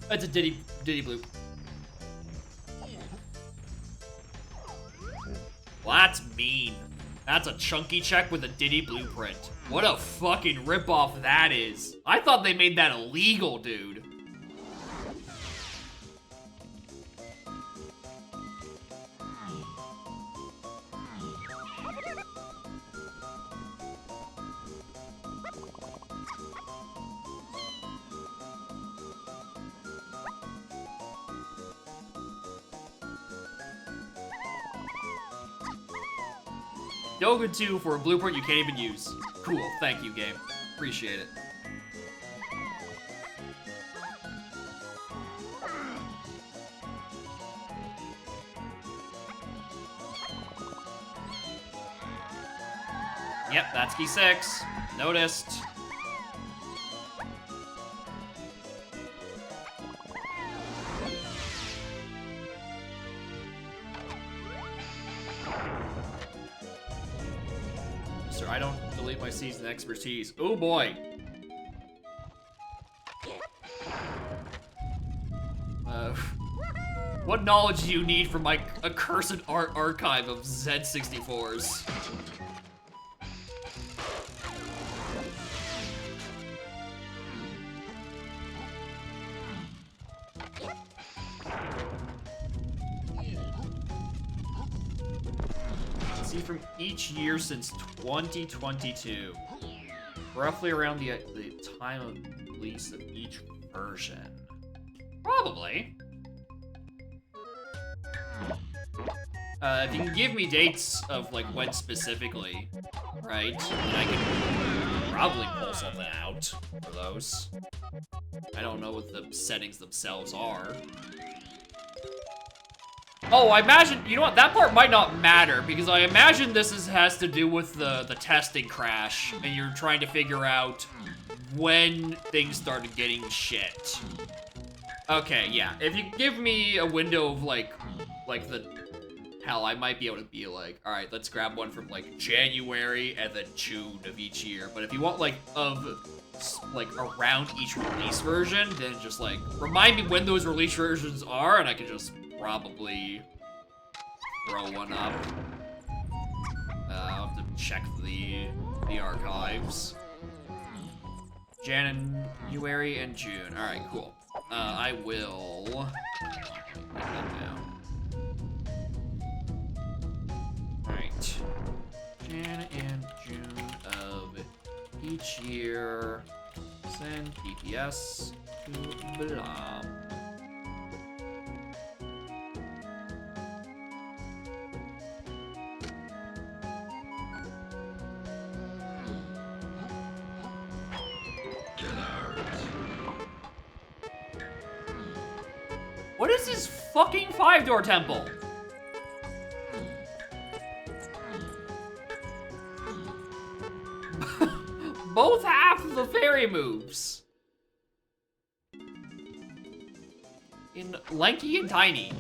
That's a Diddy bloop. Well, that's mean. That's a chunky check with a Diddy blueprint. What a fucking ripoff that is. I thought they made that illegal, dude. Donkcon 2 for a blueprint you can't even use. Cool, thank you, game. Appreciate it. Yep, that's key 6. Noticed. Sir, I don't believe my seasoned expertise. Oh boy. What knowledge do you need from my accursed art archive of Z64s? See, from each year since 2022, roughly around the time of release of each version. Probably. If you can give me dates of like when specifically, right, then I can probably pull something out for those. I don't know what the settings themselves are. Oh, I imagine, you know what, that part might not matter, because I imagine this has to do with the testing crash, and you're trying to figure out when things started getting shit. Okay, yeah, if you give me a window of like the, hell, I might be able to be like, all right, let's grab one from like January and then June of each year. But if you want like around each release version, then just like remind me when those release versions are, and I can just probably throw one up. I'll have to check the archives. January and June. All right, cool. I will write that down. Alright. Jan and June of each year. Send DPS to blah. What is this fucking 5-door temple? Both half of the fairy moves. In lanky and tiny.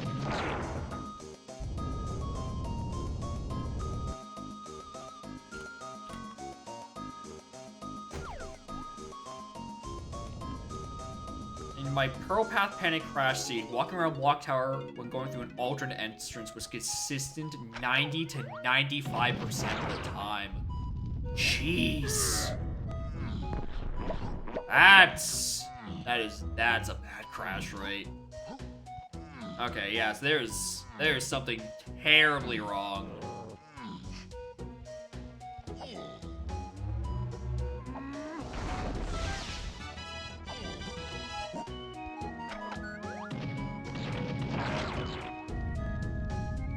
my Pearl Path Panic Crash Seed, walking around Block Tower when going through an alternate entrance was consistent 90 to 95% of the time. Jeez. That's a bad crash rate. Okay, yeah, so there's something terribly wrong.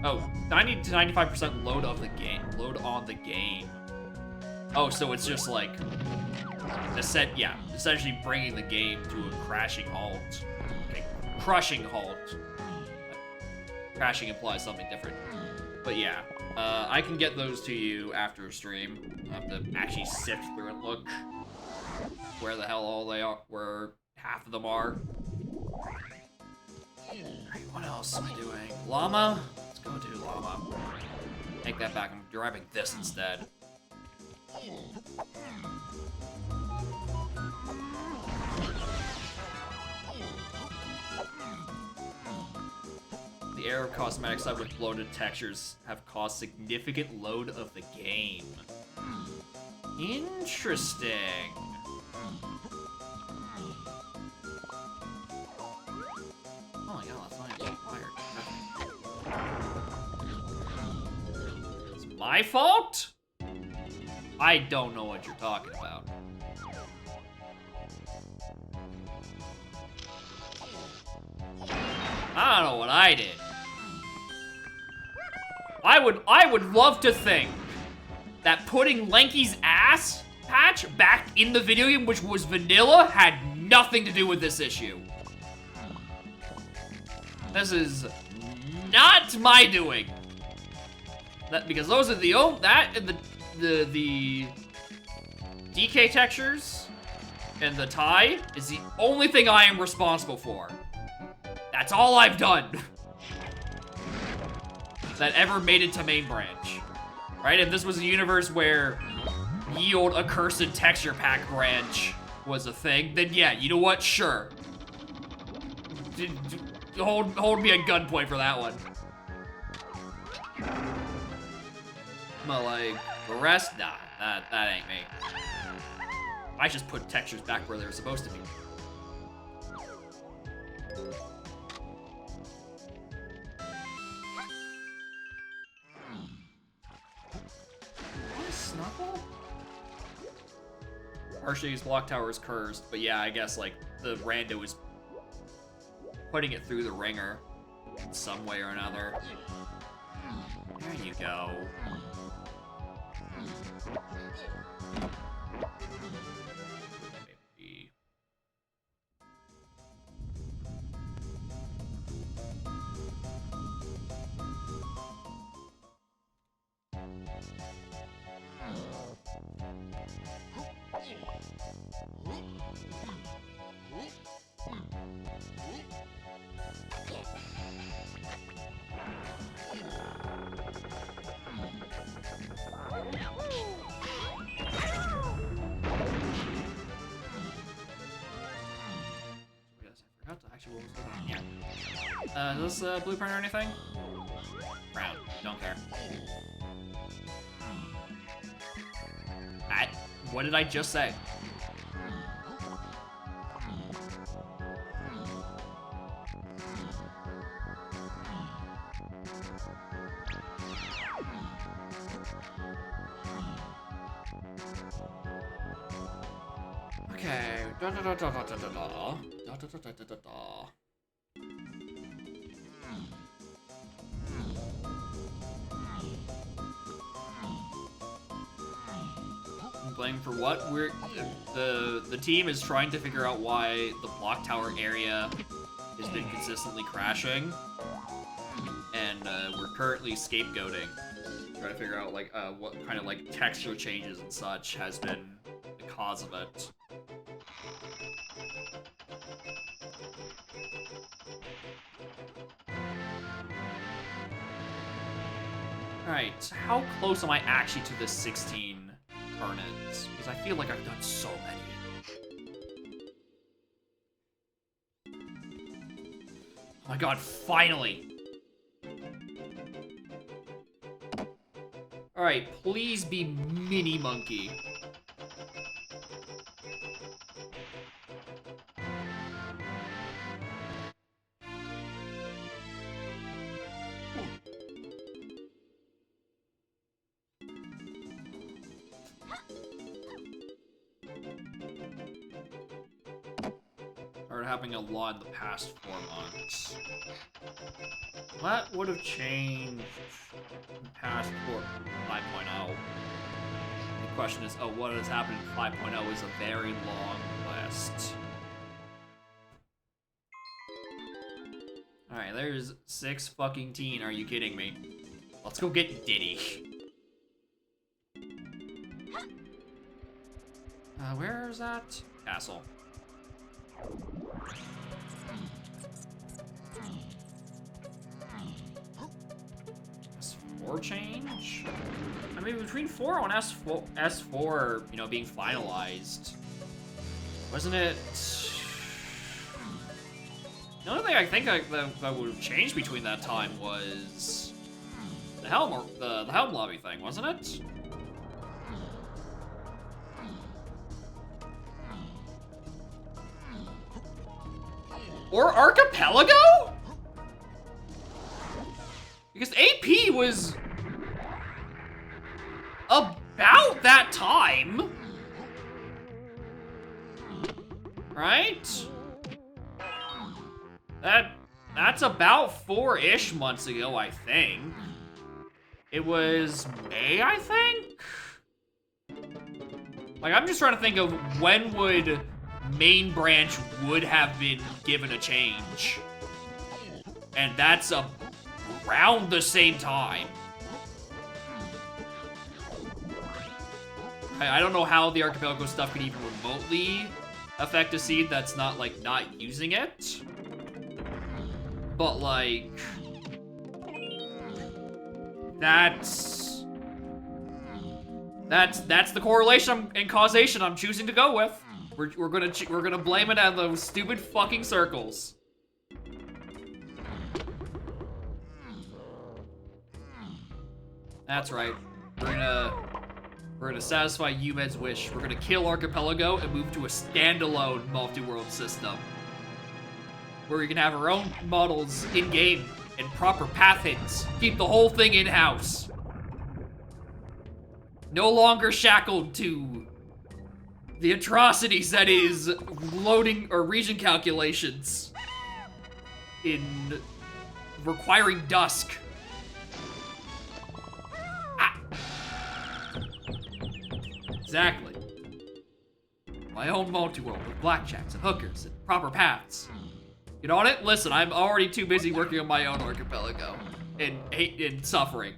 Oh, 90 to 95% load of the game. Load on the game. Oh, so it's just like essentially bringing the game to a crashing halt. Okay, crushing halt. Crashing implies something different. But yeah, I can get those to you after stream. I have to actually sift through and look where the hell all they are, where half of them are. Alright, what else am I doing? Llama? Let's go do llama. Take that back, I'm grabbing this instead. The Arab cosmetic side with bloated textures have caused significant load of the game. Interesting. Oh my god, that's not even required. It's my fault? I don't know what you're talking about. I don't know what I did. I would love to think that putting Lanky's ass patch back in the video game, which was vanilla, had nothing to do with this issue. This is not my doing. Because those are the the DK textures and the tie is the only thing I am responsible for. That's all I've done that ever made it to main branch, right? If this was a universe where yield accursed texture pack branch was a thing, then yeah, you know what? Sure. Hold me at gunpoint for that one. But like, the rest, nah, that ain't me. I just put textures back where they're supposed to be. Snuffle? Hershey's Block Tower is cursed, but yeah, I guess like the rando is putting it through the ringer in some way or another. There you go. Maybe. What was going on? Yeah. Is this blueprint or anything? Brown. Don't care. What did I just say? Okay. Da da da da da da da da. Da da da da da da. Blamed for what? The team is trying to figure out why the block tower area has been consistently crashing, and we're currently scapegoating, trying to figure out like what kind of like texture changes and such has been the cause of it. Alright, how close am I actually to the 16 turn-ins? Because I feel like I've done so many. Oh my god, finally! Alright, please be Mini Monkey. Started happening a lot in the past 4 months. What would have changed in the past 5.0? The question is, oh, what has happened in 5.0 is a very long list. Alright, there's 6 fucking teen, are you kidding me? Let's go get Diddy. Where is that? Castle. S4 change? I mean, between 4 and S4, you know, being finalized, wasn't it? The only thing I think that would have changed between that time was the Helm lobby thing, wasn't it? Or Archipelago? Because AP was about that time, right? That's about 4-ish months ago, I think. It was May, I think? Like, I'm just trying to think of when would main branch would have been given a change. And that's around the same time. I don't know how the Archipelago stuff could even remotely affect a seed that's not, like, not using it. But, like, that's the correlation and causation I'm choosing to go with. We're gonna blame it on those stupid fucking circles. That's right. We're gonna satisfy Umed's wish. We're gonna kill Archipelago and move to a standalone multi-world system, where we can have our own models in-game and proper path hits. Keep the whole thing in-house. No longer shackled to the atrocities that is loading or region calculations in requiring dusk. Ah. Exactly. My own multi-world with blackjacks and hookers and proper paths. Get on it? Listen, I'm already too busy working on my own Archipelago and suffering.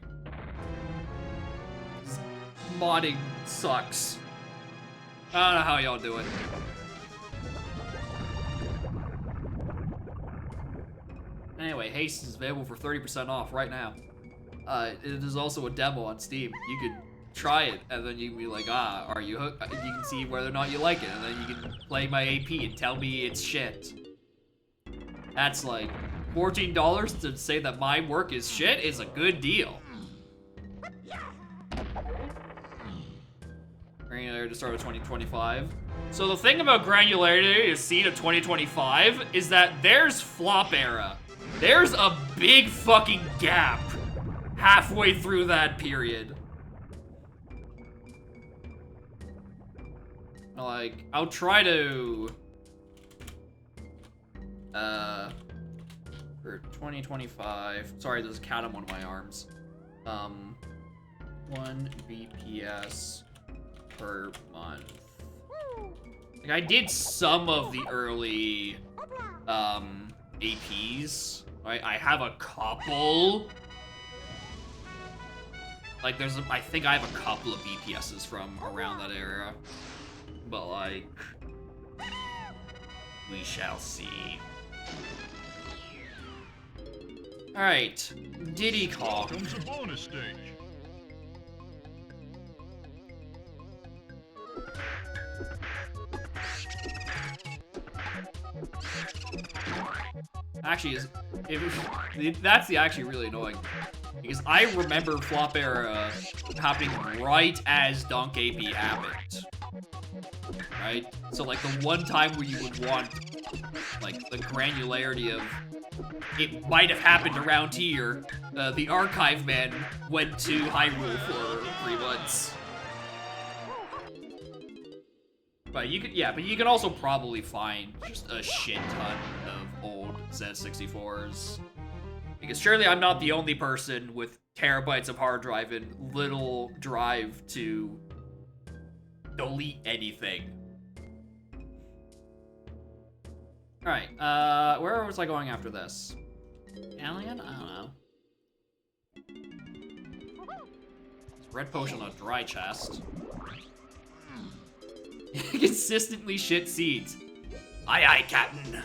Modding sucks. I don't know how y'all do it. Anyway, Haste is available for 30% off right now. It is also a demo on Steam. You could try it, and then you can be like, are you hooked? You can see whether or not you like it, and then you can play my AP and tell me it's shit. That's like $14 to say that my work is shit is a good deal. Granularity to start of 2025. So the thing about granularity is seed of 2025 is that there's flop era. There's a big fucking gap halfway through that period. Like, I'll try to for 2025. Sorry, there's a cat on one of my arms. 1 BPS per month. Like, I did some of the early APs. I have a couple. Like, I think I have a couple of BPSs from around that era. But, like, we shall see. Alright, Diddy Kong. Comes a bonus stage. Actually, that's actually really annoying. Because I remember flop era happening right as Dunk AP happened. Right? So, like, the one time where you would want, like, the granularity of it might have happened around here, the Archive Man went to Hyrule for 3 months. But you could, yeah, but you can also probably find just a shit ton of old Z64s. Because surely I'm not the only person with terabytes of hard drive and little drive to delete anything. Alright, where was I going after this? Alien? I don't know. Red potion on a dry chest. Consistently shit seeds. Aye aye, Captain.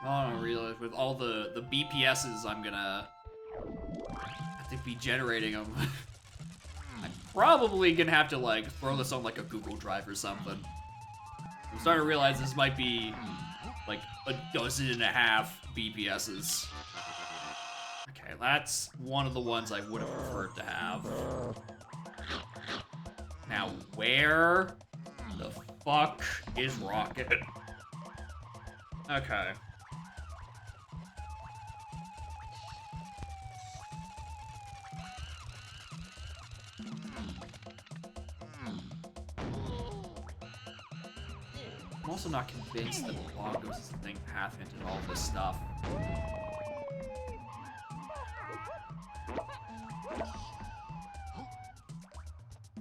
Oh, I don't realize with all the BPSs I'm gonna have to be generating them. I'm probably gonna have to like throw this on like a Google Drive or something. I'm starting to realize this might be like 12.5 BPSs. Okay, that's one of the ones I would have preferred to have. Now, where the fuck is Rocket? Okay. I'm also not convinced that Bongos is the thing path into all this stuff.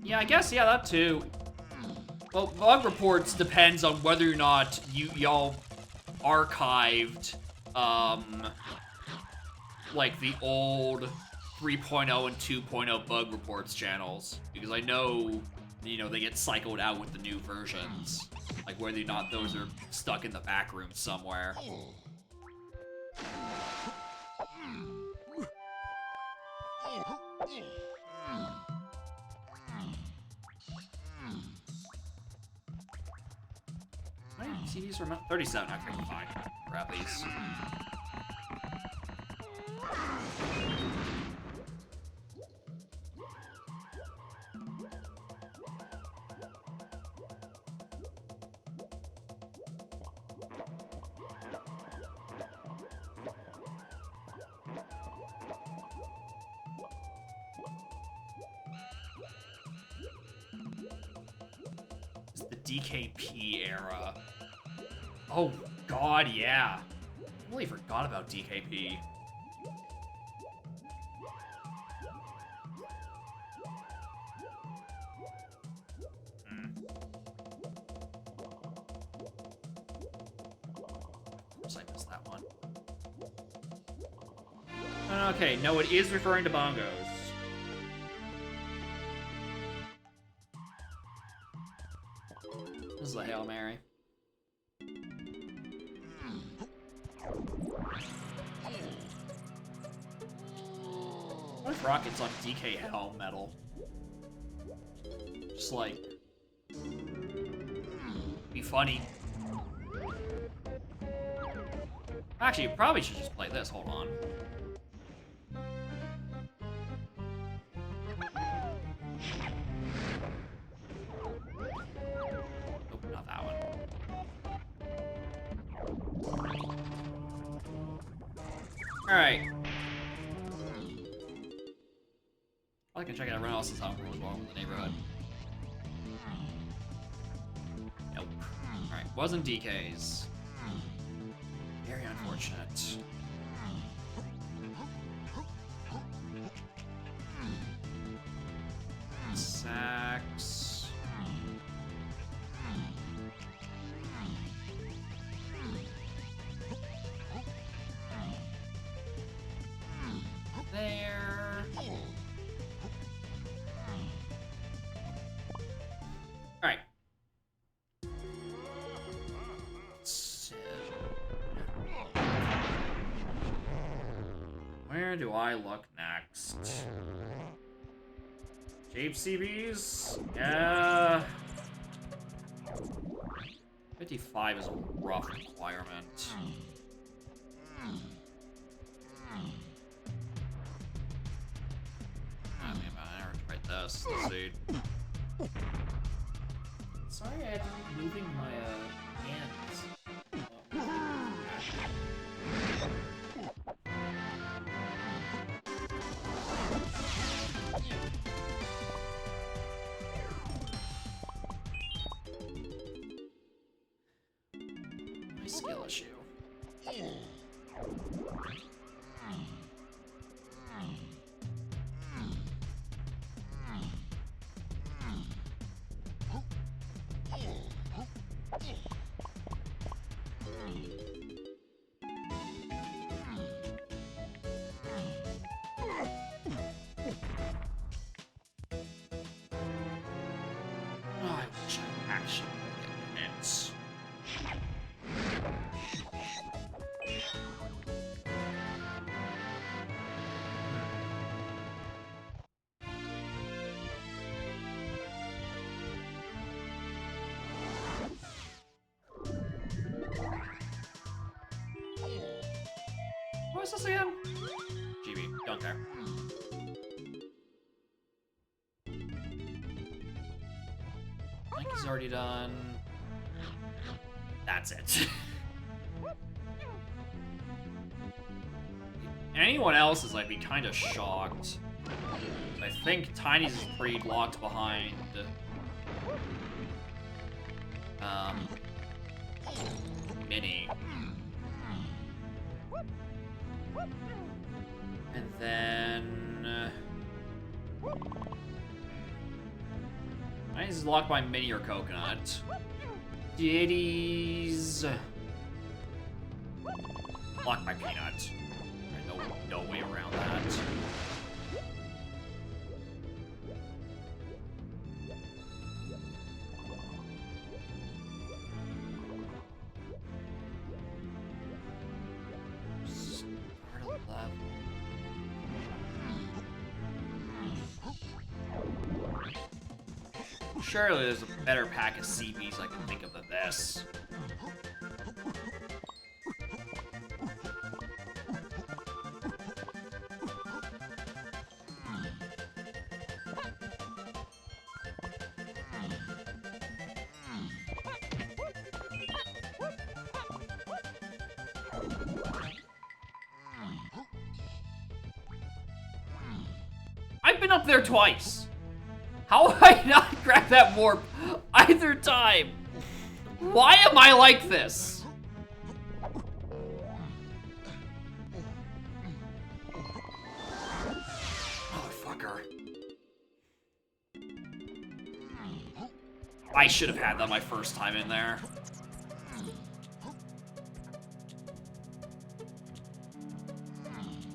Yeah, I guess, yeah, that too. Well, bug reports depends on whether or not y'all archived, like the old 3.0 and 2.0 bug reports channels. Because I know, you know, they get cycled out with the new versions. Like whether or not those are stuck in the back room somewhere. How many CDs are 37? Okay, fine. Grab these. It's the DKP era. Oh god, yeah. I really forgot about DKP. Of course I missed that one. Okay, no, it is referring to bongos. This is a Hail Mary. What if Rocket's on DK Helm Metal? Just like... be funny. Actually, probably should just play this, hold on. Nope, not that one. Alright. I can check out everyone else's home as well in the neighborhood. Nope. Alright, wasn't DK's. Very unfortunate. Sax. There. Alright. Where do I look next? Shape CBs? Yeah. 55 is a rough requirement. I mean, I never tried this. Let's see. Sorry, I had to keep moving my hands. My skill issue. Oh, I wish I actually could get hits. What is this again? GB, don't care. I think he's already done. That's it. Anyone else is like be kind of shocked. I think Tiny's is pretty locked behind. Mini. And then Tiny's is locked by Mini or Coconut. Diddy's locked by Peanut. No way around that. Start a level. Surely there's a better pack of CBs I can think of than this. I've been up there twice. How have I not grabbed that warp either time? Why am I like this? Motherfucker. I should have had that my first time in there.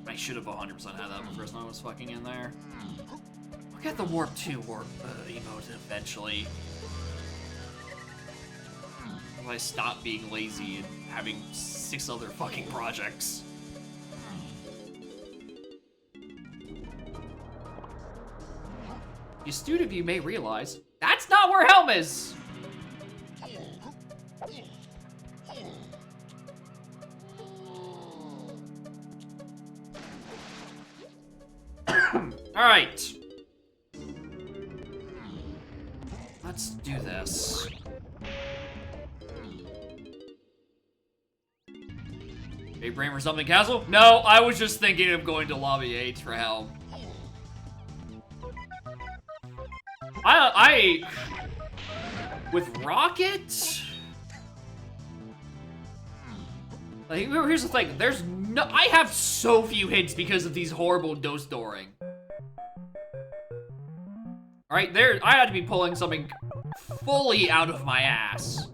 I should have 100% had that the first time I was fucking in there. I'll get the Warp 2 emote eventually. If I stop being lazy and having 6 other fucking projects. Astute of you may realize, that's not where Helm is! Alright. Let's do this. Big brain for something castle? No, I was just thinking of going to lobby 8 for Helm. With Rocket? Like, here's the thing, there's no, I have so few hits because of these horrible dose dooring. Alright, there, I had to be pulling something fully out of my ass.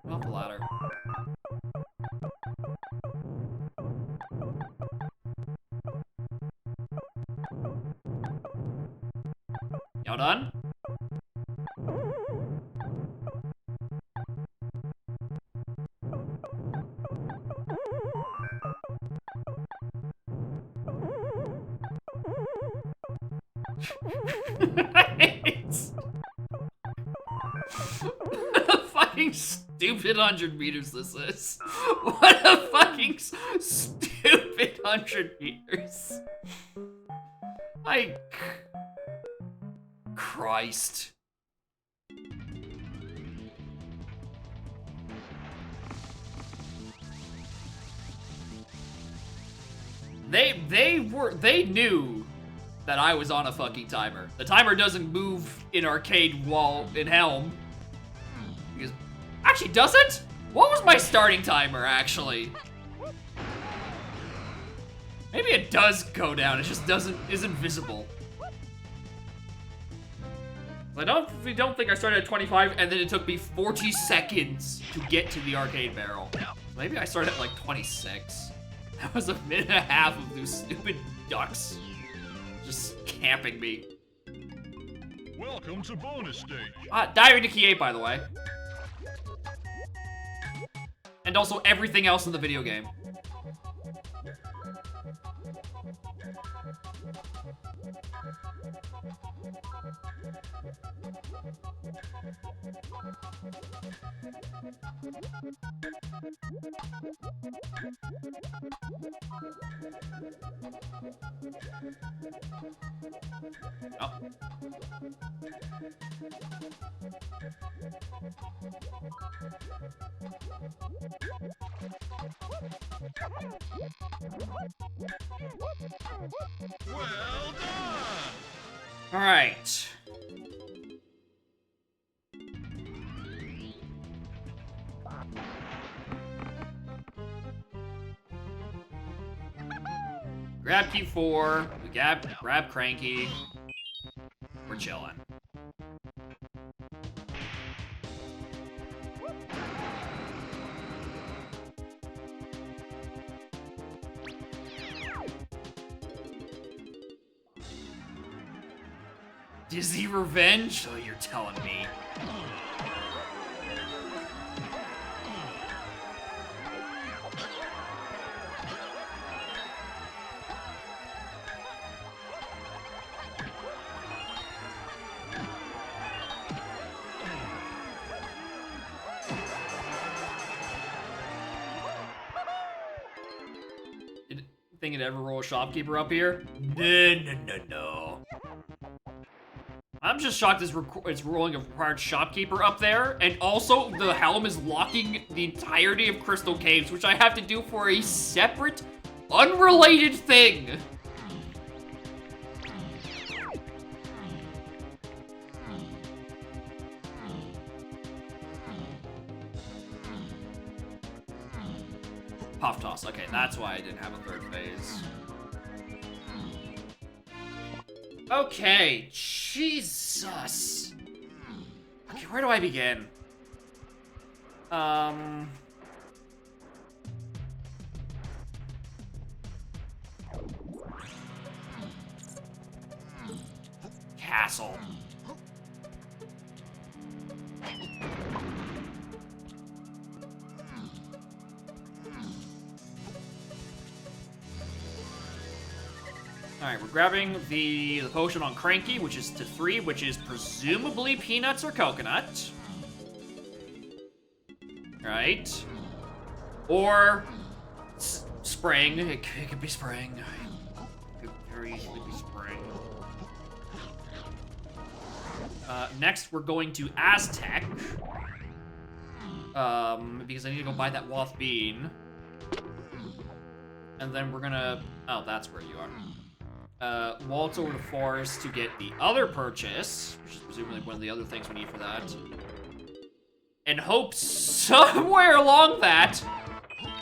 Not the ladder. Y'all done? What a fucking stupid 100 meters this is. What a fucking stupid 100 meters. Christ. They knew that I was on a fucking timer. The timer doesn't move in arcade while in Helm. Because, actually, does it? What was my starting timer, actually? Maybe it does go down, it just isn't visible. I don't think I started at 25 and then it took me 40 seconds to get to the arcade barrel. Maybe I started at like 26. That was a minute and a half of those stupid ducks just camping me. Welcome to bonus stage. Diary Nikki 8, by the way. And also everything else in the video game. Oh. Well done! All right. Grab Q4, we grab Cranky. We're chilling. Dizzy Revenge? Oh, you're telling me. Think it'd ever roll a shopkeeper up here? No. I'm just shocked it's rolling a required shopkeeper up there, and also the helm is locking the entirety of Crystal Caves, which I have to do for a separate, unrelated thing. Puff Toss. Okay, that's why I didn't have a third phase. Okay, Jesus. Okay, where do I begin? Castle. Alright, we're grabbing the potion on Cranky, which is to 3, which is presumably peanuts or coconut. Right. Or spring. It could be spring. It could very easily be spring. Next, we're going to Aztec. Because I need to go buy that Wath Bean. And then we're gonna... Oh, that's where you are. Waltz over to Forest to get the other purchase, which is presumably one of the other things we need for that. And hope somewhere along that,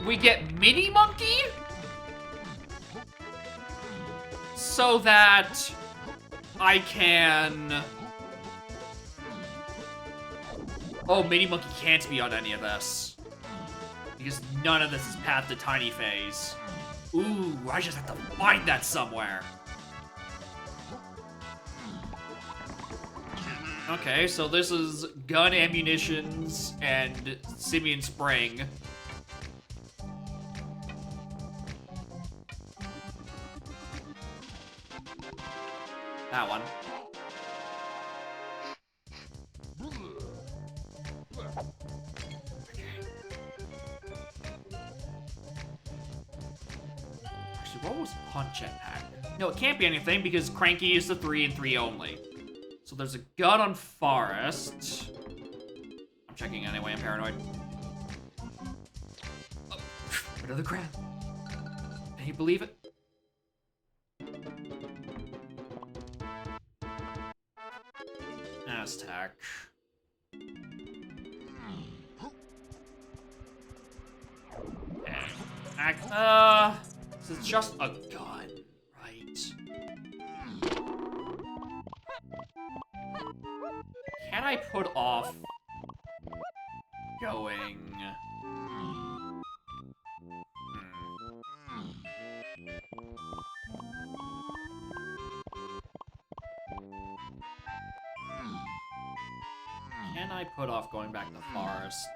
we get Mini Monkey? So that I can... Oh, Mini Monkey can't be on any of this. Because none of this is Path to Tiny Phase. Ooh, I just have to find that somewhere. Okay, so this is gun ammunitions and Simeon Spring. That one. Actually, what was punch attack? No, it can't be anything because Cranky is the 3 and 3 only. So there's a gun on Forest. I'm checking anyway, I'm paranoid. Oh, another crab. Can you believe it? Aztec. Okay. This is just a gun, right? Can I put off going? Can I put off going back to the forest?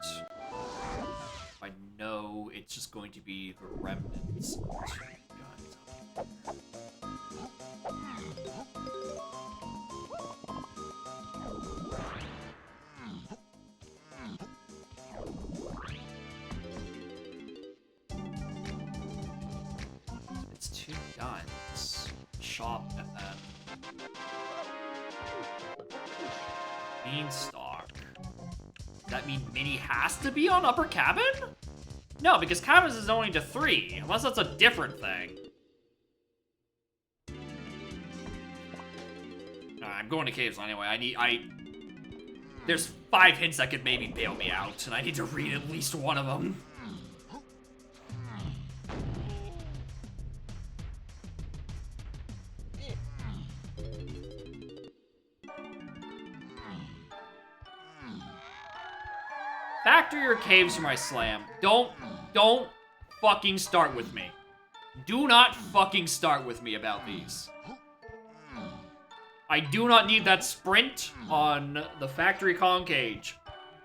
I know it's just going to be the remnants of guns. It's 2 guns. Shop and then Beanstalk. Does that mean Mini has to be on Upper Cabin? No, because cabins is only to 3, unless that's a different thing. I'm going to caves anyway. There's 5 hints that could maybe bail me out, and I need to read at least one of them. Factory or caves for my slam. Don't fucking start with me. Do not fucking start with me about these. I do not need that sprint on the factory concage.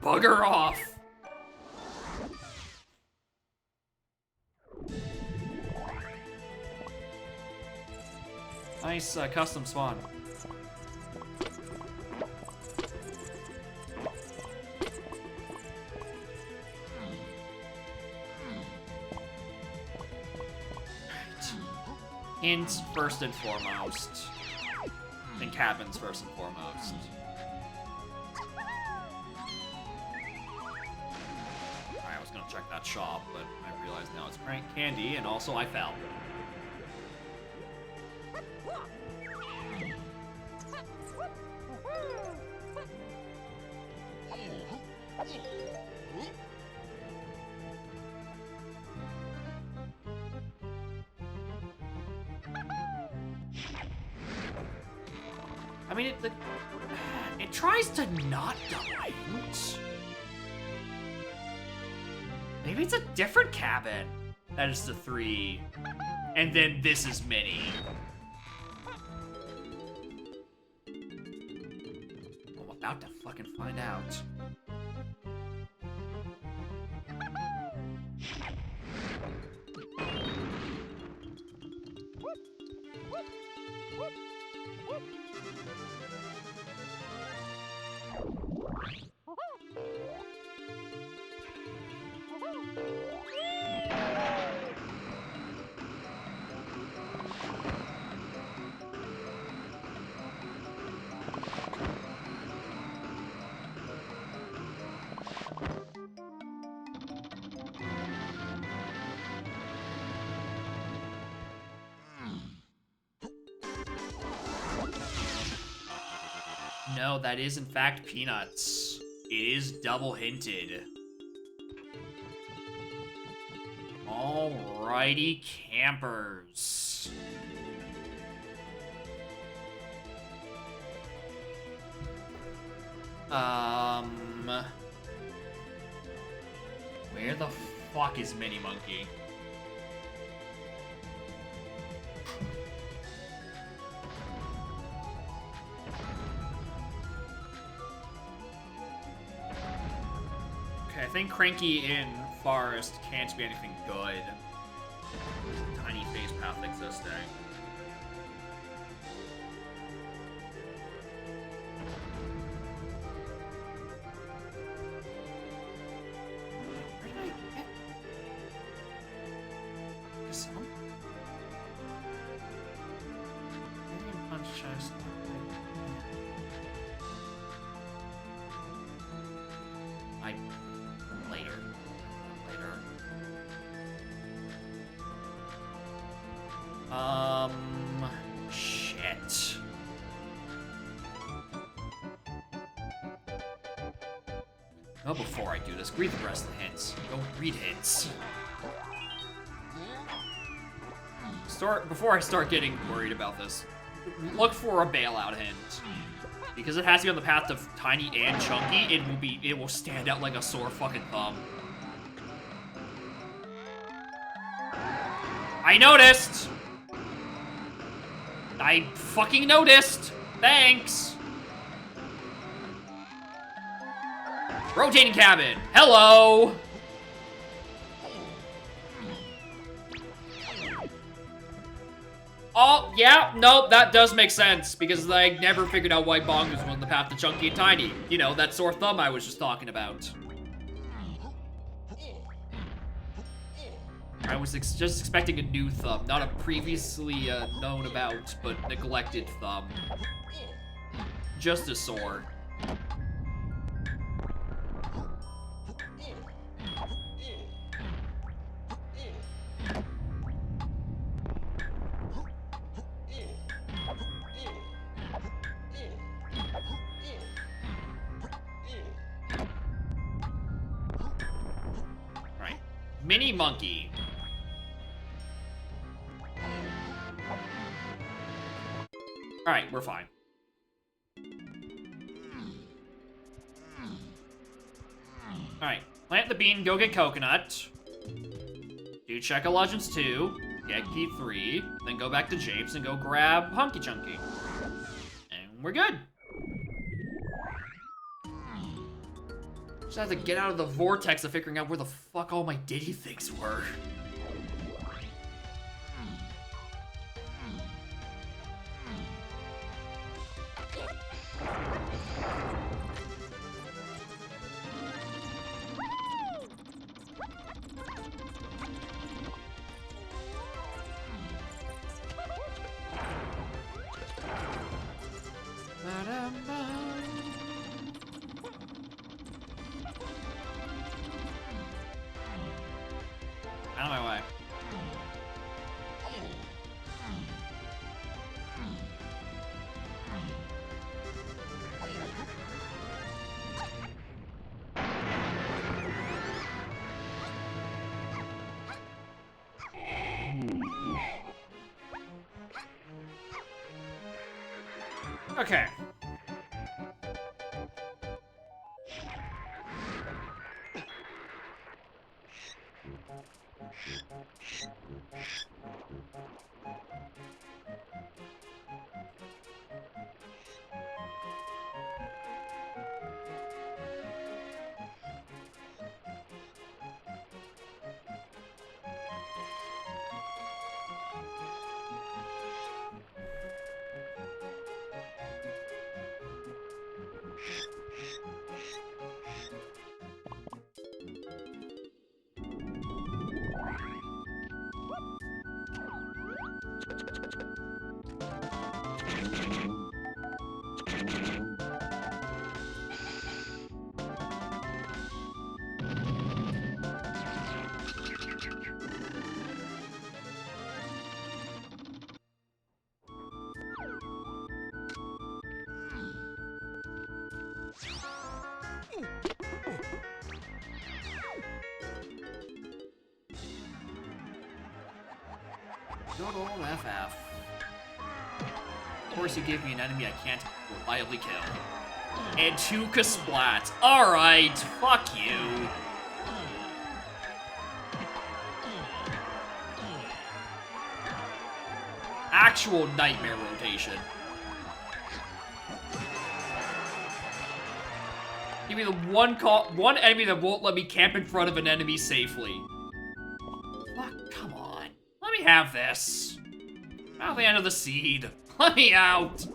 Bugger off. Nice custom spawn. Hints first and foremost. And cabins first and foremost. Alright, I was gonna check that shop, but I realized now it's crank candy, and also I fell. I mean, it tries to not hint. Maybe it's a different cabin. That is the 3. And then this is Mini. I'm about to fucking find out. No, that is in fact peanuts. It is double hinted. Alrighty, campers. Where the fuck is Mini Monkey? think Cranky in Forest can't be anything good. There's a tiny phase path existing. Where did I get some? Maybe punch chest. Later. Shit. No, before I do this, read the rest of the hints. Go read hints. Before I start getting worried about this, look for a bailout hint. Because it has to be on the path of Tiny and Chunky, it will stand out like a sore fucking thumb. I noticed! I fucking noticed! Thanks! Rotating cabin! Hello! Oh, yeah, no, that does make sense, because I never figured out why Bong was on the path to Chunky and Tiny. You know, that sore thumb I was just talking about. I was just expecting a new thumb, not a previously known about, but neglected thumb. Just as sore. Right. Mini Monkey. Alright, we're fine. Alright, plant the bean, go get coconut. Do check a Legends 2, get key 3, then go back to Japes and go grab Hunky Chunky. And we're good. Just have to get out of the vortex of figuring out where the fuck all my Diddy things were. Out of my way. Okay. Good old FF. Of course you give me an enemy I can't reliably kill. And 2 Kasplats. Alright, fuck you. Actual nightmare rotation. Give me the one enemy that won't let me camp in front of an enemy safely. Fuck, come on. Let me have this. At the end of the seed. Let me out.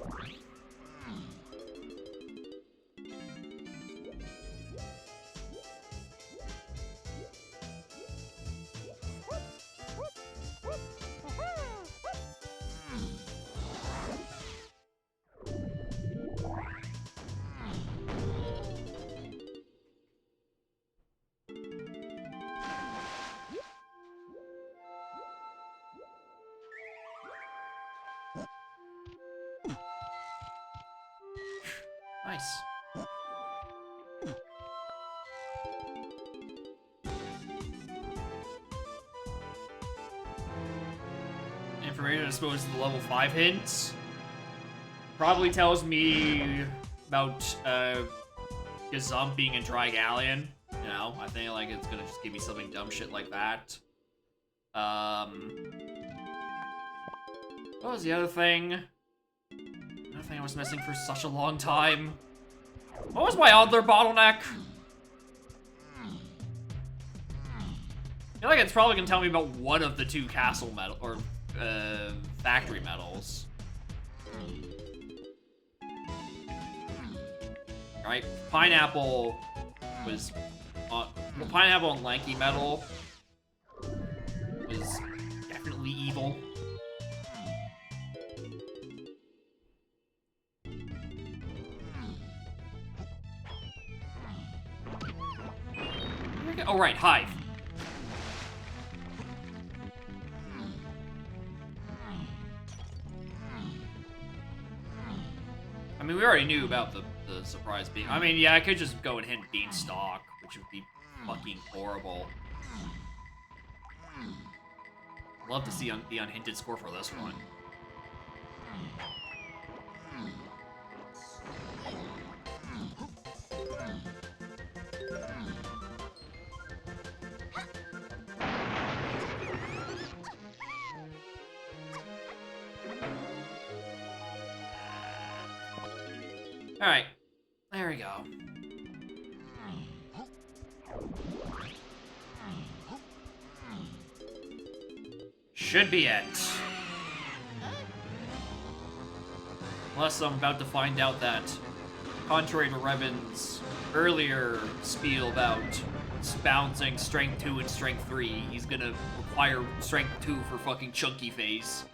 Nice. Information exposed to the level 5 hints. Probably tells me about Gazump being a Dry Galleon. You know, I think like it's gonna just give me something dumb shit like that. What was the other thing? Another thing I was missing for such a long time. What was my other bottleneck? I feel like it's probably gonna tell me about one of the two castle medal or factory medals. Right, pineapple was well, pineapple and lanky medal was definitely evil. Oh right, Hive. I mean, we already knew about the surprise being. I mean, yeah, I could just go and hint Beanstalk, which would be fucking horrible. Love to see the unhinted score for this one. Alright. There we go. Should be it. Unless I'm about to find out that, contrary to Revan's earlier spiel about bouncing Strength 2 and Strength 3, he's gonna require Strength 2 for fucking Chunky Phase.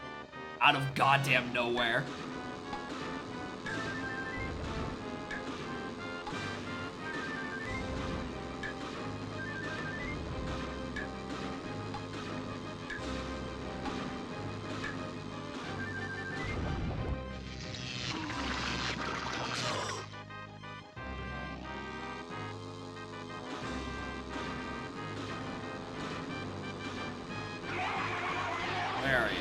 Out of goddamn nowhere. Where are you?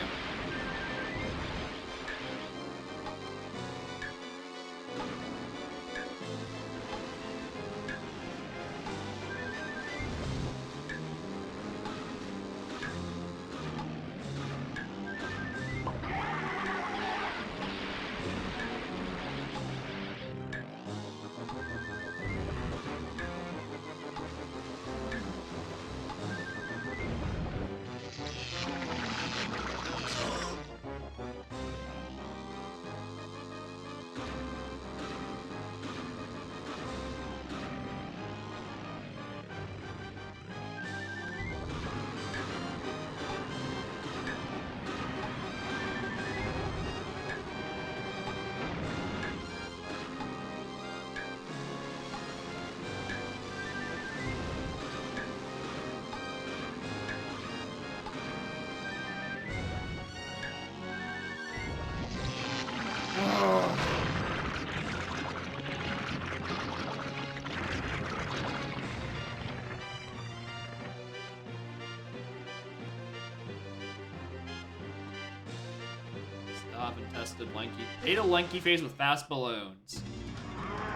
Stop and tested Lanky. Ate a Lanky Phase with fast balloons.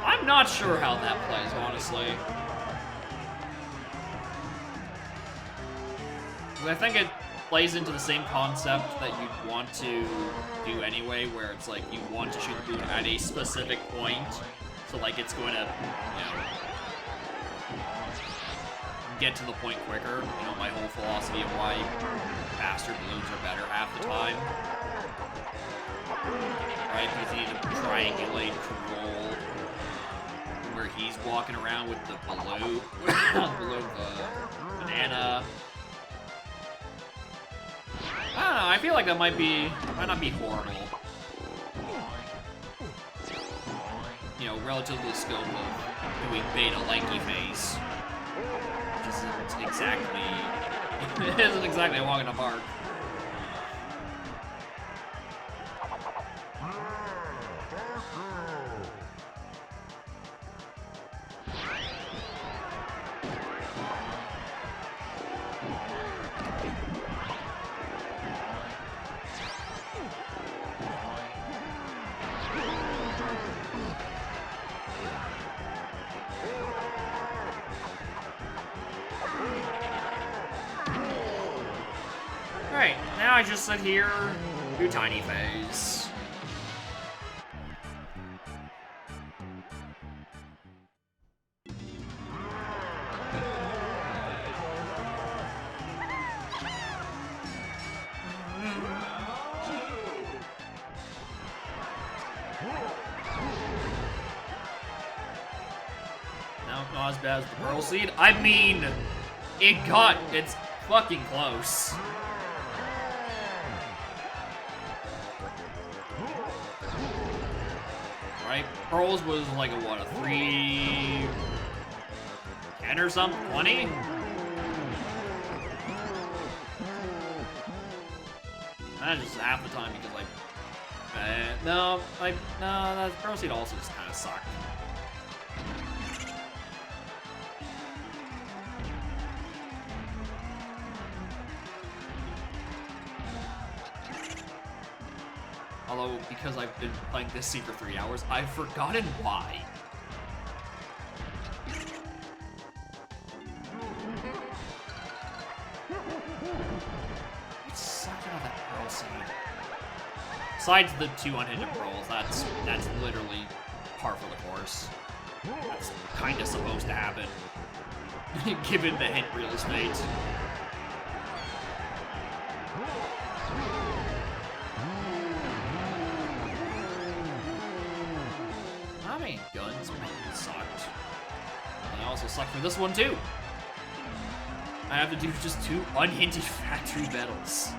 I'm not sure how that plays, honestly. 'Cause I think it plays into the same concept that you'd want to do anyway, where it's like you want to shoot the balloon at a specific point. So So, like, it's going to, you know, get to the point quicker. You know, my whole philosophy of why faster balloons are better half the time. Right? Because you need to triangulate control where he's walking around with the balloon, the banana. I don't know, I feel like that might not be horrible. You know, relative to the scope of doing beta lanky phase. Which isn't exactly, it isn't exactly a walk in the park. Alright, now I just sit here, do tiny phase. No, not as bad as the Pearl Seed. I mean, it's fucking close. Right? Pearls was like a, what, a 310 or something? 20? That's just half the time because, like, no, that Pearl Seed also just kind of sucked. Although, because I've been playing this scene for 3 hours, I've forgotten why. What's sucking on that Pearl Seed? Besides the 2 unhinged pearls, that's literally par for the course. That's kind of supposed to happen, given the hint real estate. I mean, guns sucked. They also suck for this one, too. I have to do just 2 unhinted factory medals.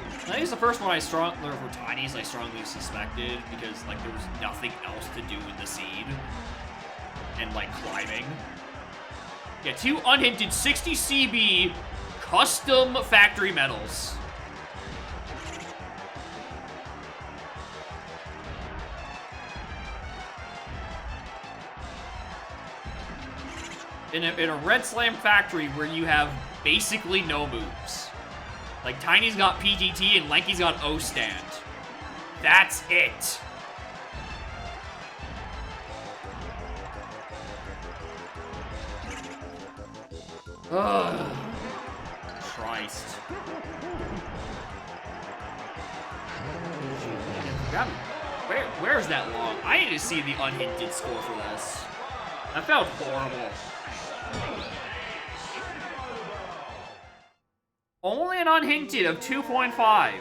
I think it's the first one for tinies I strongly suspected, because, like, there was nothing else to do in the seed. And, like, climbing. Yeah, 2 unhinted 60 CB custom factory medals. In a Red Slam factory where you have basically no moves. Like, Tiny's got PGT and Lanky's got O-stand. That's it. Ugh. Christ. Where's that log? I need to see the unhinted score for this. That felt horrible. Only an unhinted of 2.5.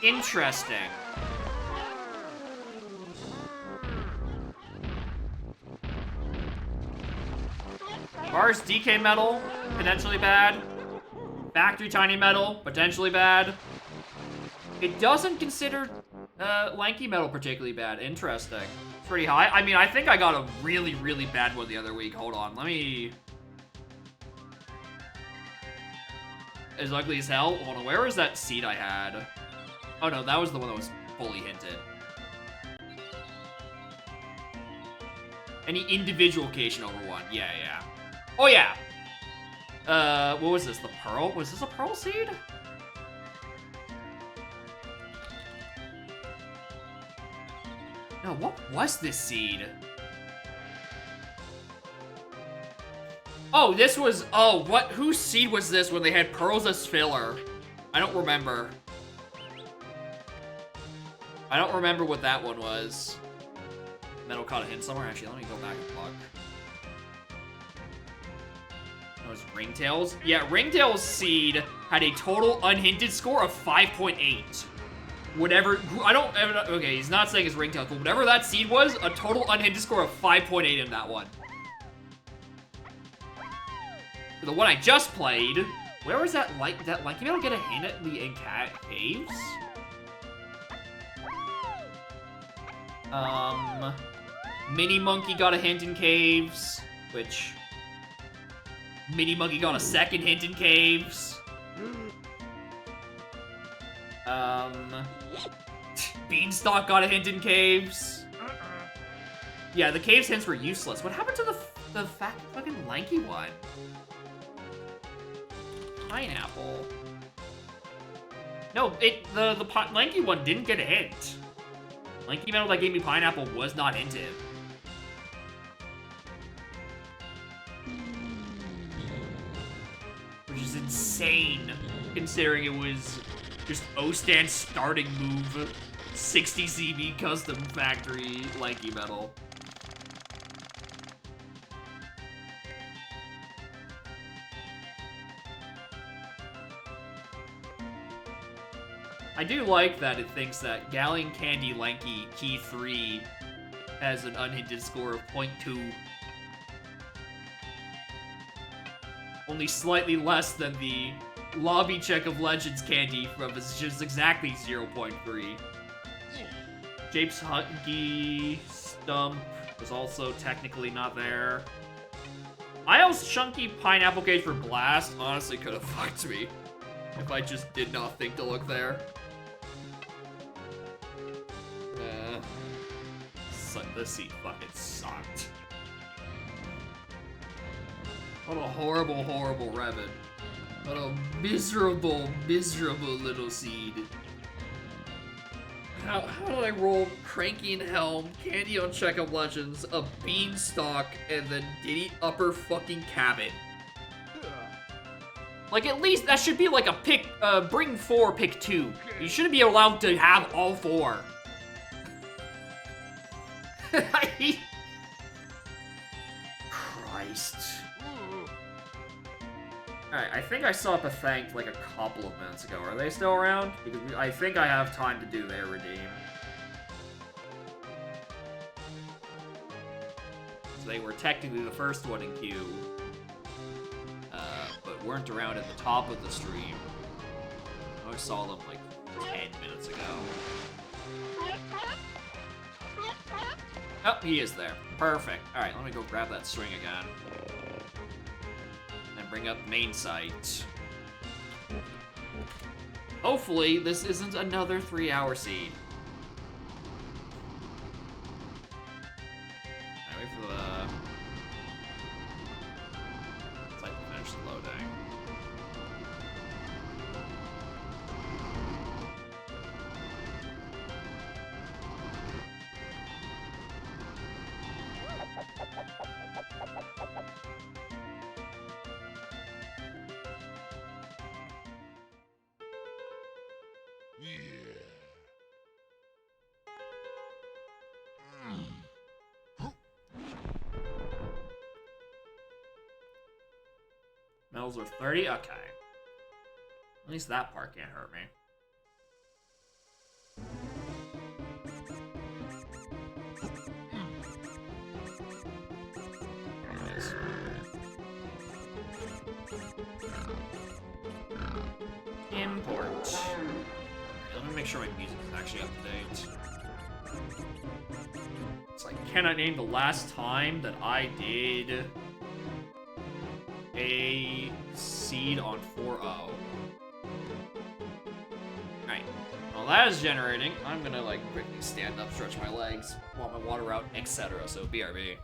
Interesting. Bars DK metal, potentially bad. Factory tiny metal, potentially bad. It doesn't consider lanky metal particularly bad. Interesting. It's pretty high. I mean, I think I got a really, really bad one the other week. Hold on, let me... As ugly as hell. Hold on, where was that seed I had? Oh no, that was the one that was fully hinted. Any individual occasion over 1. Yeah, yeah. Oh yeah! What was this? The pearl? Was this a pearl seed? No, what was this seed? Oh, this was... Oh, what? Whose seed was this when they had pearls as filler? I don't remember. I don't remember what that one was. Metal caught a hint somewhere. Actually, let me go back and look. That was Ringtails. Yeah, Ringtails seed had a total unhinted score of 5.8. Whatever, I don't, okay, he's not saying it's Ringtails, but whatever that seed was, a total unhinted score of 5.8 in that one. For the one I just played, where was that, like, you don't get a hint at the caves? Mini Monkey got a hint in caves, which... Mini Monkey got a second hint in caves. Beanstalk got a hint in caves. Yeah, the caves hints were useless. What happened to the fucking lanky one? Pineapple. No, the lanky one didn't get a hint. Lanky Metal that gave me pineapple was not hinted. Which is insane, considering it was just O-Stand starting move, 60 CB custom factory Lanky Metal. I do like that it thinks that Galleon Candy Lanky Key 3 has an unhinted score of 0.2. Only slightly less than the Lobby Check of Legends candy from just exactly 0.3. Jape's Hunky Stump was also technically not there. Isle's Chunky Pineapple Cage for Blast honestly could have fucked me if I just did not think to look there. This seat fucking sucked. What a horrible, horrible rabbit. What a miserable, miserable little seed. How did I roll Cranky and Helm, Candy on Check of Legends, a Beanstalk, and then Diddy Upper fucking Cabin? Like, at least that should be like a pick, bring 4, pick 2. You shouldn't be allowed to have all 4. Christ. Alright, I think I saw Pathanked like a couple of minutes ago. Are they still around? Because I think I have time to do their redeem. So they were technically the first one in queue. But weren't around at the top of the stream. I saw them like 10 minutes ago. Oh, he is there. Perfect. Alright, let me go grab that string again. And bring up main site. Hopefully, this isn't another 3-hour seed. Alright, wait for the site to finish the loading. Medals are 30? Okay. At least that part can't hurt me. Anyways. Import. Let me make sure my music is actually up to date. It's like, can I name the last time that I did a seed on 4-0? Alright. While that is generating, I'm gonna like quickly stand up, stretch my legs, want my water out, etc. So BRB.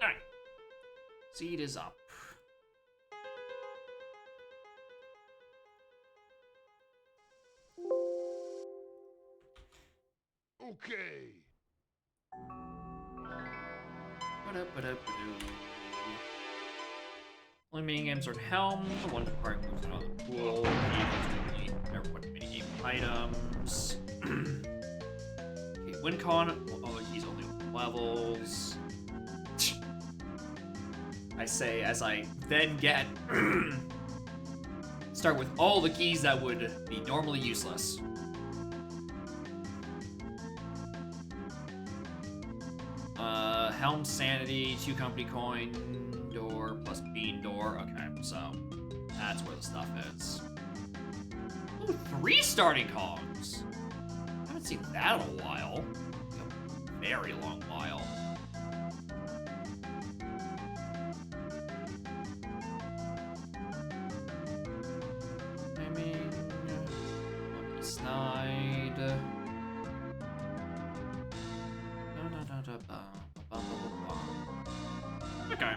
Alright. Seed is up. Okay. Only mini games are Helm. The one part moves out of the pool. Never put mini game items. Okay, WinCon. All the keys only open levels. I say as I then get start with all the keys that would be normally useless. Helm Sanity, 2 company coin, door plus bean door. Okay, so that's where the stuff is. Ooh, 3 starting cogs. I haven't seen that in a while. A very long while. Timing. Lucky Snide. Okay.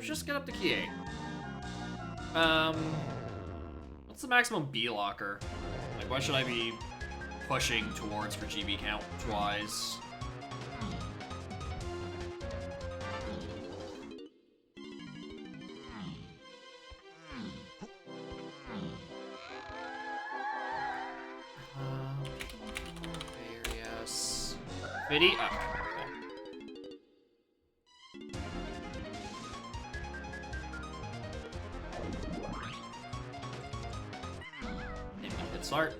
Just get up to key 8. What's the maximum B locker? Like, what should I be pushing towards for GB count wise? Various 50. Okay. Start.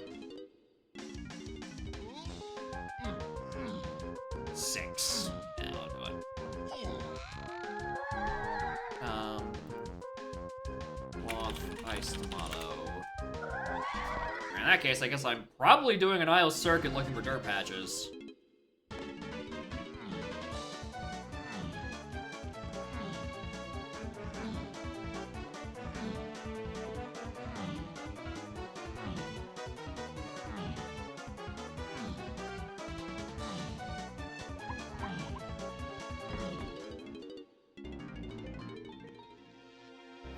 6. Yeah, I'll do it. Cloth, ice, tomato. In that case, I guess I'm probably doing an aisle circuit looking for dirt patches.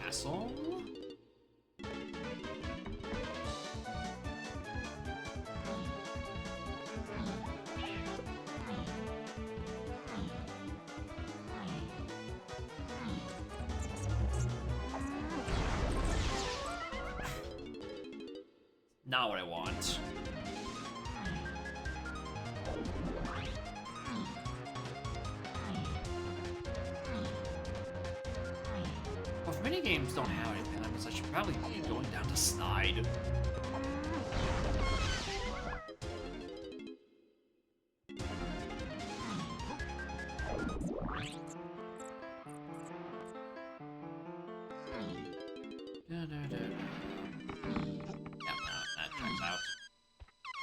Castle? Not what I want. Well, if mini games don't have anything like this, I should probably be going down to Snide.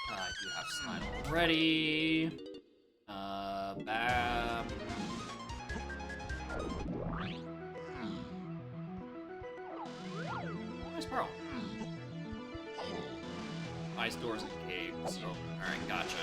I do have Snide already. Bam. Nice pearl. Ice doors and caves. So, alright, gotcha.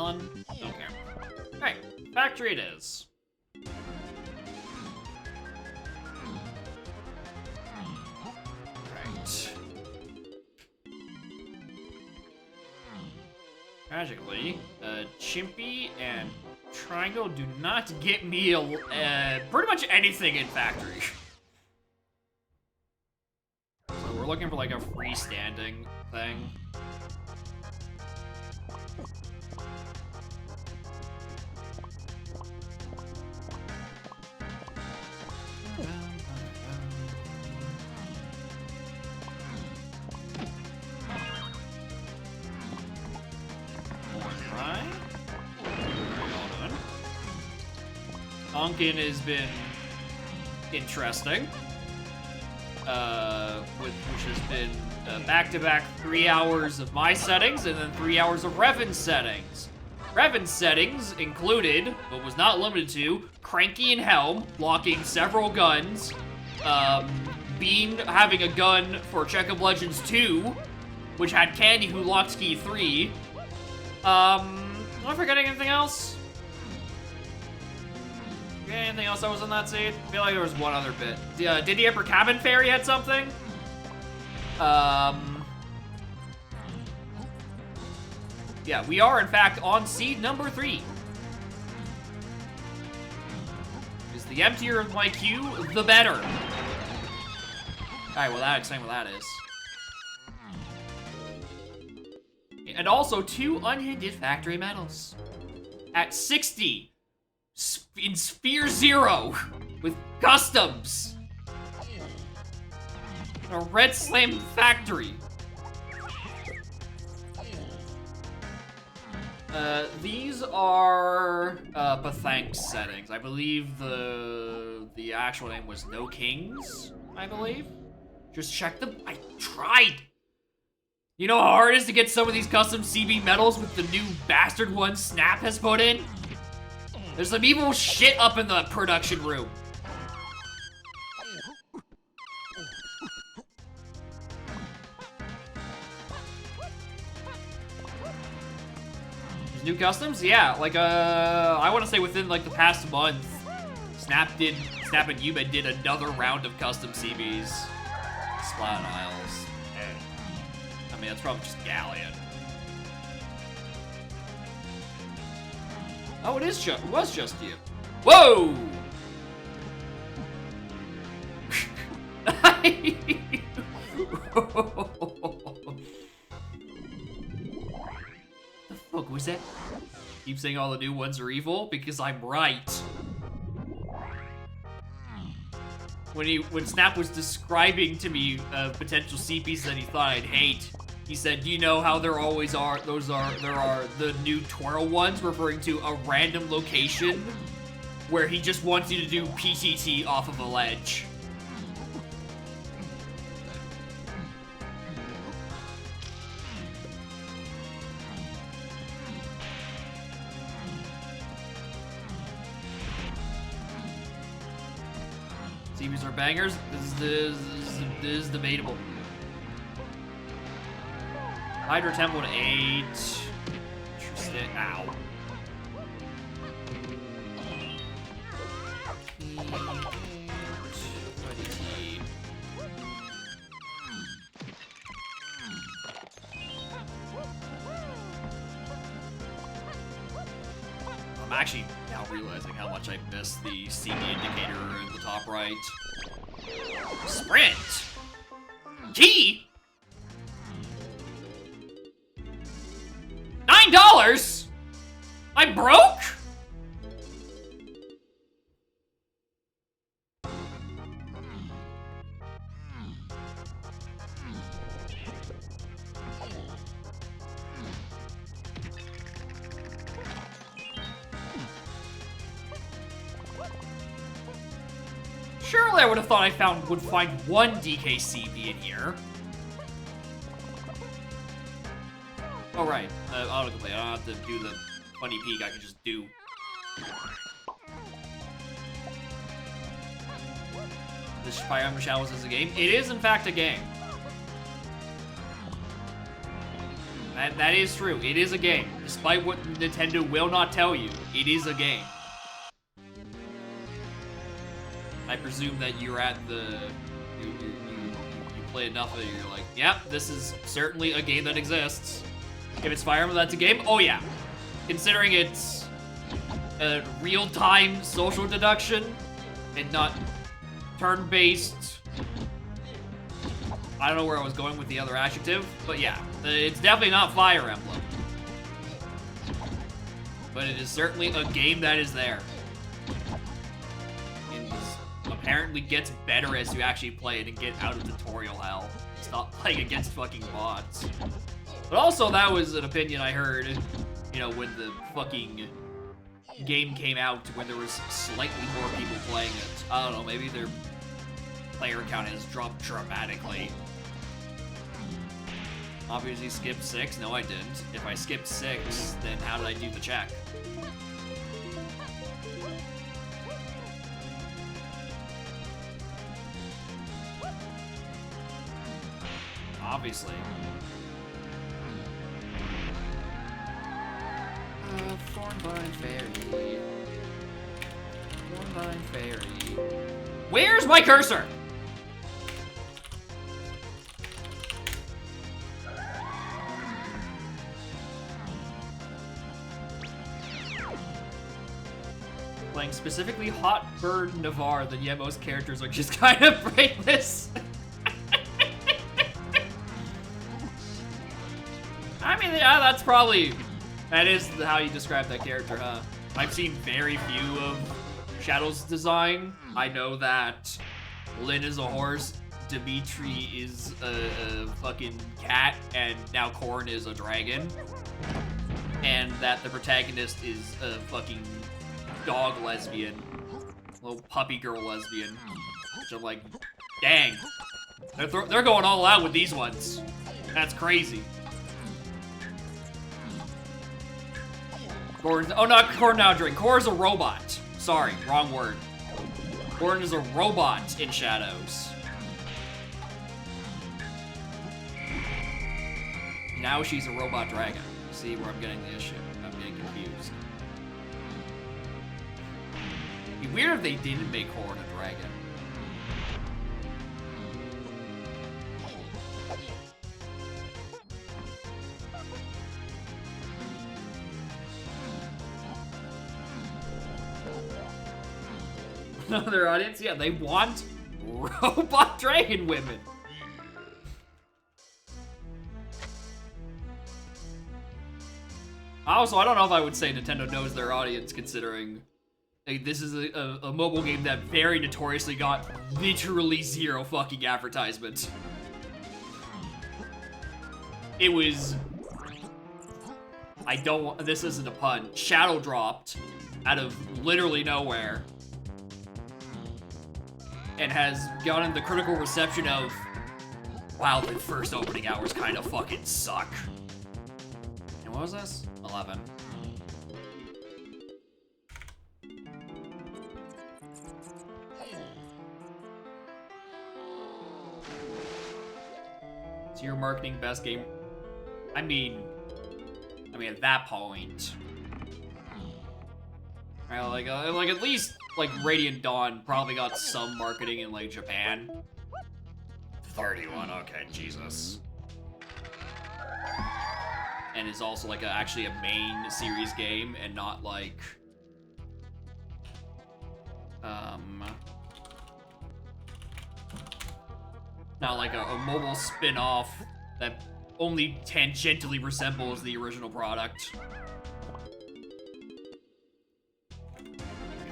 on. Don't care. Alright, factory it is. Right. Tragically, Chimpy and Triangle do not get me pretty much anything in factory. So we're looking for like a freestanding thing. Donkcon has been interesting, which has been back-to-back 3 hours of my settings and then 3 hours of Revan's settings. Revan's settings included, but was not limited to, Cranky and Helm locking several guns, Bean having a gun for Check of Legends 2, which had Candy who locked key 3. Am I forgetting anything else? Anything else that was on that seed? I feel like there was one other bit. Did the Emperor Cabin Fairy had something? Yeah, we are in fact on seed number 3. Is the emptier my queue, the better. Alright, well that explains what that is. And also 2 unhinted factory medals. At 60. In Sphere 0 with customs. A Red Slam factory. These are Pathank's settings. I believe the actual name was No Kings, I believe. Just check them. I tried. You know how hard it is to get some of these custom CB medals with the new bastard one Snap has put in? There's some evil shit up in the production room. There's new customs? Yeah, like, I want to say within, like, the past month, Snap and Yuba did another round of custom CBs. Splat Isles. I mean, that's probably just Galleon. Oh, it was just you. Whoa! The fuck was that? Keep saying all the new ones are evil because I'm right. When Snap was describing to me potential CPs that he thought I'd hate, he said, "Do you know how there always are? There are the new twirl ones, referring to a random location where he just wants you to do PTT off of a ledge." CBs are bangers. This is debatable. Hydra Temple to 8. Interesting. Ow. I'm actually now realizing how much I missed the CB indicator in the top right. Sprint! Key! $9? I'm broke? Surely I would have thought I would find one DKCB in here. Oh, right. Autocomplete. I don't have to do the funny peek. I can just do. This Fire Emblem Shadows is a game? It is, in fact, a game. That is true. It is a game. Despite what Nintendo will not tell you, it is a game. I presume that you're at the... You play enough of it, you're like, yep, this is certainly a game that exists. If it's Fire Emblem, that's a game? Oh yeah. Considering it's a real-time social deduction and not turn-based... I don't know where I was going with the other adjective, but yeah, it's definitely not Fire Emblem. But it is certainly a game that is there. And apparently gets better as you actually play it and get out of tutorial hell. Stop playing against fucking bots. But also, that was an opinion I heard, you know, when the fucking game came out, when there was slightly more people playing it. I don't know, maybe their player count has dropped dramatically. Obviously skipped 6. No, I didn't. If I skipped 6, then how did I do the check? Obviously. Thornvine Fairy. Thornvine Fairy. Where's my cursor? Playing specifically Hot Bird Navarre, then yeah, most characters are just kind of brainless. I mean, yeah, that's probably... That is how you describe that character, huh? I've seen very few of Shadow's design. I know that Lynn is a horse, Dimitri is a fucking cat, and now Korn is a dragon. And that the protagonist is a fucking dog lesbian. Little puppy girl lesbian. Which I'm like, dang. They're going all out with these ones. That's crazy. Oh, not Korn now drink. Korn's a robot. Sorry, wrong word. Korn is a robot in Shadows. Now she's a robot dragon. See where I'm getting the issue? I'm getting confused. It'd be weird if they didn't make Korn a dragon. Their audience, yeah, they want robot dragon women. Also, I don't know if I would say Nintendo knows their audience, considering like, this is a mobile game that very notoriously got literally 0 fucking advertisement. It was... this isn't a pun. Shadow dropped out of literally nowhere. And has gotten the critical reception of, wow, the first opening hours kind of fucking suck. And what was this? 11. So you're marketing best game. I mean at that point. Right, like at least like Radiant Dawn probably got some marketing in like Japan. 31, okay, Jesus. And is also like actually a main series game and not like not like a mobile spin-off that only tangentially resembles the original product.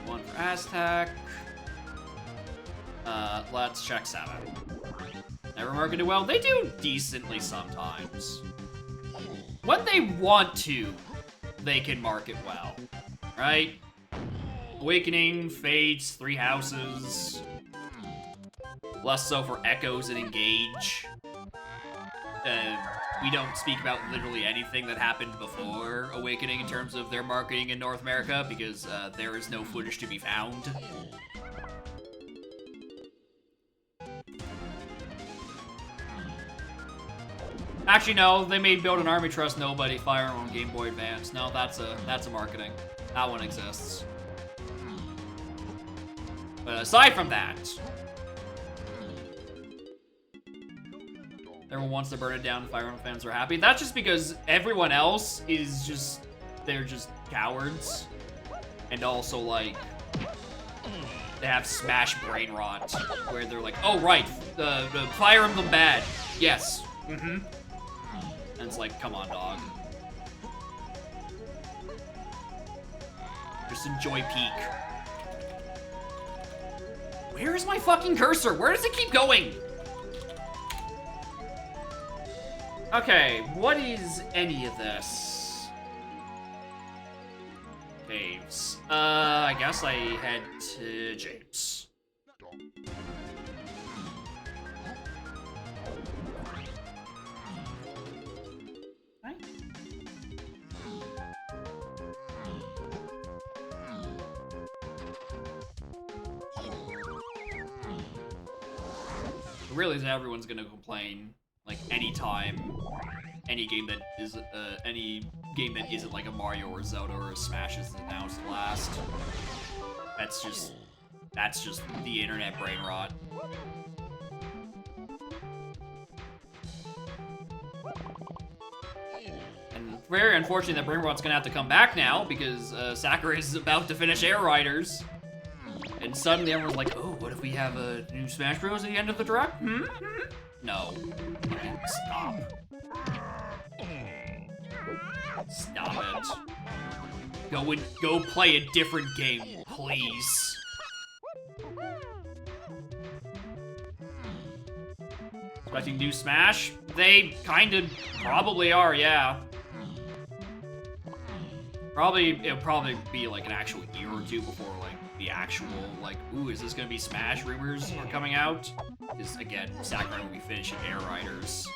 One for Aztec. Let's check 7. Never marketed well. They do decently sometimes. When they want to, they can market well, right? Awakening, Fates, 3 Houses. Less so for Echoes and Engage. We don't speak about literally anything that happened before Awakening in terms of their marketing in North America because there is no footage to be found. Actually, no. They made Build an Army Trust Nobody Fire on Game Boy Advance. No, that's a marketing. That one exists. But aside from that, everyone wants to burn it down. Fire Emblem fans are happy. That's just because everyone else is just, they're just cowards. And also, like, they have Smash brain rot, where they're like, oh, right, the Fire Emblem bad. Yes. Mm-hmm. And it's like, come on, dog. Just enjoy Peak. Where is my fucking cursor? Where does it keep going? Okay, what is any of this? Caves. I guess I head to James. Right? Really, everyone's gonna complain, like, anytime any game that is any game that isn't like a Mario or Zelda or a Smash is announced last. That's just the internet brain rot. And very unfortunate that brain rot's gonna have to come back now because Sakurai is about to finish Air Riders. And suddenly everyone's like, oh, what if we have a new Smash Bros at the end of the direct? Hmm? No. Stop. Stop it. Go play a different game, please. Expecting new Smash? They probably are, yeah. It'll probably be like an actual year or two before like the actual, like, ooh, is this gonna be Smash rumors are coming out? Because again, Sakurai will be finishing Air Riders.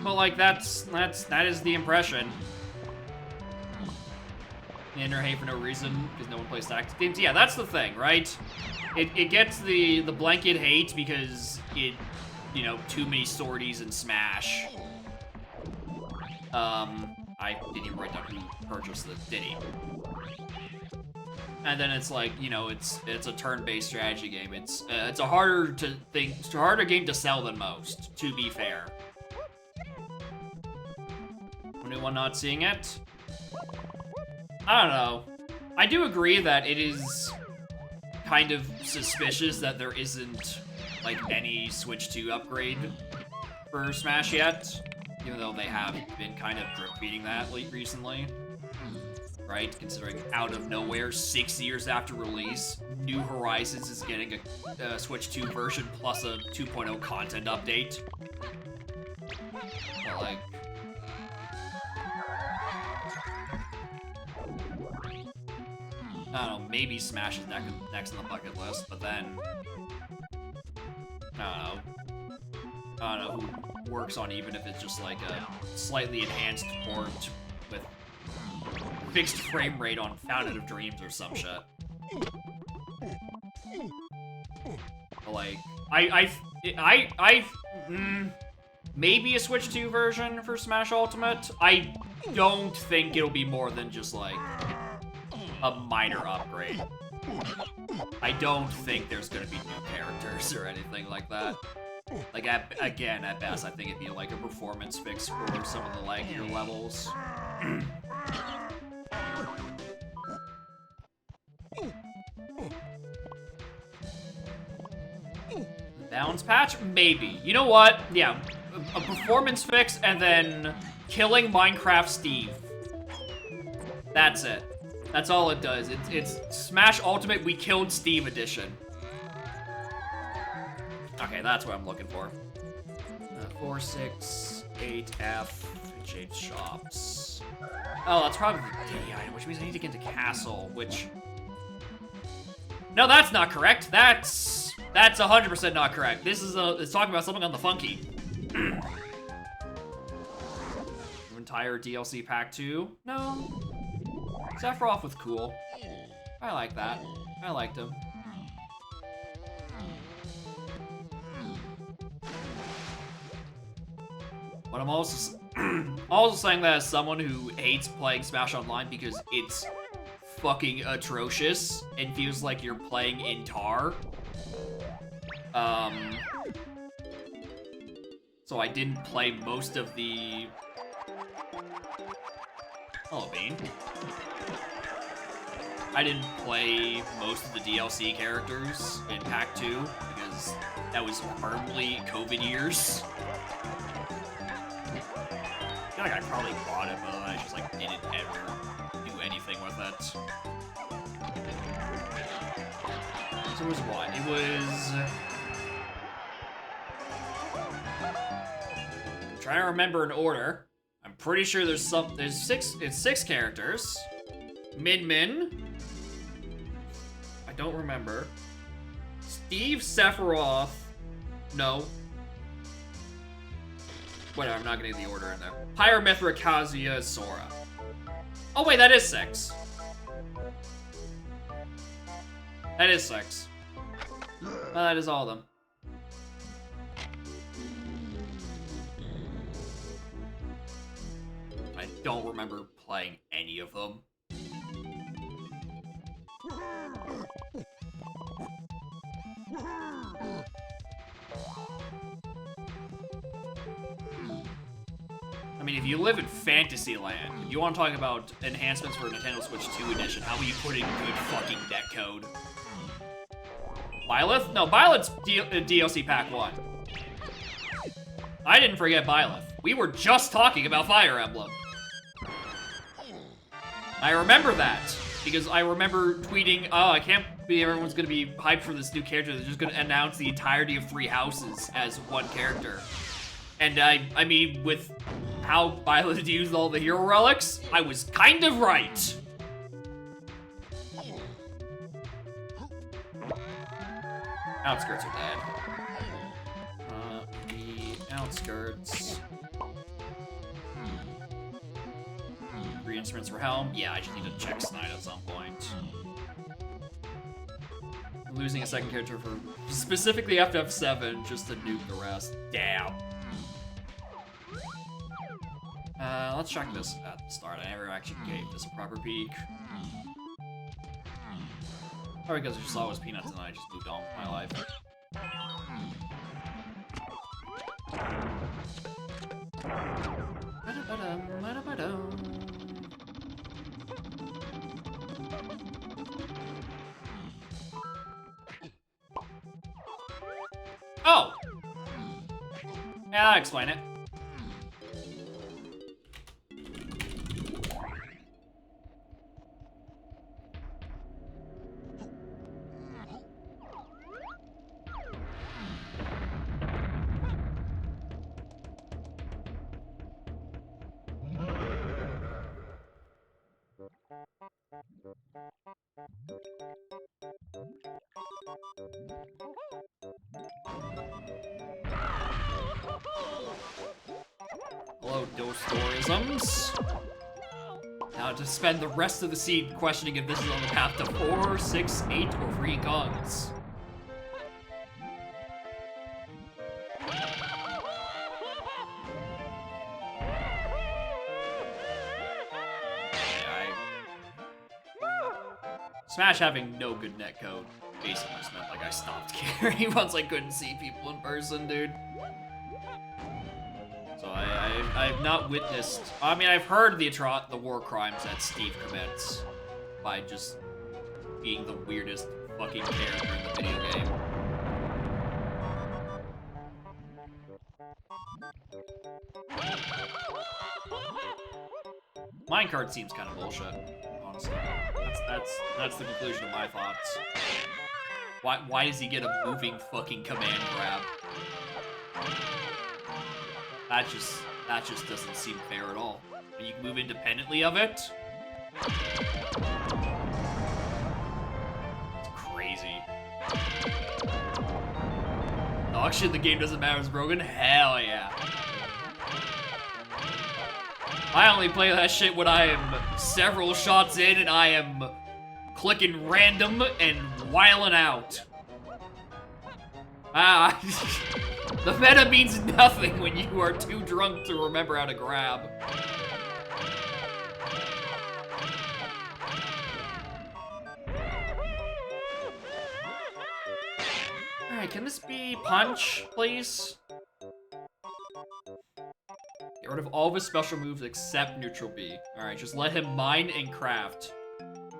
But like that is the impression. And or hate for no reason because no one plays tactics games. Yeah, that's the thing, right? It gets the blanket hate because it, you know, too many sorties in Smash. I didn't even write down who purchased the Diddy. And then it's like, you know, it's a turn-based strategy game. It's a harder game to sell than most, to be fair. Anyone not seeing it? I don't know. I do agree that it is kind of suspicious that there isn't like any Switch 2 upgrade for Smash yet. Even though they have been kind of drip feeding that recently. Right? Considering out of nowhere, 6 years after release, New Horizons is getting a Switch 2 version plus a 2.0 content update. But like... I don't know, maybe Smash is next on the bucket list, but then... I don't know who works on even if it's just like a slightly enhanced port with fixed frame rate on Fountain of Dreams or some shit. Like, maybe a Switch 2 version for Smash Ultimate. I don't think it'll be more than just like a minor upgrade. I don't think there's gonna be new characters or anything like that. Like, at best, I think it'd be like a performance fix for some of the laggier levels. Balance patch? Maybe. You know what? Yeah, a performance fix and then killing Minecraft Steve. That's it. That's all it does. It's Smash Ultimate We Killed Steve edition. Okay, that's what I'm looking for. 4, 6, 8, F, Jade's Shops. Oh, that's probably the day item, which means I need to get into Castle, which... No, that's not correct. That's 100% not correct. This is it's talking about something on the Funky. Entire DLC Pack 2? No. Sephiroth with cool. I like that. I liked him. But I'm also also saying that as someone who hates playing Smash Online because it's fucking atrocious and feels like you're playing in tar. So I didn't play most of the... Hello, Bean. I didn't play most of the DLC characters in Pack 2 because that was firmly COVID years. I feel like I probably bought it, but I just like didn't ever do anything with it. So it was what? It was... I'm trying to remember an order. I'm pretty sure there's six characters. Min. I don't remember. Steve Sephiroth. No. Whatever, I'm not getting the order in there. Pyramithra, Kazuya, Sora. Oh wait, that is 6. That is 6. Well, that is all of them. I don't remember playing any of them. I mean, if you live in Fantasyland, you want to talk about enhancements for Nintendo Switch 2 Edition, how will you put in good fucking netcode? Byleth? No, Byleth's DLC Pack 1. I didn't forget Byleth. We were just talking about Fire Emblem. I remember that, because I remember tweeting, oh, I can't believe everyone's gonna be hyped for this new character. They're just gonna announce the entirety of 3 houses as one character. And I mean, with how Byleth used all the hero relics, I was kind of right. Outskirts are dead. The outskirts. 3 instruments for Helm. Yeah, I just need to check Snide at some point. Losing a second character for specifically after F7 just to nuke the rest. Damn. Let's check this at the start. I never actually gave this a proper peek. Probably because I just saw it was Peanuts and I just moved on with my life. Oh! Yeah, I'll explain it. Hello, Dostorisms. Now to spend the rest of the scene questioning if this is on the path to 4, 6, 8, or 3 guns. Smash having no good netcode basically just meant like I stopped caring once I couldn't see people in person, dude. So I've not witnessed. I mean, I've heard the war crimes that Steve commits by just being the weirdest fucking character in the video game. Minecart seems kind of bullshit, honestly. That's the conclusion of my thoughts. Why does he get a moving fucking command grab? That just doesn't seem fair at all. When you can move independently of it. It's crazy. Oh shit, the game doesn't matter, it's broken? Hell yeah. I only play that shit when I am several shots in and I am clicking random and whiling out. Ah. The meta means nothing when you are too drunk to remember how to grab. Alright, can this be punch, please? Get rid of all of his special moves except neutral B. Alright, just let him mine and craft.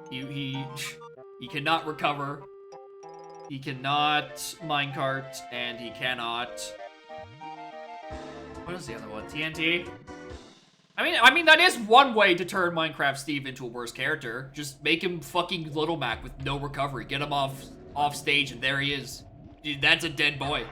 He cannot recover. He cannot minecart, and he cannot... What is the other one? TNT? I mean, that is one way to turn Minecraft Steve into a worse character. Just make him fucking Little Mac with no recovery. Get him off stage, and there he is. Dude, that's a dead boy.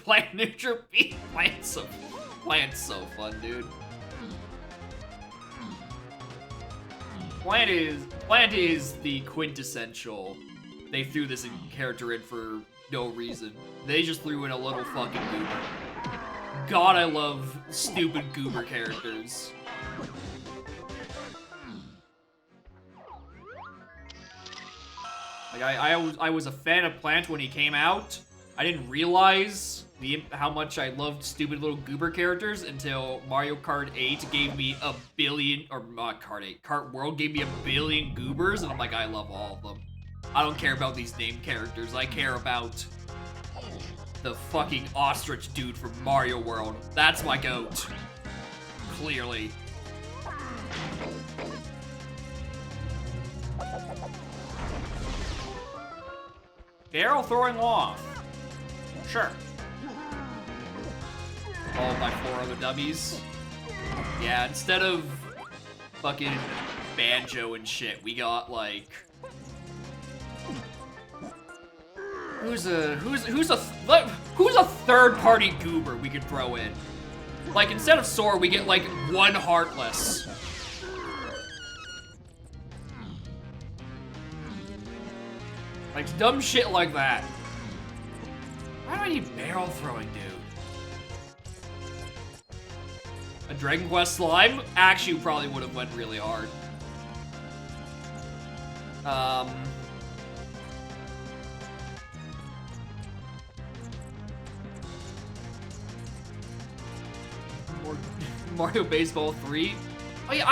Plant neutral B. Plant's so fun, dude. Plant is the quintessential. They threw this character in for no reason. They just threw in a little fucking goober. God, I love stupid goober characters. Like I was a fan of Plant when he came out. I didn't realize how much I loved stupid little goober characters until Mario Kart 8 gave me a billion, or not Kart 8, Kart World gave me a billion goobers, and I'm like, I love all of them. I don't care about these named characters. I care about the fucking ostrich dude from Mario World. That's my goat. Clearly. Arrow throwing off. Sure. Followed by 4 other dummies. Yeah, instead of fucking banjo and shit, we got like... Who's a third-party goober we could throw in? Like, instead of Sora, we get like 1 Heartless. Like, dumb shit like that. Why do I need barrel throwing, dude? A Dragon Quest slime actually probably would have went really hard. Mario Baseball 3. Oh yeah,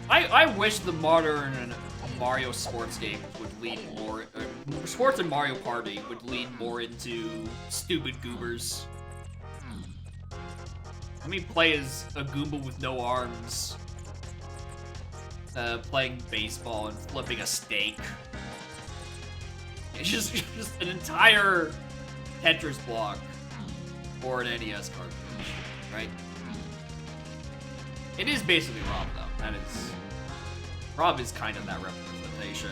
I wish the modern Mario sports games would lead more, sports and Mario Party would lead more into stupid goobers. Let me play as a Goomba with no arms, playing baseball and flipping a steak. It's just an entire Tetris block or an NES cartridge, right? It is basically Rob, though. That is... Rob is kind of that representation.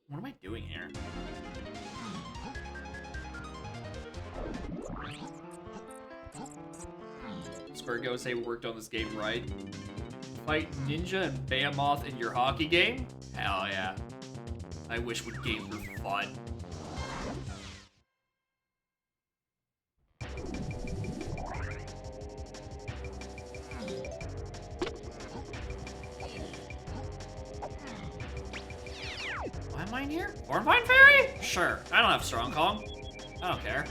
What am I doing here? Squirgo say we worked on this game right. Fight Ninja and Behemoth in your hockey game? Hell yeah. I wish games were fun. Why am I in here? Ornvine Fairy? Sure. I don't have Strong Kong. I don't care.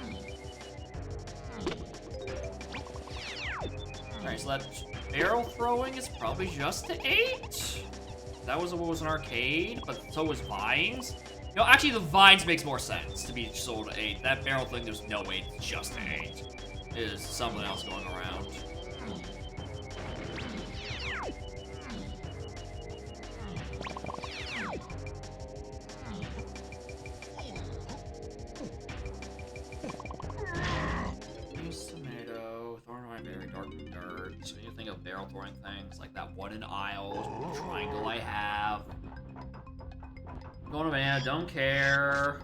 Alright, so that barrel throwing is probably just to 8. That was what was an arcade, but so was Vines. No, actually, the Vines makes more sense to be sold at 8. That barrel thing, there's no way it's just to 8. There's something else going around. So you think of barrel throwing things like that one in aisles, triangle I have. I'm going to man, don't care.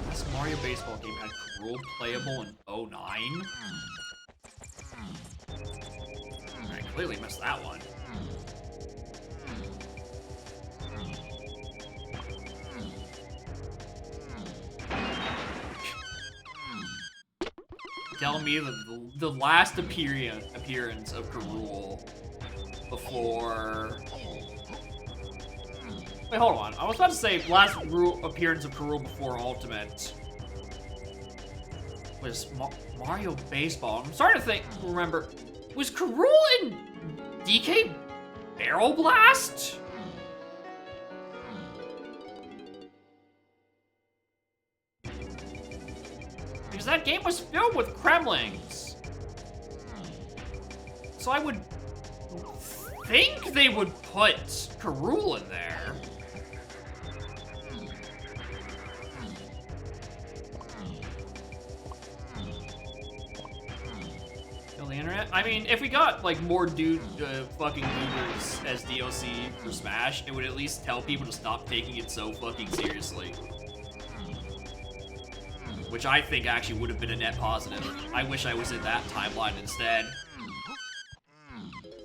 This Mario baseball game had Cruel playable in 09? I clearly missed that one. Telling me the last appearance of Cruel before... Wait, hold on. I was about to say last appearance of Cruel before Ultimate was Mario Baseball. I'm starting to remember, was Cruel in DK Barrel Blast? Because that game was filled with Kremlings. So I would think they would put Cruel in there. Kill the internet? I mean, if we got like more fucking goobers as DLC for Smash, it would at least tell people to stop taking it so fucking seriously. Which I think actually would have been a net positive. I wish I was in that timeline instead.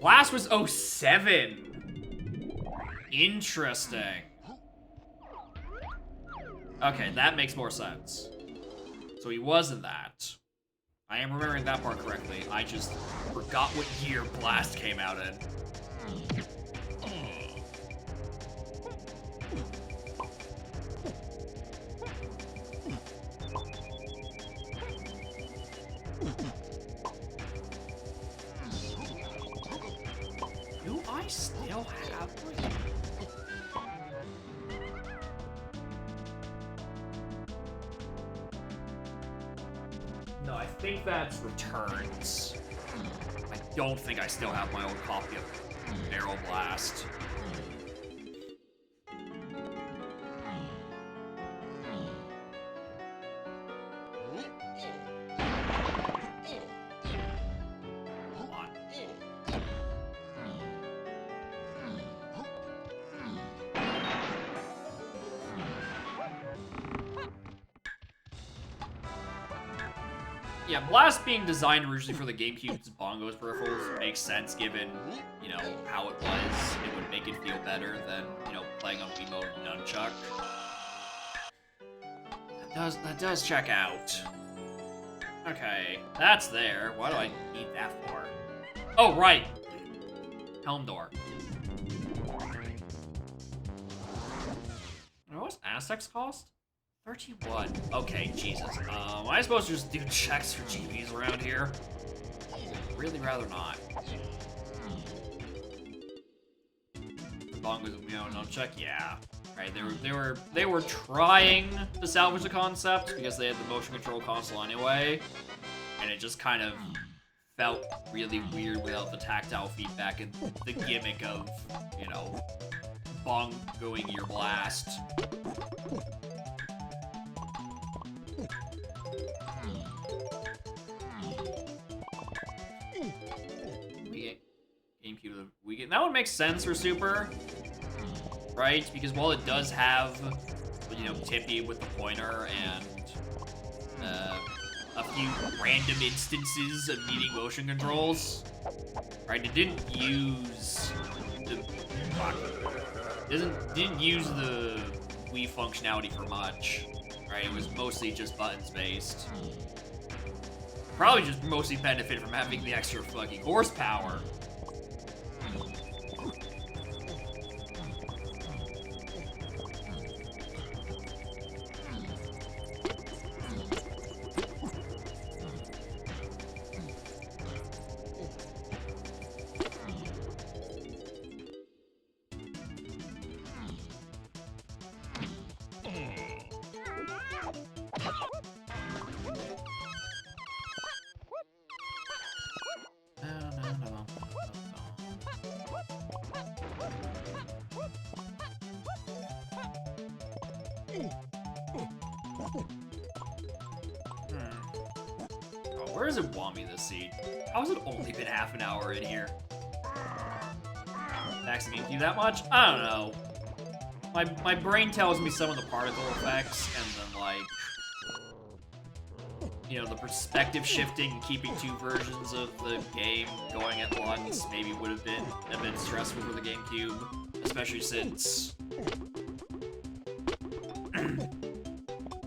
Last was 07. Interesting. Okay, that makes more sense. So he was in that. I am remembering that part correctly. I just forgot what year Blast came out in. Do I still have one? No, I think that's Returns. I don't think I still have my old copy of Barrel Blast. Hold on. Yeah, Blast being designed originally for the GameCube's bongos peripherals makes sense given, you know, how it was. It would make it feel better than, you know, playing on Wiimote and Nunchuck. That does check out. Okay, that's there. What do I need that for? Oh, right. Helm door. What's Aztecs cost? 31. Okay, Jesus. Am I supposed to just do checks for GBs around here? Really rather not. The bongos, you know, no check. Yeah. Right. They were trying to salvage the concept because they had the motion control console anyway, and it just kind of felt really weird without the tactile feedback and the gimmick of, you know, bongoing your blast. GameCube, that would make sense for Super, right? Because while it does have, you know, Tippy with the pointer and a few random instances of needing motion controls, right? It didn't use the didn't use the Wii functionality for much, right? It was mostly just buttons based. Probably just mostly benefit from having the extra fucking horsepower. Where does it want me this seed? How has it only been half an hour in here? Max GameCube that much? I don't know. My brain tells me some of the particle effects, and then, like, you know, the perspective shifting and keeping two versions of the game going at once maybe would have been a bit stressful for the GameCube, especially since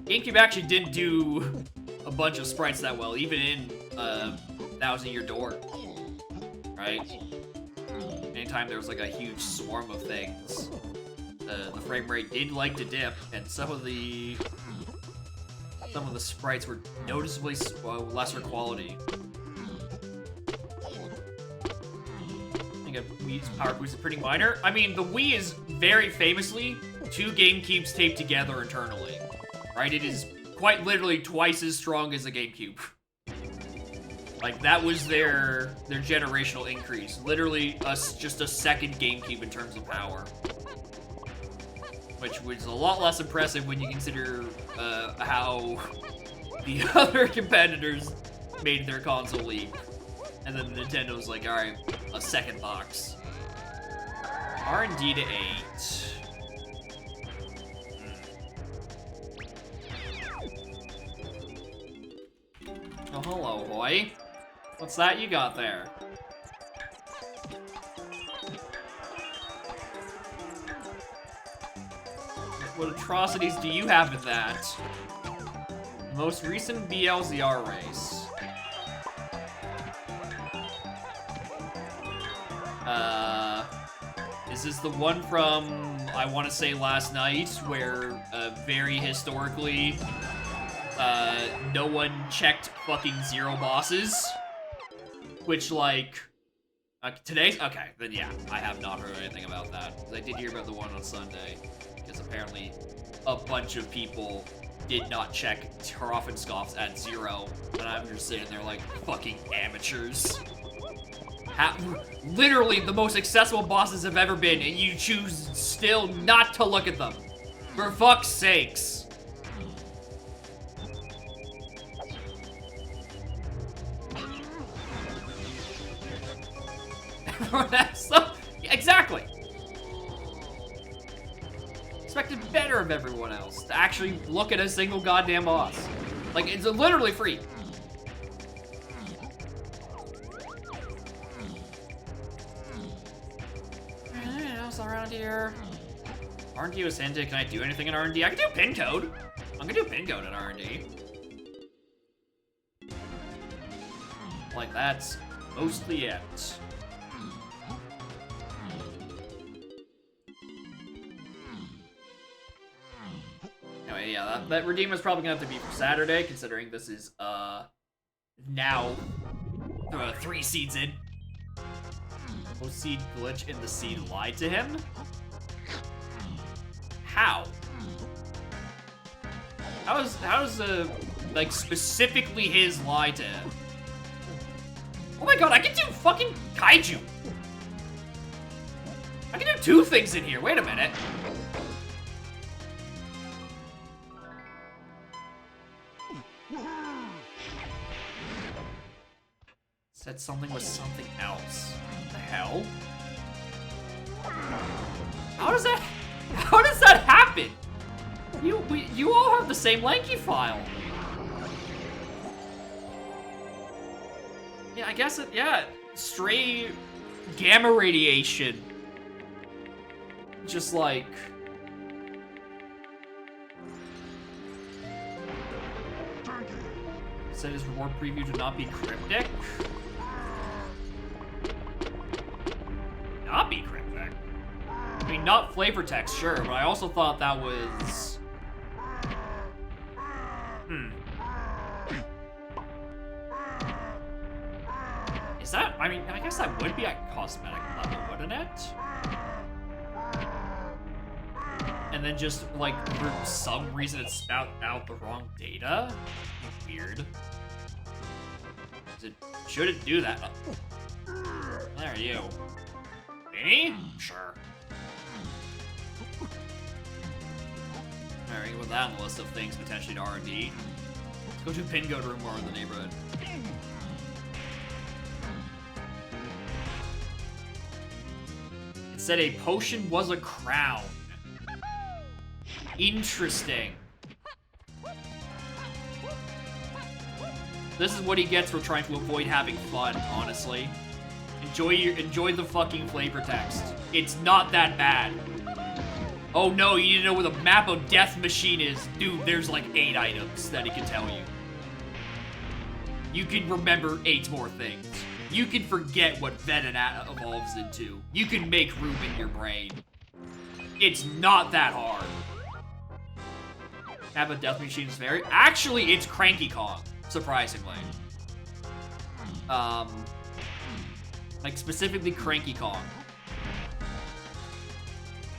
GameCube actually didn't do a bunch of sprites that well, even in Thousand Year Door, right? Anytime there was like a huge swarm of things, the frame rate did like to dip, and some of the sprites were noticeably lesser quality. I think a Wii's power boost is pretty minor. I mean, the Wii is very famously 2 GameCubes taped together internally, right? It is quite literally twice as strong as the GameCube. Like, that was their generational increase. Literally, just a second GameCube in terms of power. Which was a lot less impressive when you consider how the other competitors made their console leap. And then Nintendo's like, alright, a second box. R&D to 8. Oh, hello, boy. What's that you got there? What atrocities do you have in that? The most recent BLZR race. Is this the one from, I want to say last night, where, very historically, no one checked fucking 0 bosses? Which, like, today's? Okay, then yeah, I have not heard anything about that. I did hear about the one on Sunday, because apparently a bunch of people did not check Scoffs at 0, and I'm just sitting there like, fucking amateurs. Literally the most accessible bosses have ever been, and you choose still not to look at them. For fuck's sakes. Exactly. Expected better of everyone else to actually look at a single goddamn boss. Like, it's literally free. Anything else around here? R&D was hinted. Can I do anything in R&D? I can do pin code. I'm gonna do pin code in R&D. Like, that's mostly it. Anyway, yeah, that redeem is probably gonna have to be for Saturday, considering this is, now 3 seeds in. Post seed glitch in the seed lied to him? How? How's like, specifically his lie to him? Oh my god, I can do fucking kaiju! I can do 2 things in here, wait a minute. Said something was something else. What the hell? How does that happen? You all have the same lanky file. Yeah, I guess yeah, stray gamma radiation. Just like... Said his reward preview to not be cryptic. Not be cryptic. I mean, not flavor text, sure, but I also thought that was... Is that... I mean, I guess that would be at cosmetic level, wouldn't it? And then just, like, for some reason it spat out the wrong data? Weird. Should it do that? There you. Me? Sure. Alright, with that on the list of things potentially to R&D. Let's go to Pingo to room more in the neighborhood. said a potion was a crown. Interesting. This is what he gets for trying to avoid having fun, honestly. Enjoy the fucking flavor text. It's not that bad. Oh no, you need to know where the map of Death Machine is. Dude, there's like 8 items that it can tell you. You can remember 8 more things. You can forget what Venonat evolves into. You can make room in your brain. It's not that hard. Map of Death Machine is very... Actually, it's Cranky Kong, surprisingly. Like, specifically Cranky Kong.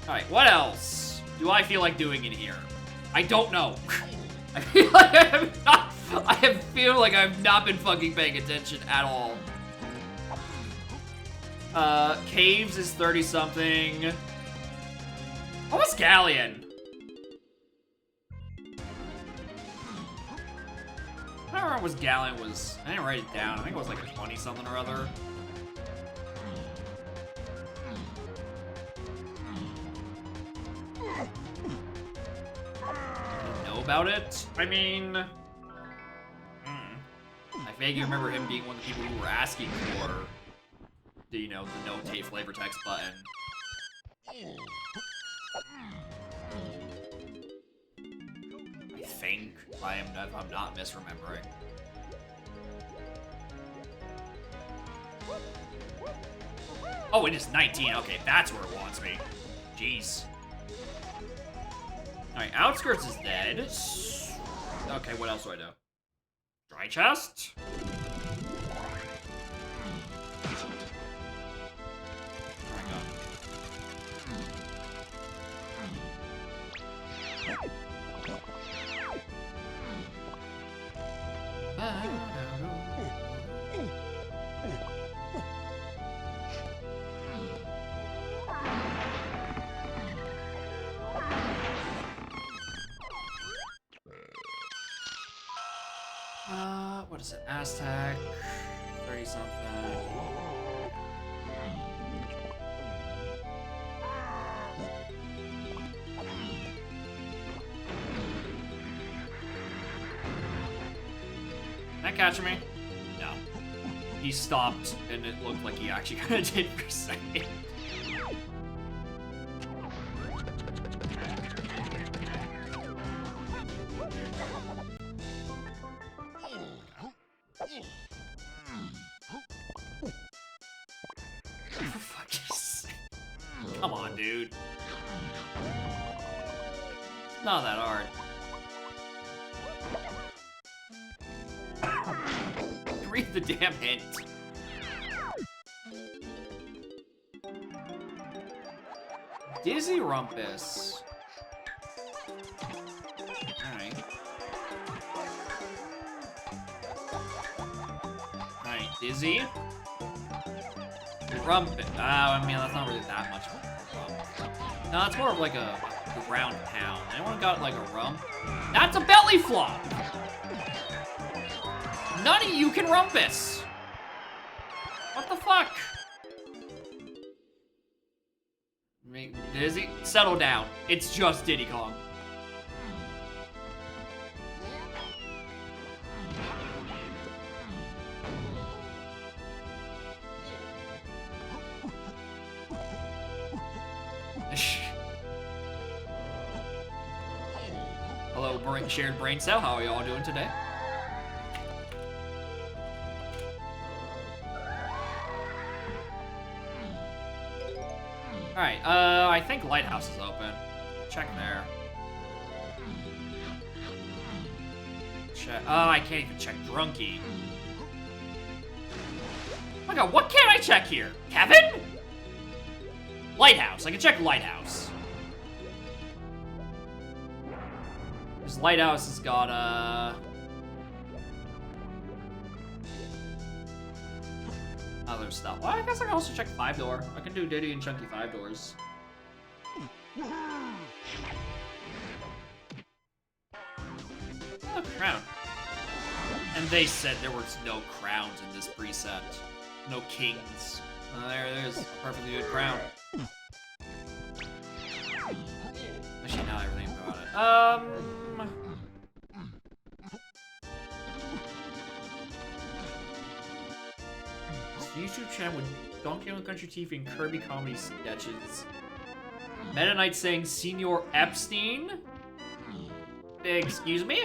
Alright, what else do I feel like doing in here? I don't know. I feel like I've not been fucking paying attention at all. Caves is 30-something. What was Galleon? I don't remember what Galleon was. I didn't write it down. I think it was like a 20-something or other. About it? I mean... I vaguely remember him being one of the people who were asking for the, you know, the notate flavor text button. I think, if I'm not misremembering. Oh, it is 19. Okay, that's where it wants me. Jeez. Alright, Outskirts is dead. Okay, what else do I do? Dry chest? What is it? Aztec, 30-something. That catching me? No. He stopped, and it looked like he actually kind of did for a second. For fuck's sake. Come on, dude. Not that hard. Read the damn hint. Dizzy Rumpus. Alright. Alright, Dizzy. Rumpus. Oh, I mean, that's not really that much of a rump. No, it's more of like a ground pound. Anyone got like a rump? That's a belly flop! None of you can rumpus! What the fuck? Dizzy, settle down. It's just Diddy Kong. Hello, shared brain cell. How are y'all doing today? Alright, I think Lighthouse is open. Check there. Check. Oh, I can't even check Drunky. Oh my god, what can't I check here? Kevin? Lighthouse. I can check Lighthouse. This Lighthouse has got, other stuff. Well, I guess I can also check 5-door. I can do Diddy and Chunky 5 doors. Oh, crown. And they said there was no crowns in this preset. No kings. There's a perfectly good crown. YouTube channel with Donkey Kong Country TV and Kirby comedy sketches. Meta Knight saying Senior Epstein? Excuse me?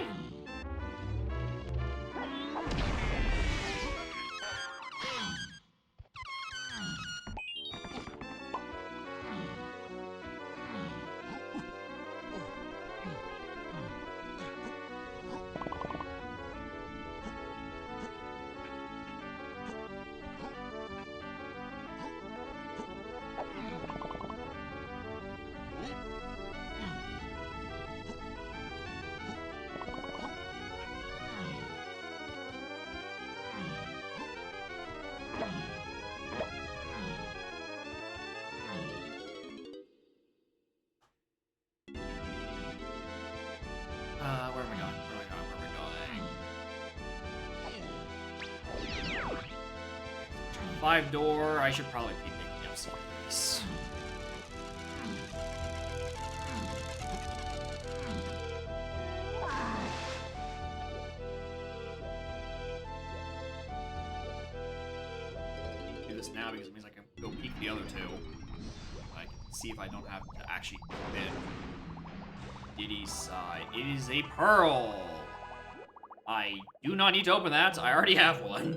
Where am I going? Where am I going? 5-door. I should probably be picking up CDs. Do this now because it means I can go peek the other two. I can see if I don't have to actually bid. Diddy's side. It is a pearl. I do not need to open that. I already have one.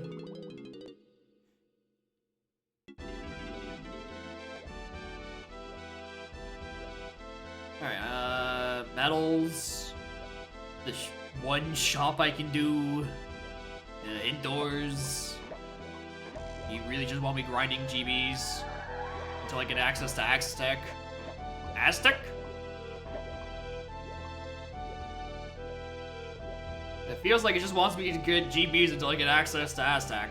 Alright, medals. The one shop I can do. Indoors. You really just want me grinding GBs until I get access to Aztec? Aztec? It feels like it just wants me to get GBs until I get access to Aztec.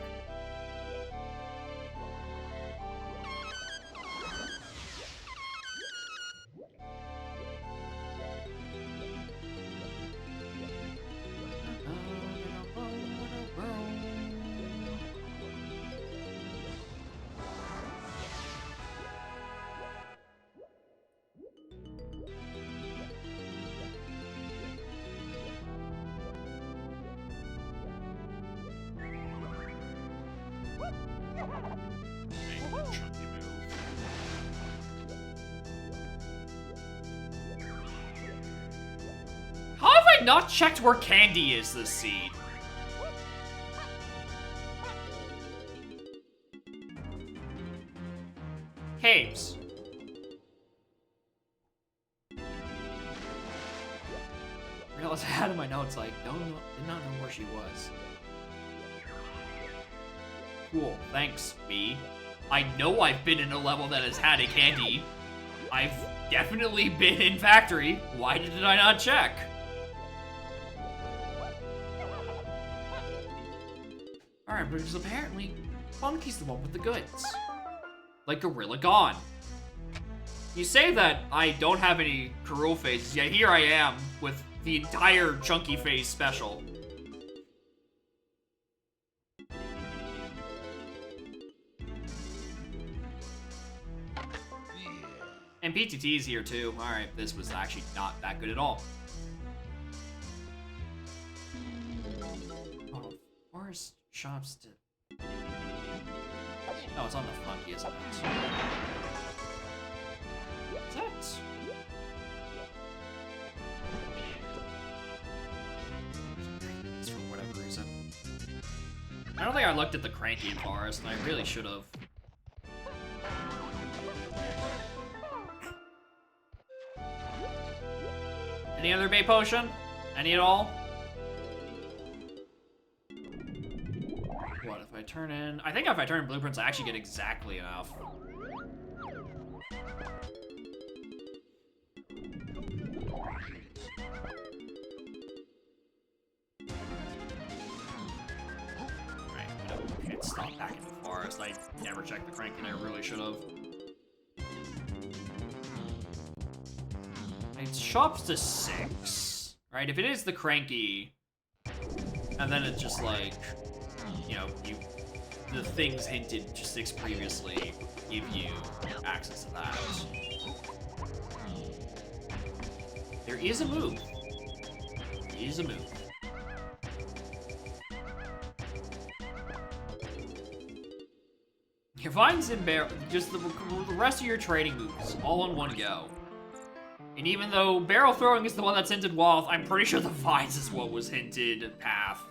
How have I not checked where candy is this seed? Caves. I realized I had in my notes, like, did not know where she was. Cool, thanks, B. I know I've been in a level that has had a candy. I've definitely been in Factory. Why did I not check? Alright, because apparently Funky's the one with the goods. Like Gorilla Gone. You say that I don't have any Karul phases, yet here I am with the entire Chunky Phase special. And PTT's here too. Alright, this was actually not that good at all. Oh, forest shops to... Oh, it's on the Funky, isn't it? Is that... It's for whatever reason. I don't think I looked at the Cranky Forest, and I really should have. Any other bait potion? Any at all? What if I turn in... I think if I turn in blueprints, I actually get exactly enough. Right, I can't stop back in the forest. I never checked the crank and I really should have. It shops to 6, right? If it is the cranky, and then it's just like, you know, the things hinted to 6 previously give you access to that. There is a move. There is a move. Vines and barrel, just the rest of your training moves, all in one go. And even though barrel throwing is the one that's hinted Wealth, I'm pretty sure the Vines is what was hinted Path.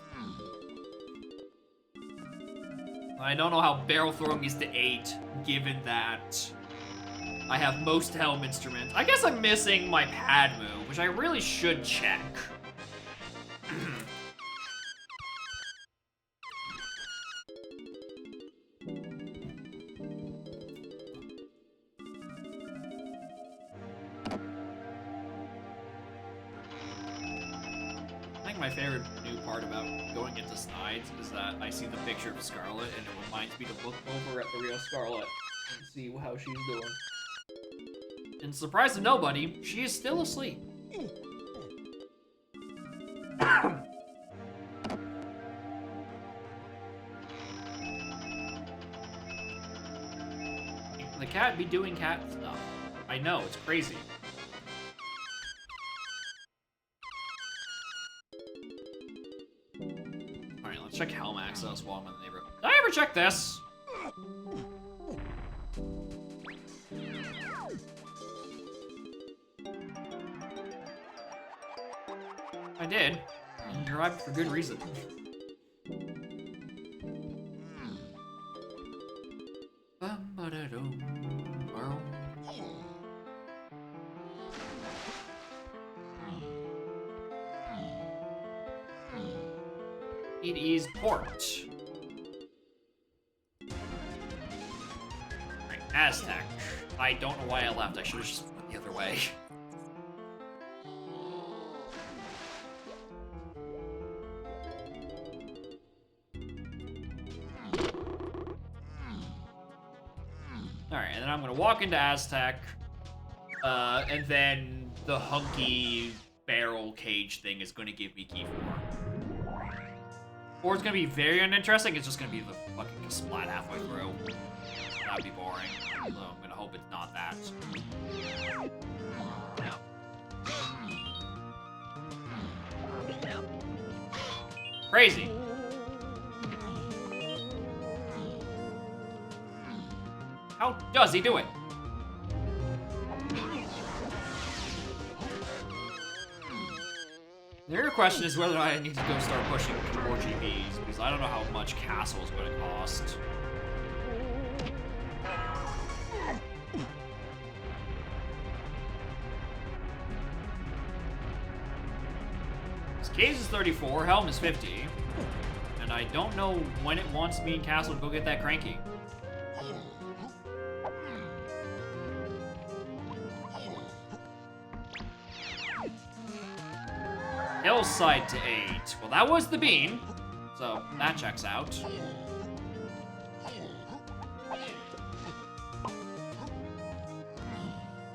I don't know how barrel throwing is to 8, given that I have most helm instruments. I guess I'm missing my pad move, which I really should check. My favorite new part about going into Snides is that I see the picture of Scarlet and it reminds me to look over at the real Scarlet and see how she's doing. And surprise to nobody, she is still asleep. The cat be doing cat stuff. I know, it's crazy. Check helm access while I'm in the neighborhood. Did I ever check this? I did. And derived for good reason. It is port. Right, Aztec. I don't know why I left. I should have just went the other way. Alright, and then I'm gonna walk into Aztec. And then the hunky barrel cage thing is gonna give me key 4. Or it's gonna be very uninteresting, it's just gonna be the fucking splat halfway through. That'd be boring. So I'm gonna hope it's not that. Crazy. How does he do it? The real question is whether I need to go start pushing more GPs, because I don't know how much Castle is going to cost. This cage is 34, Helm is 50, and I don't know when it wants me and Castle to go get that cranky. Hillside to 8. Well, that was the bean, so that checks out.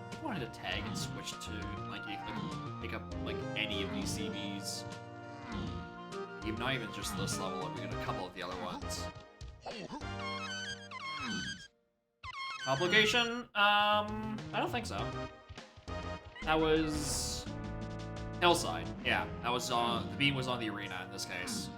I wanted to tag and switch to, like, you can pick up, like, any of these CVs. Even not even just this level, we got a couple of the other ones. Obligation? I don't think so. That was Hillside. Yeah, that was on, the beam was on the arena in this case.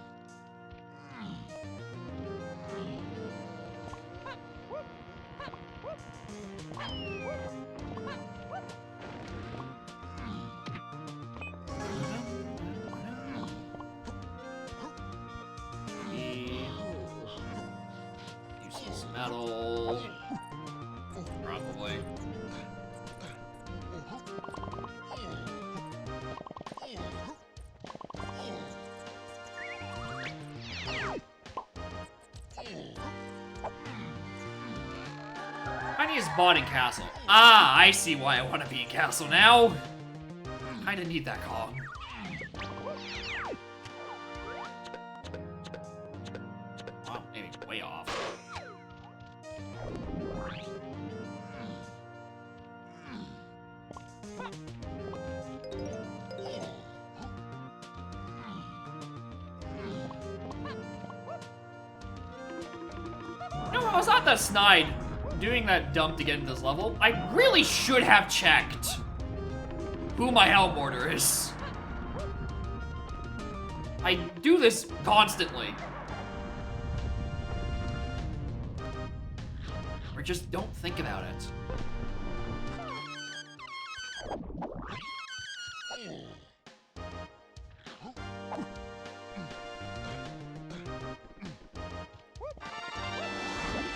Useless metal. Probably. I need his bot in Castle. Ah, I see why I want to be in Castle now. Kinda need that Kong. Wow, maybe way off. No, I was not that snide doing that dump to get into this level. I really should have checked who my helm order is. I do this constantly. just don't think about it.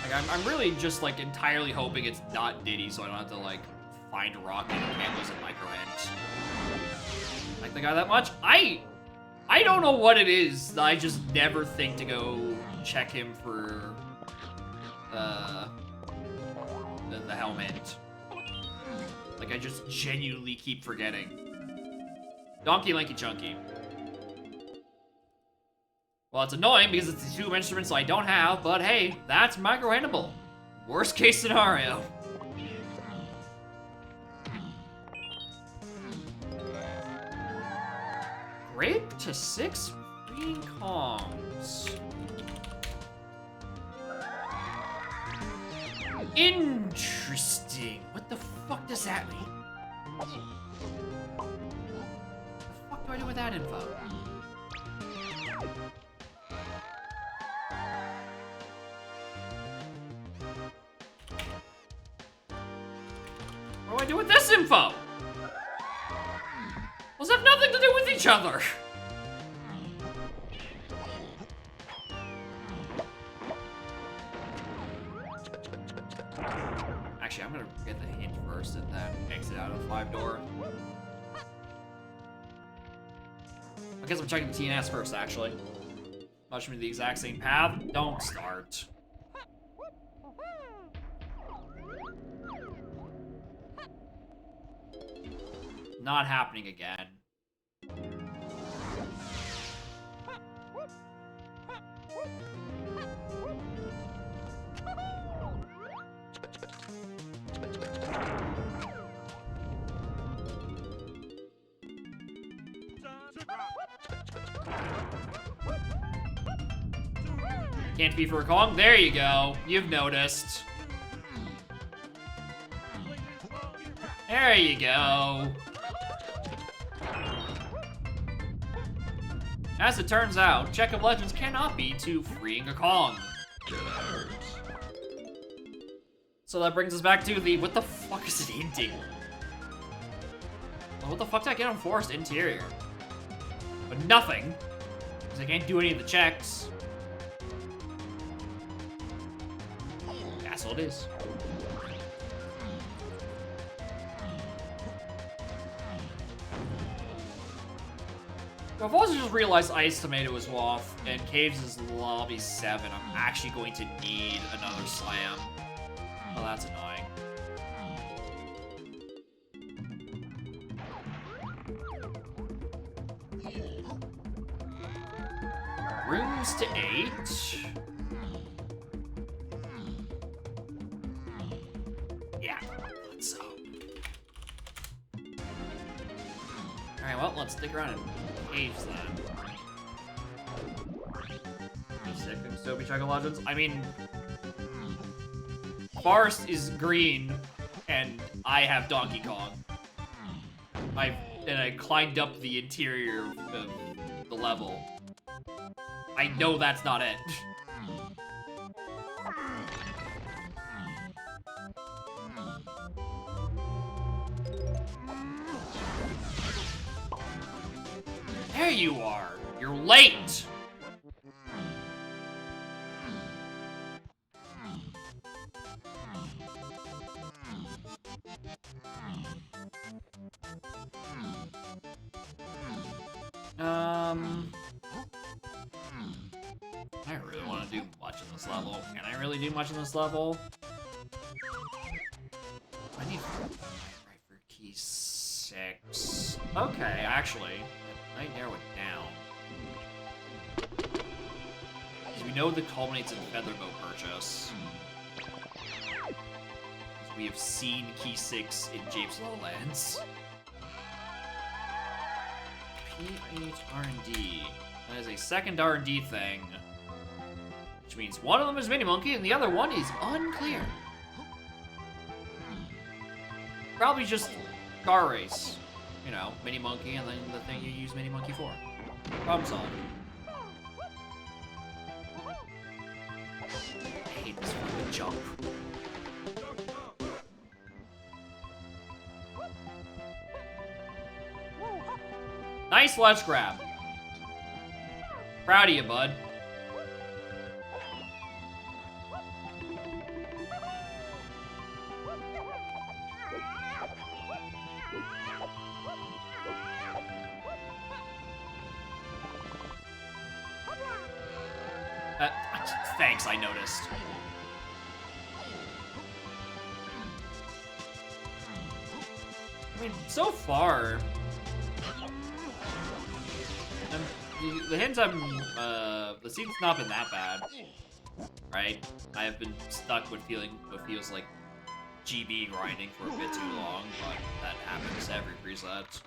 Like, I'm really just, like, entirely hoping it's not Diddy, so I don't have to, like, find Rocket and can't lose a micro hint. Like the guy that much? I don't know what it is. I just never think to go check him for the helmet. Like, I just genuinely keep forgetting. Donkey Lanky Chunky. Well, it's annoying because it's the two instruments I don't have, but hey, that's micro-handable. Worst case scenario. Grape to 6 green Kongs. Interesting. What the fuck does that mean? What the fuck do I do with that info? What do I do with this info? Those have nothing to do with each other. Actually, I'm gonna get the hint first and then exit out of the 5-door. I guess I'm checking the TNS first, actually. Much me the exact same path. Don't start. Not happening again. Can't be for a Kong? There you go. You've noticed. There you go. As it turns out, Check of Legends cannot be too freeing a Kong. So that brings us back to the, what the fuck is it hinting? Well, what the fuck did I get on Forest Interior? But nothing, because I can't do any of the checks. Castle it is. I've also just realized Ice Tomato is off, and Caves is lobby 7. I'm actually going to need another slam. Oh, that's annoying. Rooms to 8. Yeah, let's so. Alright, well, let's stick around and Caves then. Sick and Soapy Check of Legends. I mean, Forest is green, and I have Donkey Kong. I climbed up the interior of the level. I know that's not it. There you are. You're late. I really want to do much in this level. Can I really do much in this level? I need right for key 6. Okay, actually, I narrow it down. Because we know the culminates in Featherbow purchase. Because we have seen key 6 in Japes Lowlands. P8 R&D. That is a second R&D thing. Which means one of them is Mini Monkey and the other one is unclear. Probably just car race. You know, Mini Monkey and then the thing you use Mini Monkey for. Problem solved. I hate this fucking jump. Nice ledge grab. Proud of you, bud. Thanks, I noticed. I mean, so far, the hints the scene's not been that bad, right? I have been stuck with what feels like GB grinding for a bit too long, but that happens to every preset.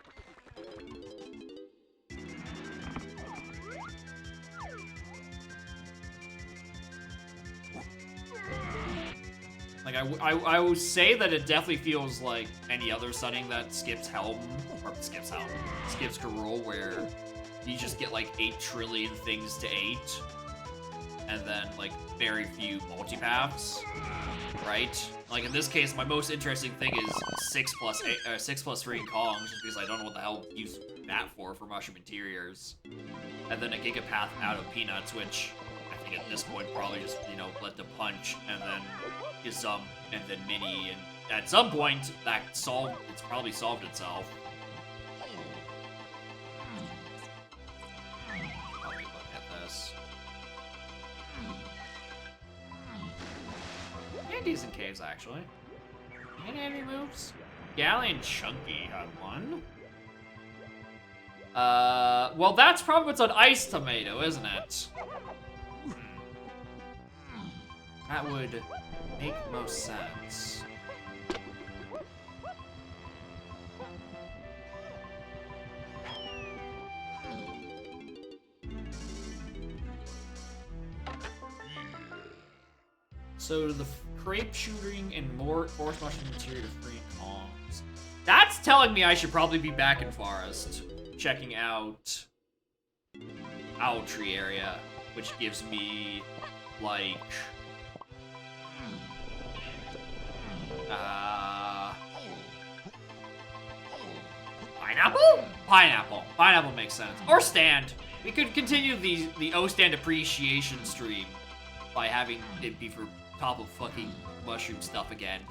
Like, I will say that it definitely feels like any other setting that skips Garul, where you just get like 8 trillion things to 8, and then like very few multipaths, right? Like in this case, my most interesting thing is 6 plus 3 in Kong, just because I don't know what the hell to use that for Mushroom Interiors, and then a Gigapath out of Peanuts, which I think at this point probably just, you know, let the punch, and then Gizum, and then Mini, and at some point it's probably solved itself. Let me look at this. Yeah, decent caves actually. Any enemy moves? Galley and Chunky had one. Well, that's probably what's on Ice Tomato, isn't it? That would make most sense. So the crepe shooting and more forest mushroom material to free Kongs. That's telling me I should probably be back in Forest, checking out Owl Tree area, which gives me like pineapple? Pineapple. Pineapple makes sense. Or stand. We could continue the O-stand appreciation stream by having it be for top of fucking mushroom stuff again.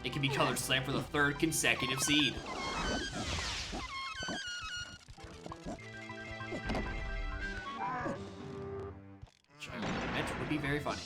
It can be colored slam for the 3rd consecutive seed. Which I will admit would be very funny.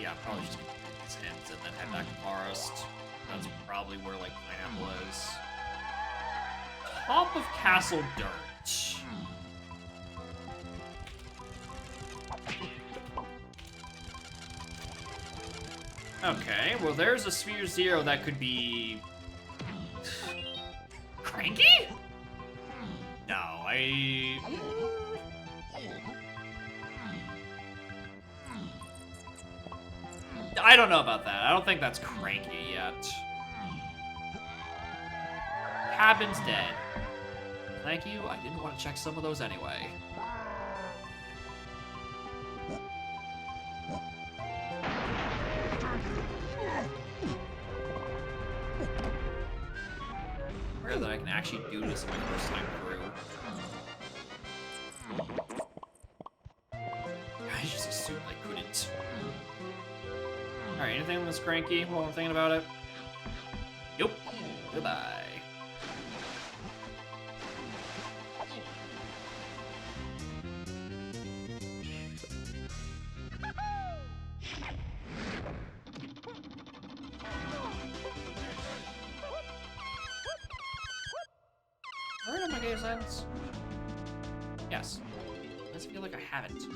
Yeah, probably just gonna do these hints and then head back to Forest. That's probably where, like, Pineapple is. Top of Castle Dirt. Okay, well there's a Sphere Zero that could be... Cranky? No, I don't know about that. I don't think that's Cranky yet. Cabin's dead. Thank you, I didn't want to check some of those anyway. Rare that I can actually do this my first time through. I just assumed I couldn't. Alright, anything on this Cranky while I'm thinking about it? Nope. Goodbye. Have I heard of my game sense? Yes. I just feel like I haven't.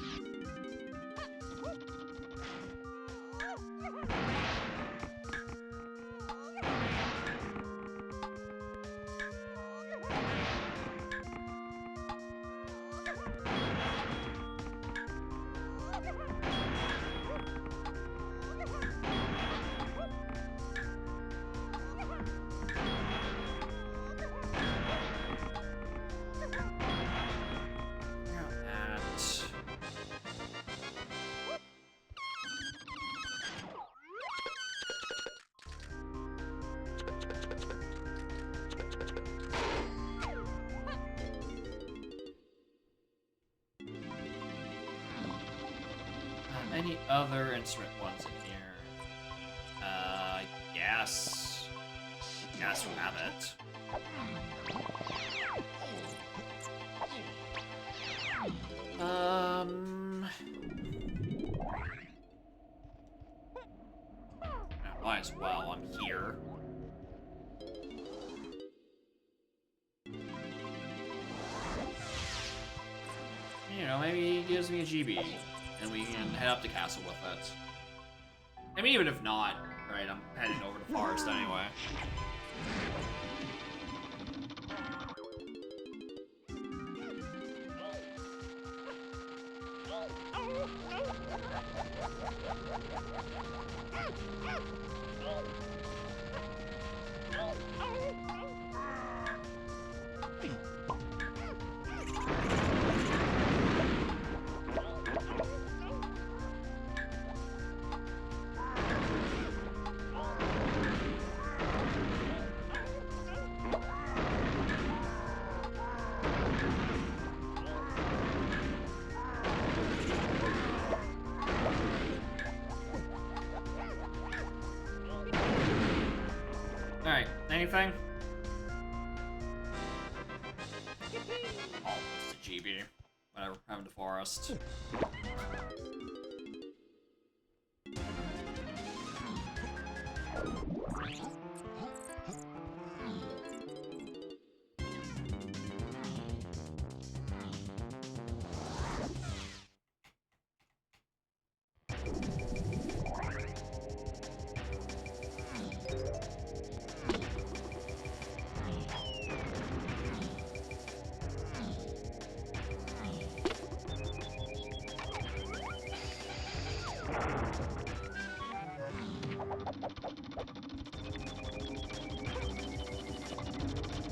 any other instrument ones in here? Yes. Yes, rabbit. Might as well. I'm here. You know, maybe he gives me a GB, and we can head up to castle with it. I mean, even if not, right? I'm heading over to forest anyway. Alright, anything? Oh, it's a GB. Whatever, having the forest.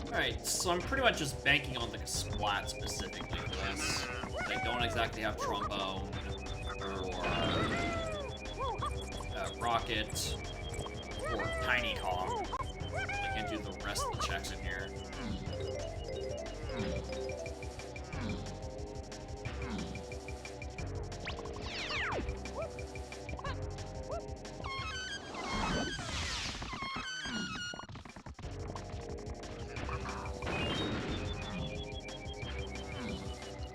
Alright, so I'm pretty much just banking on the Splat specifically for this. They don't exactly have Trombone, or Rocket, or Tiny Kong. I can't do the rest of the checks in here.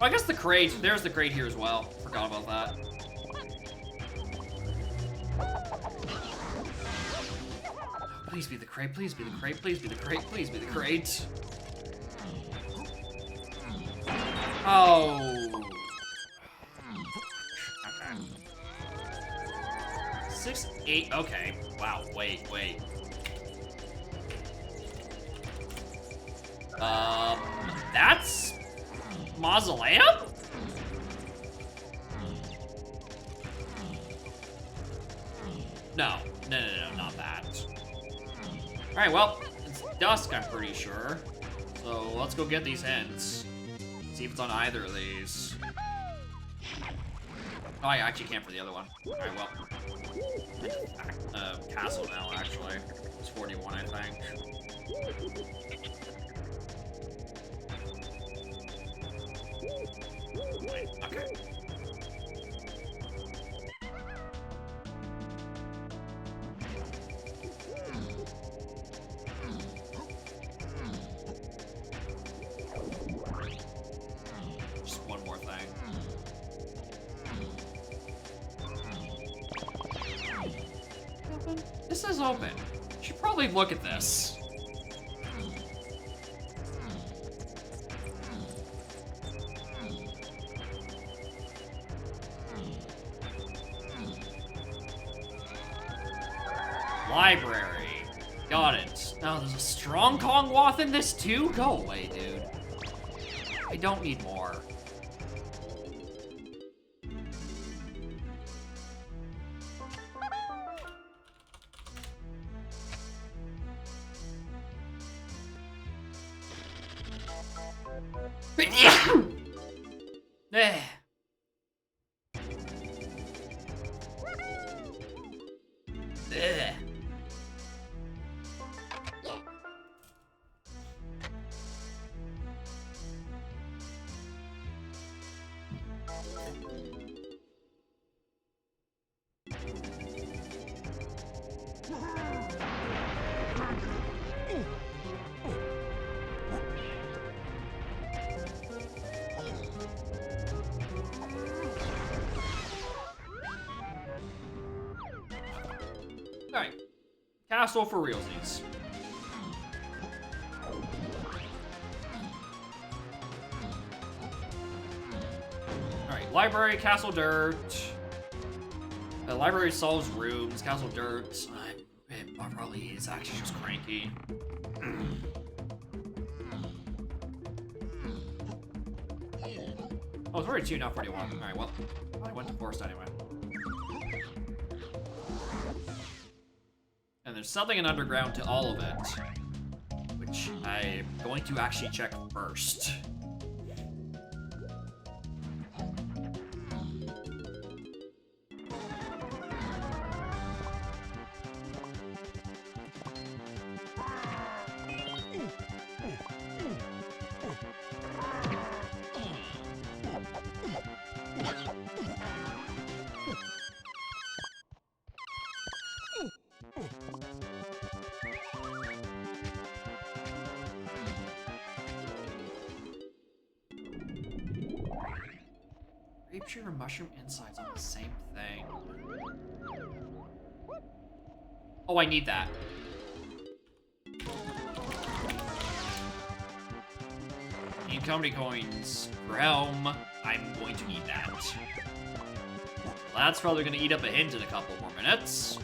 Oh, I guess the crate. There's the crate here as well. Forgot about that. Please be the crate. Please be the crate. Please be the crate. Please be the crate. Oh. Okay. 6, 8. Okay. Wow. Wait. That's Mausoleum? No, not that. Alright, well, it's dusk, I'm pretty sure. So let's go get these hints. See if it's on either of these. Oh, I actually can't for the other one. Alright, well. Castle now, actually. It's 41, I think. Wait, okay. Just one more thing. Open? This is open. You should probably look at this. Library. Got it. Now there's a strong Kong Wath in this too? Go away, dude. I don't need more. Eh. Ugh. castle for realsies. Alright, library, castle dirt. The library solves rooms, castle dirt. It probably is actually just cranky. Oh, it's 42, not 41. Alright, well, I went to forest anyway. And there's something in underground to all of it, which I'm going to actually check first. Grape and mushroom insides on the same thing. Oh, I need that. Need comedy coins for helm. I'm going to need that. Well, that's probably going to eat up a hint in a couple more minutes.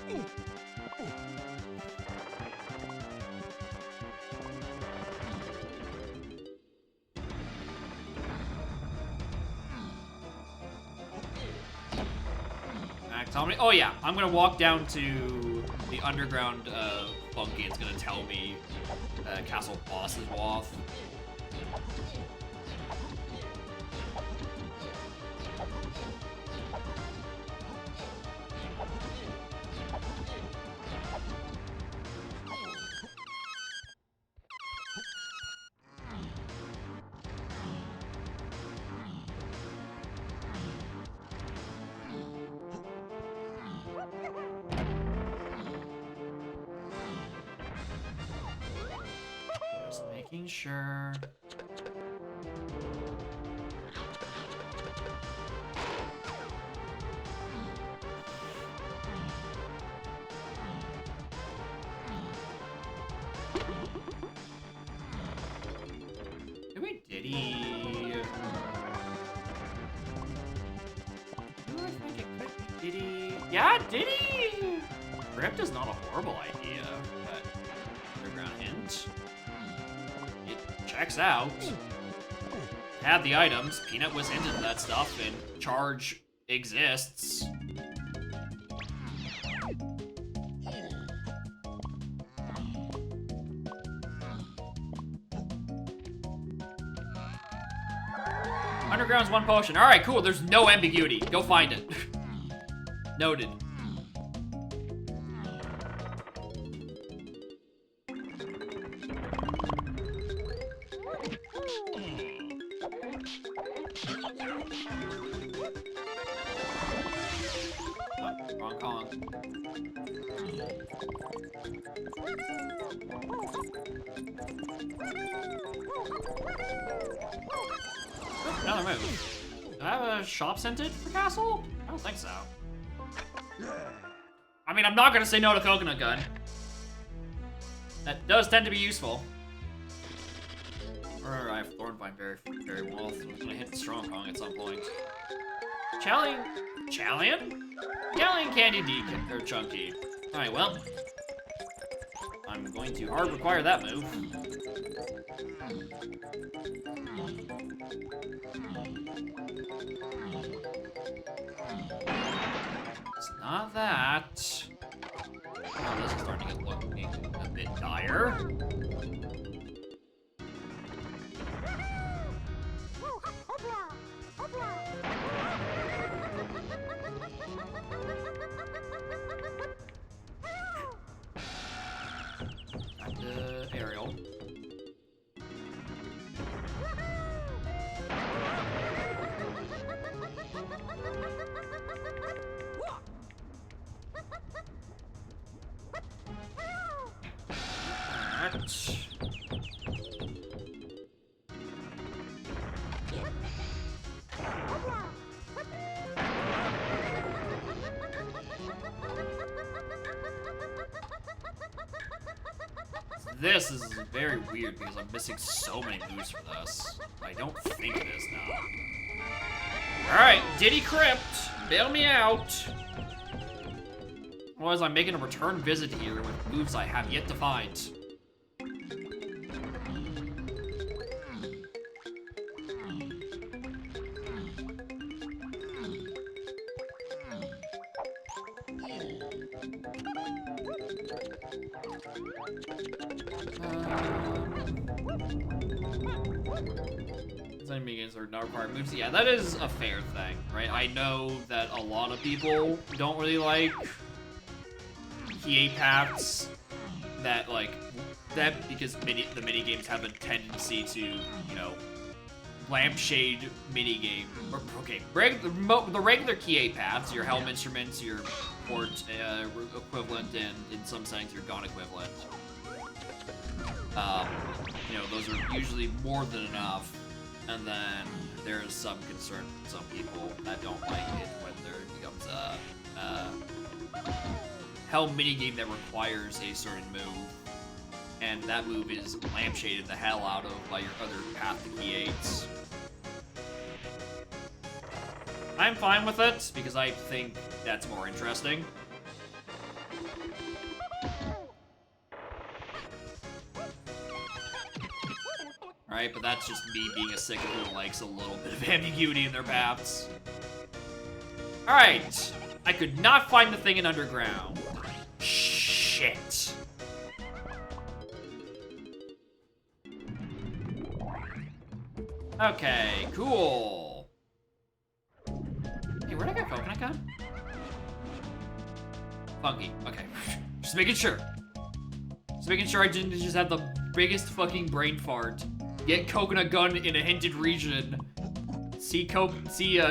Oh yeah, I'm gonna walk down to the underground bunkie. It's gonna tell me castle boss is off. Making sure. Did he? Did he? Yeah, did he? Crypt is not a horrible idea, but underground hint. Checks out. Have the items. Peanut was into that stuff, and charge exists. Underground's one potion. Alright, cool. There's no ambiguity. Go find it. Noted. Another move. Do I have a shop scented for castle? I don't think so. I mean, I'm not gonna say no to coconut gun. That does tend to be useful. Or I have Thornvine very well. I'm gonna hit the Strong Kong at some point. Chalian Candy D or Chunky. Alright, well. I'm going to hard require that move. It's not that. Oh, this is starting to look a bit dire. Back to aerial. this is very weird because I'm missing so many moves for this. I don't think it is now. Alright, Diddy Crypt, bail me out. Otherwise, I'm making a return visit here with moves I have yet to find. Games are not required moves. Yeah, that is a fair thing, right? I know that a lot of people don't really like PA paths that because the mini games have a tendency to, you know, lampshade mini game. Okay, the regular KA paths, your helm instruments, your port equivalent, and in some settings your gun equivalent. You know, those are usually more than enough. And then there's some concern from some people that don't like it when there becomes a helm minigame that requires a certain move. And that move is lampshaded the hell out of by your other path to key 8s. I'm fine with it, because I think that's more interesting. Right, but that's just me being a sicko who likes a little bit of ambiguity in their paths. Alright, I could not find the thing in Underground. Shit. Okay, cool. Hey, where'd I get Coconut Gun? Funky, okay. Just making sure. Just making sure I didn't just have the biggest fucking brain fart. Get Coconut Gun in a hinted region. See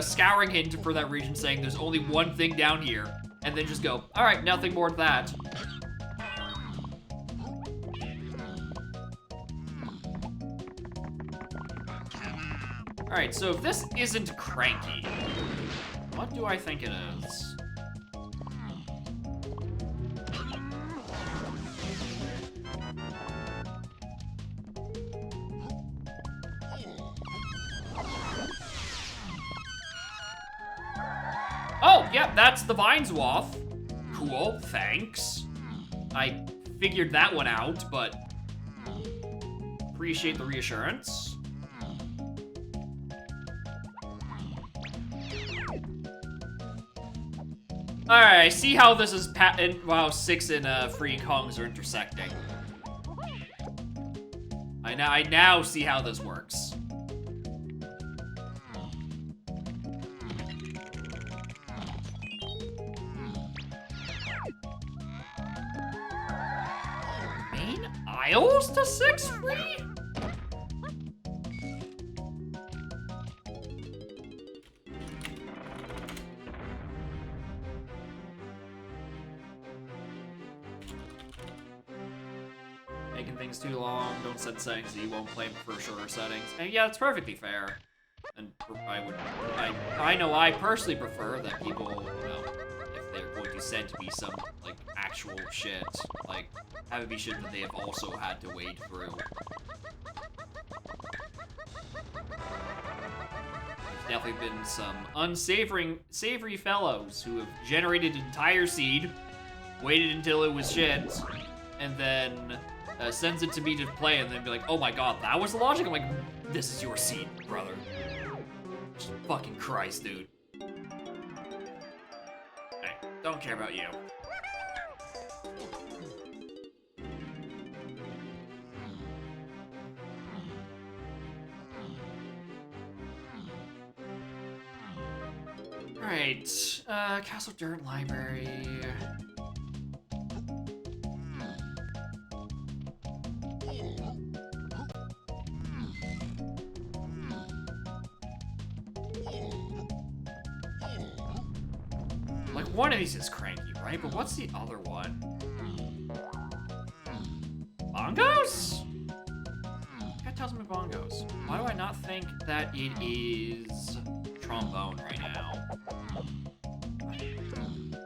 scouring hint for that region saying there's only one thing down here. And then just go, alright, nothing more than that. Alright, so if this isn't Cranky, what do I think it is? Oh, yeah, that's the Vineswath. Cool, thanks. I figured that one out, but appreciate the reassurance. Alright, I see how this is wow, 6 and Free Kongs are intersecting. I now see how this works. Main aisles to 6 free? Making things too long, don't set settings that you won't play for sure settings. And yeah, that's perfectly fair. And I know I personally prefer that people, you know, if they're going to send me some, like, actual shit, like, have it be shit that they have also had to wade through. There's definitely been some unsavory fellows who have generated an entire seed, waited until it was shit, and then sends it to me to play, and then be like, oh my god, that was the logic? I'm like, this is your seed, brother. Just fucking Christ, dude. Hey, don't care about you. Alright, Castle Dirt Library. Like, one of these is Cranky, right? But what's the other one? Bongos? That tells me bongos. Why do I not think that it is trombone right now?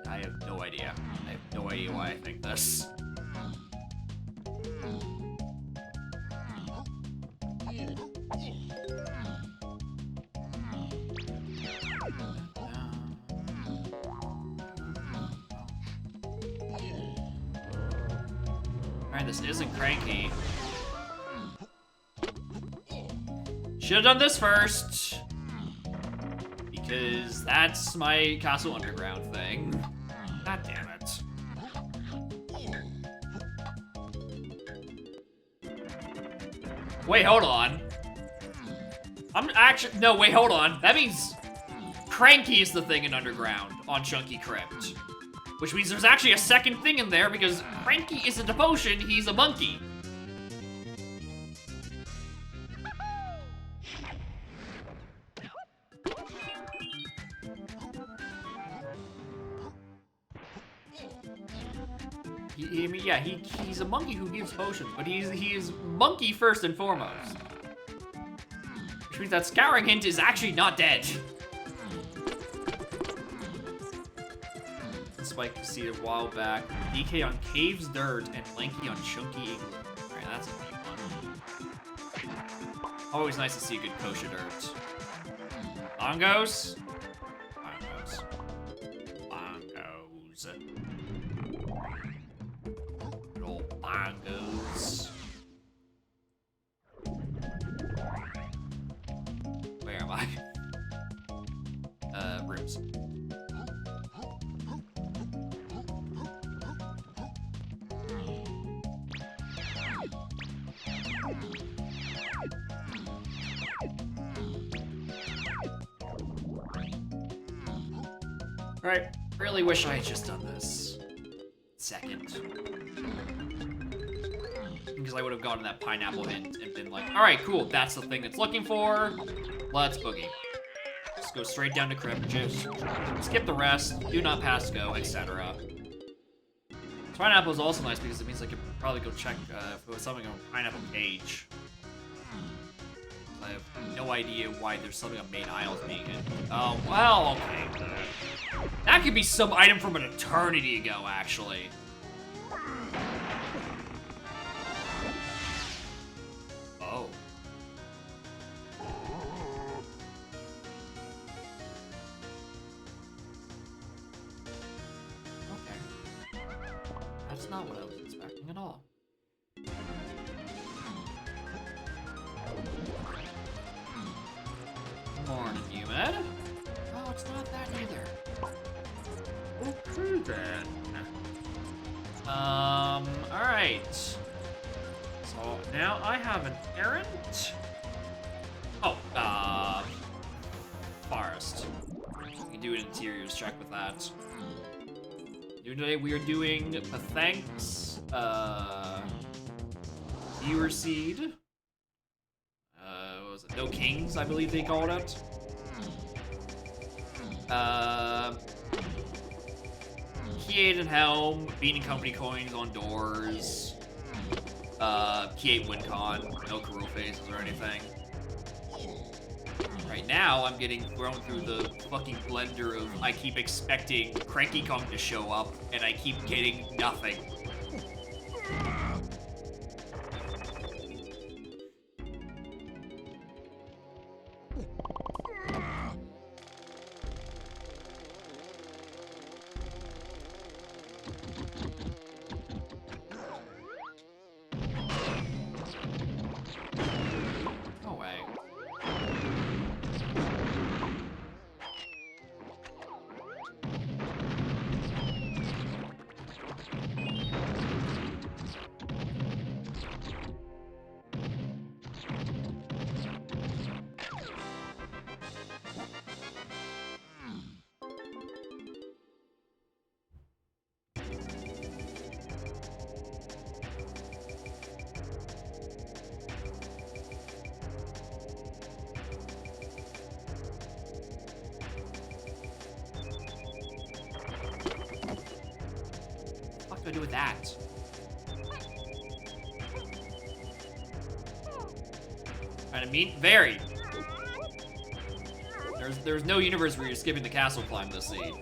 I have no idea. I have no idea why I think this. Alright, this isn't cranky. Should've done this first. Because that's my Castle Underground thing. God damn it. Wait, hold on. I'm actually, no, wait, hold on. That means Cranky is the thing in Underground on Chunky Crypt. Which means there's actually a second thing in there because Cranky isn't a potion, he's a monkey. He's a monkey who gives potions, but he is monkey first and foremost. Which means that Scouring Hint is actually not dead. Spike you see a while back. DK on Caves Dirt and Lanky on Chunky Igloo. Alright, that's a neat one. Always nice to see a good kosher dirt. Bongos? Bongos. Bongos. Good old bongos. Where am I? Rooms. Alright, really wish I had just done this. Second. Because I would have gotten that pineapple hint and been like, alright, cool, that's the thing it's looking for. Let's boogie. Just go straight down to Crypt, just skip the rest, do not pass go, etc. Pineapple is also nice because it means I could probably go check if there was something on Pineapple Cage. I have no idea why there's something on Main Isles being in. Oh, well, okay. That could be some item from an eternity ago, actually. Oh. Okay. That's not what I was expecting at all. Morning, Human. Oh, it's not that either. Okay then. Alright. So now I have an errand. Oh, forest. We can do an interiors check with that. Today we are doing a thanks, viewer seed. What was it? No Kings, I believe they called it. Key 8 and Helm, Bean and Company coins on doors. Key 8 WinCon, no Karoo phases or anything. Right now, I'm getting thrown through the fucking blender of I keep expecting Cranky Kong to show up, and I keep getting nothing. No way. What do I do with that? I mean, very. There's no universe where you're skipping the castle climb this seed.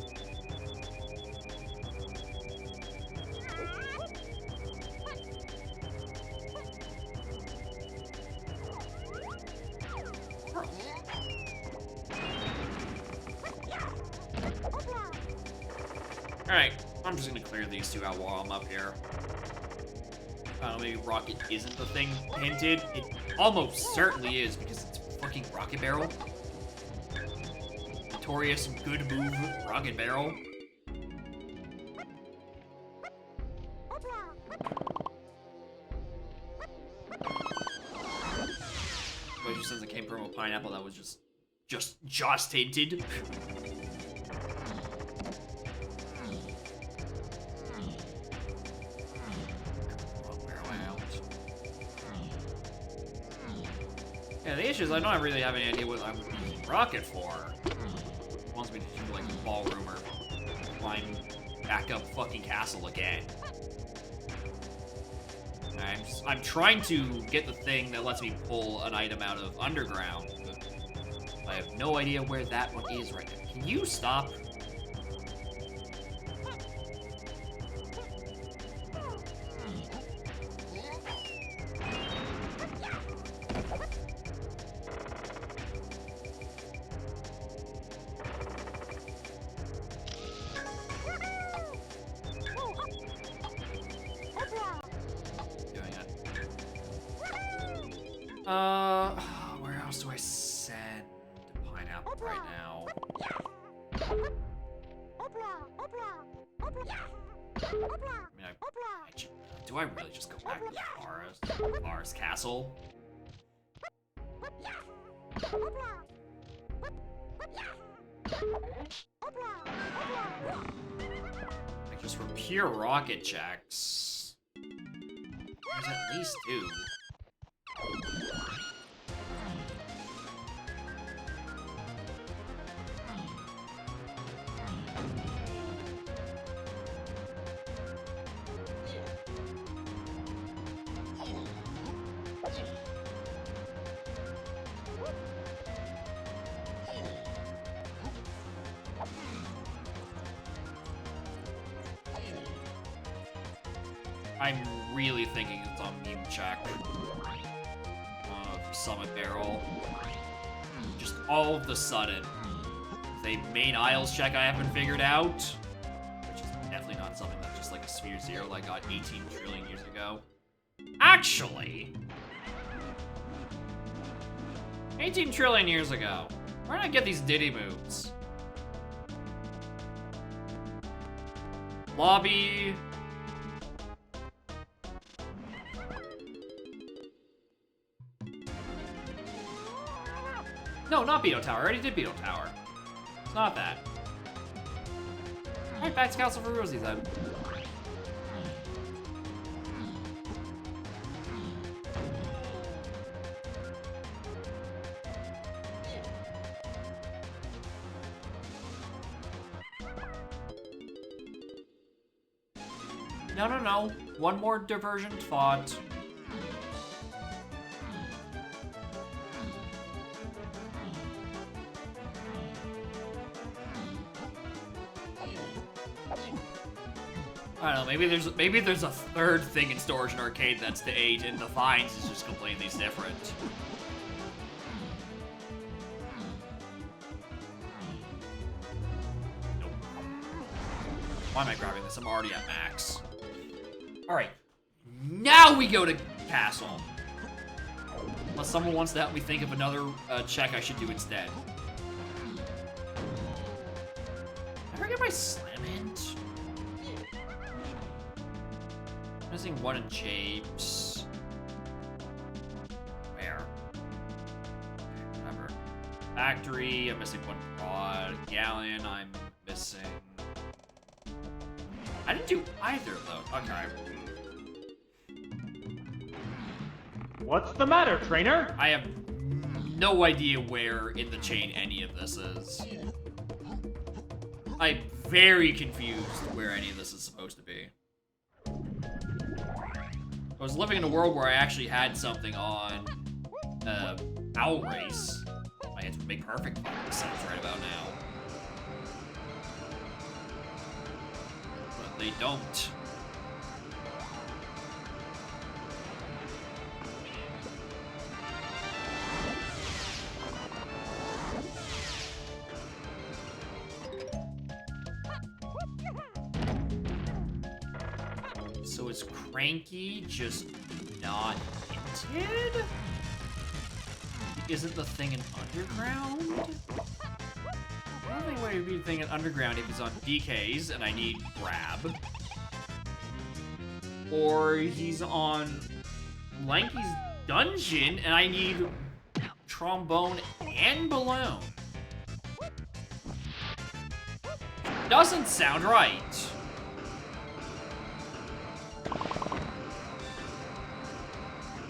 Alright, I'm just gonna clear these two out while I'm up here. I don't know, maybe rocket isn't the thing hinted. It almost certainly is, because it's fucking Rocket Barrel. Notorious good move, Rocket Barrel. Especially since it came from a pineapple that was just hinted. Yeah, the issue is I don't really have any idea what I would use Rocket for. Wants me to do like ballroom or climb back up fucking castle again. I'm trying to get the thing that lets me pull an item out of underground. But I have no idea where that one is right now. Can you stop? Where else do I send pineapple right now? I mean, do I really just go back to the forest castle? Like, just for pure rocket checks. There's at least 2. I'm really thinking it's on meme check. Summit Barrel. Just all of the sudden, the main aisles check I haven't figured out, which is definitely not something that's just like a Sphere Zero like got 18 trillion years ago. Actually, 18 trillion years ago, where did I get these Diddy moves? Lobby. No, not Beetle Tower. I already did Beetle Tower. It's not that. Alright, back to Castle for Rosie then. No. One more diversion thought. I don't know, maybe there's a third thing in Storage and Arcade that's to 8, and the Vines is just completely different. Nope. Why am I grabbing this? I'm already at max. Alright. Now we go to Castle. Unless someone wants to help me think of another check I should do instead. I forget my Slam Hint. Missing 1 in Japes. Where? Whatever. Factory, I'm missing 1 Prod. Galleon, I'm missing. I didn't do either of those. Okay. What's the matter, trainer? I have no idea where in the chain any of this is. I'm very confused where any of this is supposed to be. I was living in a world where I actually had something on Owl Race. My hands would make perfect sense right about now. But they don't. Was Cranky just not hinted? Isn't the thing in Underground? I don't think it would be the thing in Underground if he's on DKs and I need Grab. Or he's on Lanky's Dungeon and I need Trombone and Balloon. Doesn't sound right.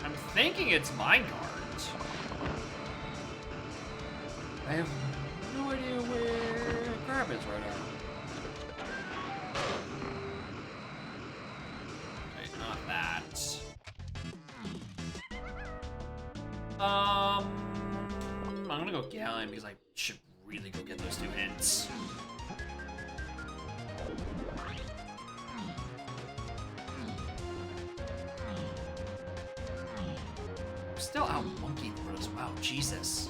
I'm thinking it's Minecart. I have no idea where Grab is right now. Okay, not that. I'm gonna go Gallon because I should really go get those 2 hints. Still out monkey for us. Wow, Jesus.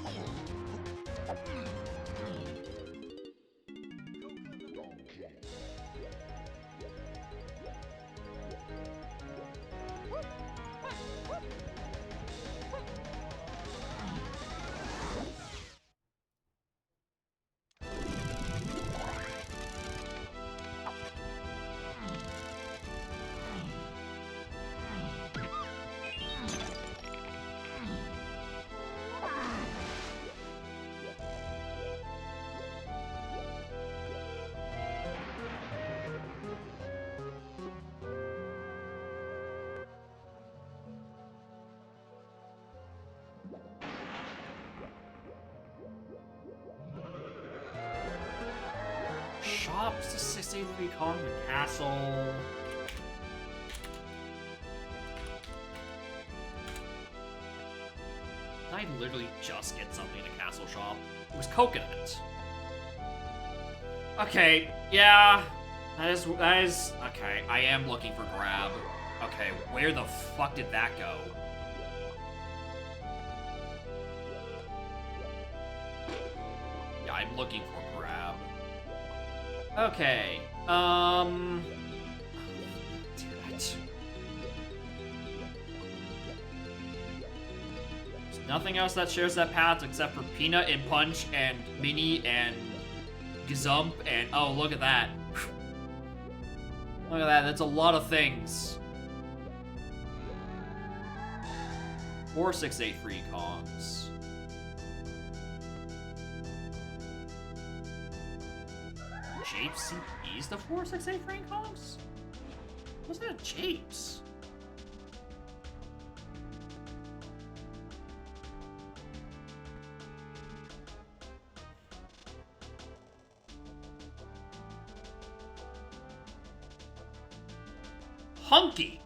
Shops to 63 Convent Castle. Did I literally just get something in a castle shop? It was coconut. Okay, yeah. That is, okay, I am looking for Grab. Okay, where the fuck did that go? Yeah, I'm looking for Grab. Okay, damn it. There's nothing else that shares that path except for Peanut and Punch and Minnie and Gazump and, oh, look at that. Look at that, that's a lot of things. 468 free Kongs. Japes CP's the 468 free Kongs? What's that Japes? Hunky.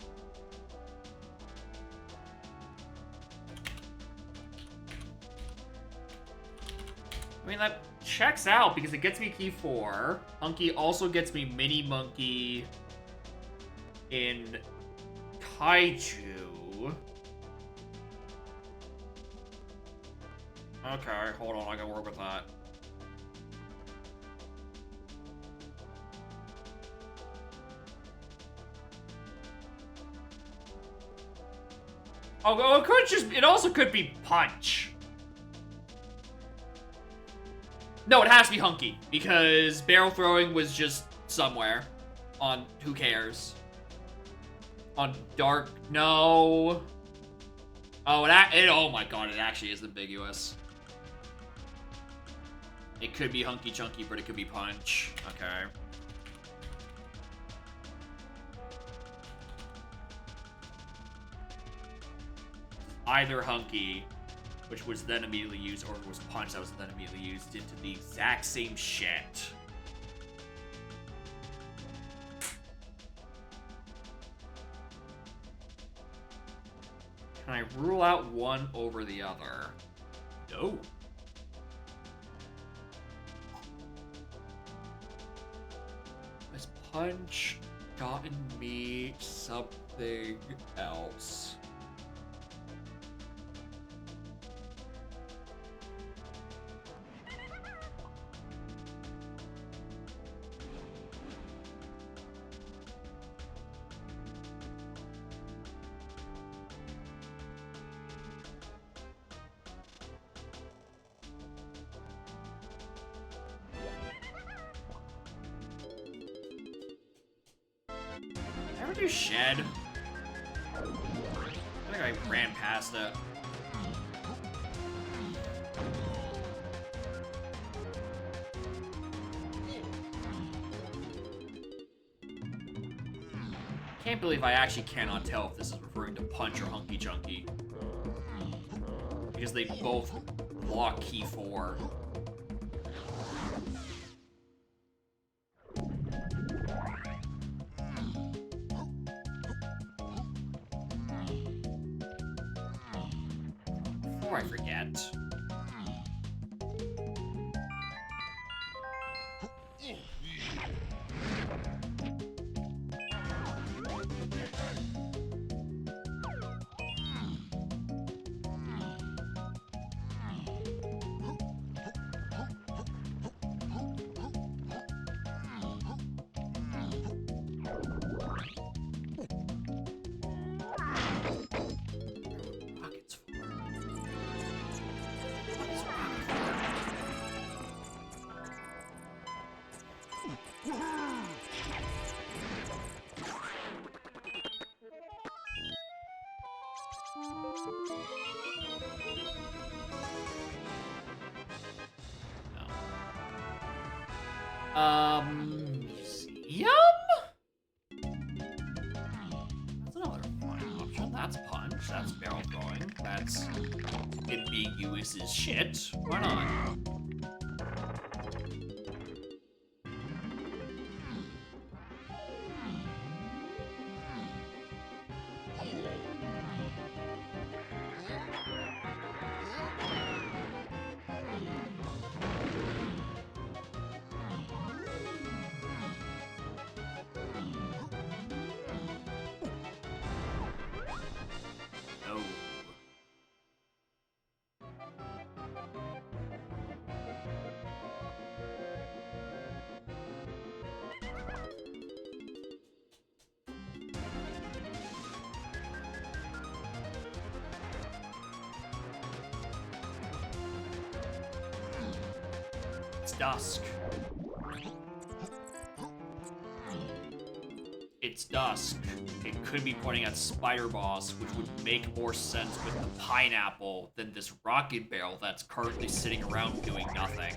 I mean, that checks out because it gets me key 4. Hunky also gets me Mini Monkey in Kaiju. Okay, hold on, I gotta work with that. Oh, it also could be Punch. No, it has to be Hunky, because barrel throwing was just somewhere on who cares. On Dark, no. Oh, oh my god, it actually is ambiguous. It could be Hunky Chunky, but it could be Punch. Okay. Either Hunky, which was then immediately used, or it was Punch that was then immediately used into the exact same shit. Can I rule out one over the other? No. Has Punch gotten me something else? ever do shed? I think I ran past it. Can't believe I actually cannot tell if this is referring to Punch or Hunky Chunky. Because they both block key 4. Before I forget. Rockets for. What is museum? That's another fine option. That's punch. That's barrel throwing. That's ambiguous as shit. Why not? No. It's dusk. It's dusk. It could be pointing at Spider Boss, which would make more sense with the pineapple than this rocket barrel that's currently sitting around doing nothing.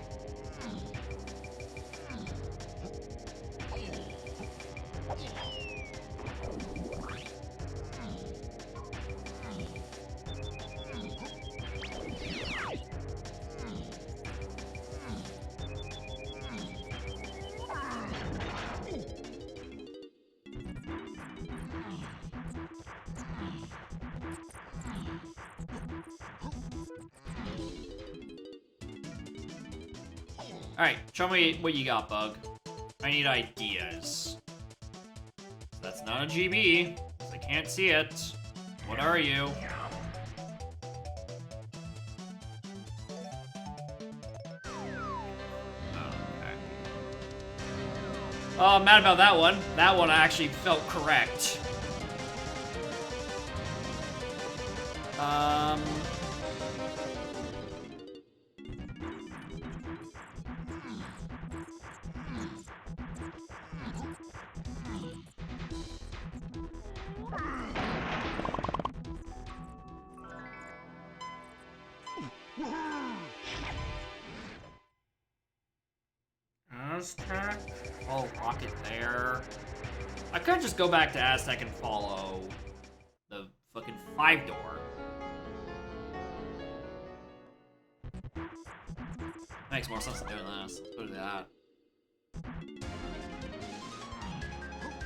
Alright, show me what you got, Bug. I need ideas. That's not a GB. I can't see it. What are you? Okay. Oh, I'm mad about that one. That one actually felt correct. Aztec? Oh, rocket there. I could just go back to Aztec and follow the fucking 5-door. Makes more sense than doing this. Let's go to that.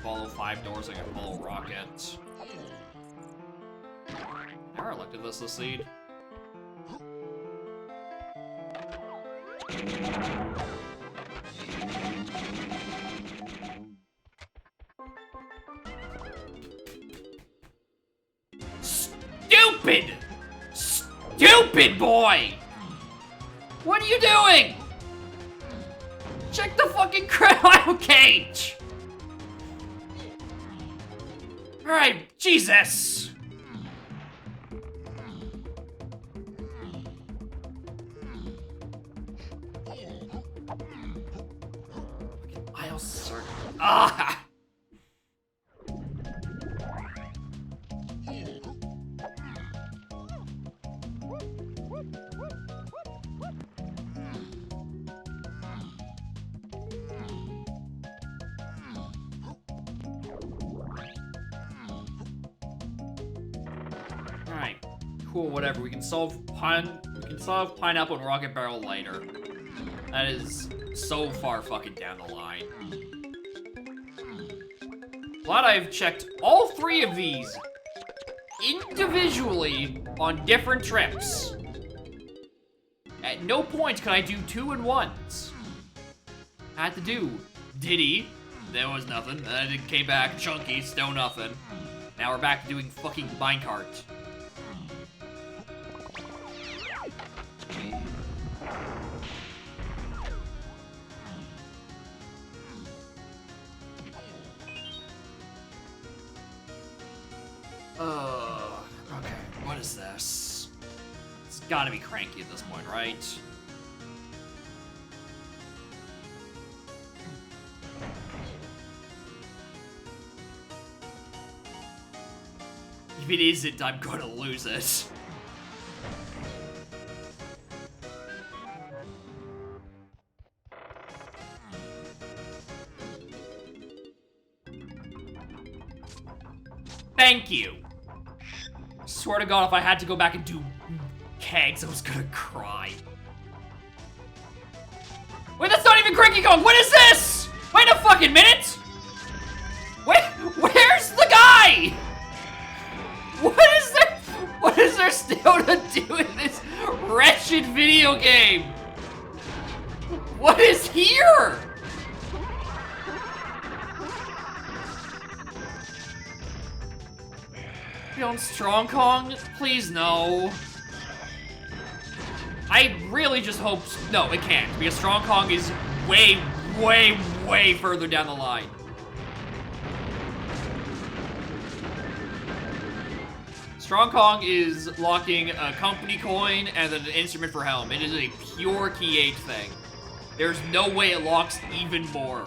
Follow 5 doors, I can follow rocket. Never elected this to seed. Stupid! Stupid boy! What are you doing? Check the fucking cryo cage! Alright, Jesus! I'll search. Ah! cool, whatever. We can solve pineapple and rocket barrel lighter. That is so far fucking down the line. Glad I've checked all 3 of these individually on different trips. At no point can I do 2-in-1s. I had to do Diddy. There was nothing. Then it came back. Chunky. Still nothing. Now we're back to doing fucking minecart. Okay. What is this? It's gotta be Cranky at this point, right? If it isn't, I'm gonna lose it. Thank you. Swear to God, if I had to go back and do kegs, I was gonna cry. Wait, that's not even Cranky Kong! What is this? Wait a fucking minute! Where's the guy? What is there still to do in this wretched video game? What is here? Beyond Strong Kong? Please no. I really just hope... No, it can't, because Strong Kong is way, way, way further down the line. Strong Kong is locking a company coin and then an instrument for helm. It is a pure key 8 thing. There's no way it locks even more.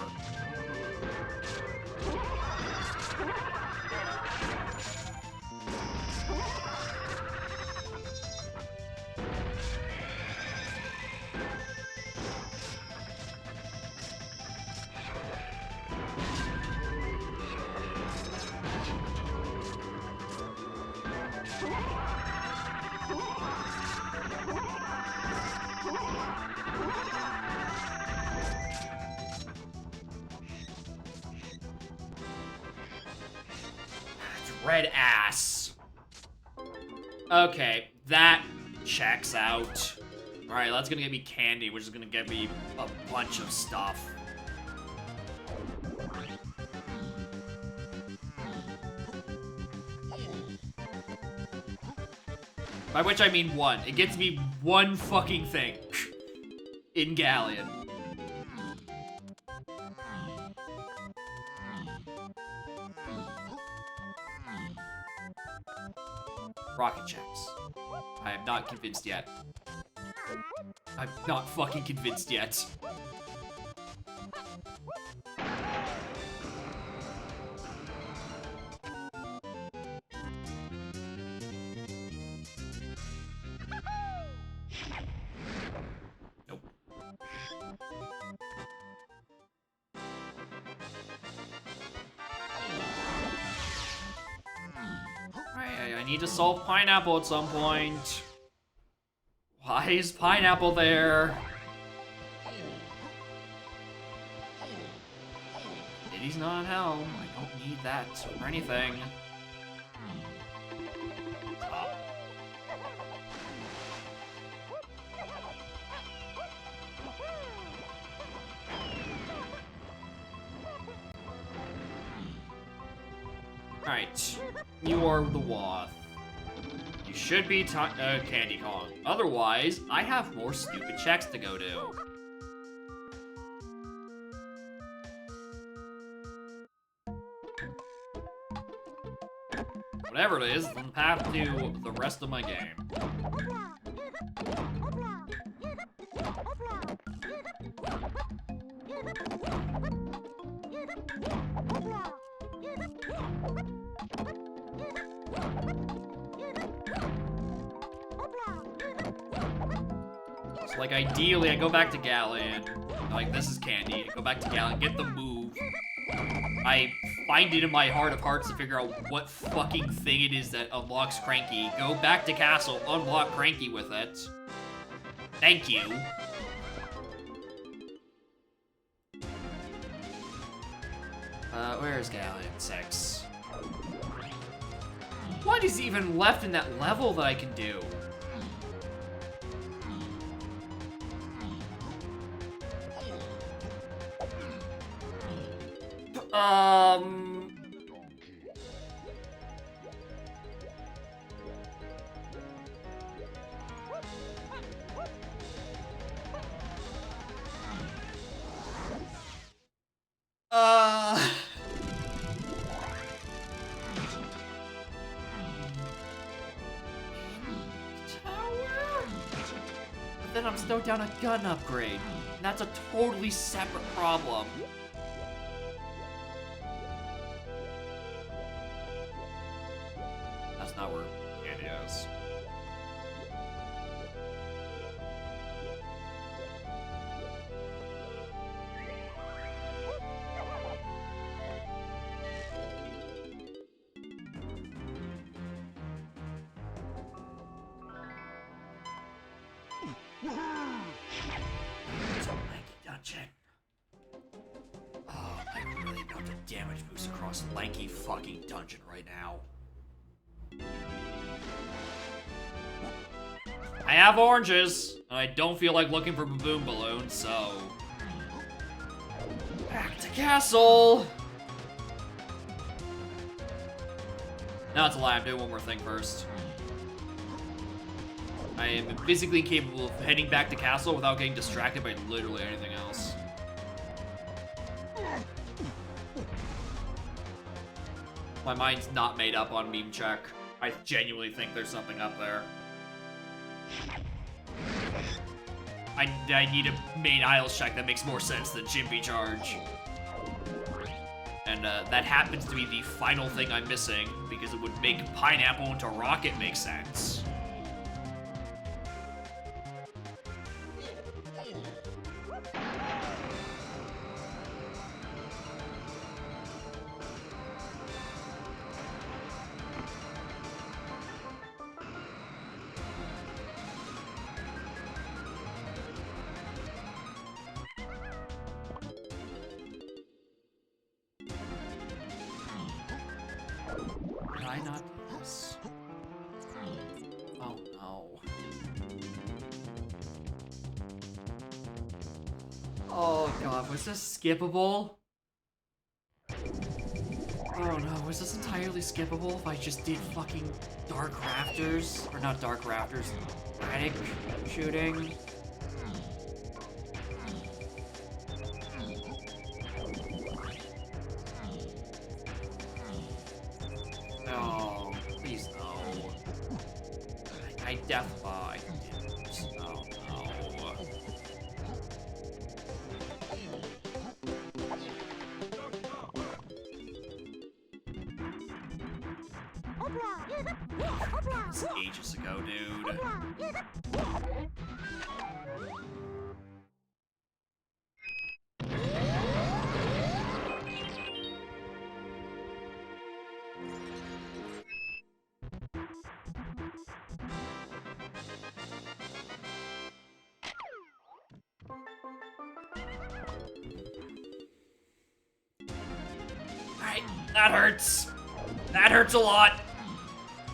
Red ass. Okay, that checks out. Alright, that's gonna get me candy, which is gonna get me a bunch of stuff. By which I mean 1. It gets me 1 fucking thing. In Galleon. Rocket checks. I am not convinced yet. I'm not fucking convinced yet. Nope. I need to solve pineapple at some point. Why is pineapple there? Diddy's not on helm. I don't need that or anything. Stop. Alright. You are the Wath. You should be Candy Kong. Otherwise, I have more stupid checks to go to. Whatever it is, the path to the rest of my game. So, like, ideally, I go back to Galleon. Like, this is candy. I go back to Galleon, get the move. I find it in my heart of hearts to figure out what fucking thing it is that unlocks Cranky. Go back to Castle, unlock Cranky with it. Thank you. Where is Galleon 6? What is even left in that level that I can do? But then I'm still down a gun upgrade. And that's a totally separate problem. That's not where Andy is. It's a lanky dungeon. Oh, I really about to damage boost across lanky fucking dungeon right now. I have oranges, and I don't feel like looking for baboon balloons, so... Back to castle! No, it's a lie. I'm doing one more thing first. I am physically incapable of heading back to castle without getting distracted by literally anything else. My mind's not made up on meme check. I genuinely think there's something up there. I need a main aisles check that makes more sense than Chimpy Charge. And that happens to be the final thing I'm missing, because it would make Pineapple into Rocket make sense. Did I not do this? Oh no. Oh god, was this skippable? Oh no, was this entirely skippable if I just did fucking Dark Rafters? Or not Dark Rafters, Attic shooting? No, please no. I didn't. Oh no. This is ages ago, dude. Alright, that hurts. That hurts a lot.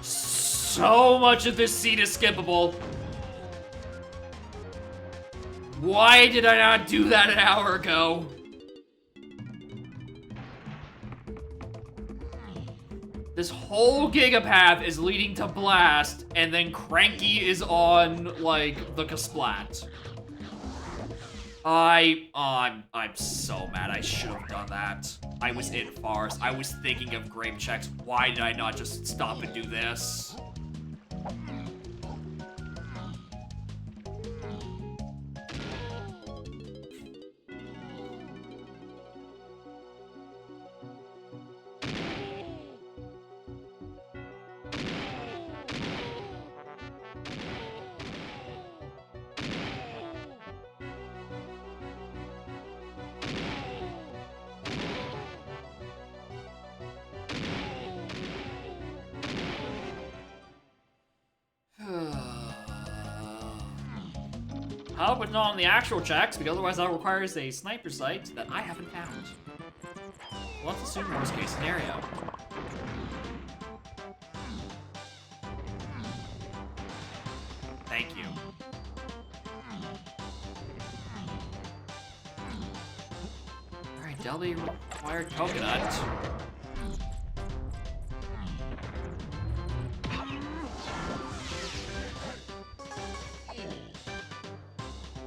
So much of this scene is skippable. Why did I not do that an hour ago? This whole Gigapath is leading to Blast, and then Cranky is on, like, the Kasplat. I'm so mad. I should have done that. I was in Forest. I was thinking of grape checks. Why did I not just stop and do this? Oh, but not on the actual checks, because otherwise that requires a sniper sight that I haven't found. Well, let's assume worst case scenario. Thank you. Alright, Delby required coconut.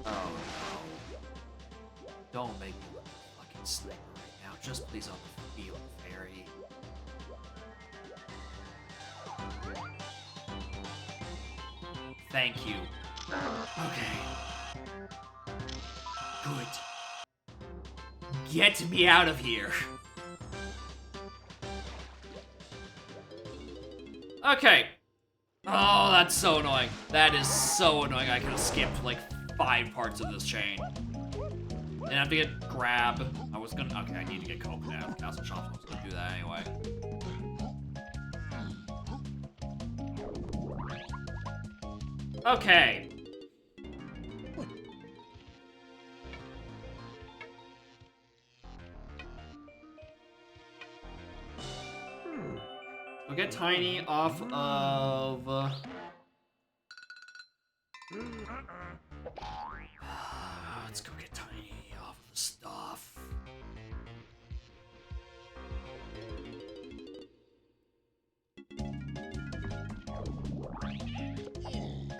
Oh no. Don't make me look fucking sniper right now. Just please on the field, fairy. Thank you. Okay. Good. Get me out of here. Okay. Oh, that's so annoying. That is so annoying. I could have skipped like 5 parts of this chain. Didn't have to get grab. I was gonna. Okay, I need to get coconut out of Castle Shop. I was gonna do that anyway. Okay. We'll get Tiny off of... let's go get Tiny off of the stuff.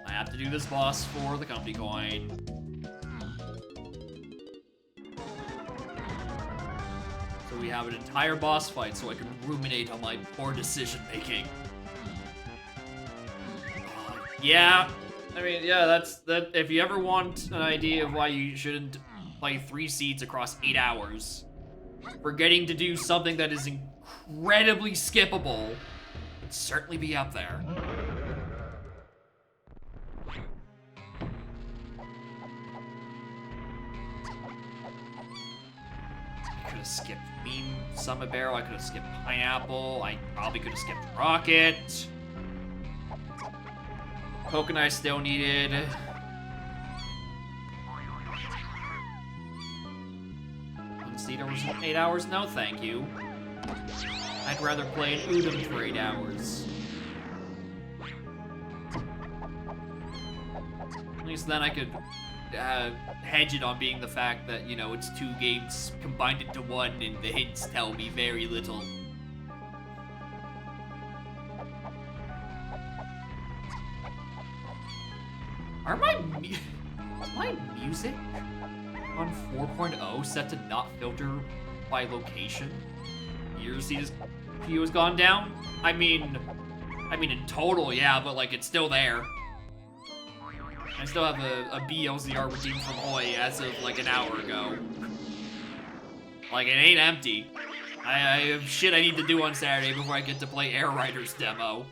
I have to do this boss for the company coin. So we have an entire boss fight so I can ruminate on my poor decision making. Yeah, I mean, yeah, that. If you ever want an idea of why you shouldn't play 3 seeds across 8 hours, forgetting to do something that is incredibly skippable would certainly be up there. I could have skipped Bean Summit Barrel, I could have skipped Pineapple, I probably could have skipped Rocket. Coconut I still needed. 1 seed over 8 hours? No, thank you. I'd rather play an Udon for 8 hours. At least then I could hedge it on being the fact that, you know, it's 2 games combined into 1 and the hints tell me very little. Is my music on 4.0 set to not filter by location? Years his PU has gone down? I mean in total, yeah, but like it's still there. I still have a BLZR redeemed from Hoi as of like an hour ago. Like it ain't empty. I have shit I need to do on Saturday before I get to play Air Riders demo.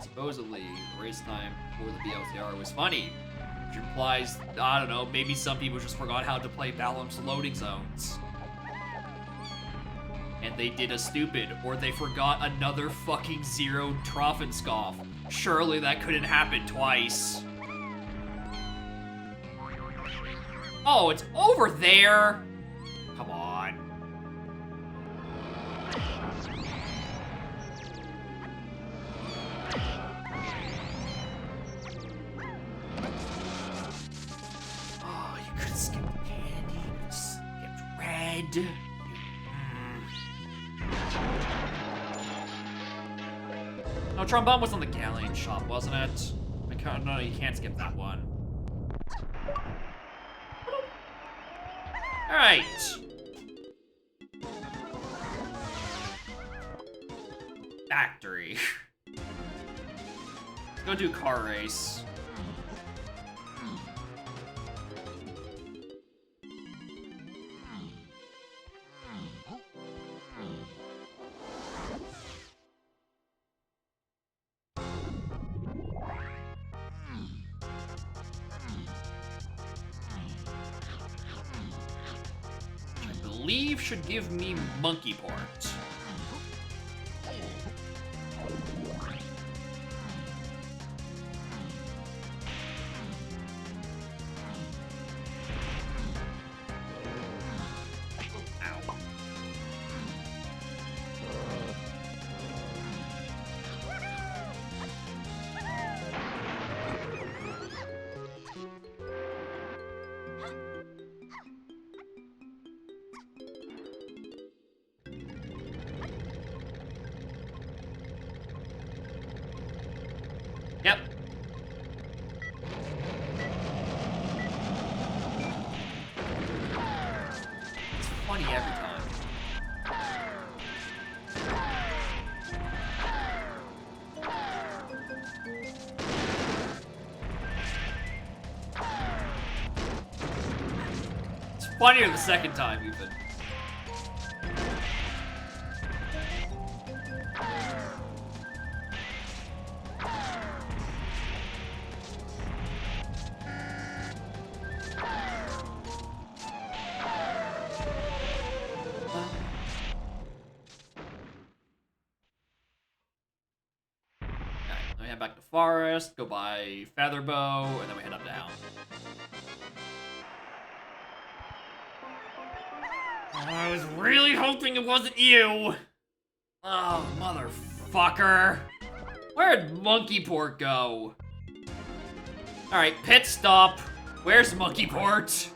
Supposedly, race time for the BLTR was funny, which implies, I don't know, maybe some people just forgot how to play balanced loading zones. And they did a stupid, or they forgot another fucking zero Trophenscoff. Surely that couldn't happen twice. Oh, it's over there? Come on. No, Trombone was on the Galleon shop, wasn't it? No, you can't skip that one. Alright. Factory. Let's go do car race. believe should give me monkey port. Yep. It's funny every time. It's funnier the second time, even. Then we head back to forest, go buy feather bow, and then we head up down. I was really hoping it wasn't you. Oh, motherfucker. Where'd Monkey Port go? Alright, pit stop. Where's Monkey Port?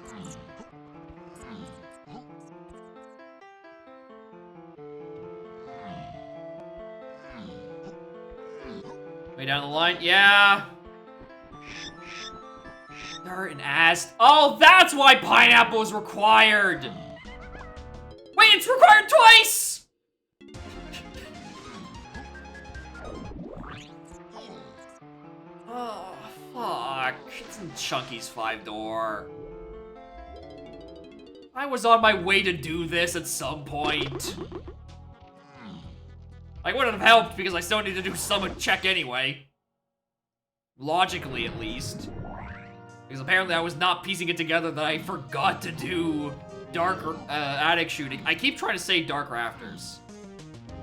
Way down the line, yeah. Dirt and ass. Oh, that's why pineapple is required. Wait, it's required twice. Oh, fuck. It's in Chunky's 5-door. I was on my way to do this at some point. I wouldn't have helped because I still need to do summon check anyway. Logically, at least. Because apparently I was not piecing it together that I forgot to do dark attic shooting. I keep trying to say dark rafters.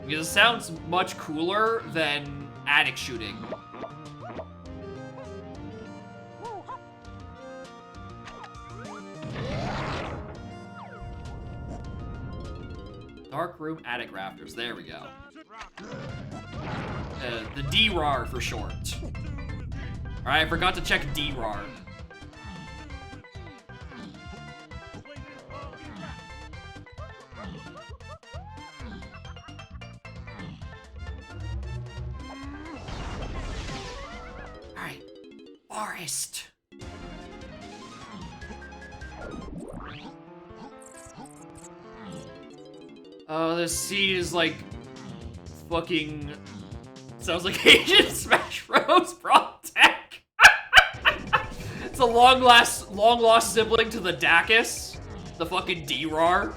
Because it sounds much cooler than attic shooting. Dark room attic rafters. There we go. The DRAR for short. Alright, I forgot to check DRAR. Alright. Forest. Oh, this seed is like fucking sounds like Asian Smash Bros. Prop Tech. It's a long lost sibling to the Dacus, the fucking DRAR.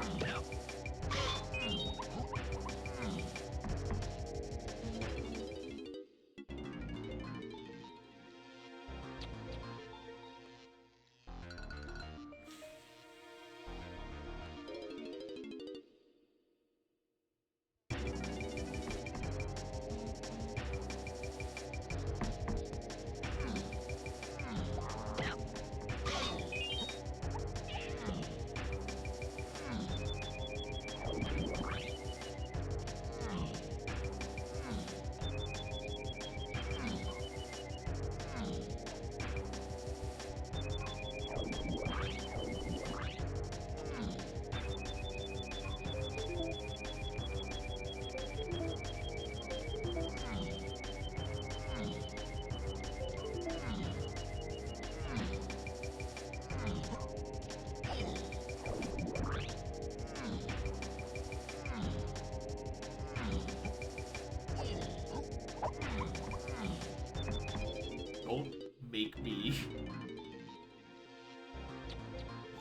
Don't make me.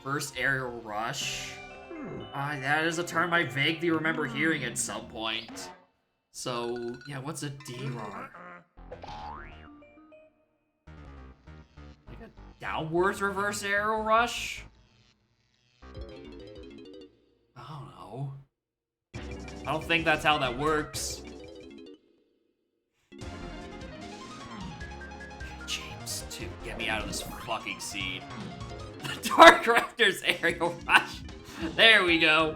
First aerial rush. That is a term I vaguely remember hearing at some point. So, yeah, what's a DRAR? Like a downwards reverse aerial rush? Oh, I don't think that's how that works. James, dude, get me out of this fucking scene. The Dark Raptor's aerial rush. There we go.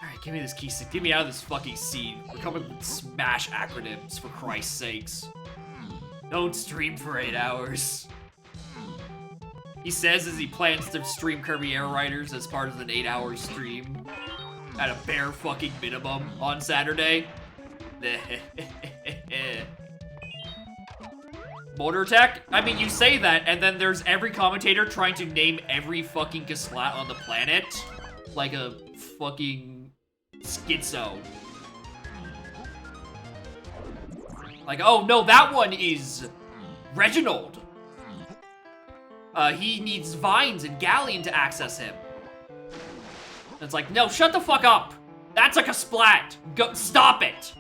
Alright, give me this key stick. Get me out of this fucking scene. We're coming with smash acronyms, for Christ's sakes. Don't stream for 8 hours. He says as he plans to stream Kirby Air Riders as part of an 8-hour stream at a bare fucking minimum on Saturday. Motor Tech? I mean, you say that, and then there's every commentator trying to name every fucking Gaslat on the planet like a fucking schizo. Like, oh no, that one is Reginald. He needs Vines and Galleon to access him. And it's like, no, shut the fuck up. That's like a splat. Go, stop it.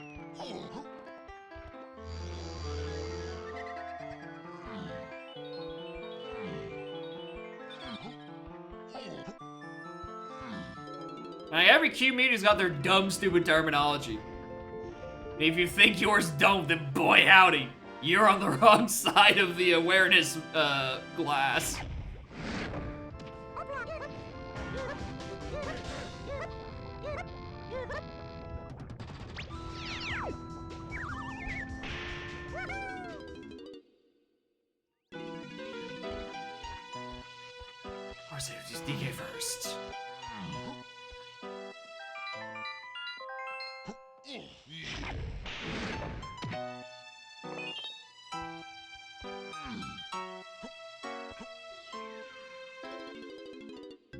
Like, every Q meter's got their dumb, stupid terminology. And if you think yours don't, then boy howdy, you're on the wrong side of the awareness glass. Or say just DK first.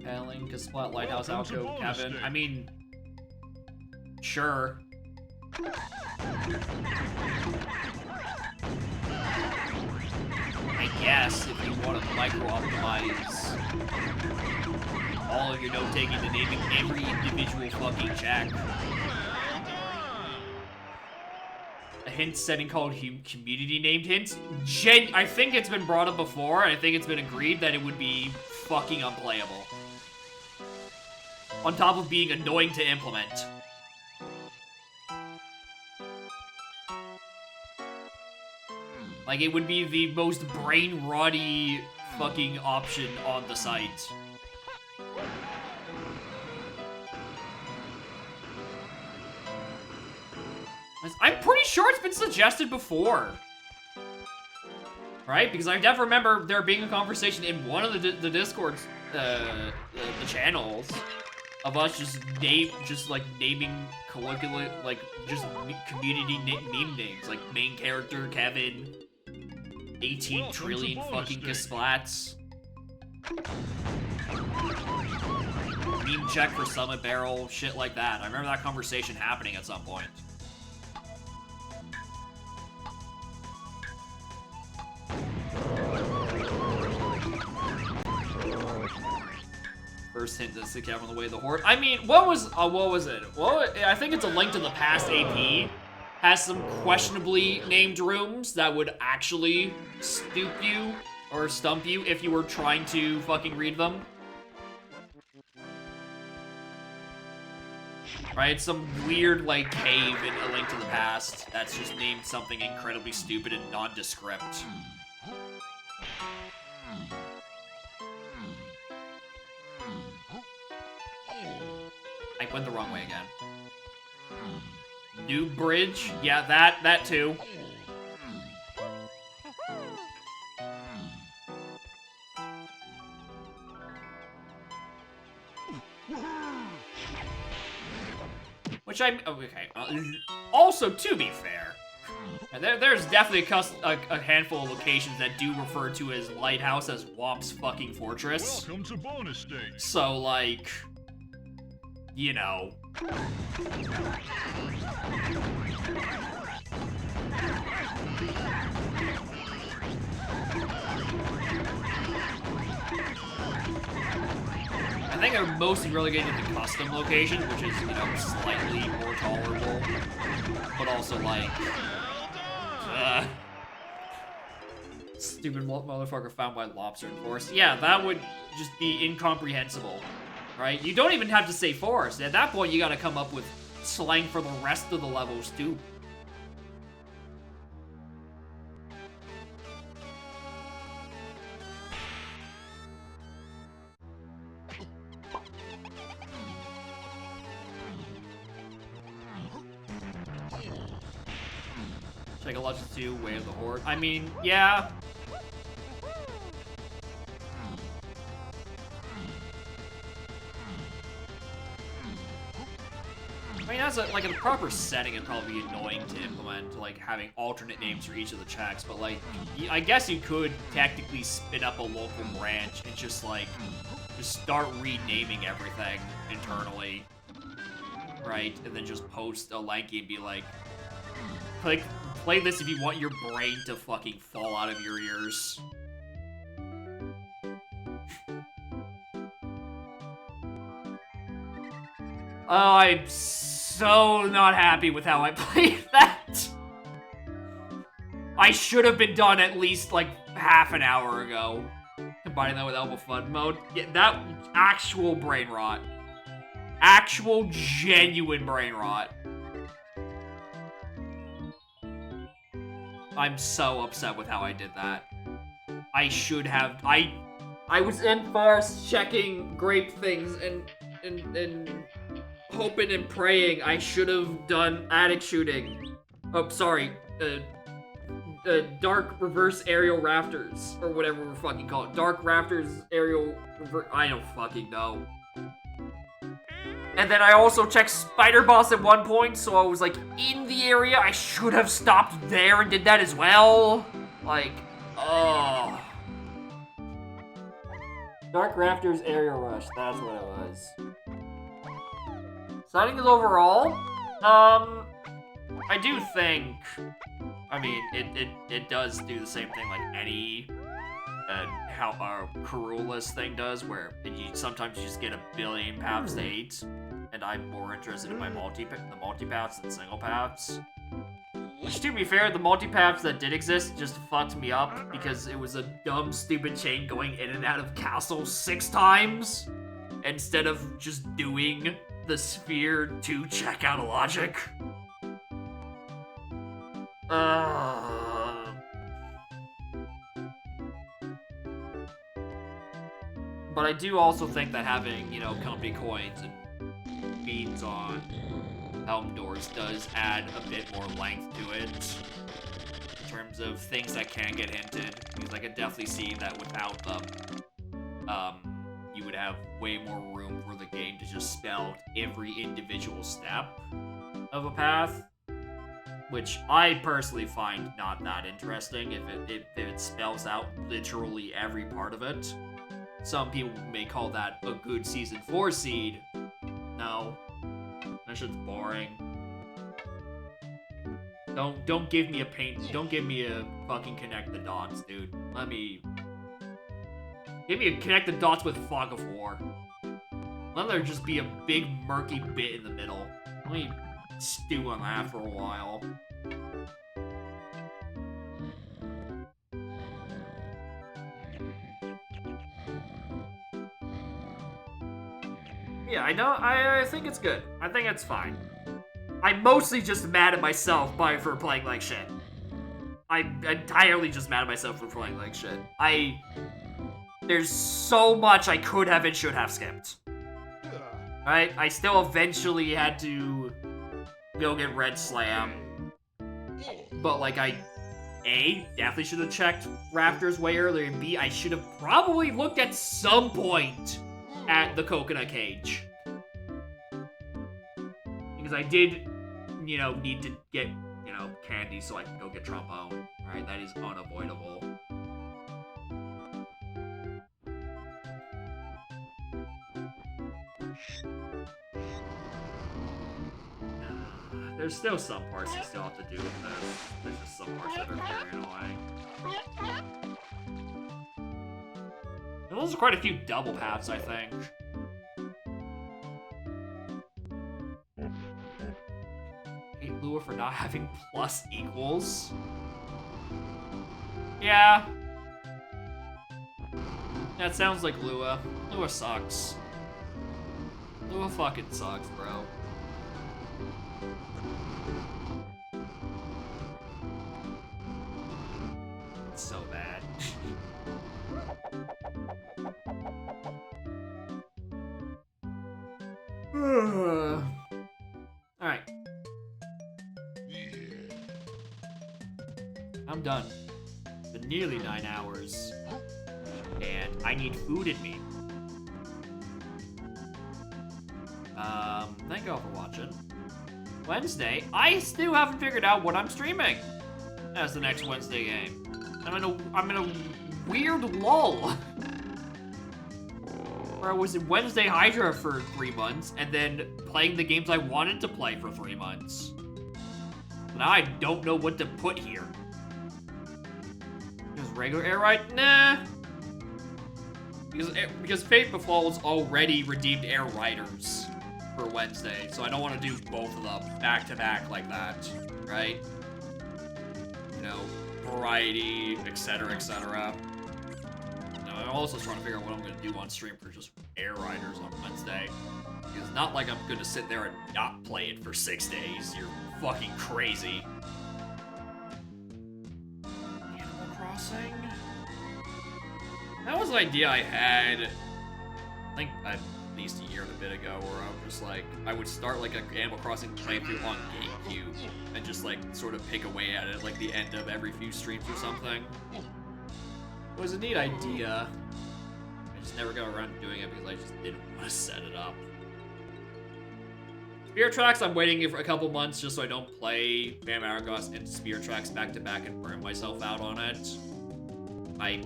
Paneling, Splat, Lighthouse, Alcove, Cabin. I mean, sure. I guess if you want to micro-optimize all of your note-taking to naming every individual fucking jack. A hint setting called community named hints. I think it's been brought up before, and I think it's been agreed that it would be fucking unplayable. On top of being annoying to implement. Like, it would be the most brain-rotty fucking option on the site. I'm pretty sure it's been suggested before. Right? Because I definitely remember there being a conversation in one of the Discord's, the channels of us just naming colloquially, like, just community meme names. Like, main character, Kevin, 18 trillion fucking Gasplats. Meme check for Summit Barrel, shit like that. I remember that conversation happening at some point. First hint that's the Kevin on the way to the Horde. I mean, what was it? Well, I think it's a Link to the Past AP. Has some questionably named rooms that would actually stump you if you were trying to fucking read them. Right? Some weird, like, cave in A Link to the Past that's just named something incredibly stupid and nondescript. I went the wrong way again. New bridge? Yeah, that too. Which okay. Also, to be fair, there's definitely a handful of locations that do refer to as Lighthouse as Womp's fucking fortress. Welcome to bonus stage. So, like, you know. I think they're mostly relegated to custom location, which is, you know, slightly more tolerable, but also, like, Stupid motherfucker found by lobster in forest. Yeah, that would just be incomprehensible, right? You don't even have to say forest. At that point, you gotta come up with slang for the rest of the levels, too. Psychological 2, Way of the Horde. I mean, yeah. I mean, as like in a proper setting, it'd probably be annoying to implement, like, having alternate names for each of the checks, but, like, I guess you could technically spin up a local branch and just, like, just start renaming everything internally, right? And then just post a Lanky and be like, play this if you want your brain to fucking fall out of your ears. Oh, I'm so not happy with how I played that. I should have been done at least, like, half an hour ago. Combining that with Elbow Fun mode. Yeah, that actual brain rot. Actual, genuine brain rot. I'm so upset with how I did that. I should have... I was in first checking grape things and hoping and praying I should have done attic shooting. Oh, sorry. Dark reverse aerial rafters. Or whatever we're fucking call it. Dark rafters aerial... I don't fucking know. And then I also checked Spider Boss at one point, so I was, like, in the area. I should have stopped there and did that as well. Like, oh. Dark Rafters Aerial Rush, that's what it was. Settings overall, I do think, I mean, it does do the same thing like any how our Corulus thing does, where sometimes you just get a billion paths to hate, and I'm more interested in the multi-paths than single paths. Which, to be fair, the multi-paths that did exist just fucked me up because it was a dumb, stupid chain going in and out of castles 6 times instead of just doing the sphere to check out a logic. But I do also think that having, you know, company coins and beads on Helm doors does add a bit more length to it in terms of things that can get hinted, because I could definitely see that without them, you would have way more room for the game to just spell every individual step of a path, which I personally find not that interesting if it spells out literally every part of it. Some people may call that a good Season 4 seed. No. That shit's boring. Don't give me a don't give me a fucking connect the dots, dude. Give me a connect the dots with Fog of War. Let there just be a big murky bit in the middle. Let me stew on that for a while. Yeah, I know. I think it's good. I think it's fine. I'm mostly just mad at myself for playing like shit. I'm entirely just mad at myself for playing like shit. There's so much I could have and should have skipped. Right? I still eventually had to go get Red Slam. But, like, A, definitely should have checked Raptors way earlier, and B, I should have probably looked at some point at the Coconut Cage. Because I did, you know, need to get, you know, candy so I can go get trombone. Right? That is unavoidable. There's still some parts you still have to do with this. There's just some parts that are very annoying. And those are quite a few double paths, I think. Hate Lua for not having plus equals. Yeah. That sounds like Lua. Lua sucks. Lua fucking sucks, bro. It's so bad. Alright. I'm done. It's been nearly 9 hours. And I need food in me. Thank you all for watching. Wednesday, I still haven't figured out what I'm streaming as the next Wednesday game. I'm in a weird lull. Where I was in Wednesday Hydra for 3 months, and then playing the games I wanted to play for 3 months. Now I don't know what to put here. Is regular air ride? Nah. Because Fate Befall's already redeemed air riders for Wednesday, so I don't want to do both of them back to back like that, right? You know, variety, etc., etc. I'm also trying to figure out what I'm going to do on stream for just air riders on Wednesday. Because it's not like I'm going to sit there and not play it for 6 days. You're fucking crazy. Animal Crossing? That was an idea I had, I think at least a year and a bit ago, where I was just like, I would start like an Animal Crossing playthrough on GameCube and just like sort of pick away at it like the end of every few streams or something. It was a neat idea. I just never got around to doing it because I just didn't want to set it up. Spirit Tracks, I'm waiting for a couple months just so I don't play Bam Aragos and Spirit Tracks back to back and burn myself out on it. I'm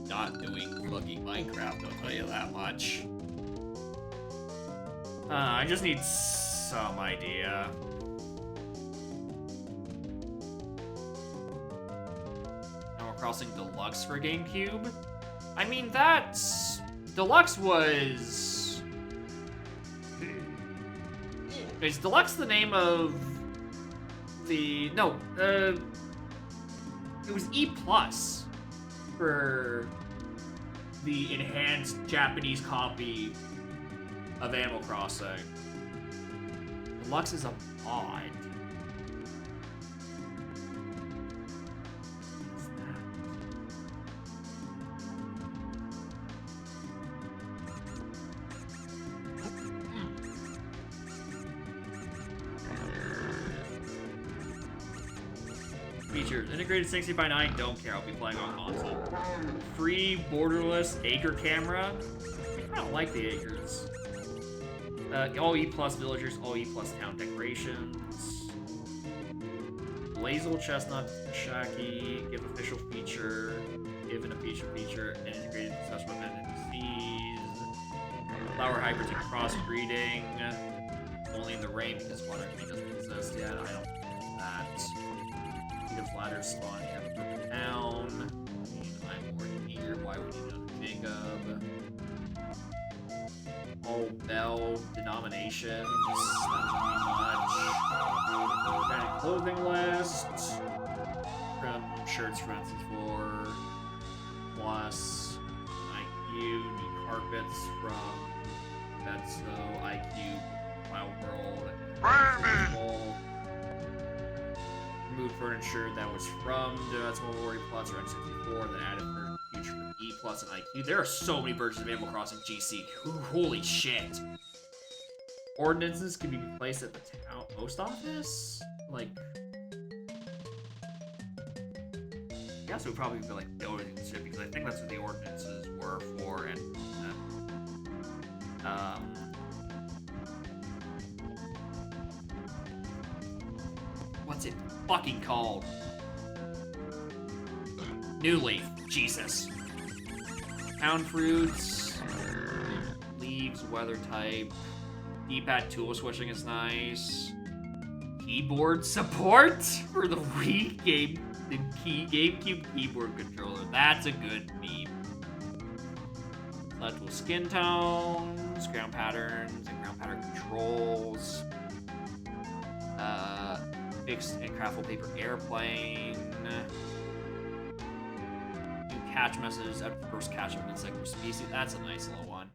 not doing fucking Minecraft, I'll tell you that much. I just need some idea. Animal Crossing Deluxe for GameCube? I mean, that's... Deluxe was... Is Deluxe the name of the... No, it was E+. For the enhanced Japanese copy of Animal Crossing. Deluxe is a mod. Features. Integrated 60x9, don't care, I'll be playing on console. Free borderless acre camera. I don't like the acres. All E+ villagers, all E+ town decorations. Blazel chestnut shacky, give official feature, given a feature, and integrated such weapon NPCs. Flower hybrids and crossbreeding. Only in the rain because water doesn't exist yet. I don't know that. Of ladders spawn here in the town. I mean, I'm already here. Why would you know Jacob? Oh, Bell denominations. That would be much. Organic clothing list. From shirts from N64. Plus IQ. New carpets from Betso. IQ. Wild World. Removed furniture that was from That's Memorial Plus or N64, then added for future from E Plus and IQ. There are so many versions of Animal Crossing GC. Holy shit. Ordinances can be placed at the town post office? Like, I guess it would probably be like building shit because I think that's what the ordinances were for. And what's it fucking called? New Leaf. Jesus. Town fruits. Leaves, weather type. D-pad tool switching is nice. Keyboard support for the Wii game. The GameCube keyboard controller. That's a good meme. Selectable skin tones, ground patterns, and ground pattern controls. Fixed and craftable paper airplane. catch messages at the first catch of an insect or species. That's a nice little one.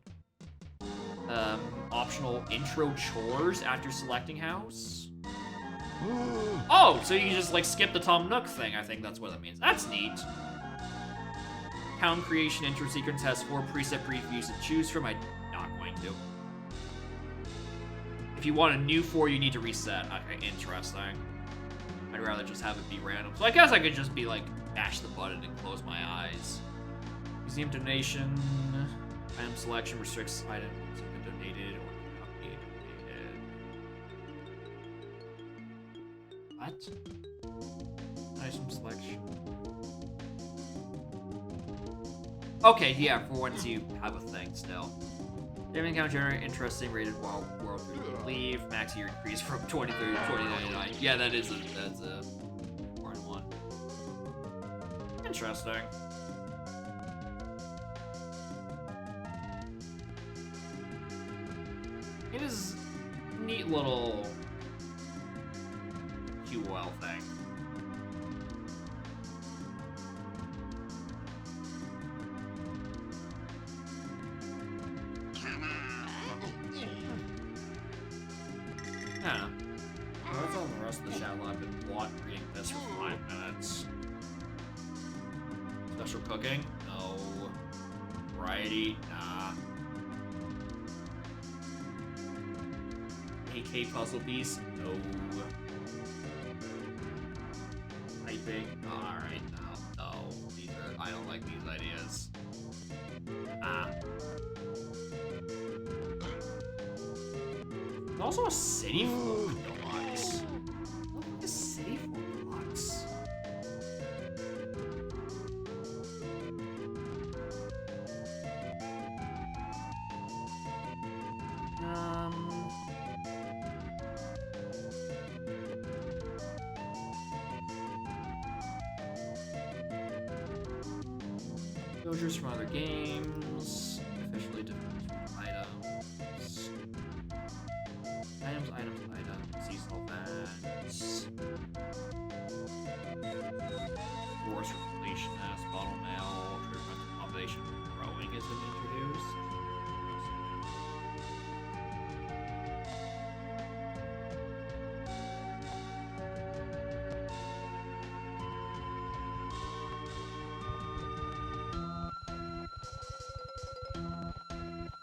Optional intro chores after selecting house. Oh, so you can just like skip the Tom Nook thing. I think that's what that means. That's neat. Town creation intro sequence has 4 preset previews to choose from. I'm not going to. If you want a new 4, you need to reset. Okay, interesting. I'd rather just have it be random. So I guess I could just be like, mash the button and close my eyes. Museum donation. Item selection restricts items that have been donated or cannot be donated. What? Item selection. Okay, yeah, for once you have a thing still. Damage count generate interesting rated while world leave. Max year increase from 2030 to 2099. Yeah, that's a important one. Interesting. It is a neat little QOL thing. Yeah. Well, that's all the rest of the channel. I've been reading this for 5 minutes. Special cooking? No. Variety? Nah. AK puzzle piece? No. Typing? Alright, no. I don't like these ideas. Also a city folk deluxe. What the fuck is city folk deluxe? Villagers from other games. Officially different items. Items. Seasonal events. Force repletion as bottle mail. Treatment combination growing has been introduced.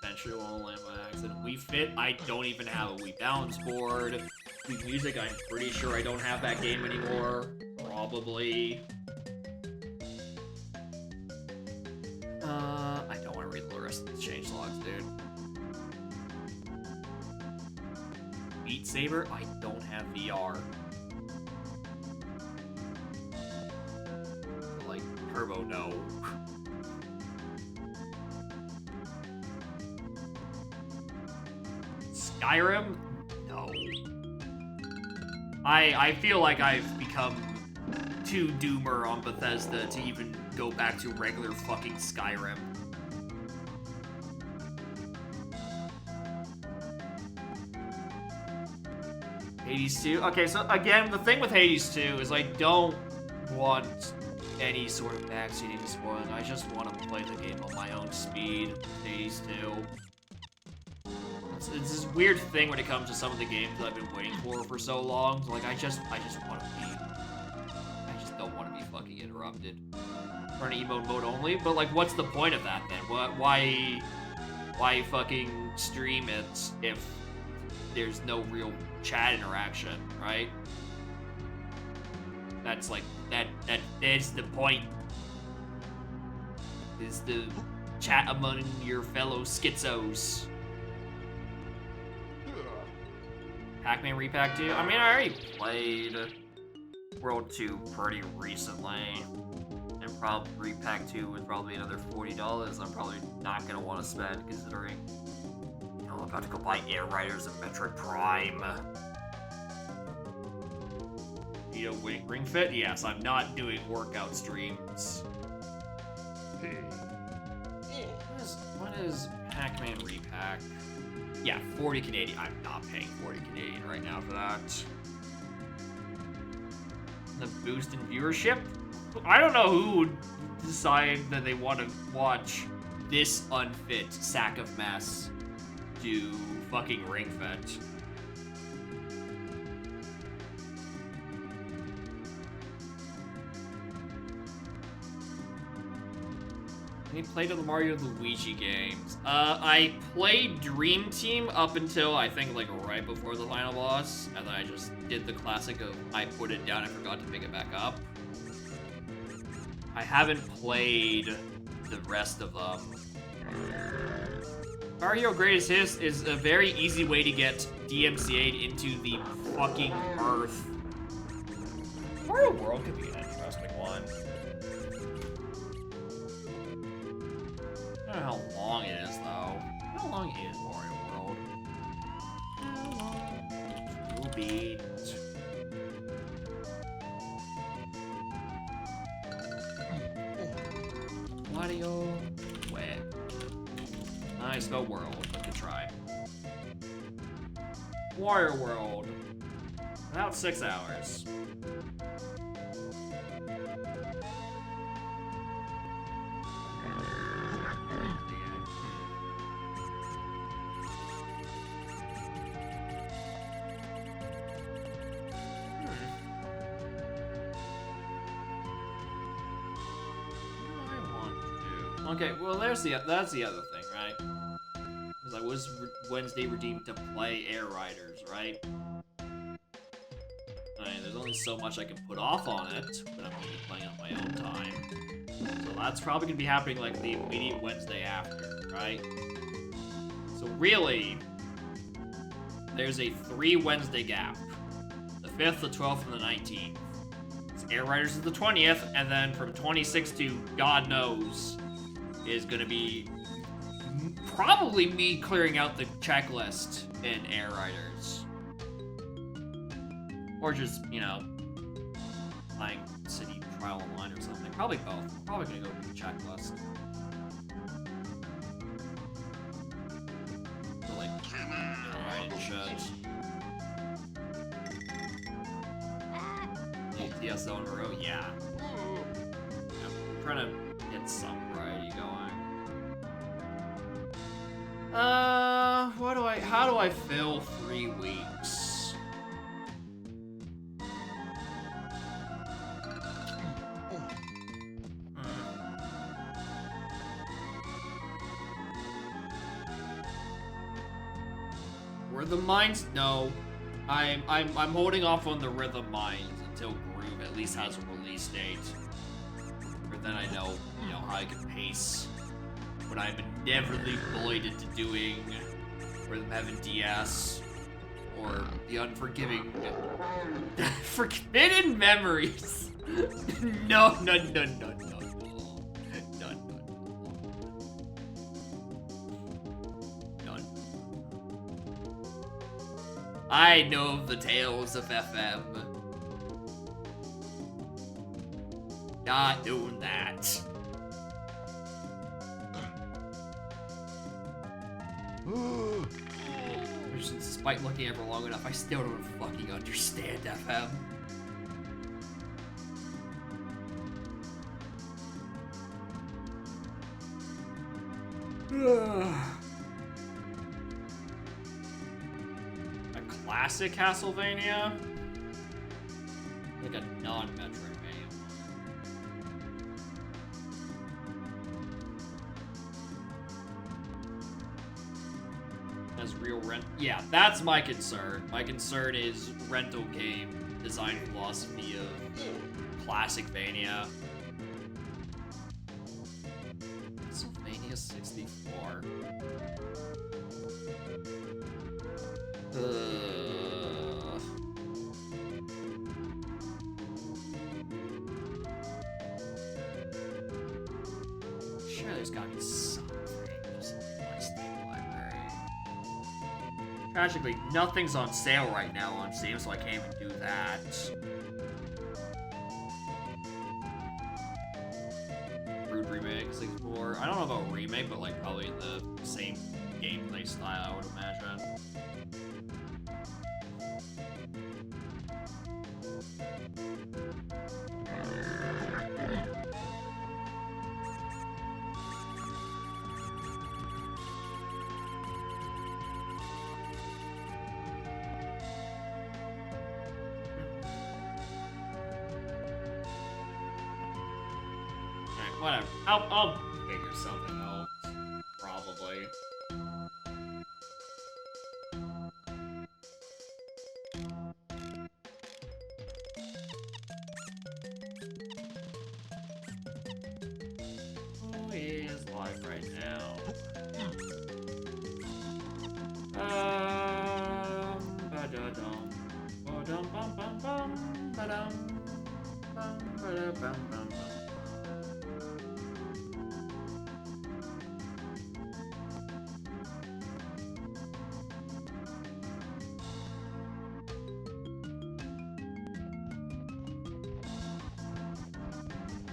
Eventually won't land by accident. Wii Fit, I don't even have a Wii balance board. Wii Music, I'm pretty sure I don't have that game anymore. Probably. I don't want to read the rest of these changelogs, dude. Beat Saber, I don't have VR. Like, Turbo, no. Skyrim? No. I feel like I've become too doomer on Bethesda to even go back to regular fucking Skyrim. Hades 2? Okay, so again, the thing with Hades 2 is I don't want any sort of backseating to spoiling. I just want to play the game on my own speed. Hades 2. It's this weird thing when it comes to some of the games that I've been waiting for so long. Like, I just want to be... I just don't want to be fucking interrupted. For an emote mode only? But, like, what's the point of that, then? Why fucking stream it if there's no real chat interaction, right? That's, like, that is the point. Is the chat among your fellow schizos. Pac-Man Repack 2? I mean, I already played World 2 pretty recently. And probably Repack 2 would probably be another $40. I'm probably not going to want to spend, considering, you know, I'm about to go buy Air Riders and Metroid Prime. You know, Ring Fit? Yes, I'm not doing workout streams. What is Pac-Man Repack? Yeah, 40 Canadian. I'm not paying 40 Canadian right now for that. The boost in viewership? I don't know who would decide that they want to watch this unfit sack of mess do fucking Ring Fit. He played on the Mario and Luigi games. I played Dream Team up until I think like right before the final boss, and then I just did the classic of I put it down and forgot to pick it back up. I haven't played the rest of them. Mario Greatest Hits is a very easy way to get DMCA'd into the fucking earth. Mario World could be an interesting one. I don't know how long it is, though. How long is Mario World? How long will be? Wario Web. I spelled world. Good try. Wario World. About 6 hours. Okay, well, that's the other thing, right? Because I was Wednesday redeemed to play Air Riders, right? I mean, there's only so much I can put off on it, but I'm going to be playing on my own time. So that's probably going to be happening, like, the immediate Wednesday after, right? So really, there's a 3 Wednesday gap. The 5th, the 12th, and the 19th. Air Riders is the 20th, and then from 26th to God knows is gonna be probably me clearing out the checklist in Air Riders. Or just, you know, playing City Trial Online or something. Probably both. Probably gonna go to the checklist. For like, Air Ride shit. TSO in a row, yeah. I'm trying to get some variety going. How do I fill 3 weeks? Rhythm Mines? No. I'm holding off on the Rhythm Mines until Groove at least has a release date. Or then I know, you know, how I can pace when I'm inevitably bullied into doing Rhythm Heaven DS or the unforgiving Forbidden Memories. No. I know of the tales of FM. Not doing that. Despite looking at it for long enough, I still don't fucking understand FM. A classic Castlevania? Like a non-Metroidvania. As real rent. Yeah, that's my concern. My concern is rental game design philosophy of Classicvania. Castlevania 64. Sure, there's gotta be something. Just my Steam library. Tragically, nothing's on sale right now on Steam, so I can't even do that. Brood Remake 64. I don't know about remake, but like probably the same gameplay style, I would imagine. Whatever. I'll figure something out. Probably. Who is live right now? Ba-da-dum. Ba-dum bum bum bum. Ba-dum. Bum ba-da bum bum bum.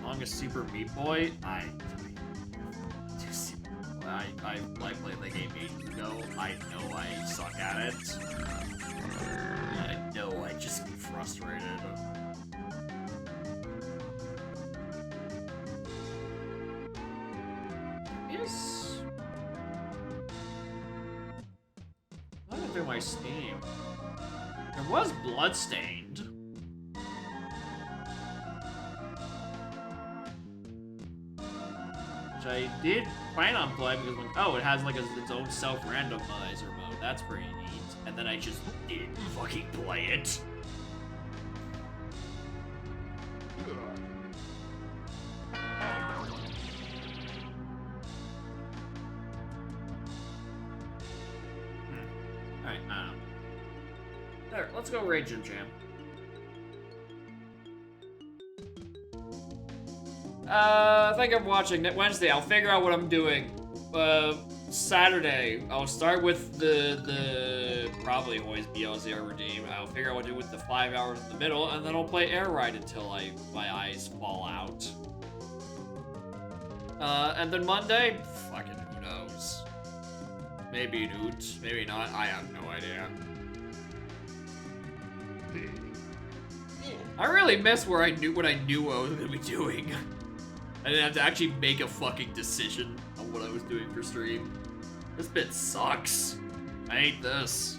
Longest Super Meat Boy? I played the game ages ago. I know I suck at it. I know I'd just be frustrated. Yes. What happened to my Steam? There was Bloodstained. Which I did plan on playing because, like, oh, it has like its own self-randomizer mode. That's pretty neat. And then I just didn't fucking play it. Alright, there, let's go raid Jim Jam. Thank you for watching. Wednesday, I'll figure out what I'm doing. Saturday, I'll start with the probably always BLZR redeem. I'll figure out what to do with the 5 hours in the middle, and then I'll play Air Ride until my eyes fall out. And then Monday, fucking who knows? Maybe an oot, maybe not. I have no idea. I really miss what I knew I was gonna be doing. I didn't have to actually make a fucking decision on what I was doing for stream. This bit sucks. I hate this.